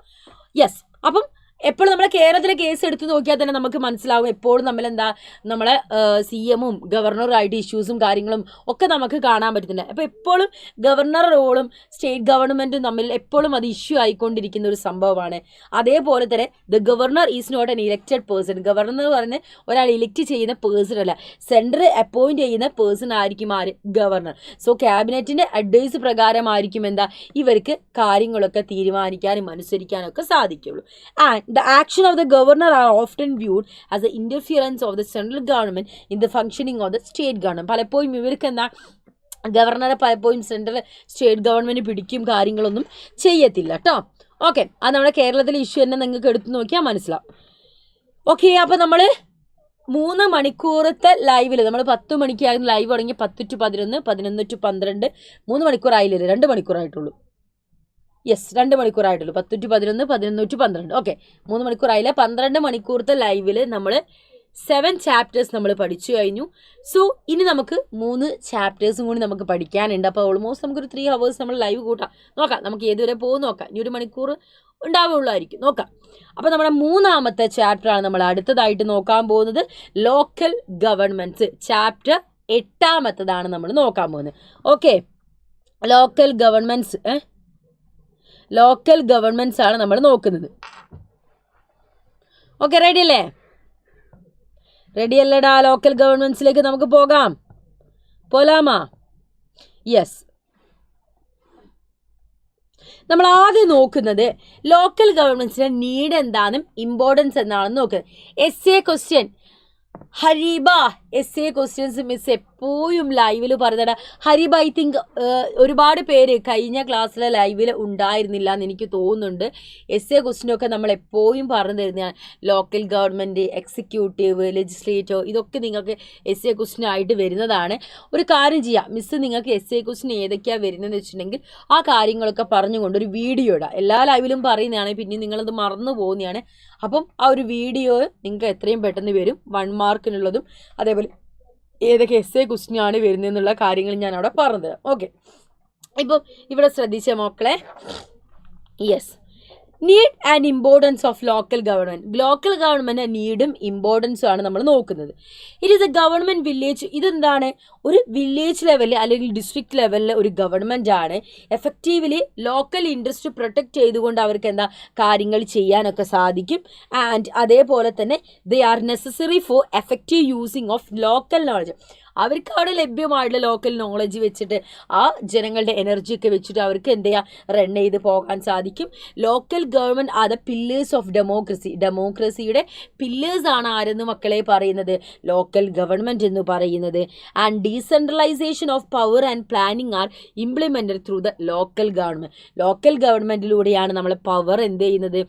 യെസ്. അപ്പം എപ്പോഴും നമ്മളെ കേരളത്തിലെ കേസ് എടുത്ത് നോക്കിയാൽ തന്നെ നമുക്ക് മനസ്സിലാവും എപ്പോഴും നമ്മളെ CM-ഉം ഗവർണറുമായിട്ട് ഇഷ്യൂസും കാര്യങ്ങളും ഒക്കെ നമുക്ക് കാണാൻ പറ്റുന്നില്ല. അപ്പോൾ എപ്പോഴും ഗവർണർ റോളും സ്റ്റേറ്റ് ഗവൺമെൻറ്റും തമ്മിൽ എപ്പോഴും അത് ഇഷ്യൂ ആയിക്കൊണ്ടിരിക്കുന്ന ഒരു സംഭവമാണ്. അതേപോലെ തന്നെ the governor is not an elected person. Governor എന്ന് പറയുന്നത് ഒരാൾ ഇലക്ട് ചെയ്യുന്ന പേഴ്സൺ അല്ല, സെൻട്രൽ അപ്പോയിൻറ്റ് ചെയ്യുന്ന പേഴ്സൺ ആയിരിക്കും ആര്? ഗവർണർ. സോ ക്യാബിനറ്റിൻ്റെ അഡ്വൈസ് പ്രകാരമായിരിക്കും ഇവർക്ക് കാര്യങ്ങളൊക്കെ തീരുമാനിക്കാനും അനുസരിക്കാനും ഒക്കെ സാധിക്കുള്ളൂ. And the action of the governor are often viewed as the interference of the central government in the functioning of the state government. പലപ്പോഴും ഇവർക്ക് ഗവർണറെ പലപ്പോഴും സെൻട്രൽ സ്റ്റേറ്റ് ഗവൺമെൻറ് പിടിക്കും കാര്യങ്ങളൊന്നും ചെയ്യത്തില്ല കേട്ടോ. ഓക്കെ, അത് നമ്മുടെ കേരളത്തിലെ ഇഷ്യൂ തന്നെ നിങ്ങൾക്ക് എടുത്തു നോക്കിയാൽ മനസ്സിലാവും. ഓക്കെ, അപ്പോൾ നമ്മൾ 3 മണിക്കൂറത്തെ ലൈവിൽ നമ്മൾ 10 മണിക്കായിരുന്നു ലൈവ് തുടങ്ങി. 10 to 11, 11 to 12, 3 മണിക്കൂറായില്ലേ? 2 മണിക്കൂറായിട്ടുള്ളൂ. യെസ്, 2 മണിക്കൂറായിട്ടുള്ളൂ. 10 to 11, 11 to 12. ഓക്കെ, 3 മണിക്കൂറായില്ല. 12 മണിക്കൂറത്തെ ലൈവിൽ നമ്മൾ 7 ചാപ്റ്റേഴ്സ് നമ്മൾ പഠിച്ചു കഴിഞ്ഞു. സോ ഇനി നമുക്ക് 3 ചാപ്റ്റേഴ്സും കൂടി നമുക്ക് പഠിക്കാനുണ്ട്. അപ്പോൾ ഓൾമോസ്റ്റ് നമുക്കൊരു 3 hours നമ്മൾ ലൈവ് കൂട്ടാം. നോക്കാം നമുക്ക് ഏതുവരെ പോകും നോക്കാം. ഇനി 1 മണിക്കൂർ ഉണ്ടാവുള്ളായിരിക്കും, നോക്കാം. അപ്പോൾ നമ്മുടെ 3ാമത്തെ ചാപ്റ്ററാണ് നമ്മൾ അടുത്തതായിട്ട് നോക്കാൻ പോകുന്നത്. ലോക്കൽ ഗവൺമെൻറ്റ്സ് ചാപ്റ്റർ 8ാമത്തതാണ് നമ്മൾ നോക്കാൻ പോകുന്നത്. ഓക്കെ, ലോക്കൽ ഗവൺമെൻറ്റ്സ് ആണ് നമ്മൾ നോക്കുന്നത്. ഓക്കെ, റെഡി അല്ലേ? റെഡി അല്ലേടാ? ലോക്കൽ ഗവൺമെൻറ്റ്സിലേക്ക് നമുക്ക് പോലാമാ? യെസ്. നമ്മൾ ആദ്യം നോക്കുന്നത് ലോക്കൽ ഗവൺമെൻറ്റ്സിൻ്റെ നീഡ് എന്താണെന്നും ഇമ്പോർട്ടൻസ് എന്താണെന്ന് നോക്കുന്നത്. essay ക്വസ്റ്റ്യൻ ഹരീബ, essay ക്വസ്റ്റ്യൻസ് മിസ് എപ്പോഴും ലൈവിൽ പറഞ്ഞിട. ഹരീബ ഐ തിങ്ക് ഒരുപാട് പേര് കഴിഞ്ഞ ക്ലാസ്സിലെ ലൈവിൽ ഉണ്ടായിരുന്നില്ല എന്ന് എനിക്ക് തോന്നുന്നുണ്ട്. essay ക്വസ്റ്റ്യനൊക്കെ നമ്മൾ എപ്പോഴും പറഞ്ഞു തരുന്നതാണ്. ലോക്കൽ ഗവൺമെൻറ്, എക്സിക്യൂട്ടീവ്, ലെജിസ്ലേറ്റർ, ഇതൊക്കെ നിങ്ങൾക്ക് essay ക്വസ്റ്റ്യൻ ആയിട്ട് വരുന്നതാണ്. ഒരു കാര്യം ചെയ്യാം, മിസ് നിങ്ങൾക്ക് essay ക്വസ്റ്റ്യൻ ഏതൊക്കെയാണ് വരുന്നതെന്ന് വെച്ചിട്ടുണ്ടെങ്കിൽ ആ കാര്യങ്ങളൊക്കെ പറഞ്ഞുകൊണ്ട് ഒരു വീഡിയോ ഇടാം. എല്ലാ ലൈവിലും പറയുന്നതാണ്, പിന്നെ നിങ്ങളത് മറന്നു പോകുന്നതാണ്. അപ്പം ആ ഒരു വീഡിയോ നിങ്ങൾക്ക് എത്രയും പെട്ടെന്ന് വരും. 1 മാർക്കിനുള്ളതും അതേപോലെ ഏതൊക്കെ essay ക്വസ്റ്റ്യനാണ് വരുന്നതെന്നുള്ള കാര്യങ്ങൾ ഞാൻ അവിടെ പറഞ്ഞു തരാം. ഓക്കെ, ഇപ്പം ഇവിടെ ശ്രദ്ധിച്ച മക്കളെ. Yes, need and importance of local government. Local government നീഡും ഇമ്പോർട്ടൻസും ആണ് നമ്മൾ നോക്കുന്നത്. It is a government village. ഇതെന്താണ്? ഒരു വില്ലേജ് ലെവലിൽ അല്ലെങ്കിൽ ഡിസ്ട്രിക്ട് ലെവലിൽ ഒരു ഗവൺമെൻറ് ആണ്. എഫക്റ്റീവ്ലി ലോക്കൽ ഇൻട്രസ്റ്റ് പ്രൊട്ടക്റ്റ് ചെയ്തുകൊണ്ട് അവർക്ക് കാര്യങ്ങൾ ചെയ്യാനൊക്കെ സാധിക്കും. ആൻഡ് അതേപോലെ തന്നെ they are necessary for effective using of local knowledge. അവർക്ക് അവിടെ ലഭ്യമായിട്ടുള്ള ലോക്കൽ നോളജ് വെച്ചിട്ട് ആ ജനങ്ങളുടെ എനർജിയൊക്കെ വെച്ചിട്ട് അവർക്ക് റൺ ചെയ്ത് പോകാൻ സാധിക്കും. Local government are the pillars of democracy. ഡെമോക്രസിയുടെ പില്ലേഴ്സ് ആണ് ആരെന്ന് മക്കളെ പറയുന്നത്? ലോക്കൽ ഗവൺമെൻറ് എന്ന് പറയുന്നത്. And decentralisation of power and planning are implemented through the local government. Local ഗവൺമെൻറ്റിലൂടെയാണ് നമ്മൾ പവർ ചെയ്യുന്നത്,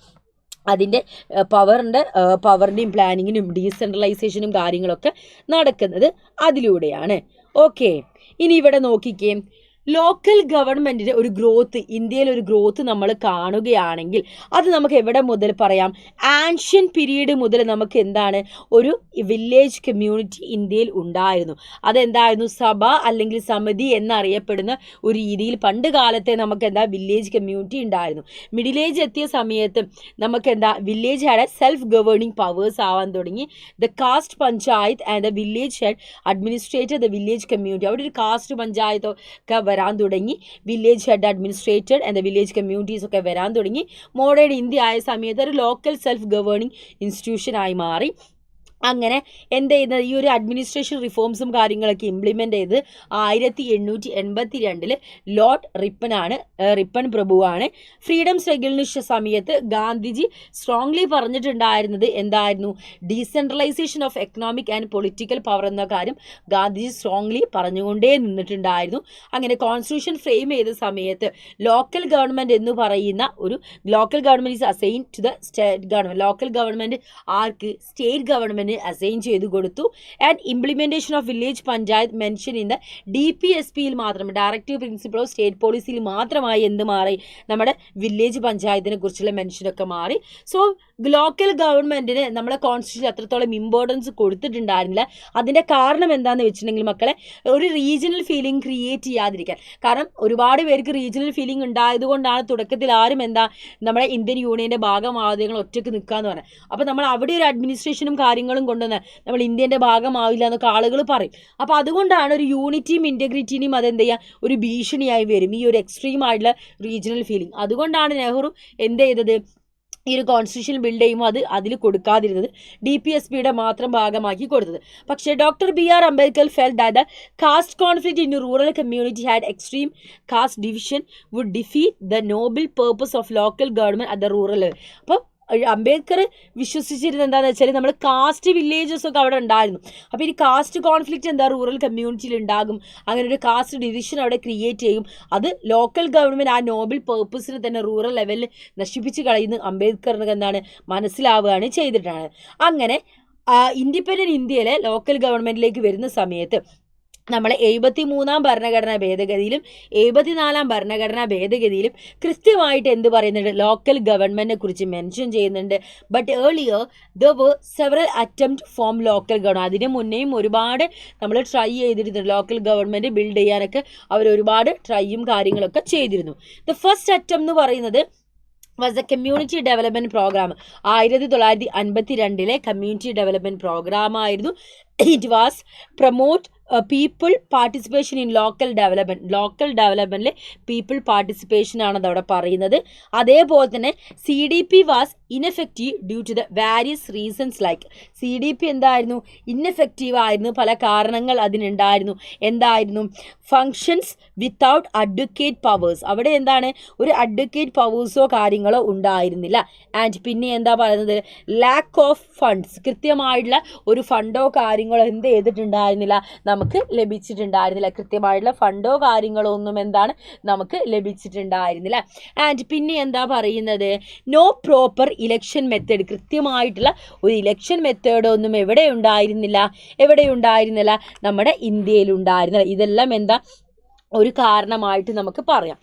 അതിൻ്റെ പവറിൻ്റെയും പ്ലാനിങ്ങിനും ഡീസെൻട്രലൈസേഷനും കാര്യങ്ങളൊക്കെ നടക്കുന്നത് അതിലൂടെയാണ്. ഓക്കെ, ഇനി ഇവിടെ നോക്കിക്കേ. ലോക്കൽ ഗവൺമെൻറ്റിൻ്റെ ഒരു ഗ്രോത്ത്, ഇന്ത്യയിൽ ഒരു ഗ്രോത്ത് നമ്മൾ കാണുകയാണെങ്കിൽ അത് നമുക്ക് എവിടെ മുതൽ പറയാം? ആൻഷ്യൻ പീരീഡ് മുതൽ നമുക്ക് ഒരു വില്ലേജ് കമ്മ്യൂണിറ്റി ഇന്ത്യയിൽ ഉണ്ടായിരുന്നു. അതെന്തായിരുന്നു? സഭ അല്ലെങ്കിൽ സമിതി എന്നറിയപ്പെടുന്ന ഒരു രീതിയിൽ പണ്ട് കാലത്തെ നമുക്ക് വില്ലേജ് കമ്മ്യൂണിറ്റി ഉണ്ടായിരുന്നു. മിഡിൽ ഏജ് എത്തിയ സമയത്ത് നമുക്ക് village had self governing powers ആവാൻ തുടങ്ങി. The caste panchayat and the village head administrator the village community. അവിടെ ഒരു കാസ്റ്റ് പഞ്ചായത്തൊക്കെ വരാൻ തുടങ്ങി. Village head administrated and village communities ഒക്കെ വരാൻ തുടങ്ങി. മോഡേൺ ഇന്ത്യ ആയ സമയത്ത് ഒരു ലോക്കൽ സെൽഫ് ഗവേണിംഗ് ഇൻസ്റ്റിറ്റ്യൂഷനായി മാറി. അങ്ങനെ ഈ ഒരു അഡ്മിനിസ്ട്രേഷൻ റിഫോംസും കാര്യങ്ങളൊക്കെ ഇംപ്ലിമെൻ്റ് ചെയ്ത് 1882 ലോർഡ് റിപ്പൺ പ്രഭുവാണ്. ഫ്രീഡം സ്ട്രഗിളിന് സമയത്ത് ഗാന്ധിജി സ്ട്രോങ്ലി പറഞ്ഞിട്ടുണ്ടായിരുന്നത് എന്തായിരുന്നു? Decentralisation of economic and political power എന്ന കാര്യം ഗാന്ധിജി സ്ട്രോങ്ലി പറഞ്ഞുകൊണ്ടേ നിന്നിട്ടുണ്ടായിരുന്നു. അങ്ങനെ കോൺസ്റ്റിറ്റ്യൂഷൻ ഫ്രെയിം ചെയ്ത സമയത്ത് ലോക്കൽ ഗവൺമെൻറ് എന്ന് പറയുന്ന local government is assign to the state government. Local government ആർക്ക്? സ്റ്റേറ്റ് ഗവൺമെൻറ് ഗവൺമെൻറ് അസൈൻ ചെയ്ത് കൊടുത്തു. And implementation of village panchayat mention in the DPSPയിൽ മാത്രം, ഡയറക്റ്റീവ് പ്രിൻസിപ്പിൾ ഓഫ് സ്റ്റേറ്റ് പോളിസിയിൽ മാത്രമായി എന്ത് മാറി, നമ്മുടെ വില്ലേജ് പഞ്ചായത്തിനെ കുറിച്ചുള്ള മെൻഷനൊക്കെ മാറി. സോ ലോക്കൽ ഗവൺമെൻറ്റിന് നമ്മളെ കോൺസ്റ്റിറ്റ്യൂഷൻ അത്രത്തോളം ഇമ്പോർട്ടൻസ് കൊടുത്തിട്ടുണ്ടായിരുന്നില്ല. അതിൻ്റെ കാരണം എന്താണെന്ന് വെച്ചിട്ടുണ്ടെങ്കിൽ മക്കളെ, ഒരു റീജിയണൽ ഫീലിംഗ് ക്രിയേറ്റ് ചെയ്യാതിരിക്കാൻ. കാരണം ഒരുപാട് പേർക്ക് റീജിയണൽ ഫീലിംഗ് ഉണ്ടായതുകൊണ്ടാണ് തുടക്കത്തിൽ ആരും നമ്മുടെ ഇന്ത്യൻ യൂണിയൻ്റെ ഭാഗമാവുക ഒറ്റയ്ക്ക് നിൽക്കാന്ന് പറഞ്ഞത്. അപ്പോൾ നമ്മൾ അവിടെ ഒരു അഡ്മിനിസ്ട്രേഷനും കാര്യങ്ങളും കൊണ്ടുവന്ന് നമ്മൾ ഇന്ത്യൻ്റെ ഭാഗമാവില്ല എന്നൊക്കെ ആളുകൾ പറയും. അപ്പോൾ അതുകൊണ്ടാണ് ഒരു യൂണിറ്റിയും ഇൻറ്റഗ്രിറ്റിയും അതെന്ത് ചെയ്യുക, ഒരു ഭീഷണിയായി വരും ഈ ഒരു എക്സ്ട്രീം ആയിട്ടുള്ള റീജിയണൽ ഫീലിംഗ്. അതുകൊണ്ടാണ് നെഹ്റു എന്ത് ചെയ്തത്, ഈ ഒരു കോൺസ്റ്റിറ്റ്യൂഷൻ ബിൽഡ് ചെയ്യുമ്പോൾ അതിൽ കൊടുക്കാതിരുന്നത്, DPSPയുടെ മാത്രം ഭാഗമാക്കി കൊടുത്തത്. പക്ഷേ doctor BR Ambedkar felt that the caste conflict in rural community had extreme caste division would defeat the noble purpose of local government at the rural level. അപ്പോൾ അംബേദ്കർ വിശ്വസിച്ചിരുന്നത് എന്താണെന്ന് വെച്ചാൽ നമ്മൾ കാസ്റ്റ് വില്ലേജസ് ഒക്കെ അവിടെ ഉണ്ടായിരുന്നു. അപ്പോൾ ഈ കാസ്റ്റ് കോൺഫ്ലിക്റ്റ് എന്താ റൂറൽ കമ്മ്യൂണിറ്റിയിൽ ഉണ്ടാകും, അങ്ങനെ ഒരു കാസ്റ്റ് ഡിവിഷൻ അവിടെ ക്രിയേറ്റ് ചെയ്യും. അത് ലോക്കൽ ഗവൺമെൻറ് ആ നോബിൾ പേർപ്പസിനെ തന്നെ റൂറൽ ലെവലിൽ നശിപ്പിച്ച് കളയുന്ന അംബേദ്കറിന് എന്താണ് മനസ്സിലാവുകയാണ് ചെയ്തിട്ടാണ്. അങ്ങനെ ഇൻഡിപെൻഡൻറ്റ് ഇന്ത്യയിലെ ലോക്കൽ ഗവൺമെൻറ്റിലേക്ക് വരുന്ന സമയത്ത് നമ്മൾ 73-ാം ഭരണഘടനാ ഭേദഗതിയിലും 74-ാം ഭരണഘടനാ ഭേദഗതിയിലും കൃത്യമായിട്ട് എന്ത് പറയുന്നുണ്ട്, ലോക്കൽ ഗവൺമെൻറ്റിനെ കുറിച്ച് മെൻഷൻ ചെയ്യുന്നുണ്ട്. But earlier there were several attempt form local government. അതിന് മുന്നേയും ഒരുപാട് നമ്മൾ ട്രൈ ചെയ്തിരുന്നു ലോക്കൽ ഗവൺമെൻറ് ബിൽഡ് ചെയ്യാനൊക്കെ. അവർ ഒരുപാട് ട്രൈയും കാര്യങ്ങളൊക്കെ ചെയ്തിരുന്നു. ദ ഫസ്റ്റ് അറ്റംപ്റ്റ് എന്ന് പറയുന്നത് was a community development programme. 1952 community development പ്രോഗ്രാമായിരുന്നു. It was promote people participation in local ഡെവലപ്മെൻറ്റിൽ പീപ്പിൾ പാർട്ടിസിപ്പേഷൻ ആണത് അവിടെ പറയുന്നത്. അതേപോലെ തന്നെ CDP was ineffective due to the various reasons. Like CDP എന്തായിരുന്നു, ഇൻഎഫക്റ്റീവ് ആയിരുന്നു, പല കാരണങ്ങൾ അതിനുണ്ടായിരുന്നു. എന്തായിരുന്നു, ഫങ്ഷൻസ് വിത്തൗട്ട് അഡ്വക്കേറ്റ് പവേഴ്സ്. അവിടെ എന്താണ്, ഒരു അഡ്വക്കേറ്റ് പവേഴ്സോ കാര്യങ്ങളോ ഉണ്ടായിരുന്നില്ല. ആൻഡ് പിന്നെ എന്താ പറയുന്നത്, ലാക്ക് ഓഫ് ഫണ്ട്സ്. കൃത്യമായിട്ടുള്ള ഒരു ഫണ്ടോ കാര്യങ്ങളോ എന്ത് ചെയ്തിട്ടുണ്ടായിരുന്നില്ല, നമുക്ക് ലഭിച്ചിട്ടുണ്ടായിരുന്നില്ല. കൃത്യമായിട്ടുള്ള ഫണ്ടോ കാര്യങ്ങളോ ഒന്നും എന്താണ് നമുക്ക് ലഭിച്ചിട്ടുണ്ടായിരുന്നില്ല. ആൻഡ് പിന്നെ എന്താ പറയുന്നത്, നോ പ്രോപ്പർ ഇലക്ഷൻ മെത്തേഡ്. കൃത്യമായിട്ടുള്ള ഒരു ഇലക്ഷൻ മെത്തേഡൊന്നും എവിടെ ഉണ്ടായിരുന്നില്ല, നമ്മുടെ ഇന്ത്യയിൽ ഉണ്ടായിരുന്നില്ല. ഇതെല്ലാം എന്താ ഒരു കാരണമായിട്ട് നമുക്ക് പറയാം.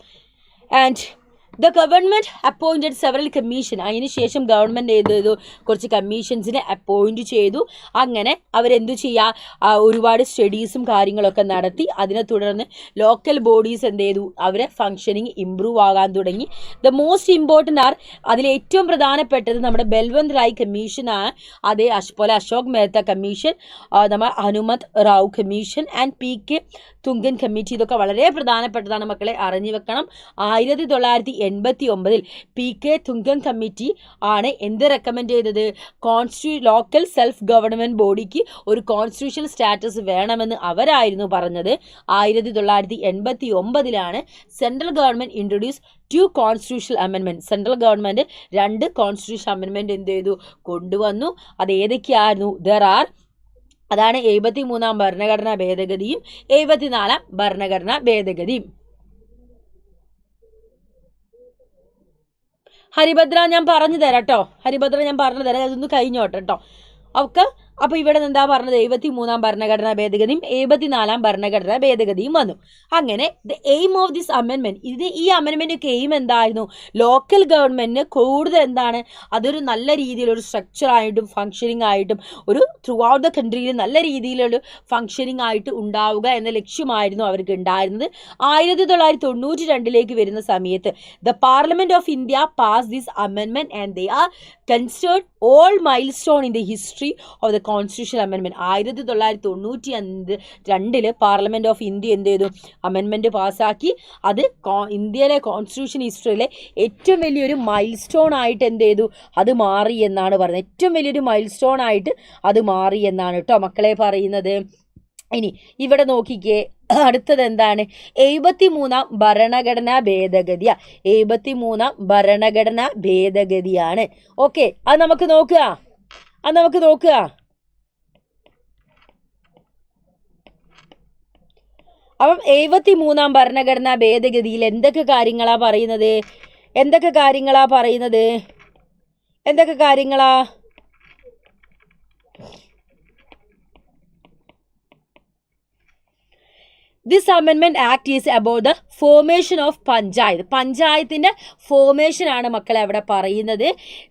And the government appointed several commission. അതിനുശേഷം ഗവൺമെൻറ് ചെയ്തു, കുറച്ച് കമ്മീഷൻസിനെ അപ്പോയിൻറ്റ് ചെയ്തു. അങ്ങനെ അവരെന്തു ചെയ്യുക, ഒരുപാട് സ്റ്റഡീസും കാര്യങ്ങളൊക്കെ നടത്തി. അതിനെ തുടർന്ന് ലോക്കൽ ബോഡീസ് എന്ത് ചെയ്തു, അവരെ ഫങ്ഷനിങ് ഇമ്പ്രൂവ് ആകാൻ തുടങ്ങി. ദ മോസ്റ്റ് ഇമ്പോർട്ടൻ്റ് ആർ, അതിലേറ്റവും പ്രധാനപ്പെട്ടത് നമ്മുടെ ബൽവന്ത് റായ് കമ്മീഷനാണ്. അതേ പോലെ അശോക് മെഹ്ത്ത കമ്മീഷൻ, നമ്മുടെ Hanumat Rao commission and PK Thungon committee. ഇതൊക്കെ വളരെ പ്രധാനപ്പെട്ടതാണ് മക്കളെ, അറിഞ്ഞു വെക്കണം. 1989 PK തുങ്കൻ കമ്മിറ്റി ആണ് എന്ത് റെക്കമെൻഡ് ചെയ്തത്, ലോക്കൽ സെൽഫ് ഗവൺമെൻറ് ബോഡിക്ക് ഒരു കോൺസ്റ്റിറ്റ്യൂഷണൽ സ്റ്റാറ്റസ് വേണമെന്ന് അവരായിരുന്നു പറഞ്ഞത്. 1989 central government introduce 2 constitutional amendment. Central government 2 constitution amendment എന്ത് ചെയ്തു, കൊണ്ടുവന്നു. അത് ഏതൊക്കെയായിരുന്നു, അതാണ് 73-ാം ഭരണഘടനാ ഭേദഗതിയും 74-ാം ഭരണഘടനാ ഭേദഗതിയും. ഹരിഭദ്ര ഞാൻ പറഞ്ഞു തരാം കേട്ടോ, അതൊന്ന് കഴിഞ്ഞോട്ടെ കേട്ടോ. അപ്പോൾ ഇവിടെ എന്താ പറഞ്ഞത്, 73-ാം ഭരണഘടനാ ഭേദഗതിയും 74-ാം ഭരണഘടനാ ഭേദഗതിയും വന്നു. അങ്ങനെ the aim of this amendment, ഈ അമെൻമെൻറ്റൊക്കെ എയിം എന്തായിരുന്നു, ലോക്കൽ ഗവൺമെൻറ്റിന് കൂടുതൽ എന്താണ്, അതൊരു നല്ല രീതിയിലൊരു സ്ട്രക്ചറായിട്ടും ഫങ്ഷനിങ് ആയിട്ടും ഒരു ത്രൂ ഔട്ട് ദ കൺട്രിയിൽ നല്ല രീതിയിലൊരു ഫങ്ഷനിങ് ആയിട്ട് ഉണ്ടാവുക എന്ന ലക്ഷ്യമായിരുന്നു അവർക്ക് ഉണ്ടായിരുന്നത്. 1992 വരുന്ന സമയത്ത് the parliament of India pass this amendment and they are considered all mile stone in the history of the constitution amendment. 1992 parliament of India എന്ത് ചെയ്തു, അമെൻമെൻറ്റ് പാസ്സാക്കി. അത് ഇന്ത്യയിലെ കോൺസ്റ്റിറ്റ്യൂഷൻ ഹിസ്റ്ററിയിലെ ഏറ്റവും വലിയൊരു മൈൽ സ്റ്റോൺ ആയിട്ട് എന്ത് ചെയ്തു, അത് മാറി എന്നാണ് പറയുന്നത്. ഏറ്റവും വലിയൊരു മൈൽ സ്റ്റോൺ ആയിട്ട് അത് മാറി എന്നാണ് കേട്ടോ മക്കളെ പറയുന്നത്. ഇനി ഇവിടെ നോക്കിക്കേ, അടുത്തത് എന്താണ്, 73-ാം ഭരണഘടനാ ഭേദഗതിയാണ്. 73-ാം ഭരണഘടനാ ഭേദഗതിയാണ്. ഓക്കെ, അത് നമുക്ക് നോക്കുക. അപ്പം 73-ാം ഭരണഘടനാ ഭേദഗതിയിൽ എന്തൊക്കെ കാര്യങ്ങളാ പറയുന്നത്, this amendment act is about the formation of panchayat. പഞ്ചായത്തിൻ്റെ ഫോർമേഷൻ ആണ് മക്കളെ അവിടെ പറയുന്നത്.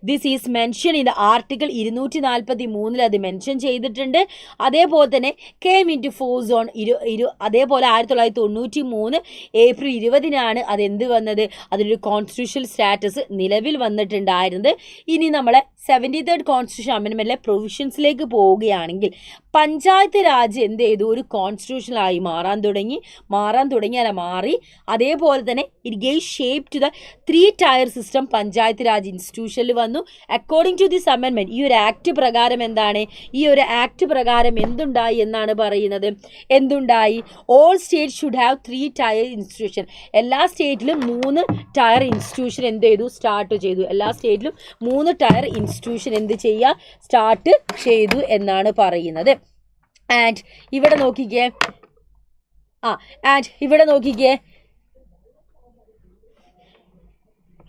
This is mention in the article 243 അത് മെൻഷൻ ചെയ്തിട്ടുണ്ട്. അതേപോലെ തന്നെ came in to force on അതേപോലെ 1993 ഏപ്രിൽ 20 അതെന്ത് വന്നത്, അതിനൊരു കോൺസ്റ്റിറ്റ്യൂഷണൽ സ്റ്റാറ്റസ് നിലവിൽ വന്നിട്ടുണ്ടായിരുന്നത്. ഇനി നമ്മളെ 73rd കോൺസ്റ്റിറ്റ്യൂഷൻ അമെൻമെൻറ്റിലെ പ്രൊവിഷൻസിലേക്ക് പോവുകയാണെങ്കിൽ പഞ്ചായത്ത് രാജ് എന്ത് ചെയ്തു, ഒരു കോൺസ്റ്റിറ്റ്യൂഷനായി മാറി. അതേപോലെ തന്നെ it gave shape to the 3 tier system panchayat raj ഇൻസ്റ്റിറ്റ്യൂഷനിൽ വന്നു. അക്കോർഡിംഗ് ടു ദിസ് അമെൻമെൻറ്റ് ഈ ഒരു ആക്ട് പ്രകാരം എന്തുണ്ടായി എന്നാണ് പറയുന്നത്, എന്തുണ്ടായി, all state should have 3 tier institution. എല്ലാ സ്റ്റേറ്റിലും 3 ടയർ ഇൻസ്റ്റിറ്റ്യൂഷൻ എന്ത് ചെയ്തു, സ്റ്റാർട്ട് ചെയ്തു. എല്ലാ സ്റ്റേറ്റിലും 3 ടയർ ഇൻസ്റ്റിറ്റ്യൂഷൻ എന്ത് ചെയ്യുക, സ്റ്റാർട്ട് ചെയ്തു എന്നാണ് പറയുന്നത്. ആൻഡ് ഇവിടെ നോക്കിക്കേ,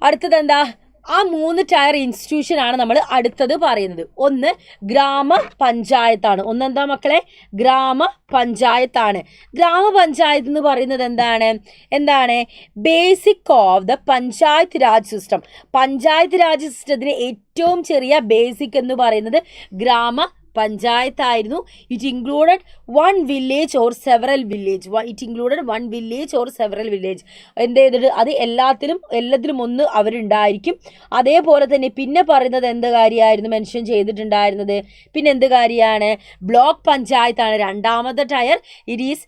അടുത്തത് എന്താ, ആ 3 ടയർ ഇൻസ്റ്റിറ്റ്യൂഷൻ ആണ് നമ്മൾ അടുത്തത് പറയുന്നത്. ഒന്ന് ഗ്രാമപഞ്ചായത്താണ്. ഒന്നെന്താ മക്കളെ, ഗ്രാമപഞ്ചായത്താണ്. ഗ്രാമപഞ്ചായത്ത് എന്ന് പറയുന്നത് എന്താണ് basic of the panchayat raj system. Panchayat raj സിസ്റ്റത്തിന് ഏറ്റവും ചെറിയ ബേസിക് എന്ന് പറയുന്നത് പഞ്ചായത്തായിരുന്നു. It included one village or several village. എന്ത് ചെയ്തിട്ട് അത് എല്ലാത്തിലും ഒന്ന് അവരുണ്ടായിരിക്കും. അതേപോലെ തന്നെ പിന്നെ പറയുന്നത് എന്ത് കാര്യമായിരുന്നു മെൻഷൻ ചെയ്തിട്ടുണ്ടായിരുന്നത്, പിന്നെ എന്ത് കാര്യമാണ്, ബ്ലോക്ക് പഞ്ചായത്താണ് രണ്ടാമത്തെ tier. It is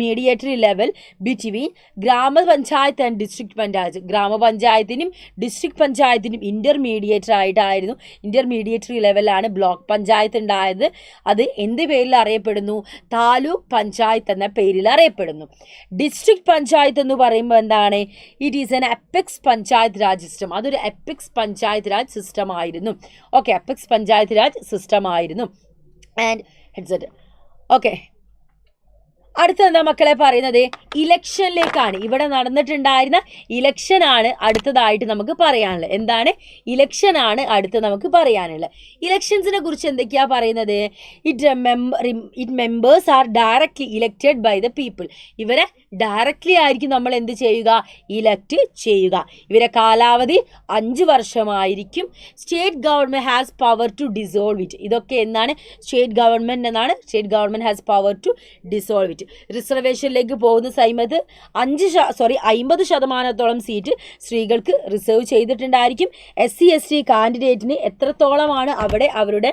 mediatory level between gram panchayat and district panchayat. ഗ്രാമപഞ്ചായത്തിനും ഡിസ്ട്രിക്ട് പഞ്ചായത്തിനും ഇന്റർമീഡിയേറ്ററി ലെവലാണ് ബ്ലോക്ക് പഞ്ചായത്ത് ഉണ്ടായത്. അത് എന്ത് പേരിൽ അറിയപ്പെടുന്നു, താലൂക്ക് പഞ്ചായത്ത് എന്ന പേരിൽ അറിയപ്പെടുന്നു. ഡിസ്ട്രിക്ട് പഞ്ചായത്ത് എന്ന് പറയുമ്പോൾ എന്താണ്, it is an apex panchayat raj system. അതൊരു എപ്പിക്സ് പഞ്ചായത്ത് രാജ് സിസ്റ്റം ആയിരുന്നു. Okay, apex panchayat raj system ആയിരുന്നു. And headset. ഓക്കെ, അടുത്തത് എന്താ മക്കളെ പറയുന്നത്, ഇലക്ഷനിലേക്കാണ്. ഇവിടെ നടന്നിട്ടുണ്ടായിരുന്ന ഇലക്ഷനാണ് അടുത്തതായിട്ട് നമുക്ക് പറയാനുള്ളത്. എന്താണ്, ഇലക്ഷനാണ് അടുത്ത് നമുക്ക് പറയാനുള്ളത്. ഇലക്ഷൻസിനെ കുറിച്ച് എന്തൊക്കെയാ പറയുന്നത്, it members are directly elected by the people. ഇവരെ ഡയറക്ട്ലി ആയിരിക്കും നമ്മൾ എന്ത് ചെയ്യുക, ഇലക്ട് ചെയ്യുക. ഇവരെ കാലാവധി 5 വർഷമായിരിക്കും. State government has power to dissolve it. ഇതൊക്കെ എന്നാണ്, state government has power to dissolve it. റിസർവേഷനിലേക്ക് പോകുന്ന സമയത്ത് 50% സീറ്റ് സ്ത്രീകൾക്ക് റിസർവ് ചെയ്തിട്ടുണ്ടായിരിക്കും. SC/ST കാൻഡിഡേറ്റിന് എത്രത്തോളമാണ് അവിടെ അവരുടെ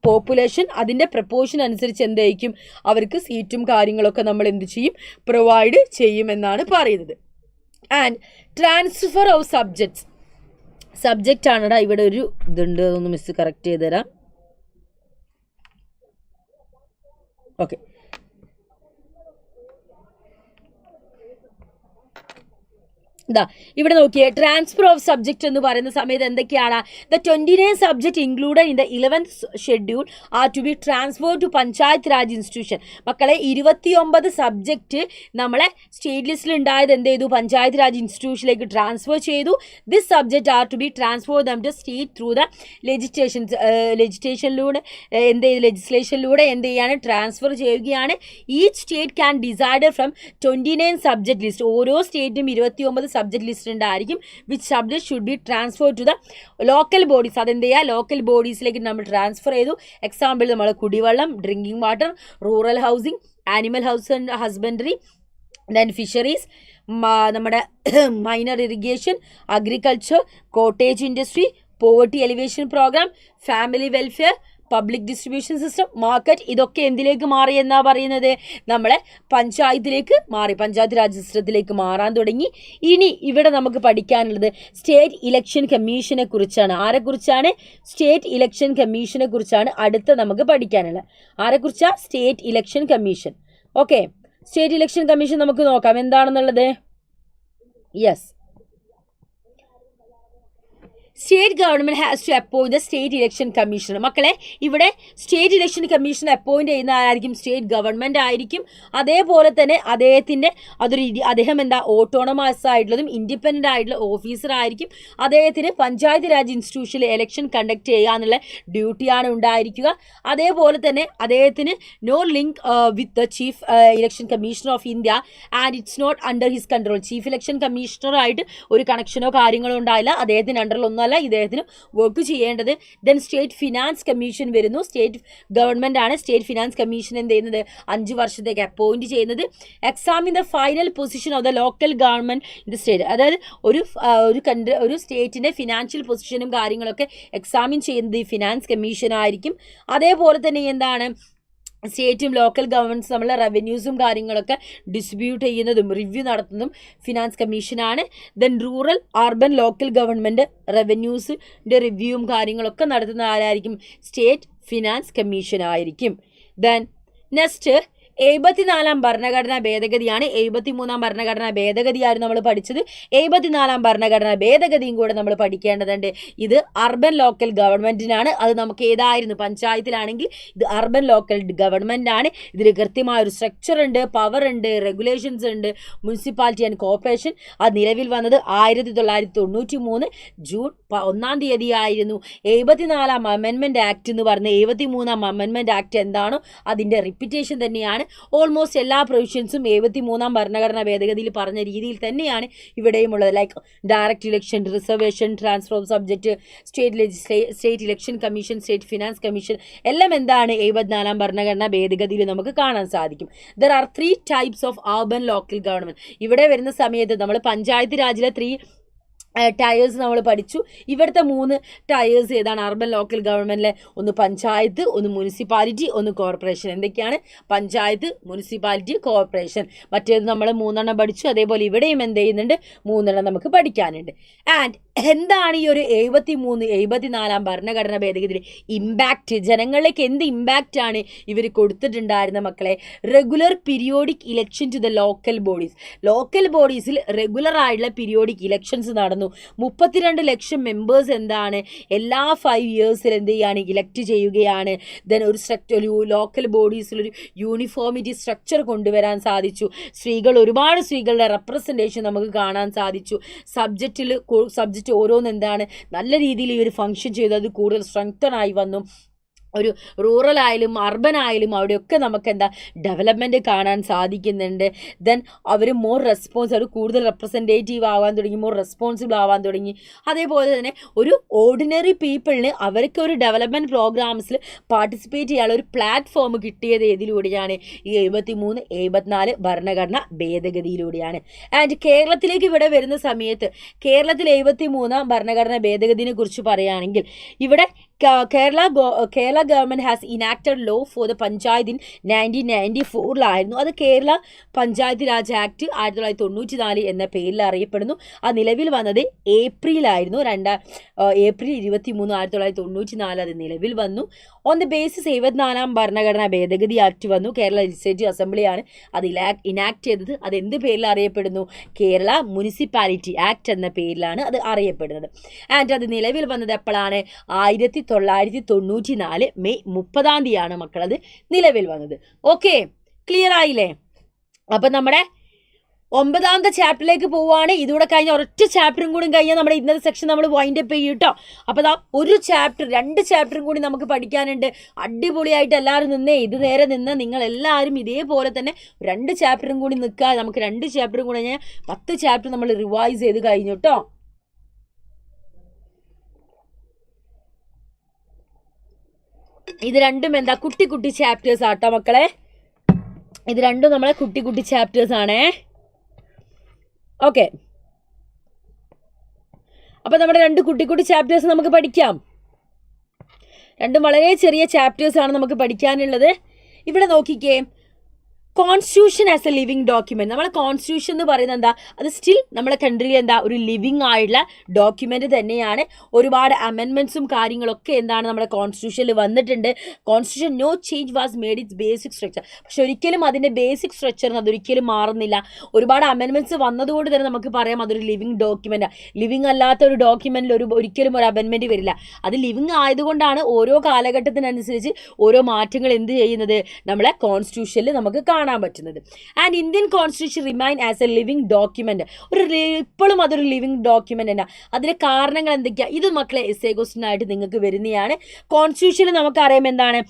പോപ്പുലേഷൻ, അതിൻ്റെ പ്രപ്പോർഷൻ അനുസരിച്ച് എന്തായിരിക്കും അവർക്ക് സീറ്റും കാര്യങ്ങളൊക്കെ നമ്മൾ എന്ത് ചെയ്യും, പ്രൊവൈഡ് ചെയ്യുമെന്നാണ് പറയുന്നത്. ആൻഡ് ട്രാൻസ്ഫർ ഓഫ് സബ്ജക്റ്റ് ആണെടാ ഇവിടെ ഒരു ഇതുണ്ട്, അതൊന്ന് മിസ് കറക്റ്റ് ചെയ്ത് തരാം. ഓക്കെ, ഇതാ ഇവിടെ നോക്കിയേ, ട്രാൻസ്ഫർ ഓഫ് സബ്ജക്റ്റ് എന്ന് പറയുന്ന സമയത്ത് എന്തൊക്കെയാണ്, the 29 subject included in the 11th schedule are to be transfer to panchayat raj institution. മക്കളെ 29 സബ്ജക്റ്റ് നമ്മളെ സ്റ്റേറ്റ് ലിസ്റ്റിൽ ഉണ്ടായത് എന്ത് ചെയ്തു, പഞ്ചായത്ത് രാജ് ഇൻസ്റ്റിറ്റ്യൂഷനിലേക്ക് ട്രാൻസ്ഫർ ചെയ്തു. This subject are to be transfer them to state through the ലെജിസ്ലേഷനിലൂടെ എന്ത് ചെയ്യാണ്, ട്രാൻസ്ഫർ ചെയ്യുകയാണ്. Each state can decide from 29 subject list. ഓരോ സ്റ്റേറ്റും 29 സബ്ജക്ട് ലിസ്റ്റ് ഉണ്ടായിരിക്കും. Which subject should be transfer to the local bodies. അതെന്ത് ചെയ്യുക, ലോക്കൽ ബോഡീസിലേക്ക് നമ്മൾ ട്രാൻസ്ഫർ ചെയ്തു. എക്സാമ്പിൾ നമ്മൾ കുടിവെള്ളം, drinking water, rural housing, animal husbandry, then fisheries, നമ്മുടെ minor irrigation, agriculture, cottage industry, poverty elevation programme, family welfare, public distribution system, market. ഇതൊക്കെ എന്തിലേക്ക് മാറി എന്നാ പറയുന്നത്, നമ്മളെ പഞ്ചായത്തിലേക്ക് മാറി, പഞ്ചായത്ത് രാജ് സിസ്റ്റത്തിലേക്ക് മാറാൻ തുടങ്ങി. ഇനി ഇവിടെ നമുക്ക് പഠിക്കാനുള്ളത് സ്റ്റേറ്റ് ഇലക്ഷൻ കമ്മീഷനെ കുറിച്ചാണ്. ആരെക്കുറിച്ചാണ്, സ്റ്റേറ്റ് ഇലക്ഷൻ കമ്മീഷനെ കുറിച്ചാണ് അടുത്ത നമുക്ക് പഠിക്കാനുള്ളത്. ആരെക്കുറിച്ചാ, state election commission. Okay, state election commission നമുക്ക് നോക്കാം എന്താണെന്നുള്ളത്. Yes, state government has to appoint the state election commissioner. മക്കളെ ഇവിടെ സ്റ്റേറ്റ് ഇലക്ഷൻ കമ്മീഷൻ അപ്പോയിന്റ് ചെയ്യുന്ന ആരായിരിക്കും? സ്റ്റേറ്റ് ഗവൺമെന്റ് ആയിരിക്കും. അതേപോലെ തന്നെ അദ്ദേഹം ഓട്ടോണമസ് ആയിട്ടുള്ളതും ഇൻഡിപെൻഡന്റ് ആയിട്ടുള്ള ഓഫീസർ ആയിരിക്കും. അദ്ദേഹത്തിന് പഞ്ചായത്ത് രാജ് ഇൻസ്റ്റിറ്റ്യൂഷനിൽ ഇലക്ഷൻ കണ്ടക്ട് ചെയ്യുക എന്നുള്ള ഡ്യൂട്ടിയാണ് ഉണ്ടായിരിക്കുക. അതേപോലെ തന്നെ അദ്ദേഹത്തിന് no link with the chief election commissioner of India and it's not under his control. Chief election commissioner ആയിട്ട് ഒരു കണക്ഷനോ കാര്യങ്ങളോ ഉണ്ടായില്ല. അദ്ദേഹത്തിന് അണ്ടറിൽ ഒന്നുമല്ല ഇദ്ദേഹത്തിന് വർക്ക് ചെയ്യേണ്ടത്. ദെൻ സ്റ്റേറ്റ് ഫിനാൻസ് കമ്മീഷൻ വരുന്നു. സ്റ്റേറ്റ് ഗവൺമെന്റ് ആണ് സ്റ്റേറ്റ് ഫിനാൻസ് കമ്മീഷൻ എന്ത് ചെയ്യുന്നത്? 5 വർഷത്തേക്ക് അപ്പോയിന്റ് ചെയ്യുന്നത്. Examine the final position of the local government in the state. അതായത് ഒരു സ്റ്റേറ്റിന്റെ ഫിനാൻഷ്യൽ പൊസിഷനും കാര്യങ്ങളൊക്കെ എക്സാമിൻ ചെയ്യുന്നത് ഈ ഫിനാൻസ് കമ്മീഷൻ ആയിരിക്കും. അതേപോലെ തന്നെ എന്താണ് സ്റ്റേറ്റും ലോക്കൽ ഗവൺമെൻറ്റ്സ് നമ്മളെ റവന്യൂസും കാര്യങ്ങളൊക്കെ ഡിസ്ട്രിബ്യൂട്ട് ചെയ്യുന്നതും റിവ്യൂ നടത്തുന്നതും ഫിനാൻസ് കമ്മീഷനാണ്. Then rural urban local government റവന്യൂസിൻ്റെ റിവ്യൂവും കാര്യങ്ങളൊക്കെ നടത്തുന്ന ആരായിരിക്കും? സ്റ്റേറ്റ് ഫിനാൻസ് കമ്മീഷൻ ആയിരിക്കും. ദെൻ നെക്സ്റ്റ് 74 ഭരണഘടനാ ഭേദഗതിയാണ്. 73 ഭരണഘടനാ ഭേദഗതിയായിരുന്നു നമ്മൾ പഠിച്ചത്. 74 ഭരണഘടനാ ഭേദഗതിയും കൂടെ നമ്മൾ പഠിക്കേണ്ടതുണ്ട്. ഇത് അർബൻ ലോക്കൽ ഗവൺമെൻറ്റിനാണ്. അത് നമുക്ക് ഏതായിരുന്നു? പഞ്ചായത്തിലാണെങ്കിൽ ഇത് അർബൻ ലോക്കൽ ഗവൺമെൻറ് ആണ്. ഇതിൽ കൃത്യമായൊരു സ്ട്രക്ചർ ഉണ്ട്, പവർ ഉണ്ട്, റെഗുലേഷൻസ് ഉണ്ട്. മുനിസിപ്പാലിറ്റി ആൻഡ് കോർപ്പറേഷൻ അത് നിലവിൽ വന്നത് 1993 ജൂൺ 1 ആയിരുന്നു. 74 അമെൻമെൻറ്റ് ആക്ട് എന്ന് പറഞ്ഞ 73 അമെൻമെൻറ്റ് ആക്ട് എന്താണോ അതിൻ്റെ റിപ്പീറ്റേഷൻ തന്നെയാണ്. ഓൾമോസ്റ്റ് എല്ലാ പ്രൊവിഷൻസും 73 ഭരണഘടനാ ഭേദഗതിയിൽ പറഞ്ഞ രീതിയിൽ തന്നെയാണ് ഇവിടെയും ഉള്ളത്. Like direct election, reservation, transfer of subject, state election commission, state finance commission എല്ലാം എന്താണ് 74 ഭരണഘടനാ ഭേദഗതിയിൽ നമുക്ക് കാണാൻ സാധിക്കും. There are 3 types of urban local government. ഇവിടെ വരുന്ന സമയത്ത് നമ്മൾ പഞ്ചായത്ത് രാജിലെ 3 ടയേഴ്സ് നമ്മൾ പഠിച്ചു. ഇവിടുത്തെ 3 ടയേഴ്സ് ഏതാണ് അർബൻ ലോക്കൽ ഗവൺമെൻറ്റിലെ? ഒന്ന് പഞ്ചായത്ത്, ഒന്ന് മുനിസിപ്പാലിറ്റി, ഒന്ന് കോർപ്പറേഷൻ. എന്തൊക്കെയാണ്? Panchayat, municipality, corporation. മറ്റേത് നമ്മൾ 3 പഠിച്ചു. അതേപോലെ ഇവിടെയും എന്ത് ചെയ്യുന്നുണ്ട്? 3 നമുക്ക് പഠിക്കാനുണ്ട്. ആൻഡ് എന്താണ് ഈ ഒരു 74 ഭരണഘടനാ ഭേദഗതിയിൽ ഇമ്പാക്റ്റ്? ജനങ്ങളിലേക്ക് എന്ത് ഇമ്പാക്റ്റ് ആണ് ഇവർ കൊടുത്തിട്ടുണ്ടായിരുന്ന മക്കളെ? Regular periodic election to the local bodies. Local ബോഡീസിൽ റെഗുലർ ആയിട്ടുള്ള പീരിയോഡിക് ഇലക്ഷൻസ് നടന്നു. 32 ലക്ഷം മെമ്പേഴ്സ് എന്താണ് എല്ലാ 5 ഇയേഴ്സിൽ എന്ത് ചെയ്യാണ്? ഇലക്ട് ചെയ്യുകയാണ്. ദെൻ ഒരു ലോക്കൽ ബോഡീസിലൊരു യൂണിഫോമിറ്റി സ്ട്രക്ചർ കൊണ്ടുവരാൻ സാധിച്ചു. ഒരുപാട് സ്ത്രീകളുടെ റെപ്രസെൻറ്റേഷൻ നമുക്ക് കാണാൻ സാധിച്ചു. സബ്ജക്റ്റ് ഓരോന്ന് എന്താണ് നല്ല രീതിയിൽ ഈ ഒരു ഫംഗ്ഷൻ ചെയ്തു. അത് കൂടുതൽ സ്ട്രെങ്തൻ ആയി വന്നു. ഒരു റൂറൽ ആയാലും അർബൻ ആയാലും അവിടെയൊക്കെ നമുക്ക് ഡെവലപ്മെൻറ്റ് കാണാൻ സാധിക്കുന്നുണ്ട്. ദെൻ അവർ അവർ കൂടുതൽ റെപ്രസെൻറ്റേറ്റീവ് ആവാൻ തുടങ്ങി, റെസ്പോൺസിബിൾ ആവാൻ തുടങ്ങി. അതേപോലെ തന്നെ ഒരു ഓർഡിനറി പീപ്പിളിന് അവർക്ക് ഒരു ഡെവലപ്മെൻറ്റ് പ്രോഗ്രാംസിൽ പാർട്ടിസിപ്പേറ്റ് ചെയ്യാനുള്ള ഒരു പ്ലാറ്റ്ഫോം കിട്ടിയത് ഏതിലൂടെയാണ്? ഈ 73, 74 ഭരണഘടന ഭേദഗതിയിലൂടെയാണ്. ആൻഡ് കേരളത്തിലേക്ക് ഇവിടെ വരുന്ന സമയത്ത് കേരളത്തിൽ 73 ഭരണഘടന ഭേദഗതിനെ കുറിച്ച് പറയുകയാണെങ്കിൽ ഇവിടെ Kerala government has enacted law for the panchayat in 1994 അത് കേരള പഞ്ചായത്ത് രാജ് ആക്ട് 1994 എന്ന പേരിൽ അറിയപ്പെടുന്നു. അത് നിലവിൽ വന്നത് ഏപ്രിലായിരുന്നു. ഏപ്രിൽ 23, 1994 അത് നിലവിൽ വന്നു. ഓൺ ദ ബേസിസ് 74 ഭരണഘടനാ ഭേദഗതി ആക്ട് വന്നു. കേരള ലെജിസ്ലേറ്റീവ് അസംബ്ലിയാണ് അത് ഇനാക്ട് ചെയ്തത്. അത് എന്ത് പേരിൽ അറിയപ്പെടുന്നു? കേരള മുനിസിപ്പാലിറ്റി ആക്ട് എന്ന പേരിലാണ് അത് അറിയപ്പെടുന്നത്. ആൻഡ് അത് നിലവിൽ വന്നത് എപ്പോഴാണ്? 1994 മെയ് 30 മക്കളത് നിലവിൽ വന്നത്. ഓക്കെ, ക്ലിയർ ആയില്ലേ? അപ്പം നമ്മുടെ 9ാമത്തെ ചാപ്റ്ററിലേക്ക് പോവുകയാണ്. ഇതുകൂടെ കഴിഞ്ഞ ഒരൊറ്റ ചാപ്റ്ററും കൂടി കഴിഞ്ഞാൽ നമ്മുടെ ഇന്നത്തെ സെക്ഷൻ നമ്മൾ വൈൻഡപ്പ് ചെയ്യും കേട്ടോ. അപ്പോൾ ഒരു ചാപ്റ്റർ 2 ചാപ്റ്ററും കൂടി നമുക്ക് പഠിക്കാനുണ്ട്. അടിപൊളിയായിട്ട് എല്ലാവരും നിന്നേ, ഇത് നേരെ നിന്ന് നിങ്ങൾ എല്ലാവരും ഇതേപോലെ തന്നെ 2 ചാപ്റ്ററും കൂടി നിൽക്കുക. നമുക്ക് 2 ചാപ്റ്ററും കൂടി കഴിഞ്ഞാൽ 10 ചാപ്റ്റർ നമ്മൾ റിവൈസ് ചെയ്ത് കഴിഞ്ഞു കേട്ടോ. ഇത് രണ്ടും കുട്ടി കുട്ടി ചാപ്റ്റേഴ്സ് ആട്ടോ മക്കളെ. ഇത് രണ്ടും നമ്മളെ കുട്ടി കുട്ടി ചാപ്റ്റേഴ്സ് ആണേ. ഓക്കെ, അപ്പം നമ്മുടെ 2 കുട്ടി കുട്ടി ചാപ്റ്റേഴ്സ് നമുക്ക് പഠിക്കാം. 2 വളരെ ചെറിയ ചാപ്റ്റേഴ്സ് ആണ് നമുക്ക് പഠിക്കാനുള്ളത്. ഇവിടെ നോക്കിക്കേ, constitution as A living document. നമ്മളെ കോൺസ്റ്റിറ്റ്യൂഷൻ എന്ന് പറയുന്നത് എന്താ, അത് സ്റ്റിൽ നമ്മളെ കൺട്രിയിൽ എന്താ ഒരു ലിവിങ് ആയിട്ടുള്ള ഡോക്യുമെന്റ് തന്നെയാണ്. ഒരുപാട് അമെൻമെന്റ്സും കാര്യങ്ങളൊക്കെ എന്താണ് നമ്മുടെ കോൺസ്റ്റിറ്റ്യൂഷനിൽ വന്നിട്ടുണ്ട്. Constitution no change was made it's basic structure. പക്ഷെ ഒരിക്കലും അതിന്റെ ബേസിക് സ്ട്രക്ചറിന് അതൊരിക്കലും മാറുന്നില്ല. ഒരുപാട് അമെൻമെന്റ്സ് വന്നതുകൊണ്ട് തന്നെ നമുക്ക് പറയാം അതൊരു ലിവിങ് ഡോക്യുമെന്റ്. ലിവിങ് അല്ലാത്ത ഒരു ഡോക്യുമെന്റിൽ ഒരിക്കലും ഒരു അമെൻമെന്റ് വരില്ല. അത് ലിവിങ് ആയതുകൊണ്ടാണ് ഓരോ കാലഘട്ടത്തിനനുസരിച്ച് ഓരോ മാറ്റങ്ങൾ എന്ത് ചെയ്യുന്നത് നമ്മളെ കോൺസ്റ്റിറ്റ്യൂഷനിൽ നമുക്ക് കാണാൻ പറ്റുന്നത്. And Indian constitution remain as A living document. ഇപ്പോഴും അതൊരു ലിവിങ് ഡോക്യുമെന്റ് തന്നെ. അതിന്റെ കാരണങ്ങൾ എന്തൊക്കെയാ, ഇത് മക്കളെ എസ്സേ ക്വസ്റ്റ്യൻ ആയിട്ട് നിങ്ങൾക്ക് വരുന്നതാണ്. കോൺസ്റ്റിറ്റ്യൂഷനിൽ നമുക്കറിയാം എന്താണ്,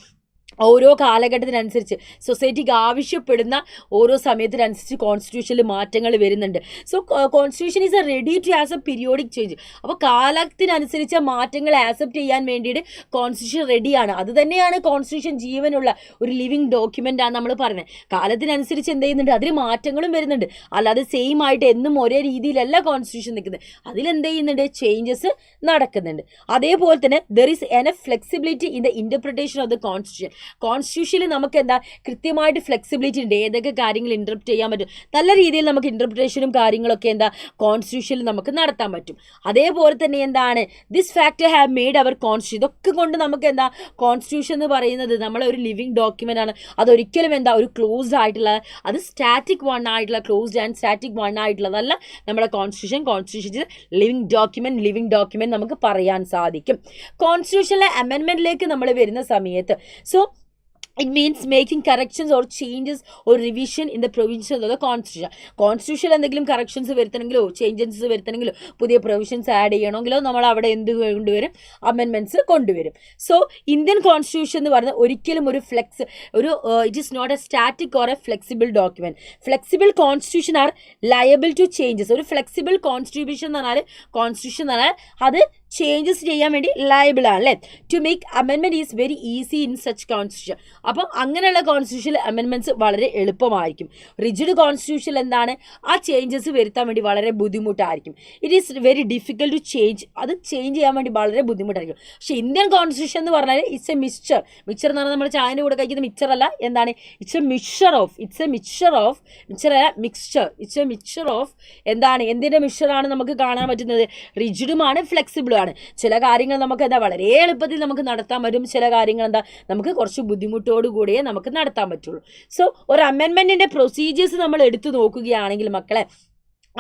ഓരോ കാലഘട്ടത്തിനനുസരിച്ച് സൊസൈറ്റിക്ക് ആവശ്യപ്പെടുന്ന ഓരോ സമയത്തിനനുസരിച്ച് കോൺസ്റ്റിറ്റ്യൂഷനിൽ മാറ്റങ്ങൾ വരുന്നുണ്ട്. So constitution is a ready to as a periodic change. അപ്പോൾ കാലത്തിനനുസരിച്ച് മാറ്റങ്ങൾ ആക്സെപ്റ്റ് ചെയ്യാൻ വേണ്ടിയിട്ട് കോൺസ്റ്റിറ്റ്യൂഷൻ റെഡിയാണ്. അത് തന്നെയാണ് കോൺസ്റ്റിറ്റ്യൂഷൻ ജീവനുള്ള ഒരു ലിവിങ് ഡോക്യുമെൻ്റ് ആണ് നമ്മൾ പറയുന്നത്. കാലത്തിനനുസരിച്ച് എന്ത് ചെയ്യുന്നുണ്ട്, അതിൽ മാറ്റങ്ങളും വരുന്നുണ്ട്. അല്ലാതെ സെയിം ആയിട്ട് എന്നും ഒരേ രീതിയിലല്ല കോൺസ്റ്റിറ്റ്യൂഷൻ നിൽക്കുന്നത്. അതിലെന്ത് ചെയ്യുന്നുണ്ട്, ചേഞ്ചസ് നടക്കുന്നുണ്ട്. അതേപോലെ തന്നെ there is enough flexibility in the interpretation of the constitution. കോൺസ്റ്റിറ്റ്യൂഷനിൽ നമുക്ക് എന്താ കൃത്യമായിട്ട് ഫ്ലെക്സിബിലിറ്റി ഉണ്ട്. ഏതൊക്കെ കാര്യങ്ങൾ ഇൻ്റർപ്റ്റ് ചെയ്യാൻ പറ്റും, നല്ല രീതിയിൽ നമുക്ക് ഇൻ്റർപ്രിട്ടേഷനും കാര്യങ്ങളൊക്കെ എന്താ കോൺസ്റ്റിറ്റ്യൂഷനിൽ നമുക്ക് നടത്താൻ പറ്റും. അതേപോലെ തന്നെ എന്താണ് this factor have made our constitution. ഇതൊക്കെ കൊണ്ട് നമുക്ക് എന്താ കോൺസ്റ്റിറ്റ്യൂഷൻ എന്ന് പറയുന്നത് നമ്മളെ ഒരു ലിവിങ് ഡോക്യുമെൻ്റ് ആണ്. അതൊരിക്കലും എന്താ ഒരു ക്ലോസ്ഡ് ആയിട്ടുള്ള, അത് സ്റ്റാറ്റിക് വൺ ആയിട്ടുള്ള, ക്ലോസ്ഡ് ആൻഡ് സ്റ്റാറ്റിക് വൺ ആയിട്ടുള്ളതല്ല നമ്മുടെ കോൺസ്റ്റിറ്റ്യൂഷൻ. കോൺസ്റ്റിറ്റ്യൂഷൻ ലിവിങ് ഡോക്യുമെന്റ് നമുക്ക് പറയാൻ സാധിക്കും. കോൺസ്റ്റിറ്റ്യൂഷനിലെ അമെൻമെന്റിലേക്ക് നമ്മൾ വരുന്ന സമയത്ത് it means making corrections or changes or revision in the provisions of the constitution. കോൺസ്റ്റിറ്റ്യൂഷനിൽ എന്തെങ്കിലും കറക്ഷൻസ് വരുത്തണമെങ്കിലോ ചേഞ്ചസ് വരുത്തണമെങ്കിലോ പുതിയ പ്രൊവിഷൻസ് ആഡ് ചെയ്യണമെങ്കിലോ നമ്മൾ അവിടെ എന്ത് കൊണ്ടുവരും, അമെൻമെന്റ്സ് കൊണ്ടുവരും. സോ ഇന്ത്യൻ കോൺസ്റ്റിറ്റ്യൂഷൻ എന്ന് പറയുന്നത് ഒരിക്കലും ഒരു it is not a static or a flexible document. Flexible constitution are liable to changes. ഒരു ഫ്ലെക്സിബിൾ കോൺസ്റ്റിറ്റ്യൂഷൻ എന്ന് പറഞ്ഞാൽ അത് ചേഞ്ചസ് ചെയ്യാൻ വേണ്ടി ലയബിൾ ആണ് അല്ലേ. ടു മേക്ക് അമെൻമെന്റ് is very easy in such constitution. അപ്പം അങ്ങനെയുള്ള കോൺസ്റ്റിറ്റ്യൂഷനിൽ അമെൻമെന്റ്സ് വളരെ എളുപ്പമായിരിക്കും. റിജിഡ് കോൺസ്റ്റിറ്റ്യൂഷൻ എന്താണ്, ആ ചേഞ്ചസ് വരുത്താൻ വേണ്ടി വളരെ ബുദ്ധിമുട്ടായിരിക്കും. It is very difficult to change. അത് ചേഞ്ച് ചെയ്യാൻ വേണ്ടി വളരെ ബുദ്ധിമുട്ടായിരിക്കും. പക്ഷേ ഇന്ത്യൻ കോൺസ്റ്റിറ്റ്യൂഷൻ എന്ന് പറഞ്ഞാൽ ഇറ്റ്സ് എ മിക്സ്ചർ എന്ന് പറഞ്ഞാൽ നമ്മൾ ചായൻ്റെ കൂടെ കഴിക്കുന്ന മിക്സ്ചർ അല്ല, എന്താണ് ഇറ്റ്സ് എ മിക്സ്ചർ ഓഫ് എന്താണ് എന്തിൻ്റെ മിക്സ്ചറാണ് നമുക്ക് കാണാൻ പറ്റുന്നത്, റിജിഡുമാണ് ഫ്ലെക്സിബിളും ആണ്. ചില കാര്യങ്ങൾ നമുക്ക് എന്താ വളരെ എളുപ്പത്തിൽ നമുക്ക് നടത്താൻ പറ്റും, ചില കാര്യങ്ങൾ എന്താ നമുക്ക് കുറച്ച് ബുദ്ധിമുട്ടോടു കൂടിയേ നമുക്ക് നടത്താൻ പറ്റുള്ളൂ. സോ ഒരു അമെൻമെന്റിന്റെ പ്രൊസീജിയേഴ്സ് നമ്മൾ എടുത്തു നോക്കുകയാണെങ്കിൽ മക്കളെ,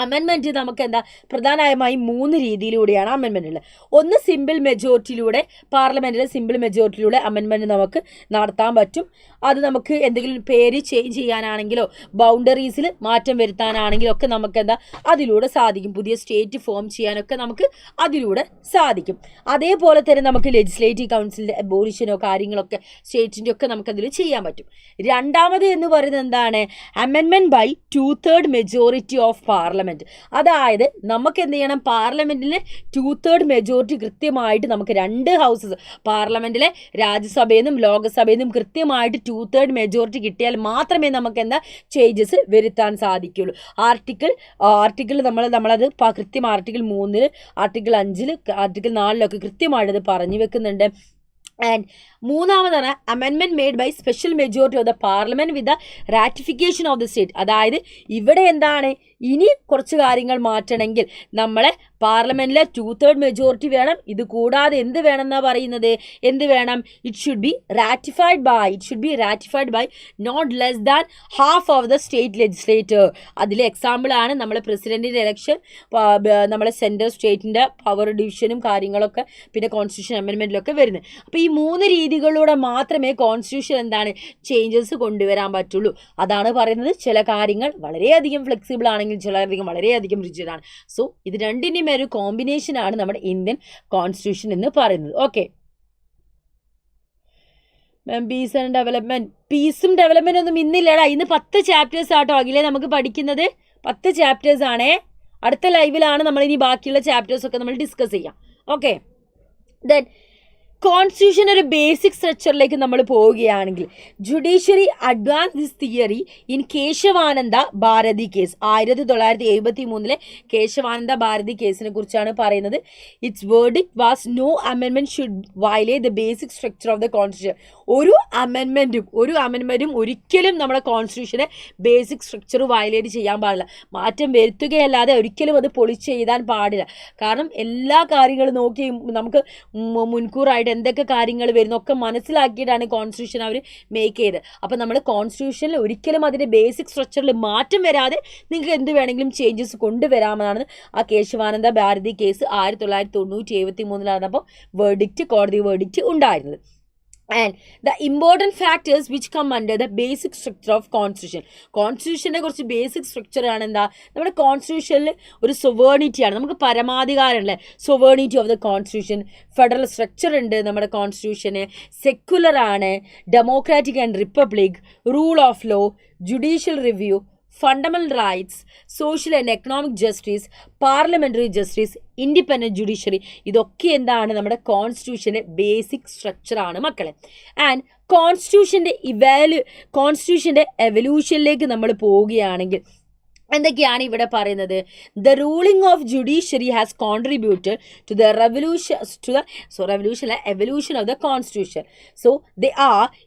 അമെൻമെൻറ്റ് നമുക്ക് എന്താ പ്രധാനമായും 3 രീതിയിലൂടെയാണ് അമെൻമെൻ്റ് ഉള്ളത്. ഒന്ന് സിമ്പിൾ മെജോറിറ്റിയിലൂടെ, പാർലമെൻറ്റിലെ സിമ്പിൾ മെജോറിറ്റിയിലൂടെ അമെൻമെൻറ്റ് നമുക്ക് നടത്താൻ പറ്റും. അത് നമുക്ക് എന്തെങ്കിലും പേര് ചേഞ്ച് ചെയ്യാനാണെങ്കിലോ ബൗണ്ടറീസിൽ മാറ്റം വരുത്താനാണെങ്കിലോ ഒക്കെ നമുക്ക് എന്താ അതിലൂടെ സാധിക്കും. പുതിയ സ്റ്റേറ്റ് ഫോം ചെയ്യാനൊക്കെ നമുക്ക് അതിലൂടെ സാധിക്കും. അതേപോലെ തന്നെ നമുക്ക് ലെജിസ്ലേറ്റീവ് കൗൺസിലിൻ്റെ അബോളിഷനോ കാര്യങ്ങളൊക്കെ സ്റ്റേറ്റിൻ്റെ ഒക്കെ നമുക്കതിൽ ചെയ്യാൻ പറ്റും. രണ്ടാമത് എന്ന് പറയുന്നത് എന്താണ്, amendment by 2/3 majority of parliament. അതായത് നമുക്ക് എന്ത് ചെയ്യണം, പാർലമെന്റിലെ 2/3 മെജോറിറ്റി കൃത്യമായിട്ട് നമുക്ക് 2 ഹൗസസ് പാർലമെന്റിലെ രാജ്യസഭയിൽ നിന്നും ലോകസഭയിൽ നിന്നും കൃത്യമായിട്ട് 2/3 മെജോറിറ്റി കിട്ടിയാൽ മാത്രമേ നമുക്ക് എന്താ ചേഞ്ചസ് വരുത്താൻ സാധിക്കുള്ളൂ. ആർട്ടിക്കിൾ നമ്മളത് കൃത്യം ആർട്ടിക്കിൾ 3, ആർട്ടിക്കിൾ 5, ആർട്ടിക്കിൾ 4 കൃത്യമായിട്ട് പറഞ്ഞു വെക്കുന്നുണ്ട്. ആൻഡ് മൂന്നാമതാണ് amendment made by special majority of the parliament with the ratification of the state. അതായത് ഇവിടെ എന്താണ്, ഇനി കുറച്ച് കാര്യങ്ങൾ മാറ്റണമെങ്കിൽ നമ്മളെ പാർലമെൻറ്റിലെ 2/3 മെജോറിറ്റി വേണം. ഇത് കൂടാതെ എന്ത് വേണം എന്നാണ് പറയുന്നത്, എന്ത് വേണം, it should be ratified by not less than half of the state legislator. അതിലെ എക്സാമ്പിളാണ് നമ്മളെ പ്രസിഡൻറ്റിൻ്റെ ഇലക്ഷൻ, നമ്മളെ സെൻട്രൽ സ്റ്റേറ്റിൻ്റെ പവർ ഡിവിഷനും കാര്യങ്ങളൊക്കെ പിന്നെ കോൺസ്റ്റിറ്റ്യൂഷൻ അമെൻമെൻറ്റിലൊക്കെ വരുന്നത്. അപ്പോൾ ഈ 3 രീതികളിലൂടെ മാത്രമേ കോൺസ്റ്റിറ്റ്യൂഷൻ എന്താണ് ചേഞ്ചസ് കൊണ്ടുവരാൻ പറ്റുള്ളൂ. അതാണ് പറയുന്നത്. ചില കാര്യങ്ങൾ വളരെയധികം ഫ്ലെക്സിബിൾ ആണെങ്കിൽ ചിലധികം വളരെയധികം റിജിഡാണ്. സോ ഇത് രണ്ടിൻ്റെയും ഒരു കോമ്പിനേഷനാണ് നമ്മുടെ ഇന്ത്യൻ കോൺസ്റ്റിറ്റ്യൂഷൻ എന്ന് പറയുന്നത്. Okay, piece and development. പീസും ഡെവലപ്മെന്റ് ഒന്നും ഇന്നില്ലടാ. ഇന്ന് 10 ചാപ്റ്റേഴ്സ് ആട്ടോ അഖിലേ നമുക്ക് പഠിക്കുന്നത്. 10 ചാപ്റ്റേഴ്സ് ആണേ. അടുത്ത ലൈവിലാണ് നമ്മൾ ഇനി ബാക്കിയുള്ള ചാപ്റ്റേഴ്സ് ഒക്കെ നമ്മൾ ഡിസ്കസ് ചെയ്യാം. ഓക്കെ, ദെൻ കോൺസ്റ്റിറ്റ്യൂഷൻ ഒരു ബേസിക് സ്ട്രക്ചറിലേക്ക് നമ്മൾ പോവുകയാണെങ്കിൽ judiciary advance this theory in Kesavananda Bharati case. 1973 Kesavananda Bharati കേസിനെ കുറിച്ചാണ് പറയുന്നത്. ഇറ്റ്സ് വേർഡിക്റ്റ് വാസ് നോ അമെൻമെന്റ് should violate the basic structure of the constitution. ഒരു അമെൻമെന്റും ഒരിക്കലും നമ്മുടെ കോൺസ്റ്റിറ്റ്യൂഷനെ ബേസിക് സ്ട്രക്ചർ വയലേറ്റ് ചെയ്യാൻ പാടില്ല. മാറ്റം വരുത്തുകയല്ലാതെ ഒരിക്കലും അത് പൊളിച്ച് എഴുതാൻ പാടില്ല. കാരണം എല്ലാ കാര്യങ്ങളും നോക്കി നമുക്ക് മുൻകൂറായിട്ട് എന്തൊക്കെ കാര്യങ്ങൾ വരുന്നൊക്കെ മനസ്സിലാക്കിയിട്ടാണ് കോൺസ്റ്റിറ്റ്യൂഷൻ അവർ മേക്ക് ചെയ്തത്. അപ്പം നമ്മൾ കോൺസ്റ്റിറ്റ്യൂഷനിൽ ഒരിക്കലും അതിൻ്റെ ബേസിക് സ്ട്രക്ചറിൽ മാറ്റം വരാതെ നിങ്ങൾക്ക് എന്ത് വേണമെങ്കിലും ചേഞ്ചസ് കൊണ്ടുവരാമെന്നാണ് ആ കേശവാനന്ദ ഭാരതി കേസ് 1973 അപ്പോൾ കോടതി വേർഡിക്റ്റ് ഉണ്ടായിരുന്നത്. And the important factors which come under the basic structure of constitution. കോൺസ്റ്റിറ്റ്യൂഷൻ്റെ കുറച്ച് ബേസിക് സ്ട്രക്ചർ ആണ് എന്താ, നമ്മുടെ കോൺസ്റ്റിറ്റ്യൂഷനിൽ ഒരു സൊവേണിറ്റിയാണ്, നമുക്ക് പരമാധികാരമല്ലേ, sovereignty of the constitution. Federal structure ഉണ്ട് നമ്മുടെ കോൺസ്റ്റിറ്റ്യൂഷന്, സെക്യുലർ ആണ്, democratic and republic, rule of law, judicial review, fundamental rights, social and economic justice, parliamentary justice, independent judiciary. ഇതൊക്കെ എന്താണ് നമ്മുടെ കോൺസ്റ്റിറ്റ്യൂഷൻ്റെ ബേസിക് സ്ട്രക്ചറാണ് മക്കളെ. ആൻഡ് കോൺസ്റ്റിറ്റ്യൂഷൻ്റെ എവല്യൂഷനിലേക്ക് നമ്മൾ പോവുകയാണെങ്കിൽ എന്തൊക്കെയാണ് ഇവിടെ പറയുന്നത്? The ruling of judiciary has contributed to the evolution of the constitution. So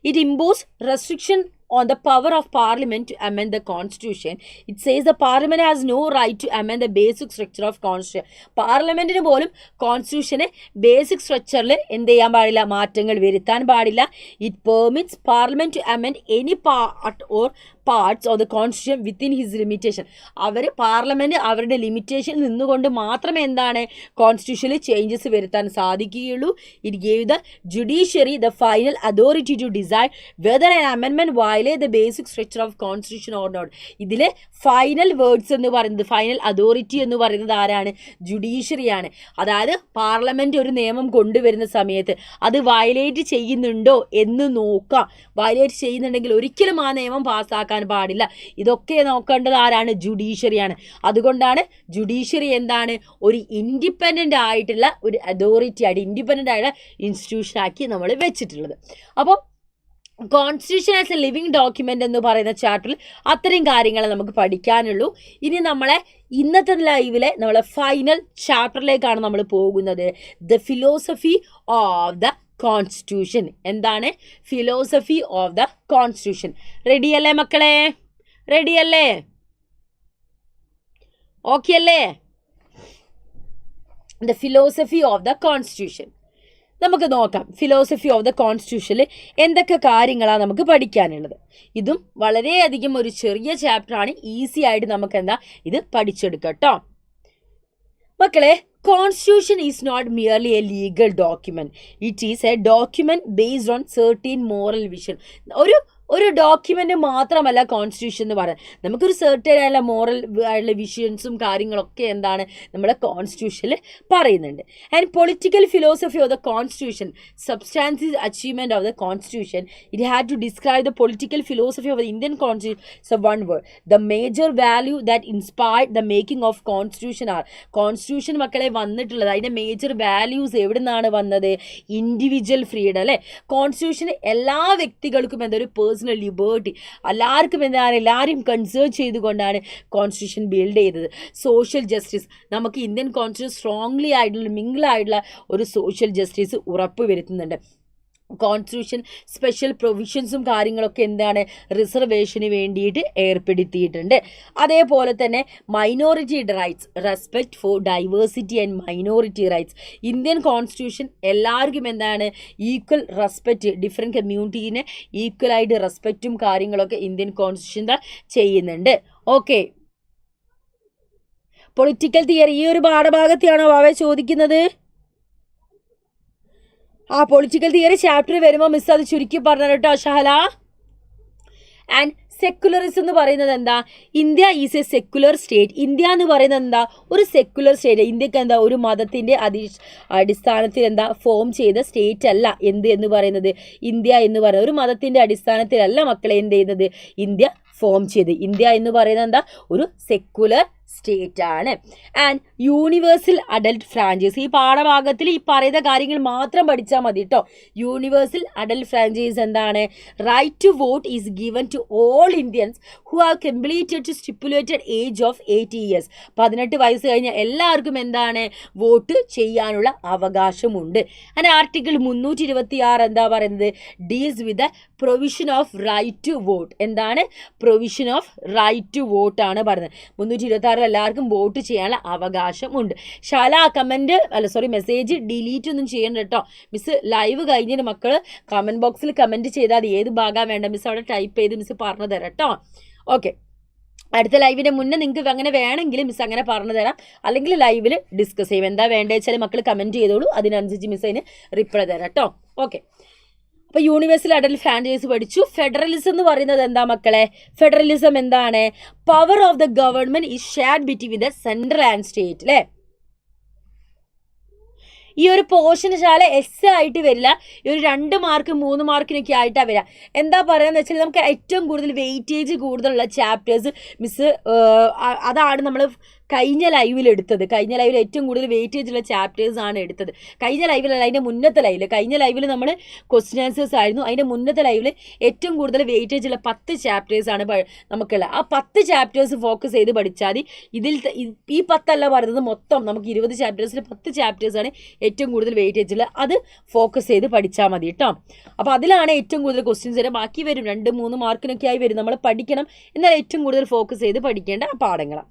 it impose restriction on the power of parliament to amend the constitution. It says the parliament has no right to amend the basic structure of constitution. പാർലമെന്റിന് പോലും കോൺസ്റ്റിറ്റ്യൂഷനെ ബേസിക് സ്ട്രക്ചറിൽ എന്ത് ചെയ്യാൻ പാടില്ല, മാറ്റങ്ങൾ വരുത്താൻ പാടില്ല. It permits parliament to amend any parts of the constitution within his limitation. Parliament അവരുടെ ലിമിറ്റേഷൻ നിന്നുകൊണ്ട് മാത്രമേ എന്താണ് കോൺസ്റ്റിറ്റ്യൂഷനിൽ ചേഞ്ചസ് വരുത്താൻ സാധിക്കുകയുള്ളൂ. It gave the judiciary the final authority to decide whether an അമെൻമെന്റ് violate the basic structure of constitution or not. ഇതിലെ ഫൈനൽ വേർഡ്സ് എന്ന് പറയുന്നത്, ഫൈനൽ അതോറിറ്റി എന്ന് പറയുന്നത് ആരാണ്? ജുഡീഷ്യറിയാണ്. അതായത് പാർലമെന്റ് ഒരു നിയമം കൊണ്ടുവരുന്ന സമയത്ത് അത് വയലേറ്റ് ചെയ്യുന്നുണ്ടോ എന്ന് നോക്കാം. വയലേറ്റ് ചെയ്യുന്നുണ്ടെങ്കിൽ ഒരിക്കലും ആ നിയമം പാസ്സാക്കാൻ പാടില്ല. ഇതൊക്കെ നോക്കേണ്ടത് ആരാണ്? ജുഡീഷ്യറിയാണ്. അതുകൊണ്ടാണ് ജുഡീഷ്യറി എന്താണ്, ഒരു ഇൻഡിപെൻഡൻ്റ് ആയിട്ടുള്ള ഒരു അതോറിറ്റി ആയിട്ട്, ഇൻഡിപെൻഡൻ്റ് ആയിട്ടുള്ള ഇൻസ്റ്റിറ്റ്യൂഷൻ ആക്കി നമ്മൾ വെച്ചിട്ടുള്ളത്. അപ്പോൾ constitution as A living document എന്ന് പറയുന്ന ചാപ്റ്ററിൽ അത്രയും കാര്യങ്ങൾ നമുക്ക് പഠിക്കാനുള്ളൂ. ഇനി നമ്മളെ ഇന്നത്തെ ലൈവിലെ നമ്മളെ ഫൈനൽ ചാപ്റ്ററിലേക്കാണ് നമ്മൾ പോകുന്നത്. The philosophy of the constitution. എന്താണ്? Philosophy of the constitution. റെഡിയല്ലേ മക്കളെ? റെഡിയല്ലേ? ഓക്കെ അല്ലേ? The philosophy of the constitution നമുക്ക് നോക്കാം. ഫിലോസഫി ഓഫ് ദ കോൺസ്റ്റിറ്റ്യൂഷനിൽ എന്തൊക്കെ കാര്യങ്ങളാണ് നമുക്ക് പഠിക്കാനുള്ളത്. ഇതും വളരെയധികം ഒരു ചെറിയ ചാപ്റ്ററാണ്. ഈസി ആയിട്ട് നമുക്ക് ഇത് പഠിച്ചെടുക്കാം കേട്ടോ മക്കളെ. Constitution is not merely a legal document. It is a document based on certain moral vision. ഒരു ഡോക്യുമെൻ്റ് മാത്രമല്ല കോൺസ്റ്റിറ്റ്യൂഷൻ എന്ന് പറയുന്നത്. നമുക്കൊരു സെർട്ടൻ ആയിട്ടുള്ള മോറൽ ആയിട്ടുള്ള വിഷൻസും കാര്യങ്ങളൊക്കെ എന്താണ് നമ്മുടെ കോൺസ്റ്റിറ്റ്യൂഷനിൽ പറയുന്നുണ്ട്. And political philosophy of the constitution substantive achievement of the constitution. It had to describe the political philosophy of the Indian constitution. One word, the major value that inspired the making of constitution are. Constitution മക്കളെ വന്നിട്ടുള്ളത്, അതിൻ്റെ മേജർ വാല്യൂസ് എവിടെ നിന്നാണ് വന്നത്? ഇൻഡിവിജ്വൽ ഫ്രീഡം അല്ലേ. കോൺസ്റ്റിറ്റ്യൂഷൻ എല്ലാ വ്യക്തികൾക്കും എന്തൊരു പേഴ്സണൽ ലിബേർട്ടി, എല്ലാവരെയും കൺസേർവ് ചെയ്തുകൊണ്ടാണ് കോൺസ്റ്റിറ്റ്യൂഷൻ ബിൽഡ് ചെയ്തത്. സോഷ്യൽ ജസ്റ്റിസ്, നമുക്ക് ഇന്ത്യൻ കോൺസ്റ്റിറ്റ്യൂഷൻ സ്ട്രോങ്ലി ആയിട്ടുള്ള മിംഗിളായിട്ടുള്ള ഒരു സോഷ്യൽ ജസ്റ്റിസ് ഉറപ്പ് വരുത്തുന്നുണ്ട്. കോൺസ്റ്റിറ്റ്യൂഷൻ സ്പെഷ്യൽ പ്രൊവിഷൻസും കാര്യങ്ങളൊക്കെ എന്താണ് റിസർവേഷന് വേണ്ടിയിട്ട് ഏർപ്പെടുത്തിയിട്ടുണ്ട്. അതേപോലെ തന്നെ minority rights, respect for diversity and minority rights. Indian constitution എല്ലാവർക്കും എന്താണ് ഈക്വൽ റെസ്പെക്റ്റ്, ഡിഫറെൻറ്റ് കമ്മ്യൂണിറ്റീനെ ഈക്വലായിട്ട് റെസ്പെക്റ്റും കാര്യങ്ങളൊക്കെ ഇന്ത്യൻ കോൺസ്റ്റിറ്റ്യൂഷൻ ചെയ്യുന്നുണ്ട്. ഓക്കെ, പൊളിറ്റിക്കൽ തിയറി ഈ ഒരു പാഠഭാഗത്തെയാണോ അവ ചോദിക്കുന്നത്? ആ പൊളിറ്റിക്കൽ തിയറി ചാപ്റ്റർ വരുമ്പോൾ മിസ് അത് ചുരുക്കി പറഞ്ഞു കേട്ടോ ഷഹല. ആൻഡ് സെക്കുലറിസം എന്ന് പറയുന്നത് എന്താ? India is A secular state. India എന്ന് പറയുന്നത് എന്താ? ഒരു സെക്കുലർ സ്റ്റേറ്റ്. ഇന്ത്യക്ക് എന്താ ഒരു മതത്തിൻ്റെ അടിസ്ഥാനത്തിൽ ഫോം ചെയ്ത സ്റ്റേറ്റ് അല്ല എന്ന് പറയുന്നത്. ഇന്ത്യ എന്ന് പറയുന്നത് ഒരു മതത്തിൻ്റെ അടിസ്ഥാനത്തിലല്ല മക്കളെ എന്ത് ചെയ്യുന്നത് ഇന്ത്യ ഫോം ചെയ്ത്. ഇന്ത്യ എന്ന് പറയുന്നത് എന്താ? ഒരു സെക്കുലർ സ്റ്റേറ്റ് ആണ്. ആൻഡ് യൂണിവേഴ്സൽ അഡൽട്ട് ഫ്രാഞ്ചൈസ്, ഈ പാഠഭാഗത്തിൽ ഈ പറയുന്ന കാര്യങ്ങൾ മാത്രം പഠിച്ചാൽ മതി കേട്ടോ. യൂണിവേഴ്സൽ അഡൽട്ട് ഫ്രാഞ്ചൈസ് എന്താണ്? Right to vote is given to all Indians who have completed to stipulated age of 80 years. 18 വയസ്സ് കഴിഞ്ഞ എല്ലാവർക്കും എന്താണ്? വോട്ട് ചെയ്യാനുള്ള അവകാശമുണ്ട്. അങ്ങനെ ആർട്ടിക്കിൾ 326 എന്താ പറയുന്നത്? Deals with the provision of right to vote. എന്താണ്? Provision of right to vote ആണ് പറയുന്നത്. 326 എല്ലാവർക്കും വോട്ട് ചെയ്യാനുള്ള അവകാശമുണ്ട്. മെസ്സേജ് ഡിലീറ്റ് ഒന്നും ചെയ്യണ്ട കേട്ടോ. മിസ് ലൈവ് കഴിഞ്ഞിട്ട് മക്കൾ കമൻറ്റ് ബോക്സിൽ കമൻറ്റ് ചെയ്താൽ മതി ഏത് ഭാഗം വേണ്ട മിസ് അവിടെ ടൈപ്പ് ചെയ്ത് മിസ് പറഞ്ഞു തരാം കേട്ടോ. ഓക്കെ, അടുത്ത ലൈവിൻ്റെ മുന്നേ നിങ്ങൾക്ക് അങ്ങനെ വേണമെങ്കിൽ മിസ് അങ്ങനെ പറഞ്ഞു തരാം, അല്ലെങ്കിൽ ലൈവിൽ ഡിസ്കസ് ചെയ്യും. എന്താ വേണ്ടത് വെച്ചാൽ മക്കൾ കമൻറ്റ് ചെയ്തോളൂ, അതിനനുസരിച്ച് മിസ് അതിന് റിപ്ലൈ തരാം കേട്ടോ. ഓക്കെ, അപ്പോൾ യൂണിവേഴ്സൽ അഡൽട്ട് ഫ്രാഞ്ചൈസ് പഠിച്ചു. ഫെഡറലിസം എന്ന് പറയുന്നത് എന്താ മക്കളെ? ഫെഡറലിസം എന്താണ്? Power of the government is shared between the central and state അല്ലേ? ഈ ഒരു പോർഷന് എസ് ആയിട്ട് വരില്ല, ഈ ഒരു 2 മാർക്ക് 3 മാർക്കിനൊക്കെ ആയിട്ടാണ് വരിക. എന്താ പറയുക വെച്ചാൽ നമുക്ക് ഏറ്റവും കൂടുതൽ വെയിറ്റേജ് കൂടുതലുള്ള ചാപ്റ്റേഴ്സ് മിസ് അതാണ് നമ്മൾ കഴിഞ്ഞ ലൈവിൽ എടുത്തത്. കഴിഞ്ഞ ലൈവിൽ ഏറ്റവും കൂടുതൽ വെയിറ്റേജ് ഉള്ള ചാപ്റ്റേഴ്സ് ആണ് എടുത്തത്. കഴിഞ്ഞ ലൈവിലല്ല, അതിൻ്റെ മുന്നത്തെ ലൈവിൽ. കഴിഞ്ഞ ലൈവിൽ നമ്മൾ ക്വസ്റ്റ്യൻ ആൻസേഴ്സ് ആയിരുന്നു. അതിൻ്റെ മുന്നത്തെ ലൈവിൽ ഏറ്റവും കൂടുതൽ വെയിറ്റേജ് ഉള്ള 10 ചാപ്റ്റേഴ്സ് ആണ് നമുക്കുള്ള. ആ 10 ചാപ്റ്റേഴ്സ് ഫോക്കസ് ചെയ്ത് പഠിച്ചാൽ മതി. ഇതിൽ ഈ 10 അല്ല പറയുന്നത്, മൊത്തം നമുക്ക് 20 ചാപ്റ്റേഴ്സിൽ 10 ചാപ്റ്റേഴ്സാണ് ഏറ്റവും കൂടുതൽ വെയിറ്റേജ് ഉള്ളത്. അത് ഫോക്കസ് ചെയ്ത് പഠിച്ചാൽ മതി കേട്ടോ. അപ്പോൾ അതിലാണ് ഏറ്റവും കൂടുതൽ ക്വസ്റ്റ്യൻസ് വരും. ബാക്കി വരും 2-3 മാർക്കിനൊക്കെ ആയി വരും. നമ്മൾ പഠിക്കണം, എന്നാൽ ഏറ്റവും കൂടുതൽ ഫോക്കസ് ചെയ്ത് പഠിക്കേണ്ട പാഠങ്ങളാണ്.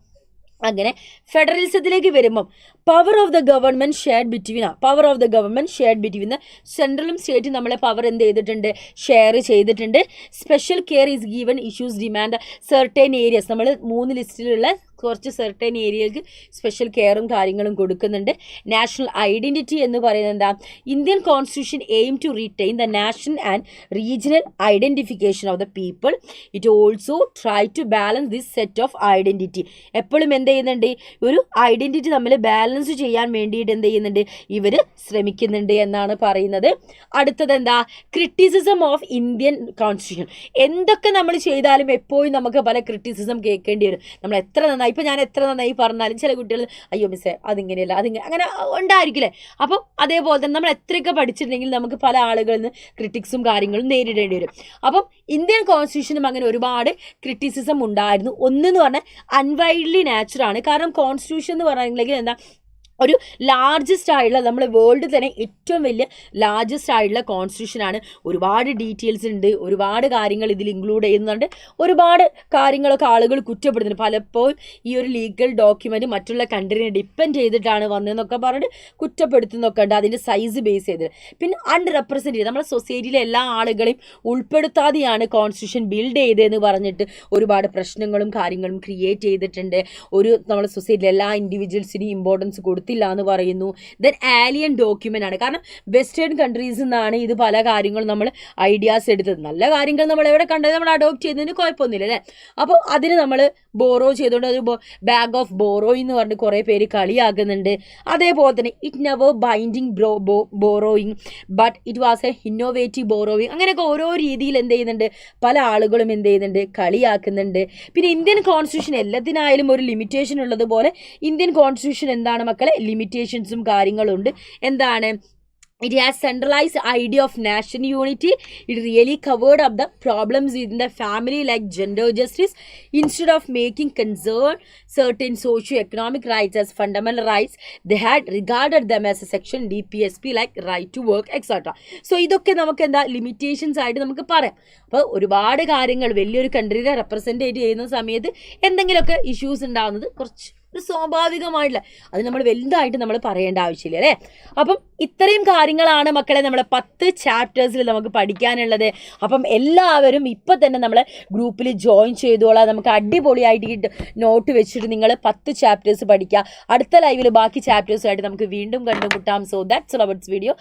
അങ്ങനെ ഫെഡറലിസത്തിലേക്ക് വരുമ്പം power of the government shared between the സെൻട്രലും സ്റ്റേറ്റും നമ്മളെ പവർ എന്ത് ചെയ്തിട്ടുണ്ട്? ഷെയർ ചെയ്തിട്ടുണ്ട്. Special care is given issues demand certain areas. നമ്മൾ 3 ലിസ്റ്റിലുള്ള കുറച്ച് സെർട്ടൈൻ ഏരിയകൾക്ക് സ്പെഷ്യൽ കെയറും കാര്യങ്ങളും കൊടുക്കുന്നുണ്ട്. നാഷണൽ ഐഡൻറ്റിറ്റി എന്ന് പറയുന്നത് എന്താ? Indian constitution aim to retain the national and regional identification of the people. It also try to balance this set of identity. എപ്പോഴും എന്ത് ചെയ്യുന്നുണ്ട്? ഒരു ഐഡൻറ്റിറ്റി തമ്മിൽ ബാലൻസ് ചെയ്യാൻ വേണ്ടിയിട്ട് എന്ത് ചെയ്യുന്നുണ്ട്? ഇവർ ശ്രമിക്കുന്നുണ്ട് എന്നാണ് പറയുന്നത്. അടുത്തത് എന്താ? Criticism of Indian constitution. എന്തൊക്കെ നമ്മൾ ചെയ്താലും എപ്പോഴും നമുക്ക് പല ക്രിറ്റിസിസം കേൾക്കേണ്ടി വരും. നമ്മൾ എത്ര നന്നായി, ഇപ്പം ഞാൻ എത്ര നന്നായി പറഞ്ഞാലും ചില കുട്ടികൾ അയ്യോ മിസ്സേ അതിങ്ങനെയല്ല അങ്ങനെ ഉണ്ടായിരിക്കില്ലേ. അപ്പം അതേപോലെ തന്നെ നമ്മൾ എത്രയൊക്കെ പഠിച്ചിട്ടുണ്ടെങ്കിൽ നമുക്ക് പല ആളുകളിൽ നിന്ന് ക്രിറ്റിക്സും കാര്യങ്ങളും നേരിടേണ്ടി വരും. അപ്പം ഇന്ത്യൻ കോൺസ്റ്റിറ്റ്യൂഷനും അങ്ങനെ ഒരുപാട് ക്രിറ്റിസിസം ഉണ്ടായിരുന്നു. ഒന്നെന്ന് പറഞ്ഞാൽ അൺവൈഡ്ലി നാച്ചുറാണ്. കാരണം കോൺസ്റ്റിറ്റ്യൂഷൻ എന്ന് പറഞ്ഞിട്ടുണ്ടെങ്കിൽ എന്താ? ഒരു ലാർജസ്റ്റ് ആയിട്ടുള്ള, നമ്മുടെ വേൾഡിൽ തന്നെ ഏറ്റവും വലിയ ലാർജസ്റ്റ് ആയിട്ടുള്ള കോൺസ്റ്റിറ്റ്യൂഷനാണ്. ഒരുപാട് ഡീറ്റെയിൽസ് ഉണ്ട്, ഒരുപാട് കാര്യങ്ങൾ ഇതിൽ ഇൻക്ലൂഡ് ചെയ്യുന്നുണ്ട്. ഒരുപാട് കാര്യങ്ങളൊക്കെ ആളുകൾ കുറ്റപ്പെടുന്നുണ്ട്. പലപ്പോഴും ഈ ഒരു ലീഗൽ ഡോക്യുമെൻറ്റ് മറ്റുള്ള കൺട്രീനെ ഡിപ്പെൻഡ് ചെയ്തിട്ടാണ് വന്നതെന്നൊക്കെ പറഞ്ഞിട്ട് കുറ്റപ്പെടുത്തുന്നൊക്കെ ഉണ്ട്, അതിൻ്റെ സൈസ് ബേസ് ചെയ്ത്. പിന്നെ അൺറെപ്രസെൻറ്റേറ്റീവ്, നമ്മുടെ സൊസൈറ്റിയിലെ എല്ലാ ആളുകളെയും ഉൾപ്പെടുത്താതെയാണ് കോൺസ്റ്റിറ്റ്യൂഷൻ ബിൽഡ് ചെയ്തതെന്ന് പറഞ്ഞിട്ട് ഒരുപാട് പ്രശ്നങ്ങളും കാര്യങ്ങളും ക്രിയേറ്റ് ചെയ്തിട്ടുണ്ട്. നമ്മുടെ സൊസൈറ്റിയിലെ എല്ലാ ഇൻഡിവിജ്വൽസിനും ഇമ്പോർട്ടൻസ് കൊടുത്തില്ല എന്ന് പറയുന്നു. ദെൻ ആലിയൻ ഡോക്യുമെൻ്റ് ആണ്. കാരണം വെസ്റ്റേൺ കൺട്രീസിൽ നിന്നാണ് ഇത് പല കാര്യങ്ങളും നമ്മൾ ഐഡിയാസ് എടുത്തത്. നല്ല കാര്യങ്ങൾ നമ്മൾ എവിടെ കണ്ടത് നമ്മൾ അഡോപ്റ്റ് ചെയ്യുന്നതിന് കുഴപ്പമൊന്നുമില്ല അല്ലേ. അപ്പോൾ അതിന് നമ്മൾ ബോറോ ചെയ്തുകൊണ്ട് ഒരു ബാഗ് ഓഫ് ബോറോയിങ് എന്ന് പറഞ്ഞിട്ട് കുറേ പേര് കളിയാക്കുന്നുണ്ട്. അതേപോലെ തന്നെ it never binding borrowing but it was A innovative borrowing. അങ്ങനെയൊക്കെ ഓരോ രീതിയിൽ എന്ത് ചെയ്യുന്നുണ്ട്? പല ആളുകളും എന്ത് ചെയ്യുന്നുണ്ട്? കളിയാക്കുന്നുണ്ട്. പിന്നെ ഇന്ത്യൻ കോൺസ്റ്റിറ്റ്യൂഷൻ എല്ലാത്തിനായാലും ഒരു ലിമിറ്റേഷൻ ഉള്ളതുപോലെ ഇന്ത്യൻ കോൺസ്റ്റിറ്റ്യൂഷൻ എന്താണ് മക്കളെ? ലിമിറ്റേഷൻസും കാര്യങ്ങളുണ്ട്. എന്താണ്? It has centralized idea of national unity. It really covered up the problems in the family like gender justice. Instead of making concern certain socio-economic rights as fundamental rights, they had regarded them as a section DPSP like right to work, etc. So ഇതൊക്കെ നമുക്ക് എന്താ ലിമിറ്റേഷൻസ് ആയിട്ട് നമുക്ക് പറയാം. അപ്പോൾ ഒരുപാട് കാര്യങ്ങൾ വലിയൊരു കൺട്രീനെ റെപ്രസെൻറ്റേറ്റ് ചെയ്യുന്ന സമയത്ത് എന്തെങ്കിലുമൊക്കെ ഇഷ്യൂസ് ഉണ്ടാകുന്നത് കുറച്ച് സ്വാഭാവികമായിട്ടില്ല, അത് നമ്മൾ വലുതായിട്ട് നമ്മൾ പറയേണ്ട ആവശ്യമില്ല അല്ലേ. അപ്പം ഇത്രയും കാര്യങ്ങളാണ് മക്കളെ നമ്മളെ 10 ചാപ്റ്റേഴ്സിൽ നമുക്ക് പഠിക്കാനുള്ളത്. അപ്പം എല്ലാവരും ഇപ്പം തന്നെ നമ്മളെ ഗ്രൂപ്പിൽ ജോയിൻ ചെയ്തോളാം. നമുക്ക് അടിപൊളിയായിട്ട് നോട്ട് വെച്ചിട്ട് നിങ്ങൾ 10 ചാപ്റ്റേഴ്സ് പഠിക്കുക. അടുത്ത ലൈവിൽ ബാക്കി ചാപ്റ്റേഴ്സുമായിട്ട് നമുക്ക് വീണ്ടും കണ്ടുമുട്ടാം. So that's all about this video.